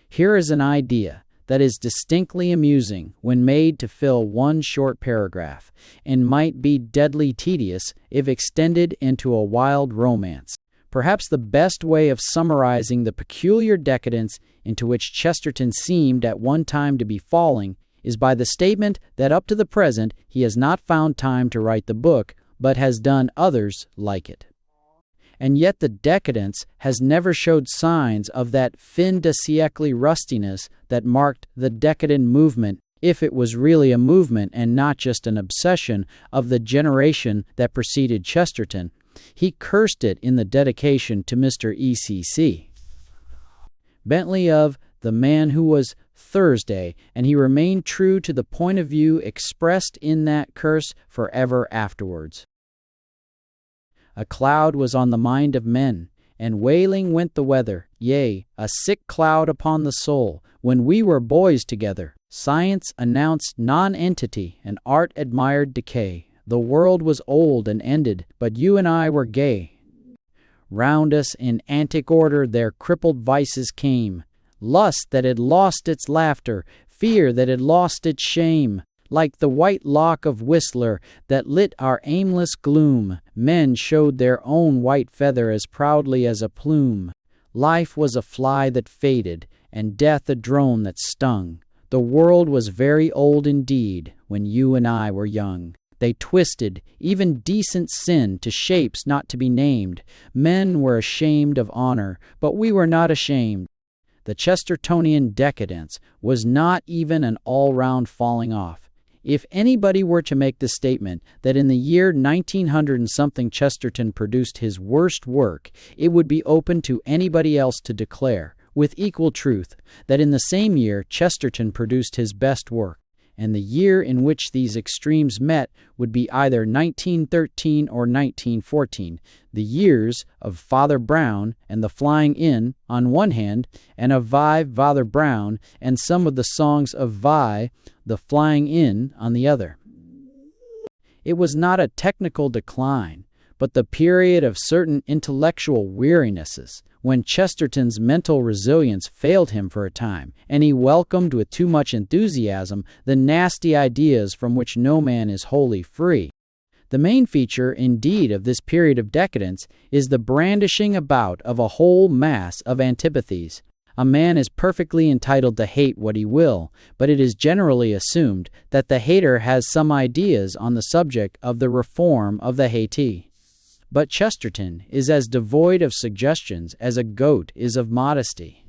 [SPEAKER 1] Here is an idea that is distinctly amusing when made to fill one short paragraph, and might be deadly tedious if extended into a wild romance. Perhaps the best way of summarizing the peculiar decadence into which Chesterton seemed at one time to be falling is by the statement that up to the present he has not found time to write the book, but has done others like it. And yet the decadence has never showed signs of that fin de siècle rustiness that marked the decadent movement, if it was really a movement and not just an obsession of the generation that preceded Chesterton. He cursed it in the dedication to Mr. E.C.C. Bentley of The Man Who Was Thursday, and he remained true to the point of view expressed in that curse forever afterwards. A cloud was on the mind of men, and wailing went the weather, yea, a sick cloud upon the soul, when we were boys together. Science announced nonentity, and art admired decay. The world was old and ended, but you and I were gay. Round us in antic order their crippled vices came, lust that had lost its laughter, fear that had lost its shame. Like the white lock of Whistler that lit our aimless gloom, men showed their own white feather as proudly as a plume. Life was a fly that faded, and death a drone that stung. The world was very old indeed when you and I were young. They twisted even decent sin to shapes not to be named. Men were ashamed of honor, but we were not ashamed. The Chestertonian decadence was not even an all-round falling off. If anybody were to make the statement that in the year 1900 and something Chesterton produced his worst work, it would be open to anybody else to declare, with equal truth, that in the same year Chesterton produced his best work, and the year in which these extremes met would be either 1913 or 1914, the years of Father Brown and the Flying Inn on one hand, and of Vi, Father Brown, and some of the songs of Vi, the Flying Inn on the other. It was not a technical decline, but the period of certain intellectual wearinesses, when Chesterton's mental resilience failed him for a time, and he welcomed with too much enthusiasm the nasty ideas from which no man is wholly free. The main feature, indeed, of this period of decadence is the brandishing about of a whole mass of antipathies. A man is perfectly entitled to hate what he will, but it is generally assumed that the hater has some ideas on the subject of the reform of the hatee. But Chesterton is as devoid of suggestions as a goat is of modesty.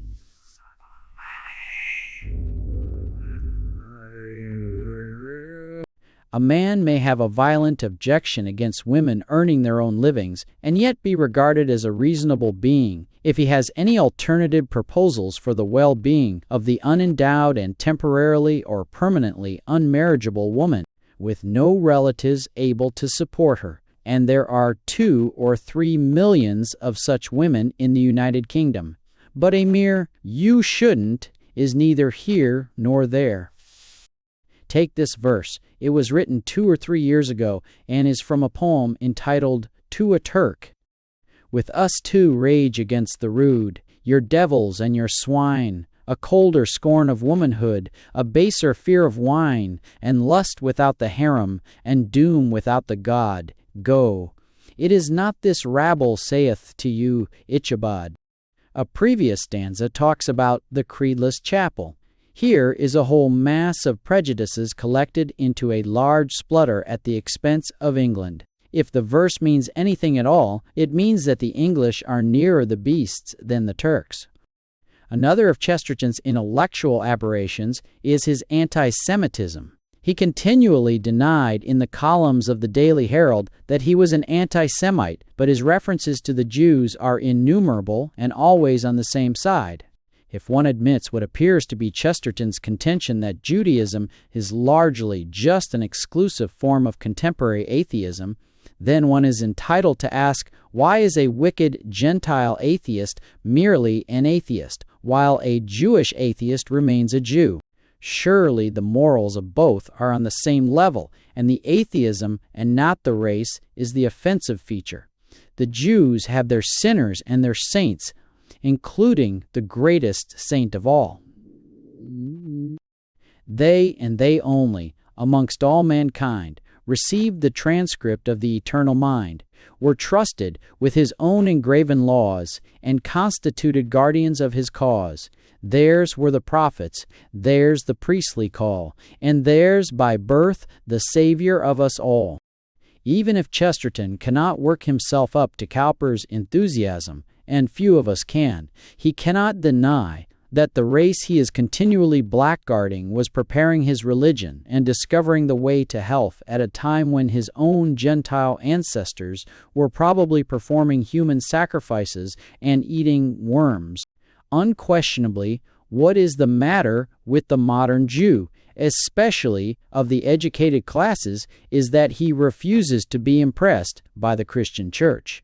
[SPEAKER 1] A man may have a violent objection against women earning their own livings and yet be regarded as a reasonable being if he has any alternative proposals for the well-being of the unendowed and temporarily or permanently unmarriageable woman, with no relatives able to support her. And there are 2 or 3 millions of such women in the United Kingdom. But a mere "you shouldn't" is neither here nor there. Take this verse. It was written 2 or 3 years ago and is from a poem entitled "To a Turk." With us too rage against the rude, your devils and your swine, a colder scorn of womanhood, a baser fear of wine, and lust without the harem, and doom without the god. Go. It is not this rabble saith to you, Ichabod. A previous stanza talks about the creedless chapel. Here is a whole mass of prejudices collected into a large splutter at the expense of England. If the verse means anything at all, it means that the English are nearer the beasts than the Turks. Another of Chesterton's intellectual aberrations is his anti-Semitism. He continually denied in the columns of the Daily Herald that he was an anti-Semite, but his references to the Jews are innumerable and always on the same side. If one admits what appears to be Chesterton's contention that Judaism is largely just an exclusive form of contemporary atheism, then one is entitled to ask, why is a wicked Gentile atheist merely an atheist, while a Jewish atheist remains a Jew? Surely the morals of both are on the same level, and the atheism and not the race is the offensive feature. The Jews have their sinners and their saints, including the greatest saint of all. They and they only, amongst all mankind, received the transcript of the eternal mind, were trusted with his own engraven laws, and constituted guardians of his cause. Theirs were the prophets, theirs the priestly call, and theirs by birth the Savior of us all. Even if Chesterton cannot work himself up to Cowper's enthusiasm, and few of us can, he cannot deny that the race he is continually blackguarding was preparing his religion and discovering the way to health at a time when his own Gentile ancestors were probably performing human sacrifices and eating worms. Unquestionably, what is the matter with the modern Jew, especially of the educated classes, is that he refuses to be impressed by the Christian Church.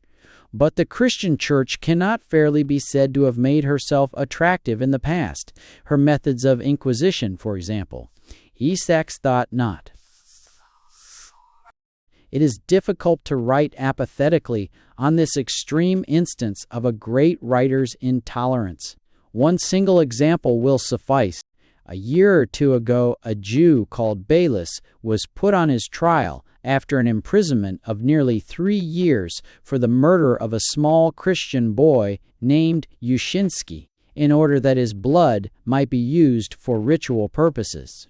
[SPEAKER 1] But the Christian Church cannot fairly be said to have made herself attractive in the past. Her methods of inquisition, for example. Isaacs thought not. It is difficult to write apathetically on this extreme instance of a great writer's intolerance. One single example will suffice. A year or two ago, a Jew called Bayless was put on his trial after an imprisonment of nearly 3 years for the murder of a small Christian boy named Yushinsky, in order that his blood might be used for ritual purposes.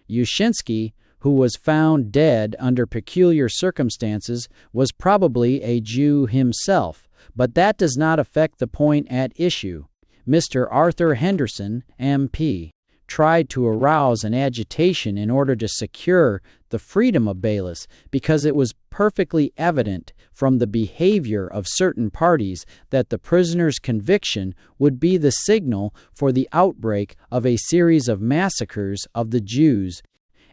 [SPEAKER 1] Yushinsky, who was found dead under peculiar circumstances, was probably a Jew himself, but that does not affect the point at issue. Mr. Arthur Henderson, M.P., tried to arouse an agitation in order to secure the freedom of Baylis, because it was perfectly evident from the behavior of certain parties that the prisoner's conviction would be the signal for the outbreak of a series of massacres of the Jews,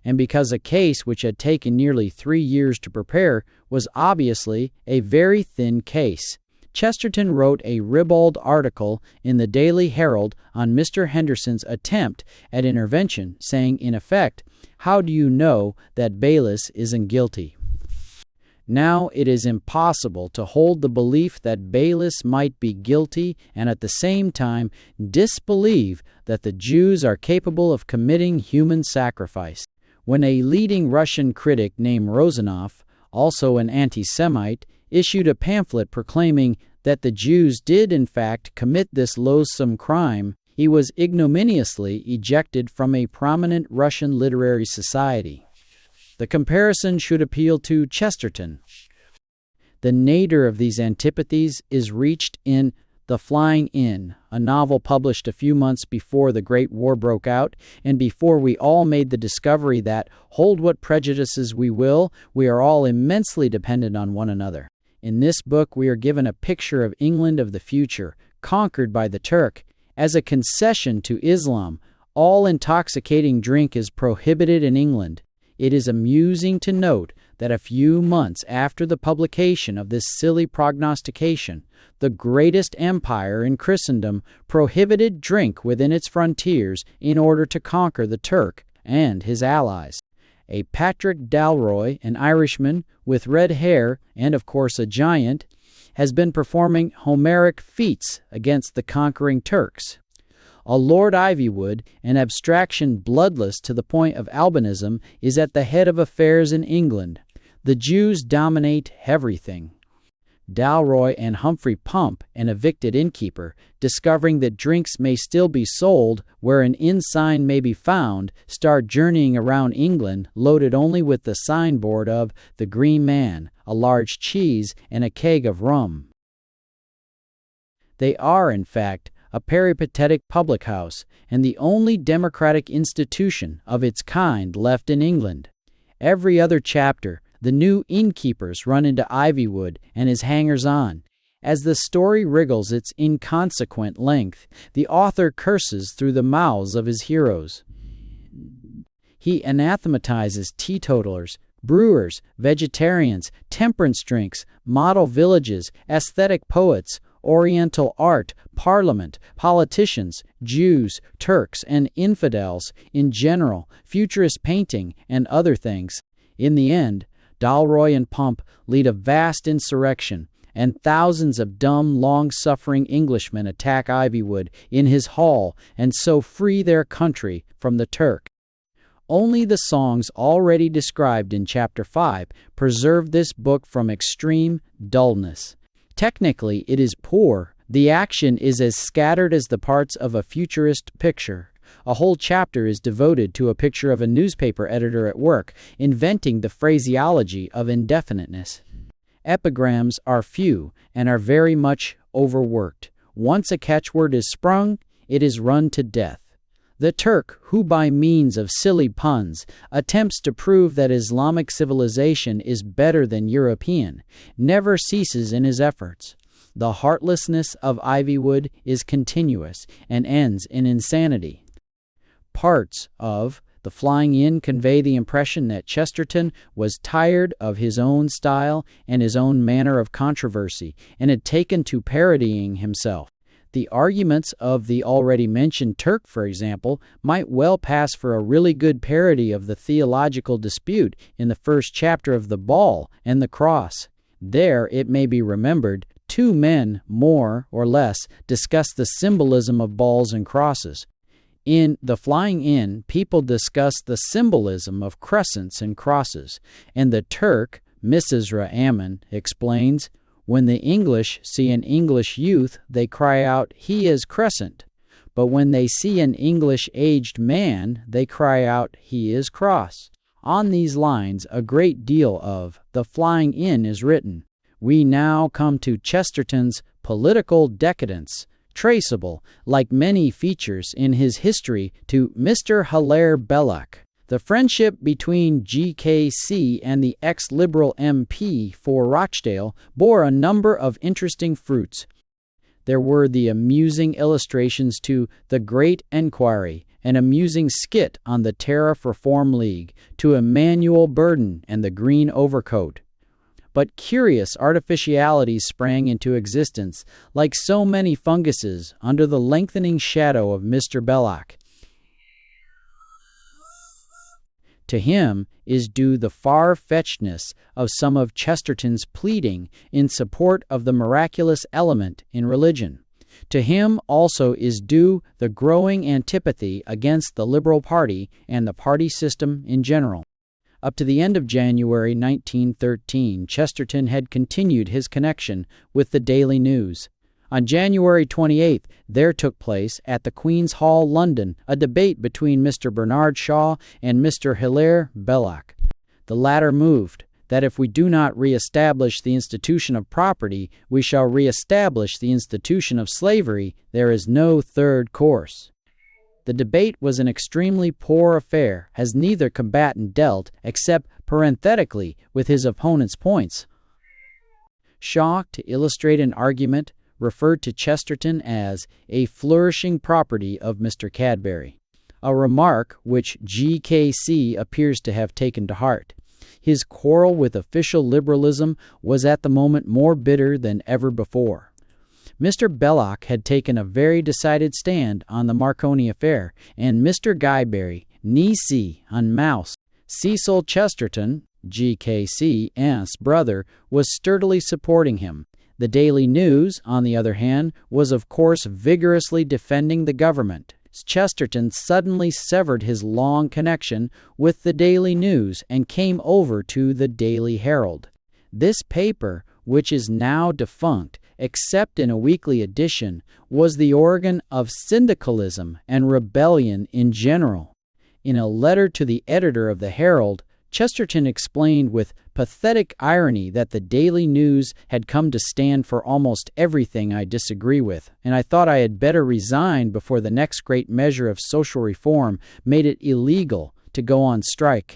[SPEAKER 1] and because a case which had taken nearly 3 years to prepare was obviously a very thin case. Chesterton wrote a ribald article in the Daily Herald on Mr. Henderson's attempt at intervention, saying, in effect, "How do you know that Baylis isn't guilty?" Now it is impossible to hold the belief that Baylis might be guilty and at the same time disbelieve that the Jews are capable of committing human sacrifice. When a leading Russian critic named Rozanov, also an anti-Semite, issued a pamphlet proclaiming that the Jews did in fact commit this loathsome crime, he was ignominiously ejected from a prominent Russian literary society. The comparison should appeal to Chesterton. The nadir of these antipathies is reached in The Flying Inn, a novel published a few months before the Great War broke out, and before we all made the discovery that, hold what prejudices we will, we are all immensely dependent on one another. In this book we are given a picture of England of the future, conquered by the Turk. As a concession to Islam, all intoxicating drink is prohibited in England. It is amusing to note that a few months after the publication of this silly prognostication, the greatest empire in Christendom prohibited drink within its frontiers in order to conquer the Turk and his allies. A Patrick Dalroy, an Irishman with red hair and of course a giant, has been performing Homeric feats against the conquering Turks. A Lord Ivywood, an abstraction bloodless to the point of albinism, is at the head of affairs in England. The Jews dominate everything. Dalroy and Humphrey Pump, an evicted innkeeper, discovering that drinks may still be sold where an inn sign may be found, start journeying around England loaded only with the signboard of the Green Man, a large cheese, and a keg of rum. They are, in fact, a peripatetic public house, and the only democratic institution of its kind left in England. Every other chapter, the new innkeepers run into Ivywood and his hangers-on. As the story wriggles its inconsequent length, the author curses through the mouths of his heroes. He anathematizes teetotalers, brewers, vegetarians, temperance drinks, model villages, aesthetic poets, Oriental art, parliament, politicians, Jews, Turks, and infidels in general, futurist painting, and other things. In the end, Dalroy and Pump lead a vast insurrection, and thousands of dumb, long-suffering Englishmen attack Ivywood in his hall and so free their country from the Turk. Only the songs already described in Chapter 5 preserve this book from extreme dullness. Technically, it is poor. The action is as scattered as the parts of a futurist picture. A whole chapter is devoted to a picture of a newspaper editor at work, inventing the phraseology of indefiniteness. Epigrams are few and are very much overworked. Once a catchword is sprung, it is run to death. The Turk, who by means of silly puns attempts to prove that Islamic civilization is better than European, never ceases in his efforts. The heartlessness of Ivywood is continuous and ends in insanity. Parts of The Flying Inn convey the impression that Chesterton was tired of his own style and his own manner of controversy and had taken to parodying himself. The arguments of the already mentioned Turk, for example, might well pass for a really good parody of the theological dispute in the first chapter of The Ball and the Cross. There, it may be remembered, two men, more or less, discuss the symbolism of balls and crosses. In The Flying Inn, people discuss the symbolism of crescents and crosses, and the Turk, Misra Ammon, explains, when the English see an English youth, they cry out, "He is crescent." But when they see an English-aged man, they cry out, "He is cross." On these lines, a great deal of The Flying Inn is written. We now come to Chesterton's political decadence, traceable, like many features in his history, to Mr. Hilaire Belloc. The friendship between GKC and the ex-Liberal MP for Rochdale bore a number of interesting fruits. There were the amusing illustrations to The Great Enquiry, an amusing skit on the Tariff Reform League, to Emmanuel Burden and the Green Overcoat. But curious artificialities sprang into existence, like so many funguses, under the lengthening shadow of Mr. Belloc. To him is due the far-fetchedness of some of Chesterton's pleading in support of the miraculous element in religion. To him also is due the growing antipathy against the Liberal Party and the party system in general. Up to the end of January 1913, Chesterton had continued his connection with the Daily News. On January 28th, there took place at the Queen's Hall, London, a debate between Mr. Bernard Shaw and Mr. Hilaire Belloc. The latter moved that if we do not re-establish the institution of property, we shall re-establish the institution of slavery. There is no third course. The debate was an extremely poor affair, as neither combatant dealt, except parenthetically, with his opponent's points. Shaw, to illustrate an argument, referred to Chesterton as a flourishing property of Mr. Cadbury, a remark which GKC appears to have taken to heart. His quarrel with official liberalism was at the moment more bitter than ever before. Mr. Belloc had taken a very decided stand on the Marconi affair, and Mr. Guyberry, nisi on Mouse, Cecil Chesterton, GKC.'s brother, was sturdily supporting him. The Daily News, on the other hand, was of course vigorously defending the government. Chesterton suddenly severed his long connection with the Daily News and came over to the Daily Herald. This paper, which is now defunct, except in a weekly edition, was the organ of syndicalism and rebellion in general. In a letter to the editor of the Herald, Chesterton explained with pathetic irony that the Daily News had come to stand for almost everything I disagree with, and I thought I had better resign before the next great measure of social reform made it illegal to go on strike.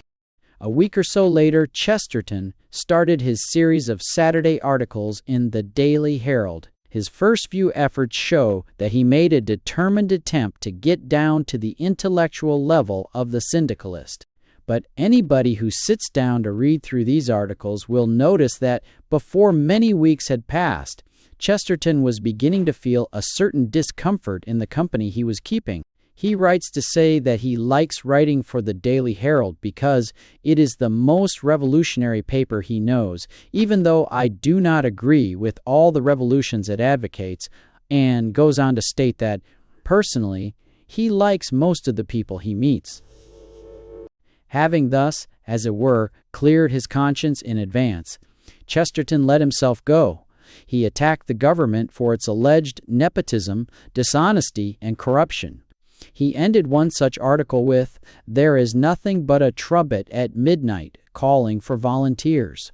[SPEAKER 1] A week or so later, Chesterton started his series of Saturday articles in the Daily Herald. His first few efforts show that he made a determined attempt to get down to the intellectual level of the syndicalist. But anybody who sits down to read through these articles will notice that before many weeks had passed, Chesterton was beginning to feel a certain discomfort in the company he was keeping. He writes to say that he likes writing for the Daily Herald because it is the most revolutionary paper he knows, even though I do not agree with all the revolutions it advocates, and goes on to state that, personally, he likes most of the people he meets. Having thus, as it were, cleared his conscience in advance, Chesterton let himself go. He attacked the government for its alleged nepotism, dishonesty, and corruption. He ended one such article with, "There is nothing but a trumpet at midnight calling for volunteers."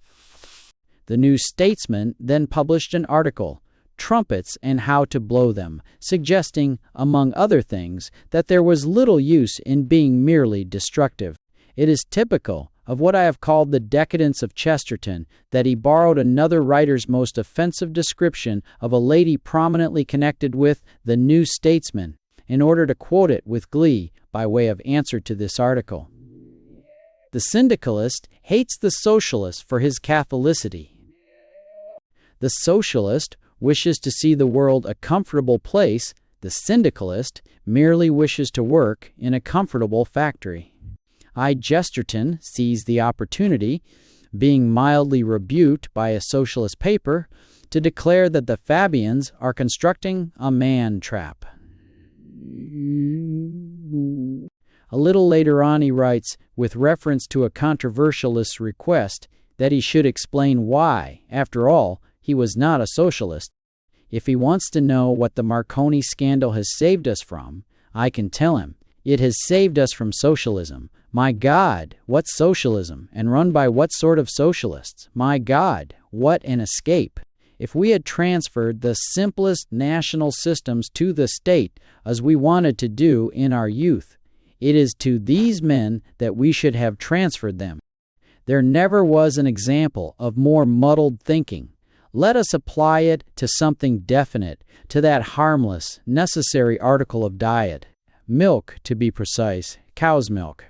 [SPEAKER 1] The New Statesman then published an article, "Trumpets and How to Blow Them," suggesting, among other things, that there was little use in being merely destructive. It is typical of what I have called the decadence of Chesterton that he borrowed another writer's most offensive description of a lady prominently connected with the New Statesman in order to quote it with glee by way of answer to this article. The syndicalist hates the socialist for his Catholicity. The socialist wishes to see the world a comfortable place. The syndicalist merely wishes to work in a comfortable factory. Chesterton sees the opportunity, being mildly rebuked by a socialist paper, to declare that the Fabians are constructing a man-trap. A little later on he writes, with reference to a controversialist's request, that he should explain why, after all, he was not a socialist. If he wants to know what the Marconi scandal has saved us from, I can tell him. It has saved us from socialism. My God, what socialism, and run by what sort of socialists? My God, what an escape. If we had transferred the simplest national systems to the state, as we wanted to do in our youth, it is to these men that we should have transferred them. There never was an example of more muddled thinking. Let us apply it to something definite, to that harmless, necessary article of diet. Milk, to be precise, cow's milk.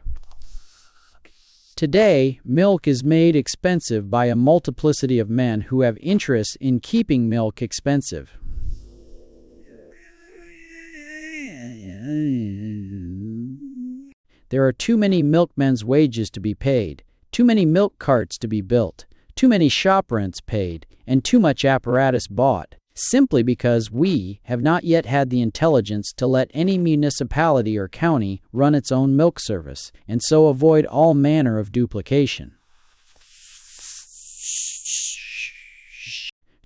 [SPEAKER 1] Today, milk is made expensive by a multiplicity of men who have interest in keeping milk expensive. There are too many milkmen's wages to be paid, too many milk carts to be built, too many shop rents paid, and too much apparatus bought, simply because we have not yet had the intelligence to let any municipality or county run its own milk service, and so avoid all manner of duplication.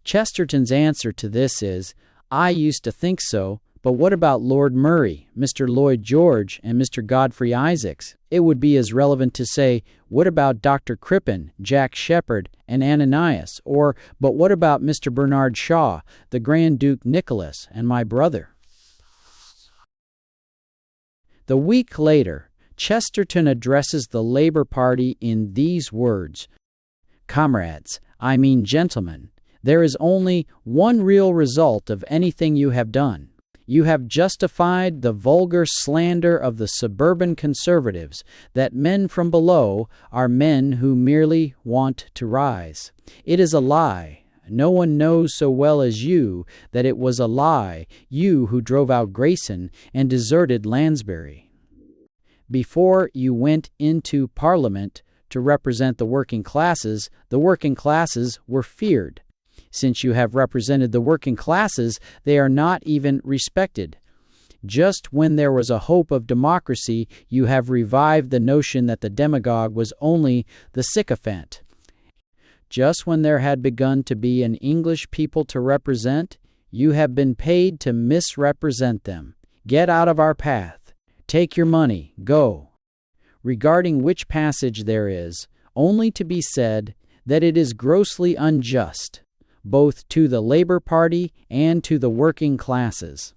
[SPEAKER 1] Chesterton's answer to this is, I used to think so, but what about Lord Murray, Mr. Lloyd George, and Mr. Godfrey Isaacs? It would be as relevant to say, what about Dr. Crippen, Jack Sheppard, and Ananias? Or, but what about Mr. Bernard Shaw, the Grand Duke Nicholas, and my brother? The week later, Chesterton addresses the Labour Party in these words, Comrades, I mean gentlemen, there is only one real result of anything you have done. You have justified the vulgar slander of the suburban conservatives that men from below are men who merely want to rise. It is a lie. No one knows so well as you that it was a lie, you who drove out Grayson and deserted Lansbury. Before you went into Parliament to represent the working classes were feared. Since you have represented the working classes, they are not even respected. Just when there was a hope of democracy, you have revived the notion that the demagogue was only the sycophant. Just when there had begun to be an English people to represent, you have been paid to misrepresent them. Get out of our path. Take your money. Go. Regarding which passage there is, only to be said that it is grossly unjust, both to the Labour Party and to the working classes.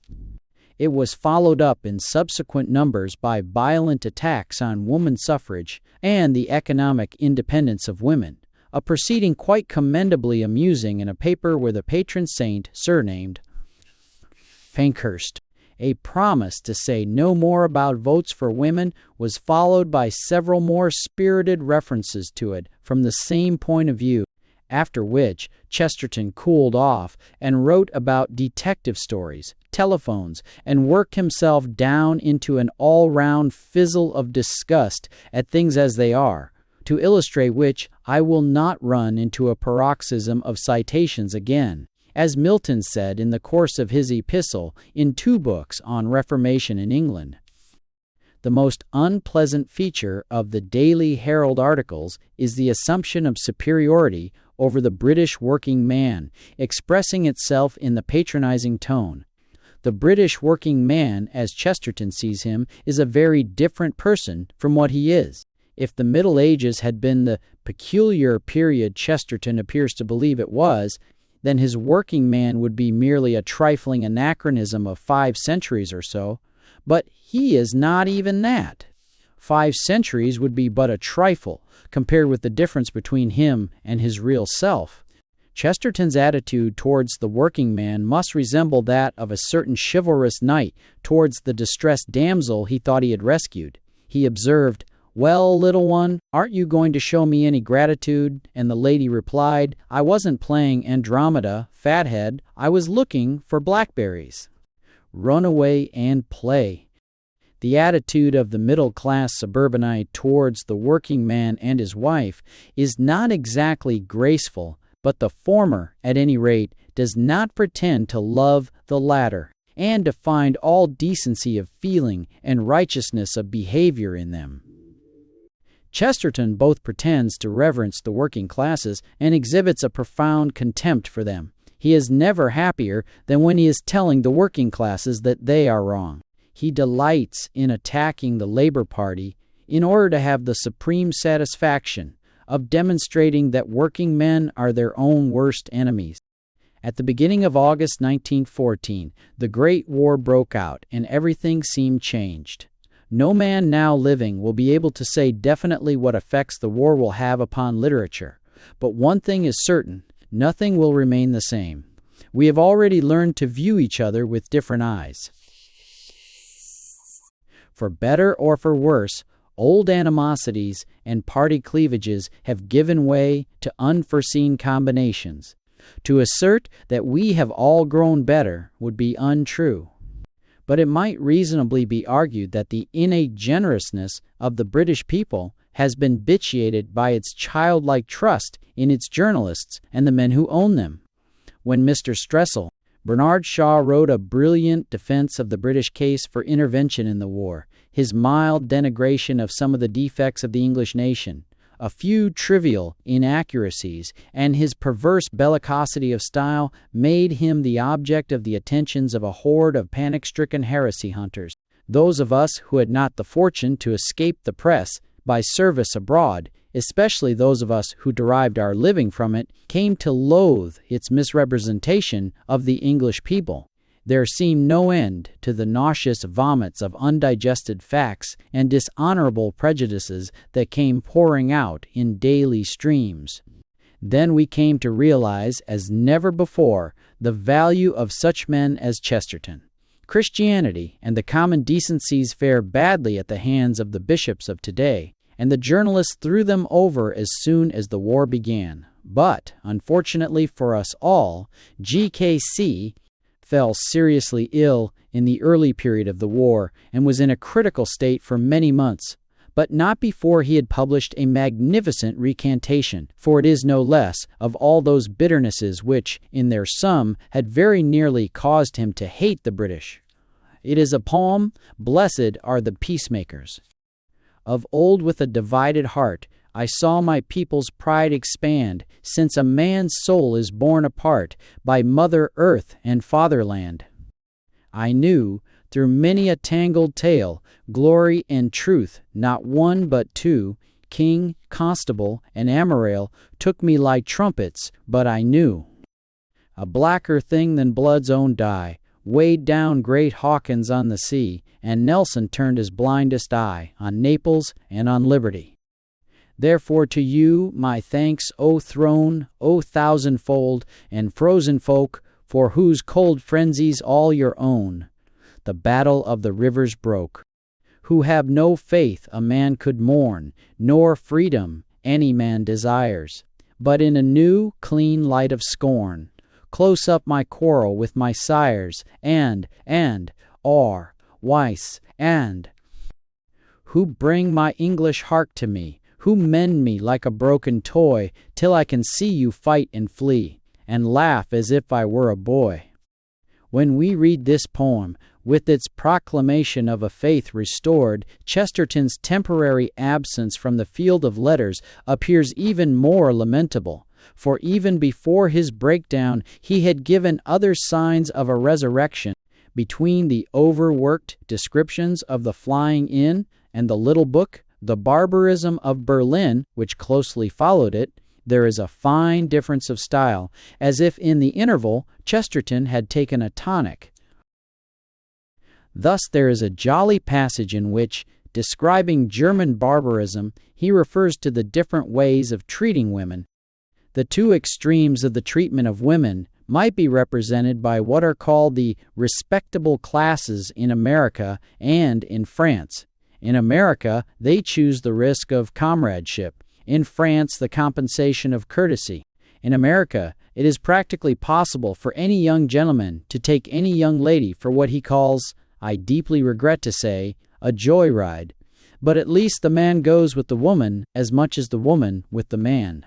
[SPEAKER 1] It was followed up in subsequent numbers by violent attacks on woman suffrage and the economic independence of women, a proceeding quite commendably amusing in a paper where the patron saint, surnamed Pankhurst. A promise to say no more about votes for women was followed by several more spirited references to it from the same point of view, after which Chesterton cooled off and wrote about detective stories, telephones, and worked himself down into an all-round fizzle of disgust at things as they are, to illustrate which I will not run into a paroxysm of citations again, as Milton said in the course of his epistle in 2 books on Reformation in England. The most unpleasant feature of the Daily Herald articles is the assumption of superiority over the British working man, expressing itself in the patronizing tone. The British working man, as Chesterton sees him, is a very different person from what he is. If the Middle Ages had been the peculiar period Chesterton appears to believe it was, then his working man would be merely a trifling anachronism of 5 centuries or so. But he is not even that. 5 centuries would be but a trifle compared with the difference between him and his real self. Chesterton's attitude towards the working man must resemble that of a certain chivalrous knight towards the distressed damsel he thought he had rescued. He observed, "Well, little one, aren't you going to show me any gratitude?" And the lady replied, "I wasn't playing Andromeda, fathead. I was looking for blackberries." Run away and play. The attitude of the middle-class suburbanite towards the working man and his wife is not exactly graceful, but the former, at any rate, does not pretend to love the latter, and to find all decency of feeling and righteousness of behavior in them. Chesterton both pretends to reverence the working classes and exhibits a profound contempt for them. He is never happier than when he is telling the working classes that they are wrong. He delights in attacking the Labour Party in order to have the supreme satisfaction of demonstrating that working men are their own worst enemies. At the beginning of August 1914, the Great War broke out, and everything seemed changed. No man now living will be able to say definitely what effects the war will have upon literature. But one thing is certain, nothing will remain the same. We have already learned to view each other with different eyes. For better or for worse, old animosities and party cleavages have given way to unforeseen combinations. To assert that we have all grown better would be untrue. But it might reasonably be argued that the innate generousness of the British people has been vitiated by its childlike trust in its journalists and the men who own them. When Mr. Stressel, Bernard Shaw wrote a brilliant defense of the British case for intervention in the war, his mild denigration of some of the defects of the English nation, a few trivial inaccuracies, and his perverse bellicosity of style made him the object of the attentions of a horde of panic-stricken heresy hunters. Those of us who had not the fortune to escape the press by service abroad, especially those of us who derived our living from it, came to loathe its misrepresentation of the English people. There seemed no end to the nauseous vomits of undigested facts and dishonorable prejudices that came pouring out in daily streams. Then we came to realize, as never before, the value of such men as Chesterton. Christianity and the common decencies fare badly at the hands of the bishops of today, and the journalists threw them over as soon as the war began. But, unfortunately for us all, GKC fell seriously ill in the early period of the war and was in a critical state for many months, but not before he had published a magnificent recantation, for it is no less, of all those bitternesses which, in their sum, had very nearly caused him to hate the British. It is a poem, "Blessed are the peacemakers." Of old with a divided heart, I saw my people's pride expand, since a man's soul is born apart by Mother Earth and Fatherland. I knew, through many a tangled tale, glory and truth, not one but two, king, constable, and Amarail, took me like trumpets, but I knew. A blacker thing than blood's own dye weighed down great Hawkins on the sea, and Nelson turned his blindest eye on Naples and on liberty. Therefore to you my thanks, O throne, O thousandfold, and frozen folk, for whose cold frenzies all your own the battle of the rivers broke, who have no faith a man could mourn, nor freedom any man desires, but in a new, clean light of scorn, close up my quarrel with my sires, and, Weiss, and who bring my English heart to me, who mend me like a broken toy, till I can see you fight and flee, and laugh as if I were a boy. When we read this poem, with its proclamation of a faith restored, Chesterton's temporary absence from the field of letters appears even more lamentable, for even before his breakdown he had given other signs of a resurrection. Between the overworked descriptions of the flying in and the little book, The Barbarism of Berlin, which closely followed it, there is a fine difference of style, as if in the interval Chesterton had taken a tonic. Thus there is a jolly passage in which, describing German barbarism, he refers to the different ways of treating women. The two extremes of the treatment of women might be represented by what are called the respectable classes in America and in France. In America, they choose the risk of comradeship. In France, the compensation of courtesy. In America, it is practically possible for any young gentleman to take any young lady for what he calls, I deeply regret to say, a joyride. But at least the man goes with the woman as much as the woman with the man.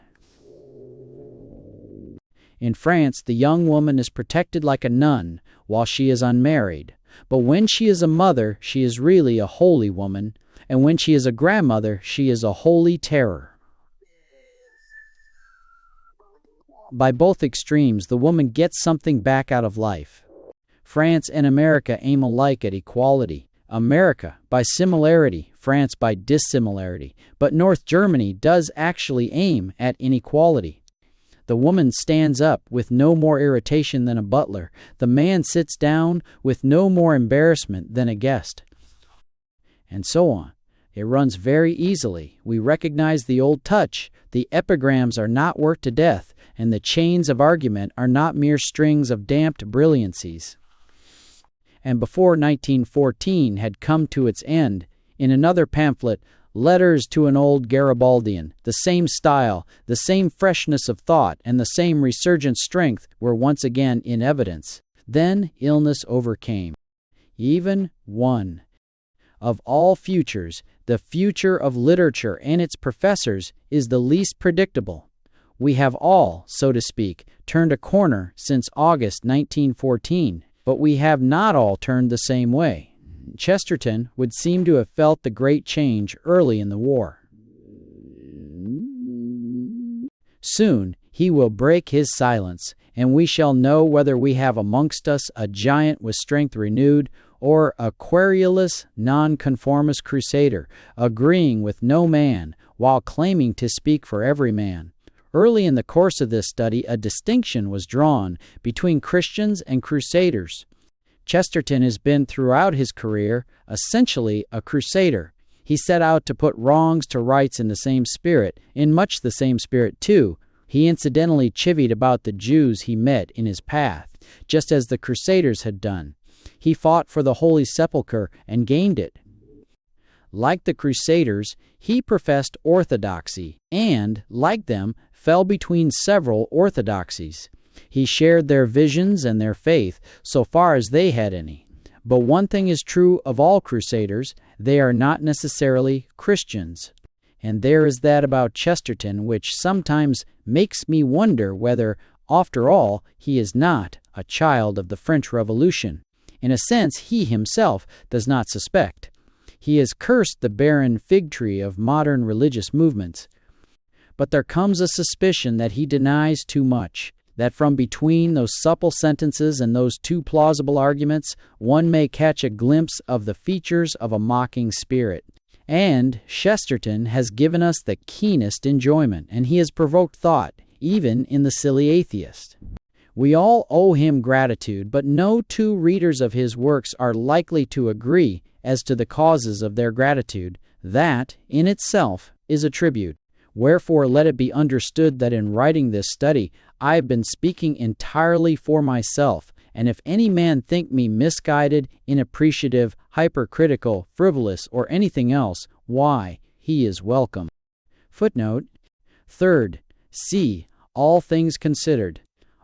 [SPEAKER 1] In France, the young woman is protected like a nun while she is unmarried. But when she is a mother, she is really a holy woman, and when she is a grandmother, she is a holy terror. By both extremes, the woman gets something back out of life. France and America aim alike at equality. America by similarity, France by dissimilarity. But North Germany does actually aim at inequality. The woman stands up with no more irritation than a butler. The man sits down with no more embarrassment than a guest. And so on. It runs very easily. We recognize the old touch. The epigrams are not worked to death, and the chains of argument are not mere strings of damped brilliancies. And before 1914 had come to its end, in another pamphlet, Letters to an Old Garibaldian, the same style, the same freshness of thought, and the same resurgent strength were once again in evidence. Then illness overcame. Even one. Of all futures, the future of literature and its professors is the least predictable. We have all, so to speak, turned a corner since August 1914, but we have not all turned the same way. Chesterton would seem to have felt the great change early in the war. Soon he will break his silence, and we shall know whether we have amongst us a giant with strength renewed, or a querulous, nonconformist crusader, agreeing with no man, while claiming to speak for every man. Early in the course of this study, a distinction was drawn between Christians and crusaders. Chesterton has been throughout his career essentially a crusader. He set out to put wrongs to rights in the same spirit, in much the same spirit too. He incidentally chivied about the Jews he met in his path, just as the crusaders had done. He fought for the Holy Sepulchre and gained it. Like the crusaders, he professed orthodoxy and, like them, fell between several orthodoxies. He shared their visions and their faith, so far as they had any. But one thing is true of all crusaders: they are not necessarily Christians. And there is that about Chesterton which sometimes makes me wonder whether, after all, he is not a child of the French Revolution. In a sense, he himself does not suspect. He has cursed the barren fig tree of modern religious movements. But there comes a suspicion that he denies too much, that from between those supple sentences and those too plausible arguments, one may catch a glimpse of the features of a mocking spirit. And Chesterton has given us the keenest enjoyment, and he has provoked thought, even in The Silly Atheist. We all owe him gratitude, but no two readers of his works are likely to agree as to the causes of their gratitude. That, in itself, is a tribute. Wherefore let it be understood that in writing this study, I have been speaking entirely for myself, and if any man think me misguided, inappreciative, hypercritical, frivolous, or anything else, why, he is welcome. Footnote. Third, C. All things considered.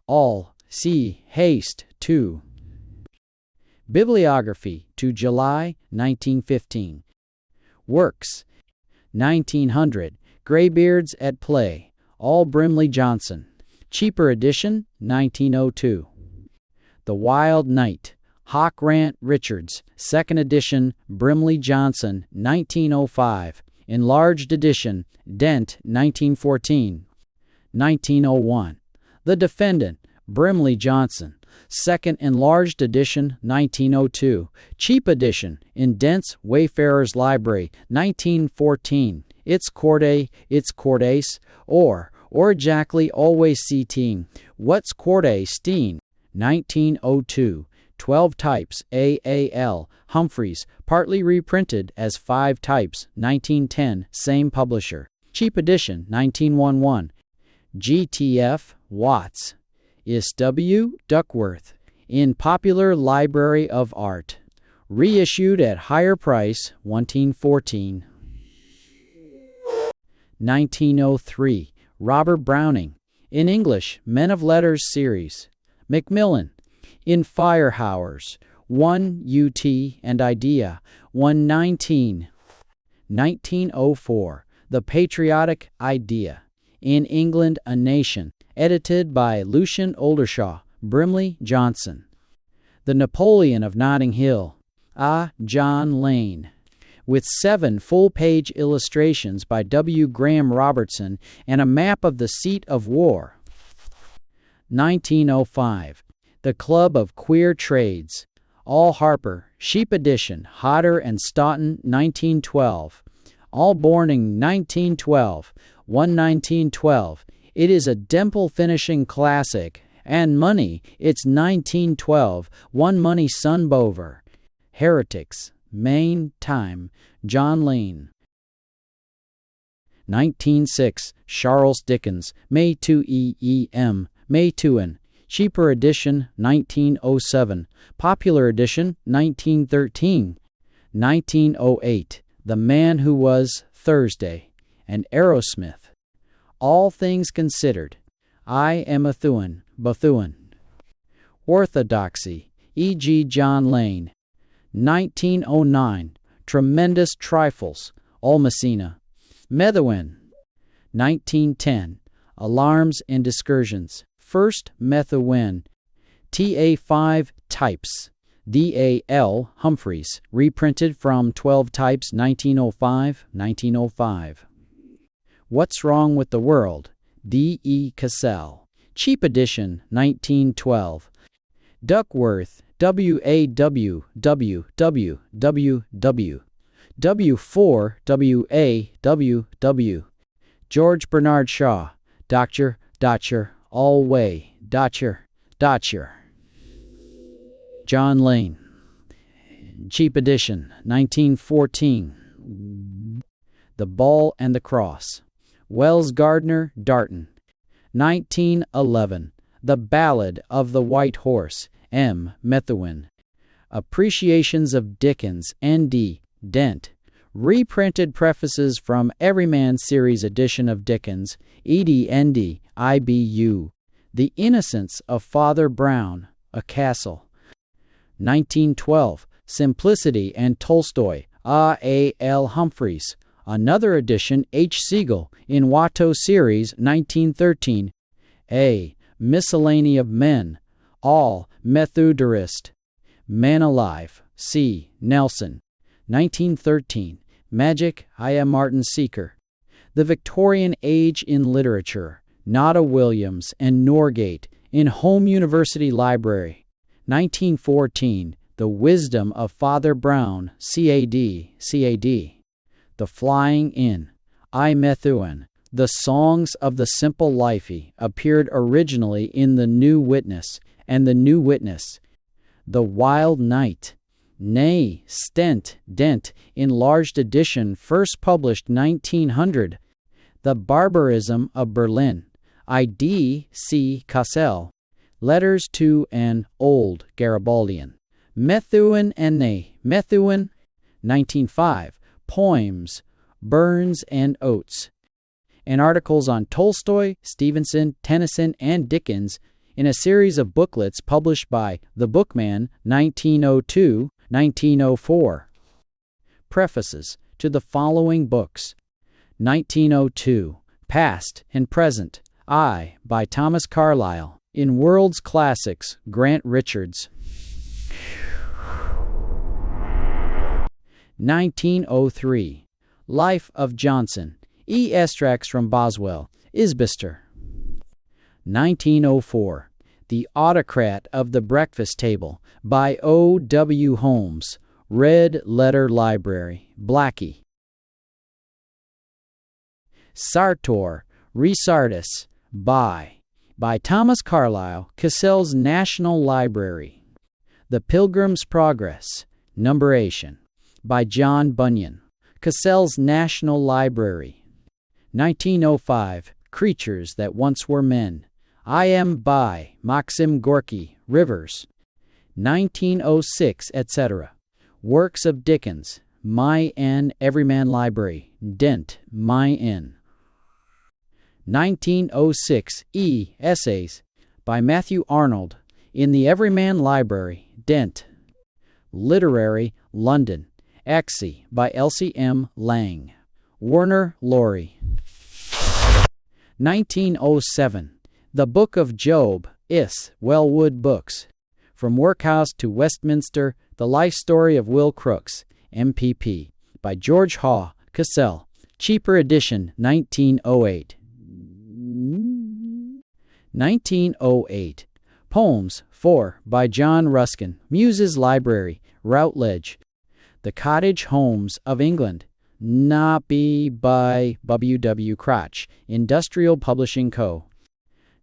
[SPEAKER 1] All. C. Haste. 2. Bibliography to July 1915. Works. 1900. Graybeards at Play. All Brimley Johnson. Cheaper edition, 1902. The Wild Knight. Hawkrant Richards. Second edition, Brimley Johnson, 1905. Enlarged edition, Dent, 1914. 1901. The Defendant. Brimley Johnson. Second enlarged edition, 1902. Cheap edition, in Dent's Wayfarer's Library, 1914. It's Corday, it's Cordace, or exactly always seeting. What's Corday Steen? 1902. 12 types, AAL, Humphreys, partly reprinted as 5 types, 1910, same publisher. Cheap edition, 1911. GTF, Watts. ISW, Duckworth. In Popular Library of Art. Reissued at higher price, 1914. 1903. Robert Browning. In English, Men of Letters series. Macmillan. In Firehowers. 1 UT and Idea. 119. 1904. The Patriotic Idea. In England, A Nation. Edited by Lucian Oldershaw. Brimley Johnson. The Napoleon of Notting Hill. A. John Lane. With 7 full-page illustrations by W. Graham Robertson and a map of the seat of war. 1905. The Club of Queer Trades. All Harper. Sheep edition. Hodder and Stoughton, 1912. All born in 1912. 1912. It is a dimple-finishing classic. And money, it's 1912, One Money Son Bover. Heretics, Main Time, John Lane. 1906, Charles Dickens, May 2 E.E.M., May 2n. Cheaper edition, 1907. Popular edition, 1913. 1908, The Man Who Was Thursday, and Aerosmith. All Things Considered, I Am a Bethune. Orthodoxy, E.G. John Lane. 1909, Tremendous Trifles, Almacina. Methuen. 1910, Alarms and Excursions, First Methuen. TA5 Types, D.A.L. Humphreys, reprinted from 12 Types 1905. What's Wrong with the World, D.E. Cassell. Cheap edition, 1912. Duckworth, W.A.W.W.W.W. W4WAWW. George Bernard Shaw, Dr. Allway, Dotcher. John Lane. Cheap edition, 1914. The Ball and the Cross. Wells Gardner, Darton. 1911. The Ballad of the White Horse, M. Methuen. Appreciations of Dickens, N.D. Dent. Reprinted prefaces from Everyman Series edition of Dickens, ED&D, IBU. The Innocence of Father Brown, A Castle. 1912, Simplicity and Tolstoy, A.L. Humphreys. Another edition, H. Siegel, in Watteau Series, 1913. A. Miscellany of Men, All Methuderist. Man Alive, C. Nelson. 1913, Magic, I. M. Martin Seeker. The Victorian Age in Literature, Nada Williams and Norgate, in Home University Library. 1914, The Wisdom of Father Brown, C.A.D. The Flying Inn, I. Methuen. The Songs of the Simple Lifey appeared originally in The New Witness and The New Witness. The Wild Night, nay, Stent, Dent, enlarged edition, first published 1900. The Barbarism of Berlin, I.D. C. Cassell. Letters to an Old Garibaldian. Methuen and Methuen, 1905. Poems, Burns and Oates. And articles on Tolstoy, Stevenson, Tennyson, and Dickens in a series of booklets published by The Bookman, 1902-1904. Prefaces to the following books. 1902, Past and Present, I, by Thomas Carlyle, in World's Classics, Grant Richards. 1903, Life of Johnson, E. Extracts from Boswell, Isbister. 1904, The Autocrat of the Breakfast Table, by O. W. Holmes, Red Letter Library, Blackie. Sartor, Resartus, by Thomas Carlyle, Cassell's National Library. The Pilgrim's Progress, Numberation, by John Bunyan, Cassell's National Library. 1905, Creatures That Once Were Men, I. M. by Maxim Gorky, Rivers. 1906, etc. Works of Dickens, My N. Everyman Library, Dent, My N. 1906, E. Essays, by Matthew Arnold, in the Everyman Library, Dent. Literary, London, Exie, by Elsie M. Lang. Warner, Laurie. 1907, The Book of Job, Is, Wellwood Books. From Workhouse to Westminster, The Life Story of Will Crooks, MPP, by George Haw, Cassell. Cheaper edition, 1908. 1908, Poems 4, by John Ruskin, Muses Library, Routledge. The Cottage Homes of England, Napi by W. W. Crotch, Industrial Publishing Co.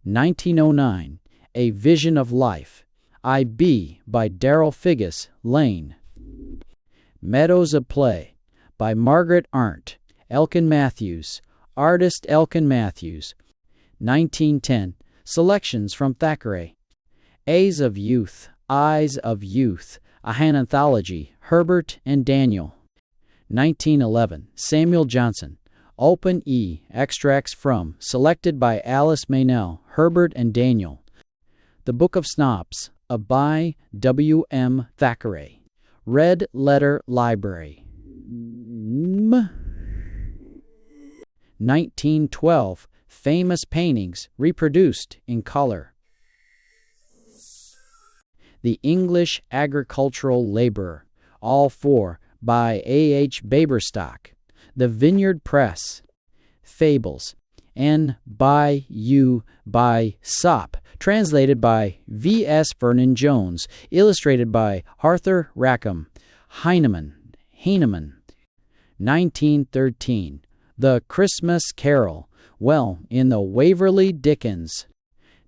[SPEAKER 1] 1909, A Vision of Life. I.B. by Darrell Figgis, Lane. Meadows of Play by Margaret Arndt, Elkin Matthews, artist Elkin Matthews. 1910, Selections from Thackeray. Eyes of Youth, Eyes of Youth, a Han anthology, Herbert and Daniel. 1911, Samuel Johnson, Open E, extracts from, selected by Alice Meynell, Herbert and Daniel. The Book of Snobs, by W. M. Thackeray. Red Letter Library. 1912, Famous Paintings reproduced in color. The English Agricultural Laborer, All Four, by A. H. Baberstock. The Vineyard Press. Fables. N. by U. by Sop. Translated by V. S. Vernon Jones. Illustrated by Arthur Rackham. Heinemann. 1913. The Christmas Carol. Well, in the Waverly Dickens.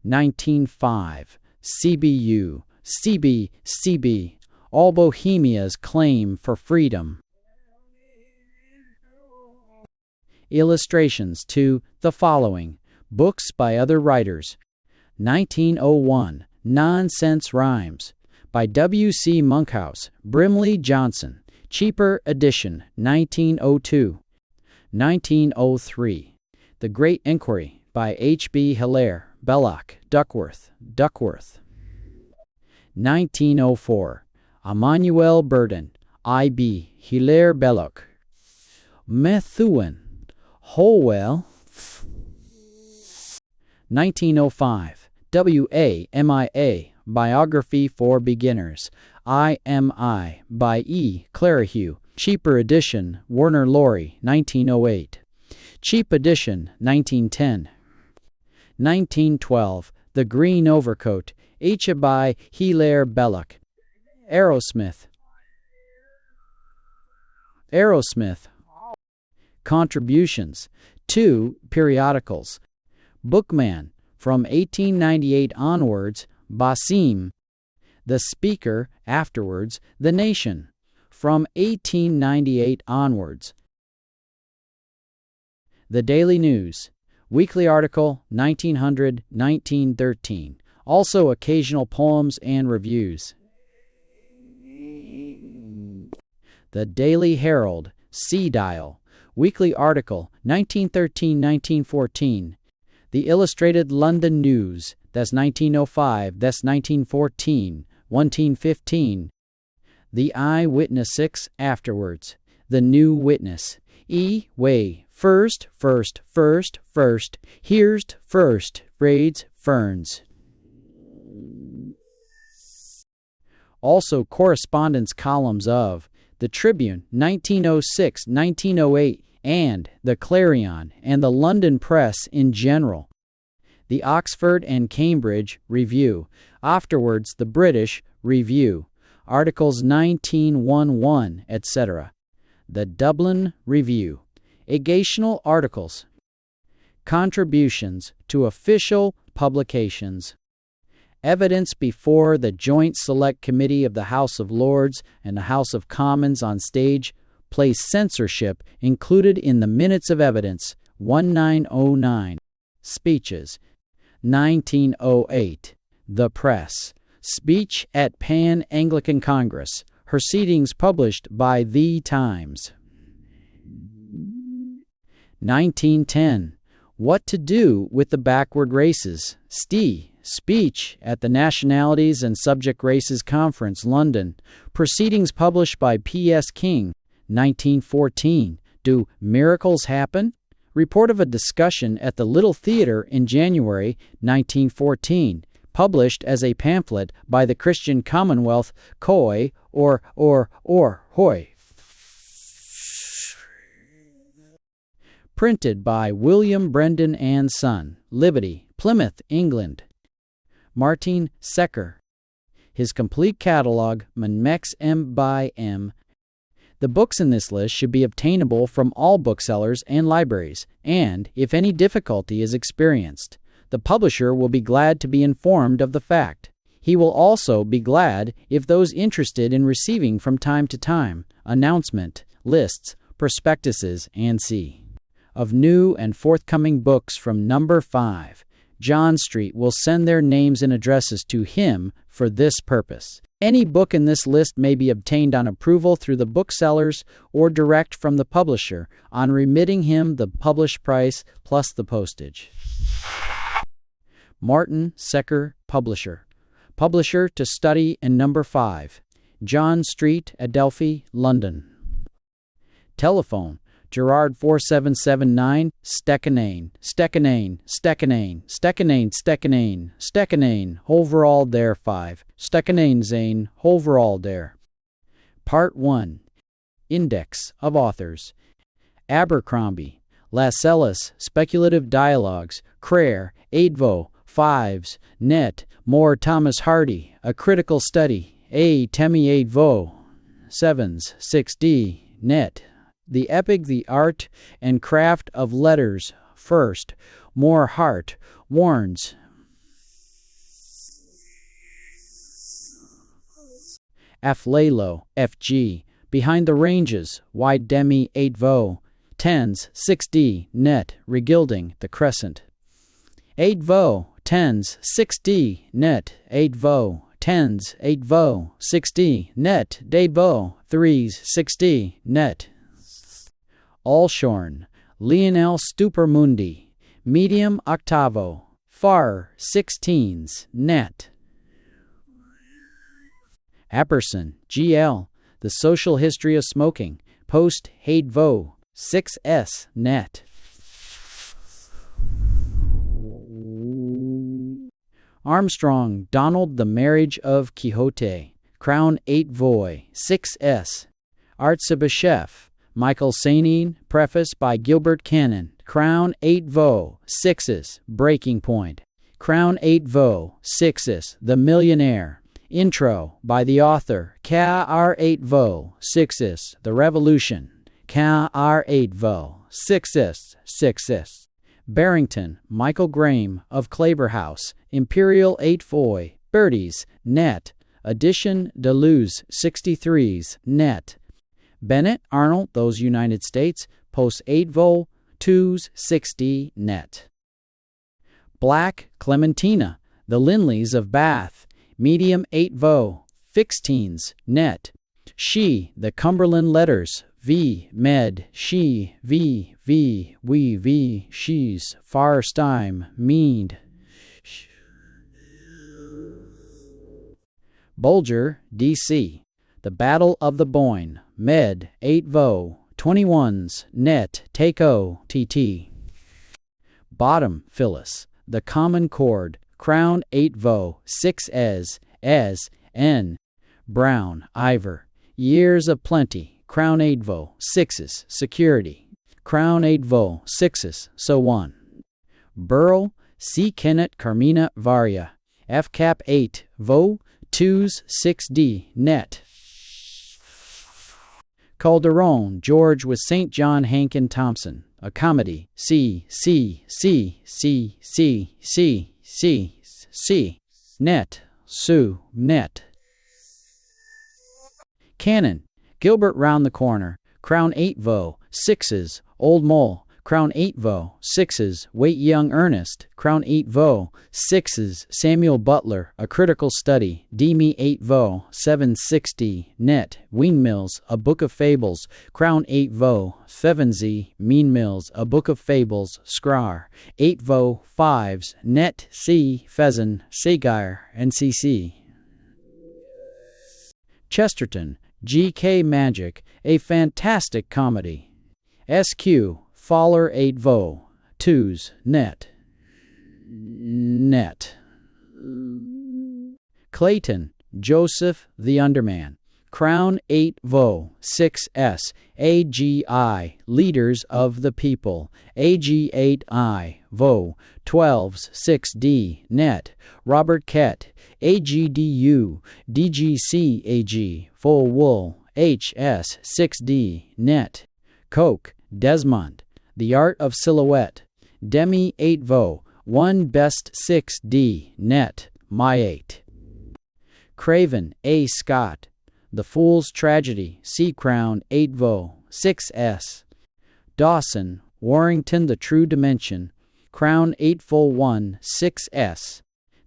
[SPEAKER 1] 1905. CB. All Bohemia's Claim for Freedom. Illustrations to the following. Books by other writers. 1901, Nonsense Rhymes by W. C. Monkhouse, Brimley Johnson. Cheaper edition, 1902. 1903, The Great Inquiry by H. B. Hilaire, Belloc, Duckworth. 1904, Emmanuel Burden, I. B. Hilaire Belloc. Methuen, Holwell. 1905, W. A. MIA, Biography for Beginners, IMI, by E. Clarihew. Cheaper edition, Warner Laurie, 1908. Cheap edition, 1910. 1912, The Green Overcoat, H. by Hilaire Belloc. Aerosmith. Contributions. 2 periodicals. Bookman, from 1898 onwards, Basim. The Speaker, afterwards, The Nation, from 1898 onwards. The Daily News, weekly article, 1900-1913, also occasional poems and reviews. The Daily Herald, Sea Dial, weekly article, 1913-1914. The Illustrated London News, that's 1905, that's 1914, 1915. The Eyewitness 6, afterwards. The New Witness. E. Way, first, here's first, raids, ferns. Also correspondence columns of the Tribune, 1906-1908, and the Clarion and the London Press in general. The Oxford and Cambridge Review, afterwards the British Review, articles 1911, etc. The Dublin Review, occasional articles. Contributions to official publications. Evidence before the Joint Select Committee of the House of Lords and the House of Commons on stage, place censorship included in the Minutes of Evidence, 1909. Speeches, 1908. The Press. Speech at Pan-Anglican Congress. Proceedings published by The Times. 1910. What to do with the backward races. Speech at the Nationalities and Subject Races Conference, London. Proceedings published by P.S. King. 1914. Do miracles happen? Report of a discussion at the Little Theater in January 1914, published as a pamphlet by the Christian Commonwealth, Coy, or Hoy. Printed by William Brendan and Son, Liberty, Plymouth, England. Martin Secker. His complete catalog, Mex M by M. The books in this list should be obtainable from all booksellers and libraries, and, if any difficulty is experienced, the publisher will be glad to be informed of the fact. He will also be glad if those interested in receiving from time to time announcement, lists, prospectuses, and c. of new and forthcoming books from Number 5, John Street will send their names and addresses to him for this purpose. Any book in this list may be obtained on approval through the booksellers or direct from the publisher on remitting him the published price plus the postage. Martin Secker, Publisher. Publisher to study in Number 5, John Street, Adelphi, London. Telephone, Gerard 4779, Stekkenane, Stekkenane, Stekkenane, Stekkenane, Stekkenane, Stekkenane, Hoverall there 5, Stekkenane Zane, Hoverall there. Part 1. Index of Authors. Abercrombie, Lascelles, Speculative Dialogues, Crare, Advo, Fives, Net, Moore Thomas Hardy, A Critical Study, A. Temi Advo, Sevens, 6D, Net. The Epic, the Art and Craft of Letters, First, Moore Hart, Warnes. Aflalo, F.G., Behind the Ranges, Wide Demi, 8vo, Tens, 6D, Net, Regilding, The Crescent. 8vo, Tens, 6D, Net, 8vo, Tens, 8vo, 6D, Net, Debo, 3s, 6D, Net. Allshorn, Lionel Stupermundi, Medium Octavo, Far, 16s, Net. Apperson, G.L., The Social History of Smoking, Post Haidvo, 6s, Net. Armstrong, Donald, The Marriage of Quixote, Crown 8 Voy, 6s. Artsibishef, Michael Sainin, Preface by Gilbert Cannon, Crown 8 Vo, 6s, Breaking Point, Crown 8 Vo, 6s, The Millionaire, Intro by the author, Kr 8 Vo, 6s, The Revolution, Kr 8 Vo, 6s, 6s. Barrington, Michael Graham, of Claverhouse, Imperial 8 Foy, Birdies, Net, Edition Deleuze 63s, Net. Bennett, Arnold, Those United States, Post 8 Vol, 2s, 6D, Net. Black, Clementina, The Linleys of Bath, Medium 8 Vo, Fixteens, Net. She, The Cumberland Letters, V, Med, She, V, V, We, V, She's, Farstime, Mead. Bulger, D.C., The Battle of the Boyne, Med, 8 Vo, 21s, Net, Take-O, TT. Bottom, Phyllis, The Common Chord, Crown 8 Vo, 6 Es, N. Brown, Ivor, Years of Plenty, Crown 8 Vo, 6s, Security, Crown 8 Vo, 6s, So 1. Burrow, C. Kennett, Carmina Varia, F. Cap 8 Vo, 2s, 6D, Net. Calderon, George with St. John Hankin Thompson, A Comedy, C, Net, Sue, Net. Cannon, Gilbert Round the Corner, Crown 8 Vo, 6s, Old Mole, Crown 8 Vo, 6s, Wait Young Ernest, Crown 8 Vo, 6s, Samuel Butler, A Critical Study, Demi 8 Vo, 760, Net, Windmills, A Book of Fables, Crown 8 Vo, 7z, Mean Mills, A Book of Fables, Scrar, 8 Vo, 5s, Net, C, Pheasant, Segar, NCC. Chesterton, G.K. Magic, A Fantastic Comedy, SQ, Faller 8 Vo, 2s, Net. Clayton, Joseph, The Underman, Crown 8 Vo, 6s, AGI, Leaders of the People, AG8I, Vo, 12s, 6D, Net. Robert Kett, AGDU, DGC AG, Full Wool, HS 6D net. Koch, Desmond, The Art of Silhouette. Demi 8 Vo 1 Best 6D net. My 8. Craven, A. Scott, The Fool's Tragedy. C. Crown 8 Vo 6S. Dawson, Warrington, The True Dimension. Crown 8 Vo 1 6S.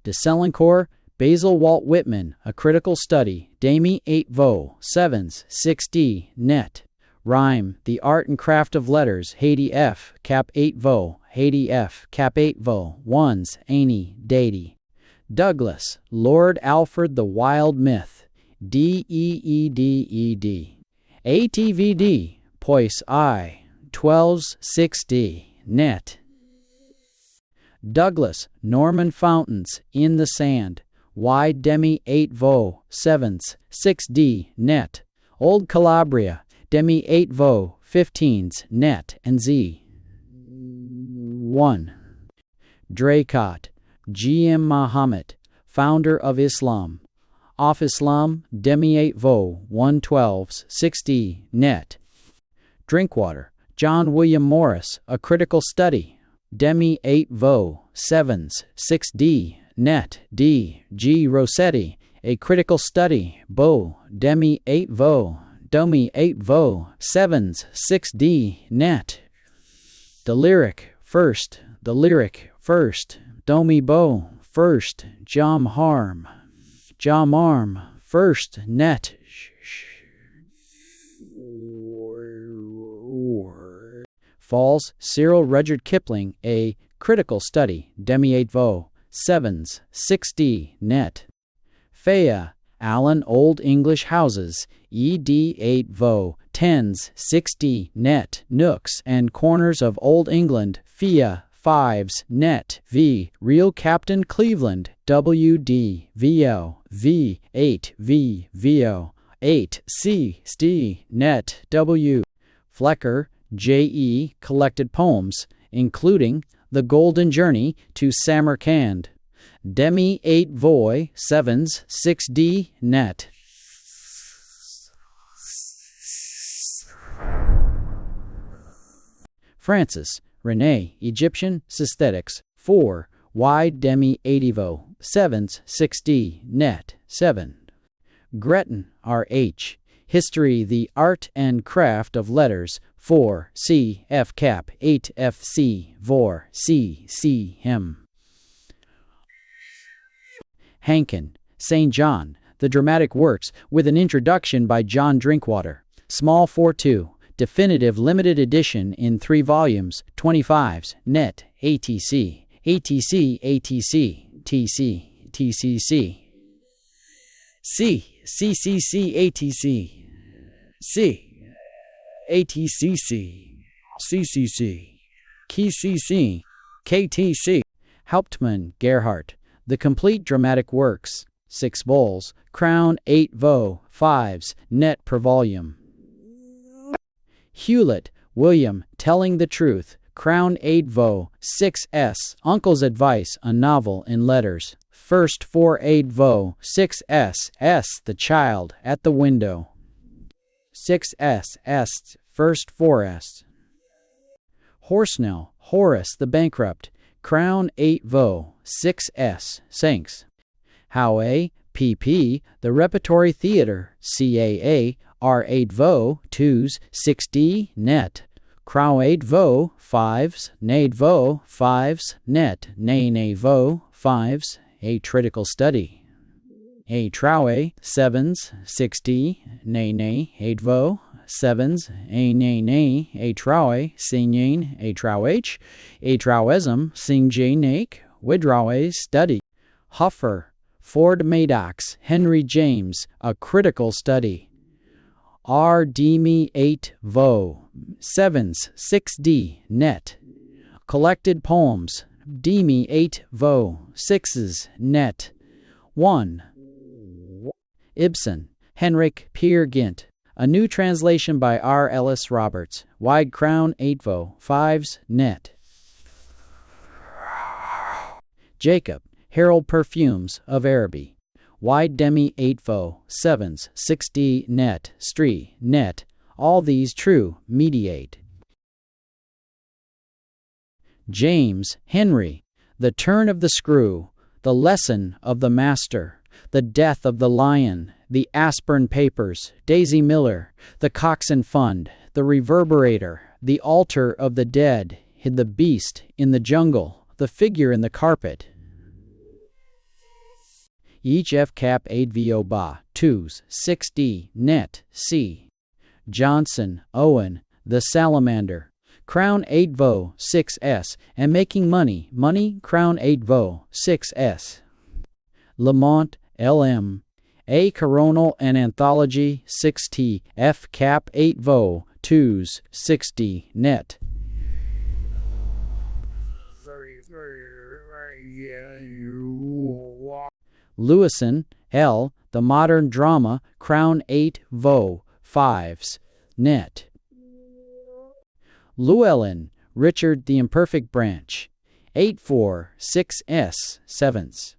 [SPEAKER 1] De Selencourt, Basil Walt Whitman, A Critical Study. Demi 8 Vo 7s 6D net. Rhyme, The Art and Craft of Letters. Haiti F. Cap 8 Vo. Haiti F. Cap 8 Vo 1s Any Datey. Douglas, Lord Alfred the Wild Myth. DEEDED. ATVD, Poise I, 12s 6D net. Douglas, Norman Fountains, In the Sand. Y Demi 8 Vo 7s 6D net. Old Calabria, Demi 8 Vo 15s net and Z. 1. Draycott, G.M. Muhammad, Founder of Islam. Off Islam, Demi 8 Vo 112s 6D net. Drinkwater, John William Morris, A Critical Study. Demi 8 Vo 7s 6D net. D. G. Rossetti, A Critical Study. Bo, Demi 8 Vo, Domi 8 Vo 7s 6D net. The Lyric First, Domi Bo first, Jam Arm first net. Falls, Cyril Rudyard Kipling, A Critical Study. Demi 8 Vo 7s 6D net. Faya, Allen, Old English Houses. ED 8 Vo 10s 6D net. Nooks and Corners of Old England. Fia 5s net. V. Real Captain Cleveland. WD VO V 8 V VO 8 C D net. W. Flecker, J.E. Collected Poems, including The Golden Journey to Samarkand. Demi 8 Voy 7s 6D net. Francis, Renee, Egyptian Systetics. 4. Y Demi 80 Vo 7s 6D net. 7. Gretton, R.H. History, the Art and Craft of Letters. 4. C. F. Cap 8 F. C. Vor C. C. Him. Hankin, St. John, The Dramatic Works, with an introduction by John Drinkwater. Small 4-2. Definitive limited edition in 3 volumes, 25s, net, ATC, ATC, ATC, TC, TCC, C, CCC, ATC, C, ATCC, CCC, KCC, KTC. Hauptmann, Gerhardt, The Complete Dramatic Works, 6 vols, Crown 8 Vo, 5s, net per volume. Hewlett, William, Telling the Truth, Crown 8 Vo, 6s, Uncle's Advice, a Novel in Letters. First 4 8 Vo, 6s, S, The Child, At the Window. 6s, S, first 4s. Horsnell, Horace the Bankrupt, Crown 8 Vo, 6s, Sanks. Howe, P.P., The Repertory Theater, CAA, R8 Vo, 2s, 6D, net. Crow 8 Vo, 5s, Nade Vo, 5s, net. Nay Vo, 5s, A Critical Study. A Trowe, 7s, 6D, Nay, 8 Vo, 7s, A Nay, A Trowe, Singing, A Trowh, A Trowesm, Sing J Nake, Widrawe Study. Huffer, Ford Maddox, Henry James, A Critical Study. R. Demi 8 Vo, 7s, 6D, net. Collected Poems, Demi 8 Vo, 6s, net. 1. Ibsen, Henrik Peer Gynt, A New Translation by R. Ellis Roberts, Wide Crown 8 Vo, 5s, net. Jacob, Herald Perfumes of Araby, wide demi 8 vo, 7s, 6d net, stree, net, all these true, mediate. James, Henry, the turn of the screw, the lesson of the master, the death of the lion, the Aspern Papers, Daisy Miller, the Coxon Fund, the Reverberator, the altar of the dead, the beast in the jungle, the figure in the carpet. Each F cap 8 vo ba, 2s, 6d, net, c. Johnson, Owen, the salamander, crown 8 vo, 6s, and making money, crown 8 vo, 6s. Lamont, L.M., A Coronal and Anthology, 6t, F cap 8 vo, 2s, 6d, net. Lewison, L., The Modern Drama, crown 8 vo, 5s, net. Llewellyn, Richard, The Imperfect Branch, 8-4, 6s, 7s.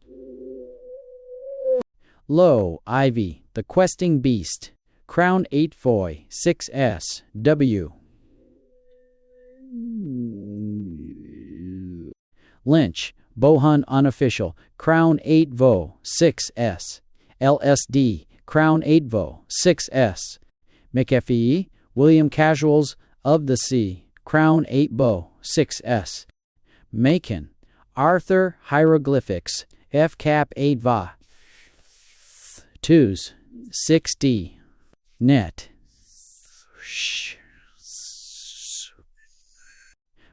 [SPEAKER 1] Lowe, Ivy, The Questing Beast, crown 8 foy, 6s, w. Lynch, Bohun Unofficial, crown 8 vo, 6s. LSD, crown 8 vo, 6s. McFee, William Casuals of the Sea, crown 8 vo, 6s. Macon, Arthur Hieroglyphics, F cap 8 va, 2s, 6d, net.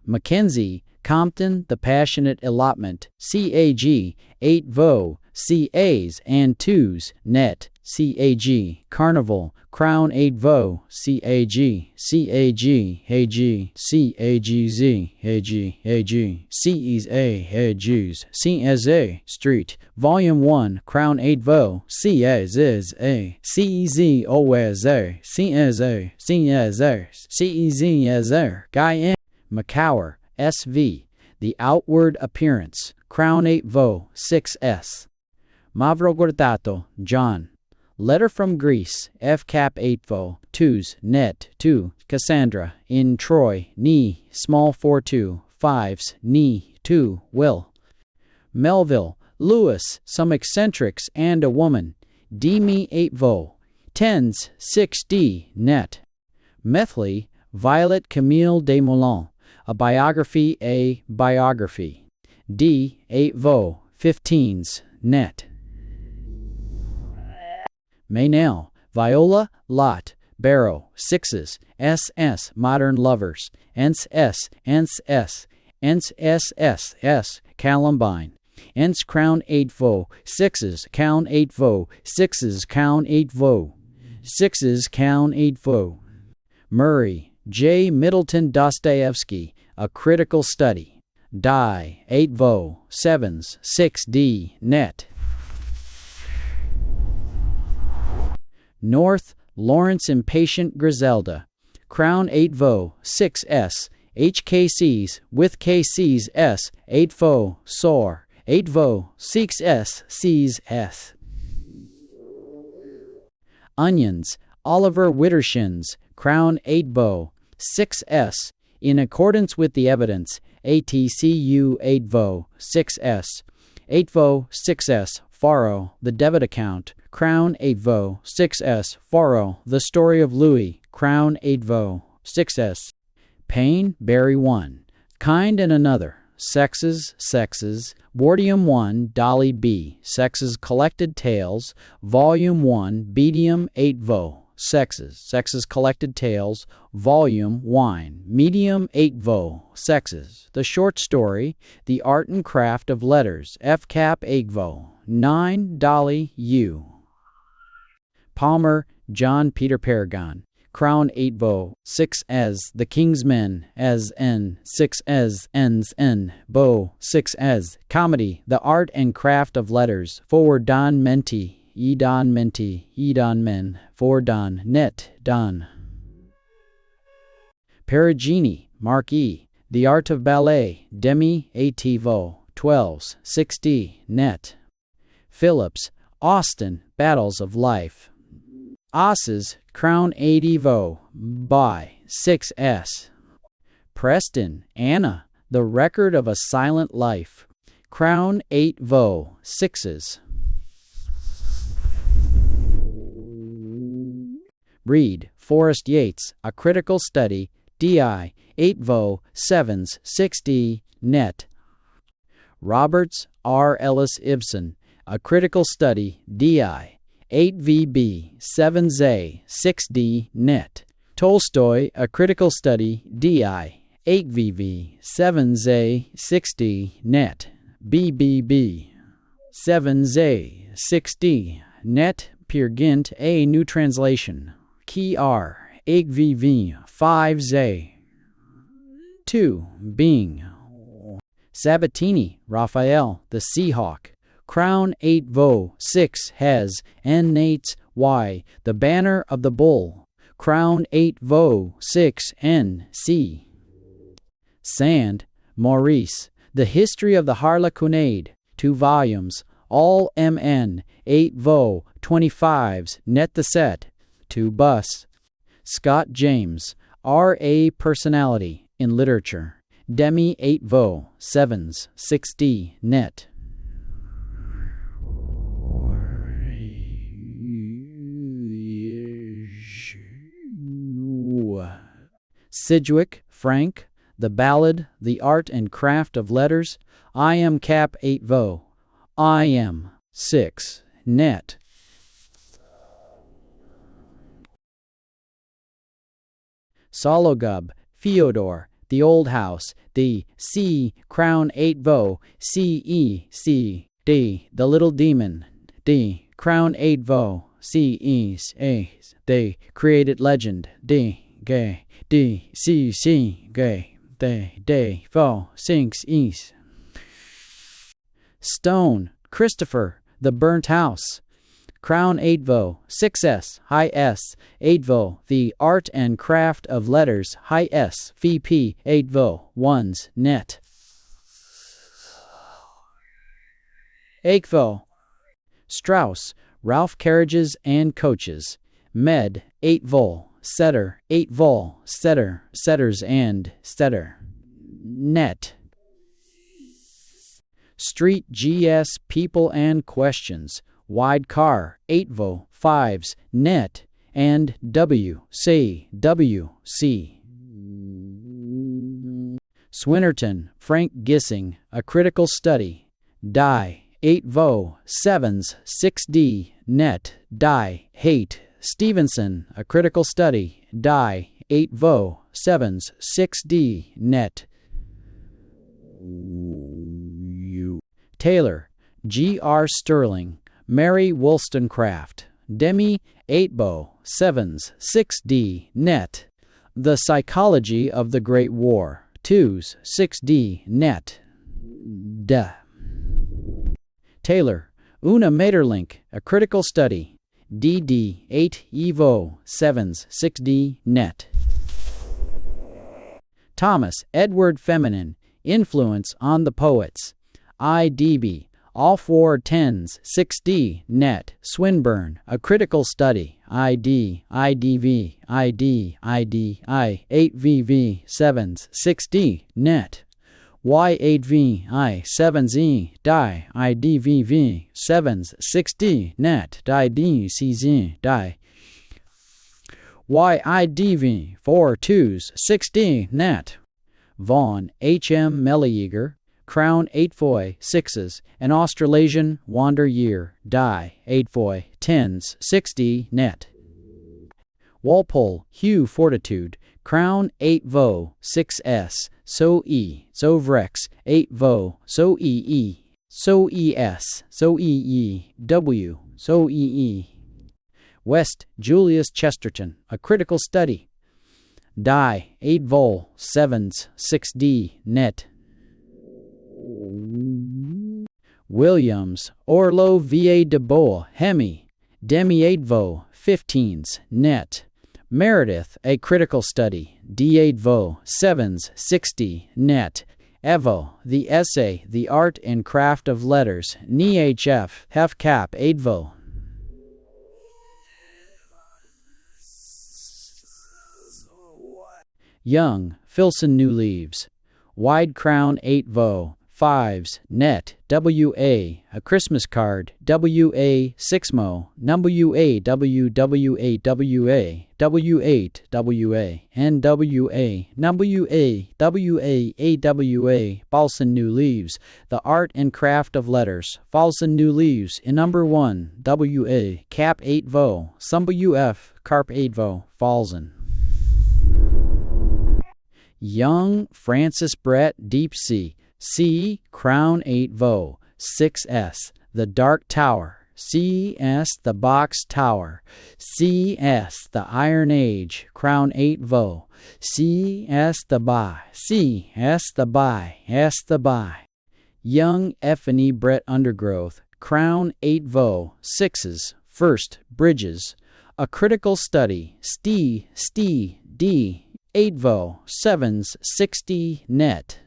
[SPEAKER 1] Mackenzie, Compton, The Passionate Allotment, CAG, 8 vo, CAs and 2s, net, CAG, Carnival, crown 8 vo, CAG, CAG, AG, CAGZ, AG, AG, CEs A, AGs, CSA, Street, Volume 1, crown 8 vo, CAs A, CEZ OSA, CSA, CSA, CEZ Guy N. McCower, SV, The Outward Appearance, crown 8 vo, 6s. Mavrogordato, John, Letter from Greece, F cap 8 vo, 2s, net, 2, Cassandra, in Troy, ni, small 4-2, 5s, ni, 2, Will. Melville, Lewis, Some Eccentrics and a Woman, D me 8 vo, 10s, 6d, net. Methley, Violet Camille Desmoulins, A Biography, D, 8 vo, 15s, net. Meynell, Viola, Lot, Barrow, 6s, SS, Modern Lovers, Ence S, Columbine, Ence crown 8 vo, 6s, count 8 vo, 6s, count 8 vo, 6s, count 8 vo. Murray, J. Middleton Dostoevsky, A Critical Study, Die, 8 vo, 7s, 6d, net. North, Lawrence Impatient Griselda, crown 8 vo, 6s, HKCs with KCs S, 8 vo, SOR, 8 vo, 6s, Cs S. Onions, Oliver Wittershins, crown 8 vo, 6s, in accordance with the evidence, ATCU 8 vo, 6s, 8 vo, 6s, Faro, The Debit Account, crown 8 vo, 6s, Faro, The Story of Louis, crown 8 vo, 6s. Payne, Barry 1, Kind and Another, Sexes, Bordium 1, Dolly B, Sexes Collected Tales, Volume 1, Bedium 8 vo, Sexes Collected Tales, Volume Wine, Medium 8 vo, Sexes, The Short Story, The Art and Craft of Letters, F cap 8 vo, 9, Dolly U. Palmer, John Peter Paragon, Crown 8 vo, 6 as, The King's Men, as N, 6 as, N's N, Bo, 6 as, Comedy, The Art and Craft of Letters, for Don Menti, Edon Men, for Don, net, Don. Perugini, Mark E., The Art of Ballet, Demi, A.T. vo, 12s, 6d, net. Phillips, Austin, Battles of Life. Osses, Crown 80 Vo, by 6S. Preston, Anna, The Record of a Silent Life. Crown 8 Vo, 6s. Reed, Forrest Yates, A Critical Study, DI, 8 Vo, 7s, 6D, net. Roberts, R. Ellis Ibsen, A Critical Study, DI, 8 VB, 7Z, 6D, net. Tolstoy, A Critical Study, DI, 8 VV, 7Z, 6D, net. BBB, 7Z, 6D, net. Peer Gynt, A New Translation. Key R, 8 VV, 5Z. 2. Bing. Sabatini, Raphael, The Seahawk. Crown 8 Vo, 6 Hes, N Nates, Y, The Banner of the Bull. Crown 8 Vo, 6 N, C. Sand, Maurice, The History of the Harlequinade, 2 volumes, all MN, 8 Vo, 25s, net the set, 2 bus. Scott James, R.A. Personality in Literature, Demi 8 Vo, 7s, 6D, net. Sidgwick, Frank, The Ballad, The Art and Craft of Letters, I am Cap 8 Vo, I am 6, net. Sologub, Fyodor, The Old House, The C, Crown 8 Vo, CE, C, D, The Little Demon, D, Crown 8 Vo, CE, A, They, Created Legend, D, Gay, D, C, C, Gay, They, Vo, Sinks, East. Stone, Christopher, The Burnt House. Crown 8 Vo, 6S, high S, 8 Vo, The Art and Craft of Letters, high S, VP, 8 Vo, 1s, net. Aikvo. Strauss, Ralph Carriages and Coaches. Med, 8 Vol, Setter, 8 Vol, Setter, Setters and Setter. Net. Street GS People and Questions. Wide Car, 8 Vo, 5s, net, and W, C, W, C. Swinnerton, Frank Gissing, A Critical Study, Die, 8 Vo, 7s, 6D, net, Die, Hate, Stevenson, A Critical Study, Die, 8 Vo, 7s, 6D, net. Taylor, G.R. Sterling, Mary Wollstonecraft, Demi, 8 Vo, 7s, 6D, net. The Psychology of the Great War, 2s, 6D, net. Duh. Taylor, Una Maeterlinck, A Critical Study, DD, 8 Evo, 7s, 6D, net. Thomas, Edward Feminine, Influence on the Poets, IDB, all 4 10s, 6D, net. Swinburne, A Critical Study, ID, IDV, ID, IDI, 8VV, 7s, 6D, net. Y8V, I7Z, die, IDVV, 7s, 6D, net, die DCZ, die. YIDV, 4 2s, 6D, net. Vaughan, H.M. Meleager, Crown 8 Foy, 6s, An Australasian Wander Year, die, 8 Foy, 10s, 6D, net. Walpole, Hugh Fortitude, Crown 8 Vo, 6s, So E, So Vrex, 8 Vo, So EE, So ES, So EE, W, So EE. West, Julius Chesterton, A Critical Study, die, 8 Vol, 7s, 6D, net. Williams, Orlo Va de Boa, Hemi, Demi 8 Vo, 15s, net. Meredith, A Critical Study, D8 Vo, 7s, 60, net. Evo, the essay, the art and craft of letters, NIHF, Hef Cap, Advo. Young, Filson New Leaves. Wide Crown 8 Vo, 5s, Net, WA, A Christmas Card, WA 6 Mo, WA WWA WA, W8 WA, NWA, WA AWA, Falson New Leaves, The Art and Craft of Letters, Falson New Leaves, in number 1, WA, Cap 8 Vo, Sumba UF, Carp 8 Vo, Falson. Young, Francis Brett, Deep Sea, C, Crown 8 Vo, 6S, The Dark Tower, CS, The Box Tower, CS, The Iron Age, Crown 8 Vo, CS, The Buy, CS, The Buy, S, The Buy. Young, F&E Brett Undergrowth, Crown 8 Vo, 6s, First, Bridges, A Critical Study, D, 8 Vo, 7s, 60, Net.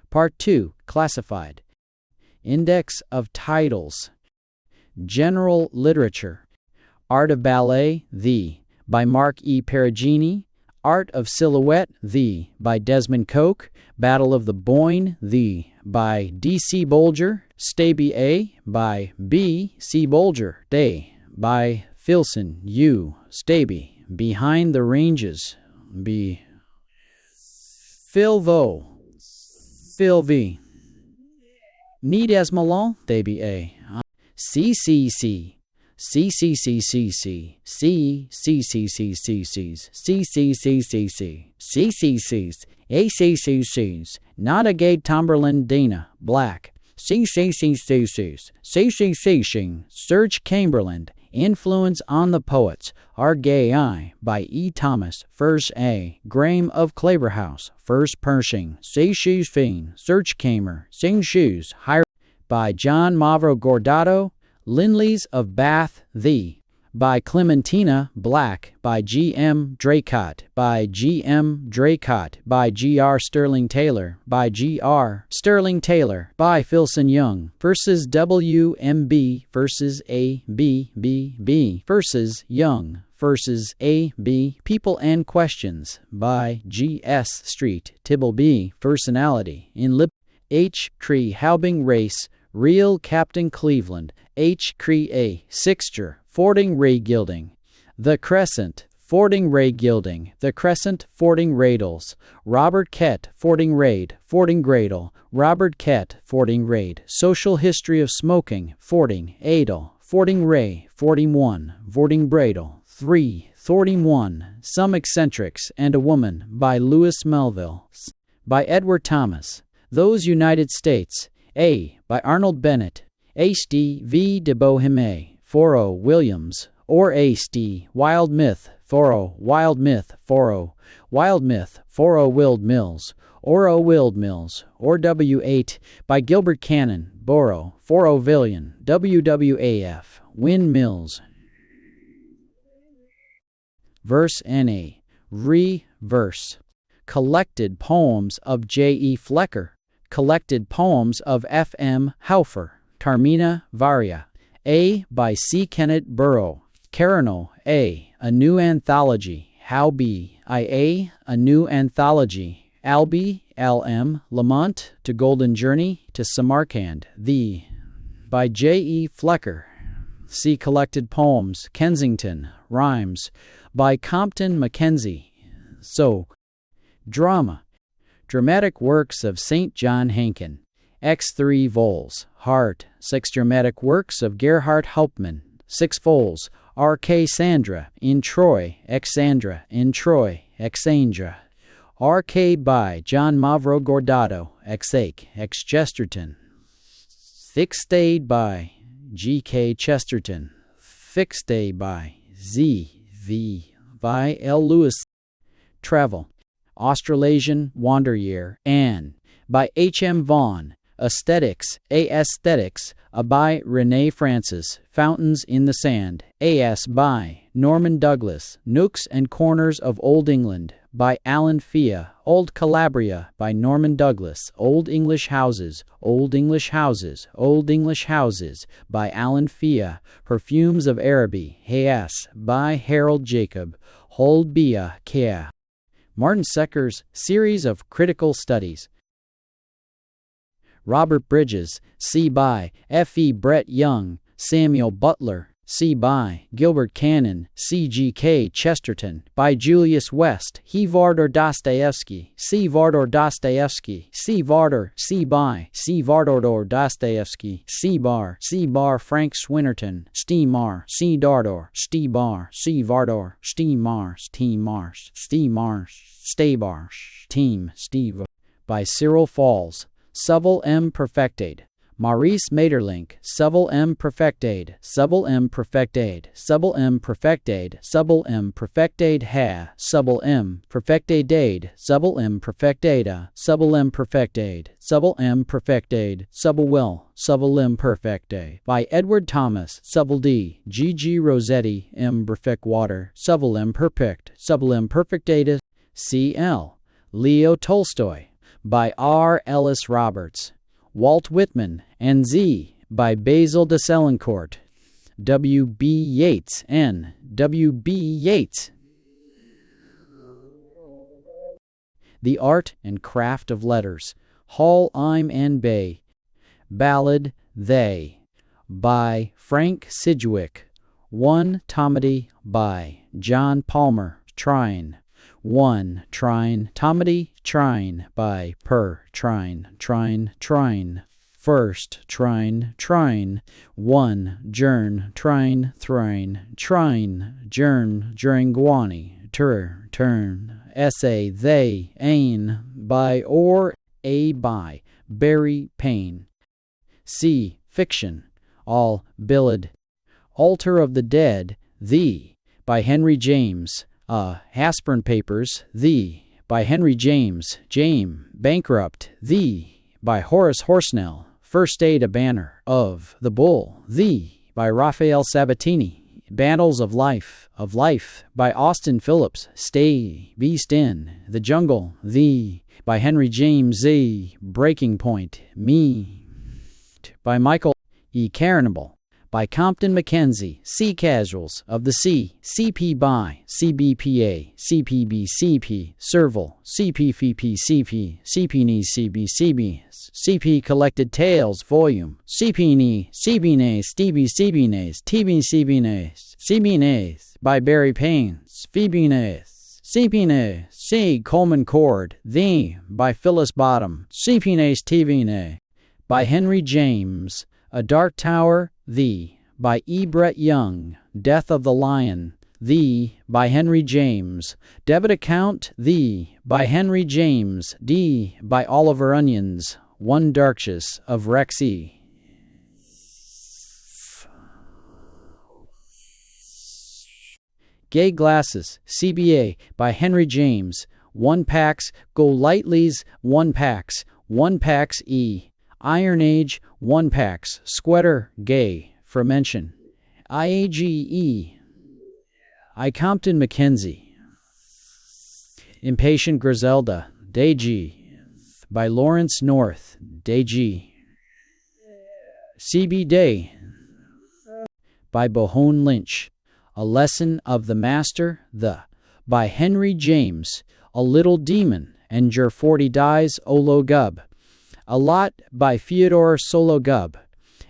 [SPEAKER 1] Part 2, Classified. Index of Titles. General Literature. Art of Ballet, by Mark E. Perugini. Art of Silhouette, by Desmond Coke. Battle of the Boyne, by D. C. Bolger. Staby A. by B. C. Bolger. Day, by Filson U. Staby. Behind the Ranges, B. Phil Vo, Phil V. Need as Malon, Daby A. CCC, CCCCC, CCCCCCs, CCCCC, CCCs, ACCCs, Notagate Tomberlin Dana, Black, CCCCCs, CCCC, Serge Chamberlain, Influence on the Poets, Argai, by E. Thomas, First A. Graham of Claverhouse, First Pershing, Say Shoes Fiend, Search Kamer, Sing Shoes, Hire, by John Mavro Gordato, Linleys of Bath, by Clementina, Black, by G. M. Draycott, by G. M. Draycott, by G. R. Sterling Taylor, by G. R. Sterling Taylor, by Filson Young, versus W. M. B. versus A. B. B. B. versus Young, versus A. B. People and Questions, by G. S. Street, Tibble B. Personality, in Lip. H. Cree Haubing Race, Real Captain Cleveland, H. Cree A. Sixture, Fording Ray Gilding, The Crescent, Fording Ray Gilding, The Crescent, Fording Radles, Robert Kett, Fording Raid, Fording Gradle, Robert Kett, Fording Raid, Social History of Smoking, Fording, Adel, Fording Ray, Fording 1, Fording Bradle, 3, Fording 1, Some Eccentrics and a Woman, by Lewis Melville, by Edward Thomas, Those United States, A, by Arnold Bennett, H.D. V. de Boheme, Foro Williams, or A.S.D. Wild Myth, Foro Wild Myth, Foro Wild Myth, Foro Wild Mills, Oro Wild Mills, or W8, by Gilbert Cannon, Boro, Foro Villian, WWAF, Win Mills. Verse N.A. Re-verse. Collected Poems of J.E. Flecker. Collected Poems of F.M. Haufer, Carmina Varia. A, by C. Kenneth Burrow. Carano, A, A New Anthology. How B, I.A., A New Anthology. Albi, L.M., Lamont, To Golden Journey, to Samarkand. By J.E. Flecker. C. Collected Poems, Kensington, Rhymes, by Compton Mackenzie. So, Drama. Dramatic Works of St. John Hankin. X3 vols. Hart. 6 Dramatic Works of Gerhard Hauptmann. 6 vols. R.K. Sandra, in Troy. Exandra, in Troy. Exandra. R.K. by John Mavro Gordato. Exake. Ex Chesterton. Fixed by G.K. Chesterton. Fixed by Z.V. by L. Lewis. Travel. Australasian Wander Year, Anne, by H.M. Vaughan. Aesthetics, Aesthetics, by Renee Francis. Fountains in the Sand, A.S. by Norman Douglas. Nooks and Corners of Old England, by Alan Fea. Old Calabria by Norman Douglas. Old English Houses, Old English Houses, Old English Houses by Alan Fea. Perfumes of Araby, Hayas by Harold Jacob. Hold Bia Kea. Martin Secker's Series of Critical Studies. Robert Bridges, C. by F. E. Brett Young. Samuel Butler, C. by Gilbert Cannon. C. G. K. Chesterton by Julius West. He Vardor Dostoevsky, C. Vardor Dostoevsky, C. Vardor, C. by C. Vardor Dostoevsky, C. bar Frank Swinnerton, Steemar, C. Dardor, Steebar, C. Vardor, Steemars, Teemars, Steemars, Staybar, Team, Steve by Cyril Falls. Seville M. Perfectade. Maurice Maeterlinck, Seville M. Perfectade, Seville M. Perfectade, Seville M. Perfectade, Seville M. Perfectade ha, Seville M. Perfectade, Seville M. Perfectada, Seville M. Perfectade, Seville M. Perfectade, Seville will, Seville M. Perfecte, by Edward Thomas, Seville D. G. G. Rossetti, M. Perfect Water, Seville M. Perfect, Seville M. Perfectatus, C. L. Leo Tolstoy, by R. Ellis Roberts. Walt Whitman, and Z. by Basil de Selincourt. W. B. Yeats, N. W. B. Yeats. The Art and Craft of Letters. Hall Im and Bay. Ballad, They, by Frank Sidgwick. One Tomedy by John Palmer, Trine. One Trine, Tomedy, Trine, by Per, Trine, First Trine, One Jern, Trine, Jern, Jeringuani, Turn, Essay, They, Ain, by or a by Barry Payne. C. Fiction, All Billed. Altar of the Dead, Thee, by Henry James. Haspern Papers, Thee, by Henry James. Bankrupt, Thee, by Horace Horsnell. First Aid a Banner of the Bull, Thee, by Raphael Sabatini. Battles of Life, by Austin Phillips. Stay, Beast in the Jungle, Thee, by Henry James. Z. Breaking Point, Me, by Michael E. Carnable. By Compton Mackenzie. Sea Casuals of the Sea. CP by CBPA, CPB, Serval, CPFP, CPNE, CP Collected Tales Volume, CPNE, CBNAs, by Barry Payne, CPNAs, C. Coleman Cord, Thee, by Phyllis Bottom, CPNAs, TVNA, by Henry James. A Dark Tower, Thee, by E. Brett Young. Death of the Lion, Thee, by Henry James. Debit Account, Thee, by Henry James. D. by Oliver Onions. One Darkshire of Rexy. Gay Glasses, CBA, by Henry James. One Packs, Go Lightly's, One Packs E. Iron Age, One Packs, Squatter, Gay, for mention. IAGE, I. Compton Mackenzie. Impatient Griselda, Deji, by Lawrence North, Deji. CB Day, by Bohone Lynch. A Lesson of the Master, by Henry James. A Little Demon, and Your 40 Dies, Olo Gub. A Lot, by Fyodor Sologub.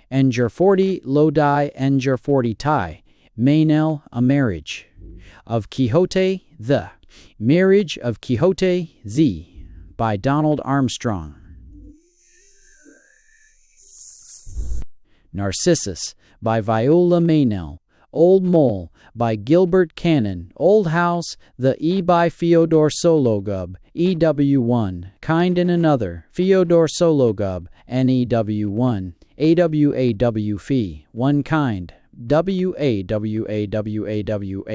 [SPEAKER 1] And Your 40 Lodi and Your 40 Tai. Maynell, A Marriage of Quixote, The Marriage of Quixote, Z, by Donald Armstrong. Narcissus, by Viola Maynell. Old Mole, by Gilbert Cannon. Old House, The E, by Fyodor Sologub. EW1, Kind in Another, Fyodor Sologub. NEW1, AWAW Fee, One Kind.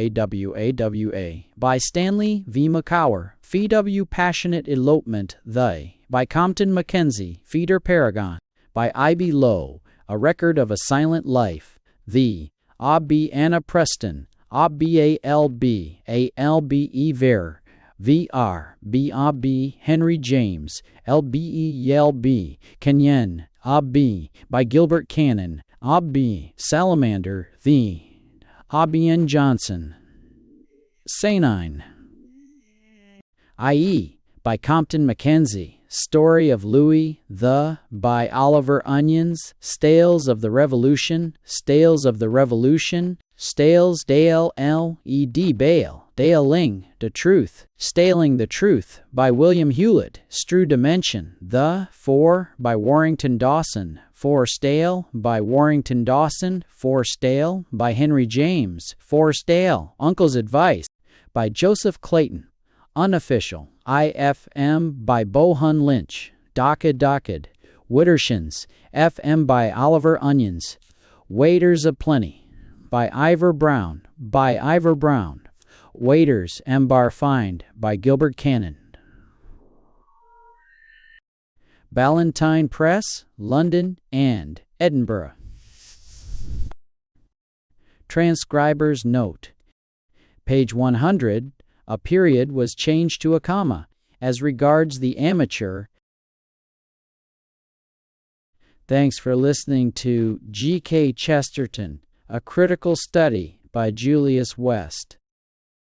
[SPEAKER 1] WAWAWAWAWA, by Stanley V. McCower. FW Passionate Elopement, They, by Compton Mackenzie. Feeder Paragon, by I.B. Lowe. A Record of a Silent Life, The, Ob. Anna Preston, Ob. ALB, ALBE Ver, VR, B.A.B. Henry James, L.B.E.L.B. Kenyen, A.B. by Gilbert Cannon, A.B. Salamander, The. A.B.N. Johnson. Sanine. I.E. by Compton Mackenzie. Story of Louis the by Oliver Onions. Stales of the Revolution. Stales of the Revolution. Stales Dale L. E. D. Bale. Dale-ing, The Truth. Staling the Truth by William Hewlett. Strew Dimension. The For by Warrington Dawson. For Stale by Warrington Dawson. For Stale by Henry James. For Stale. Uncle's Advice by Joseph Clayton. Unofficial. IFM by Bohun Lynch. Docked. Widdershins. FM by Oliver Onions. Waiters of Plenty by Ivor Brown. Waiters, Bar Find by Gilbert Cannon. Ballantine Press, London and Edinburgh. Transcriber's note. Page 100, a period was changed to a comma, as regards the amateur. Thanks for listening to G.K. Chesterton, A Critical Study by Julius West.